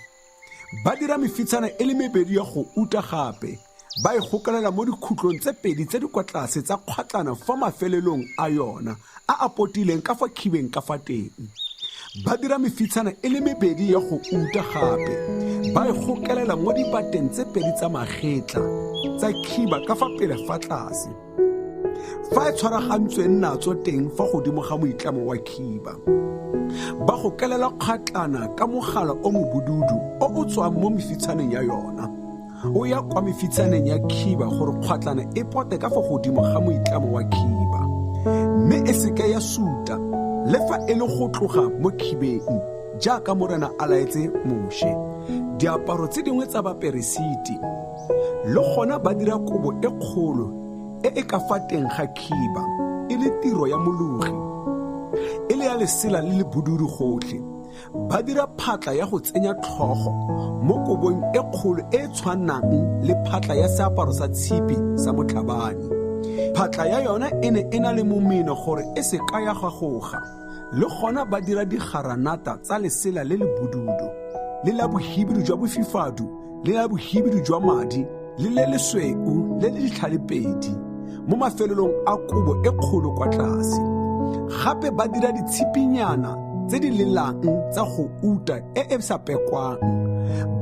Speaker 1: Ba dira mefitsana e le 2 ya go uta gape. Ba e gokelela mo dikhutlong tse 2 tse di kwa tlase tsa kgwatlana fa mafelelong a yona a potileng ka fa khibeng ka fa teng. Ba dira mefitsana e le 2 ya go uta gape. Ba e gokelela mo dibateng tse 2 tsa magetla tsa khiba ka fa pele fa tlase. Fa e tshwaragantswe natso teng fa godimo ga moitlamo wa khiba. Ba gokelela kgatlana ka mogala o mobududu o tswang mo mefitshaneng ya yona. O ya kwa mefitsaneng ya khiba gore kgwatlana e pote ka fa godimo ga moitlamo wa khiba. Mme e seke ya suta le fa e le go tloga mo khibeng jaaka Morena a laetse Moshe. Diaparo tse dingwe tsa baperesiti le gona ba dira kobo e kgolo e ka fa teng ga khiba e le tiro ya mologi. E le ya lesela le le bududu gotlhe. ba dira phatla ya go tsenya tlhogo mo kobong e kgolo e tshwanang le phatla ya seaparo sa tshipi sa motlhabane. Phatla ya yona e ne e na le momeno gore e se ka ya gagoga, le gona ba dira digaranata tsa lesela le le bodudu, le la bohibidu jwa bofifadu, le la bohibidu jwa madi, le le lesweu le le ditlhalepedi mo mafelelong a kobo e kgolo kwa tlase. Gape ba dira ditshipinyana tse di lelang tsa go uta e sa pekwang.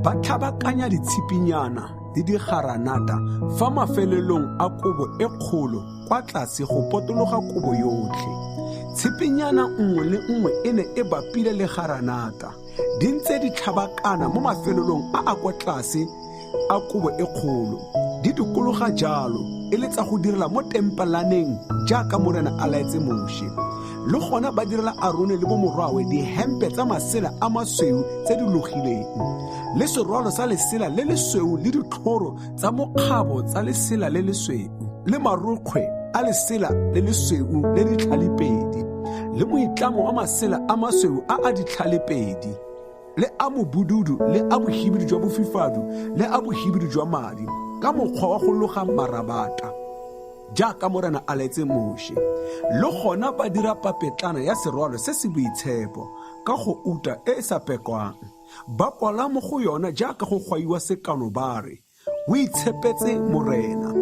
Speaker 1: Ba tlhabakanya ditshipinyana le digaranata fa mafelelong a kobo e kgolo kwa tlase go potologa kobo yotlhe. Tshipinyana nngwe le nngwe e ne e bapile le garanata, di ntse di tlhabakana mo mafelelong a kwa tlase a kobo e kgolo. Di dikologa jalo e le tsa go direla mo tempelaneng jaaka Morena a laetse Moshe. Le gona ba direla Aron le bomorwawe dihempe tsa masela a masweu tse di logileng, le serwalo sa lesela le lesweu le ditlhoro tsa mokgabo tsa lesela le lesweu, le marokgwe a lesela le lesweu le ditlhalepedi, le moitlamo wa masela a masweu a ditlhalepedi, le a mobududu le a bohibidu jwa bofifadu le a bohibidu jwa madi, ka mokgwa wa go loga marabata jaaka Morena a laetse Moshe. Le gona ba dira papetlana ya serwalo se se boitshepo ka go uta e sa pekwang. Ba kwala mo go yona jaaka go gwaiwa sekano ba re, o itshepetse Morena.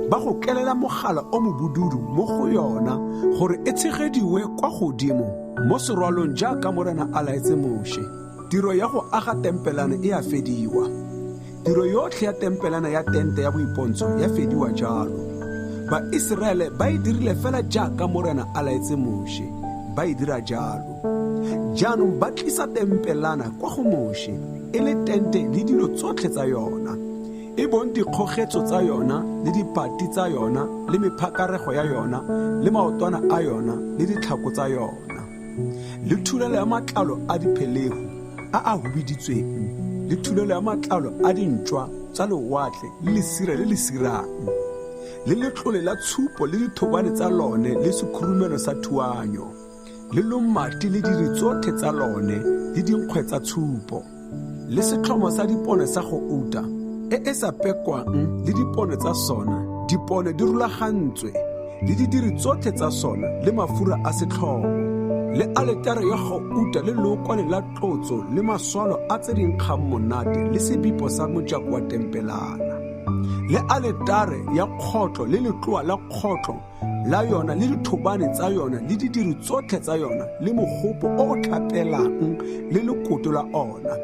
Speaker 1: Ba go kelela mogala o mobududu mo go yona gore e tshegediwe kwa godimo mo serwalong jaaka Morena a laetse Moshe. Tiro ya go aga tempelana e a fediwa. Tiro yotlhe ya tempelana ya tente ya boipontsho ya fediwa jalo. Baisraele ba e dirile fela jaaka Morena a laetse Moshe, ba e dira jalo. Jaanong ba tlisa tempelana kwa go Moshe e le tente le dilo tsotlhe tsa yona, e bong dikgogetso tsa yona le dipati tsa yona le mephakarego ya yona le maotwana a yona le ditlhako tsa yona, le thulelo ya matlalo a diphelego a hubiditsweng, le thulelo ya matlalo a dintšwa tsa lewatle le lesira le le sirang, le letlole la tshupo le dithobane tsa lone le sekhurumelo sa thuanyo, le lomati le diri tsotlhe tsa lone le dinkgwe tsa tshupo, le setlhomo sa dipone sa go uta e sa pekwang le dipone tsa sona, dipone di rulagantswe le didiri tsotlhe tsa sona le mafura a setlhomo, le aletare ya go uta le leokwane la tlotso le maswalo a tse dinkgang monate le sebipo sa mojako wa tempelana, le aletare ya kgotlo le letloa la kgotlo la yona le dithobane tsa yona le didiri tsotlhe tsa yona le mogopo o tlhapelang le lekoto la ona,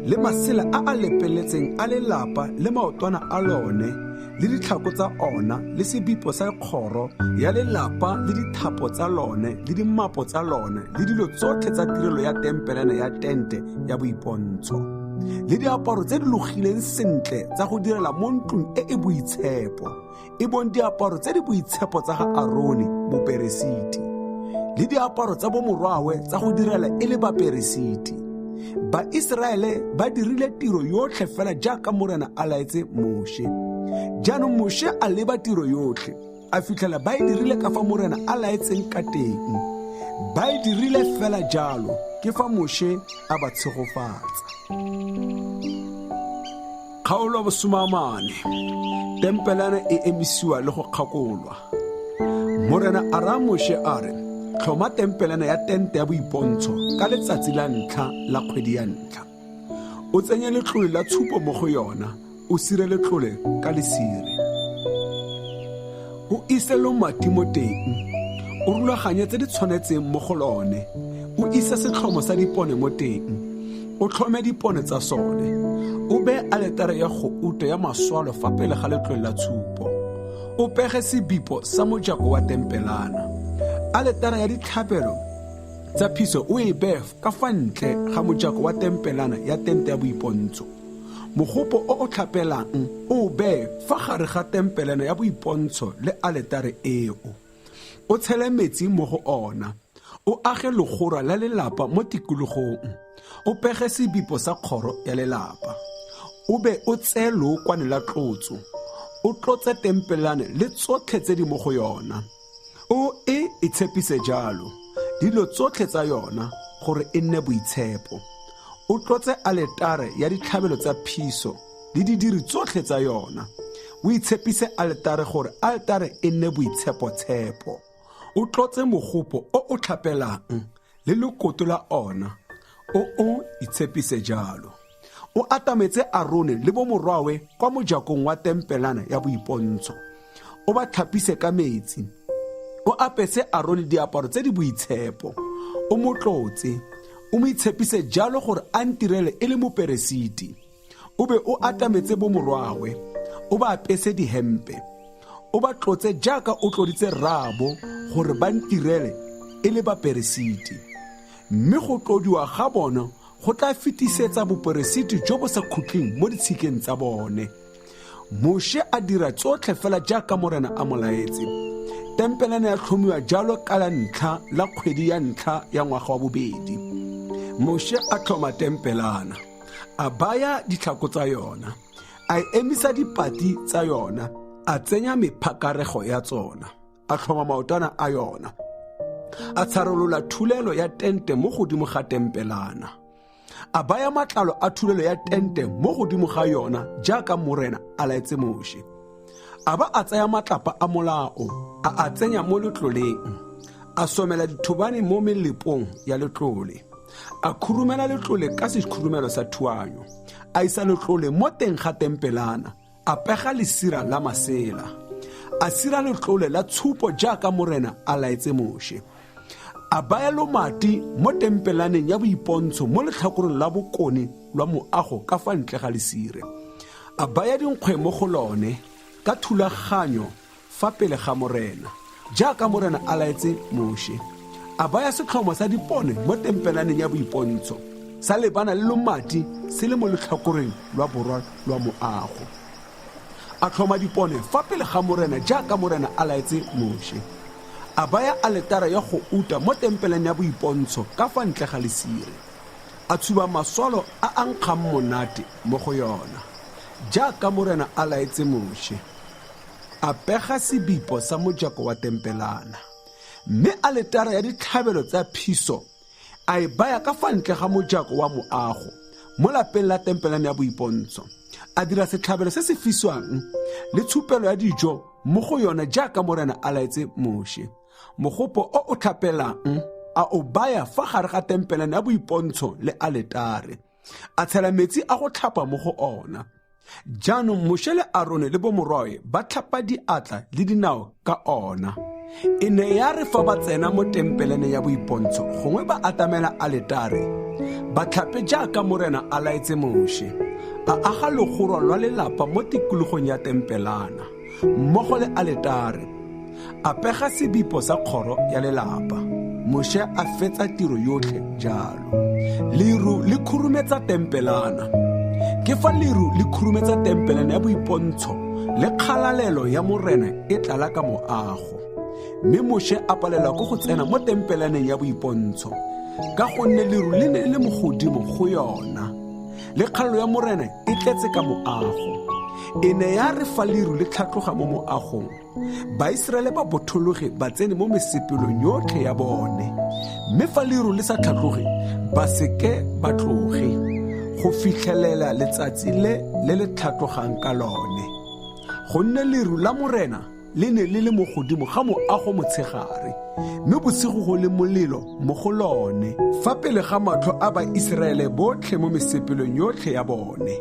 Speaker 1: le masela a lepeletseng a lelapa le maotwana a lone le ditlhako tsa ona le sebipo sa kgoro ya lelapa le dithapo tsa lone le dimapo tsa lone le dilo tsotlhe tsa tirelo ya tempelana ya tente ya boipontsho, le diaparo tse di logileng sentle tsa go direla mo ntlong e boitshepo, e bong diaparo tse di boitshepo tsa ga Arone moperesiti, le diaparo tsa bomorwawe tsa go direla e le baperesiti. Baisraele ba dirile tiro yotlhe fela jaaka Morena a laetse Moshe. Jaanong Moshe a leba tiro yotlhe a fitlhela ba e dirile ka fa Morena a laetseng ka teng. Ba e dirile fela jalo ke fa Moshe a ba tshegofatsa. Kgaolo bosomamane, tempelana e emisiwa le go kgakolwa. Morena a raya Moshe a re, tlhoma tempelana ya tente ya boipontsho ka letsatsi la ntlha la kgwedi ya ntlha. O tsenye letlole la tshupo mo go yona, o sire letlole ka lesire. O ise lomati mo teng, o rulaganye tse di tshwanetseng mo go lone, o ise setlhomo sa dipone mo teng, o tlhome dipone tsa sone, o beye aletare ya go uta ya maswalo fa pele ga letlole la tshupo, o pege sebipo sa mojako wa tempelana. Aletara ya ditlhapelo tsa phiso o e beye ka fa ntle ga mojako wa tempelana ya tente ya boipontsho. Mogopo o tlhapelang o beye fa gare ga tempelana ya boipontsho le aletare eo. O tshele metsi mo go ona, o age legora la lelapa mo tikologong, o pege sebipo sa kgoro ya lelapa, o be o tseye leokwane la tlotso, o tlotse tempelane le tsotlhe tse di mo go yona, o e tshepise jalo dilo tsotlhe tsa yona gore e nne boitshepo. O tlotse aletare ya ditlhabelo tsa phiso le didiri tsotlhe tsa yona. O itshepise aletare gore aletare e nne boitshepo-tshepo. O tlotse mogopo o o tlhapelang le lekoto la ona. O itshepise jalo. O atametse Arone le bomorwawe kwa mojakong wa tempelana ya boipontsho. O ba tlhapise ka metsi. O apese Arone diaparo tse di boitshepo. O mo tlotse. O mo itshepise jalo gore a ntirele e le moperesiti. O be o atametse bomorwawe. O ba apese dihempe. O ba tlotse jaaka o tloditse rabo gore ba ntirele e le baperesiti. Mme go tlodiwa ga bona go tla fetisetsa boperesiti jo bo sa khutleng mo ditshikeng tsa bone. Moshe a dira tsotlhe fela jaaka morena a molaetse. Tempelana ya tlhomiwa jalo ka la ntlha la kgwedi ya ntlha ya ngwaga wa bobedi. Moshe a tlhoma tempelana, a baya ditlhako tsa yona, a emisa dipati tsa yona, a tsenya mephakarego ya tsona, a tlhoma maotwana a yona, a tsharolola thulelo ya tente mo godimo ga tempelana, a baya matlalo a thulelo ya tente mo godimo ga yona jaaka morena a laetse Moshe. A ba a tsaya matlapa a molao, a tsenya mo letloleng, a somela dithobane mo melepong ya letlole, a khurumela letlole ka sekhurumelo sa thuanyo, a isa letlole mo teng ga tempelana, a pega lesira la masela, a sira letlole la tshupo jaaka morena a laetse Moshe. A baya lomati mo tempelaneng ya boipontsho mo letlhakoreng la bokone lwa moago ka fa ntle ga lesire. A baya dinkgwe mo go lone ka thulaganyo fa pele ga morena jaaka morena a laetse Moshe. A baya setlhomo sa dipone mo tempelaneng ya boipontsho sa lebana le lomati se le mo letlhakoreng lwa borwa lwa moago. A tlhoma dipone fa pele ga morena jaaka morena a laetse Moshe. A baya aletara ya go uta mo tempeleng ya boipontsho ka fa ntle ga lesire. A tshuba masolo a a nkgang monate mo go yona jaaka morena a laetse Moshe. A pega sebipo sa mojako wa tempelana, mme aletara ya ditlhabelo tsa phiso a e baya ka fa ntle ga mojako wa moago mo lapeng la tempelana ya boipontsho. A dira setlhabelo se se fiswang le tshupelo ya dijo mo go yona jaaka morena a laetse Moshe. Mogopo o tlhapelang a o baya fa gare ga tempelana ya boipontsho le aletare, a tshela metsi a go tlhapa mo go ona. Jaanong Moshe le Arone le bomorwae ba tlhapa diatla le dinao ka ona. E ne ya re fa ba tsena mo tempelane ya boipontsho gongwe ba atamela aletare, ba tlhape jaaka morena a laetse Moshe. A aga legoro lwa lelapa mo tikologong ya tempelana mmogo le aletare. A pega sebipo sa kgoro ya lelapa. Moshe a fetsa tiro yotlhe jalo. Liru le khurumetsa tempelana. Ke fa liru le khurumetsa tempelana ya boipontsho le kgalalelo ya morena e tlala ka moago. Mme Moshe a palelwa go tsena mo tempelaneng ya boipontsho ka gonne liru le ne le mo godimo go yona. Le kgallo ya morena e tletse ka moago. E ne ya re fa liru le tlhatloga mo moagong, Baiseraele ba bothologe ba tsene mo mesepelong yotlhe ya bone. Mme fa liru le sa tlhatloge, ba seke ba tloge go fitlhelela letsatsi le tlhatlogang ka lone. Gonne liru la morena le ne le mo godimo ga moago motshegare, mme bosigo go le molelo mo go lone fa pele ga matlho a Baiseraele botlhe mo mesepelong yotlhe ya bone.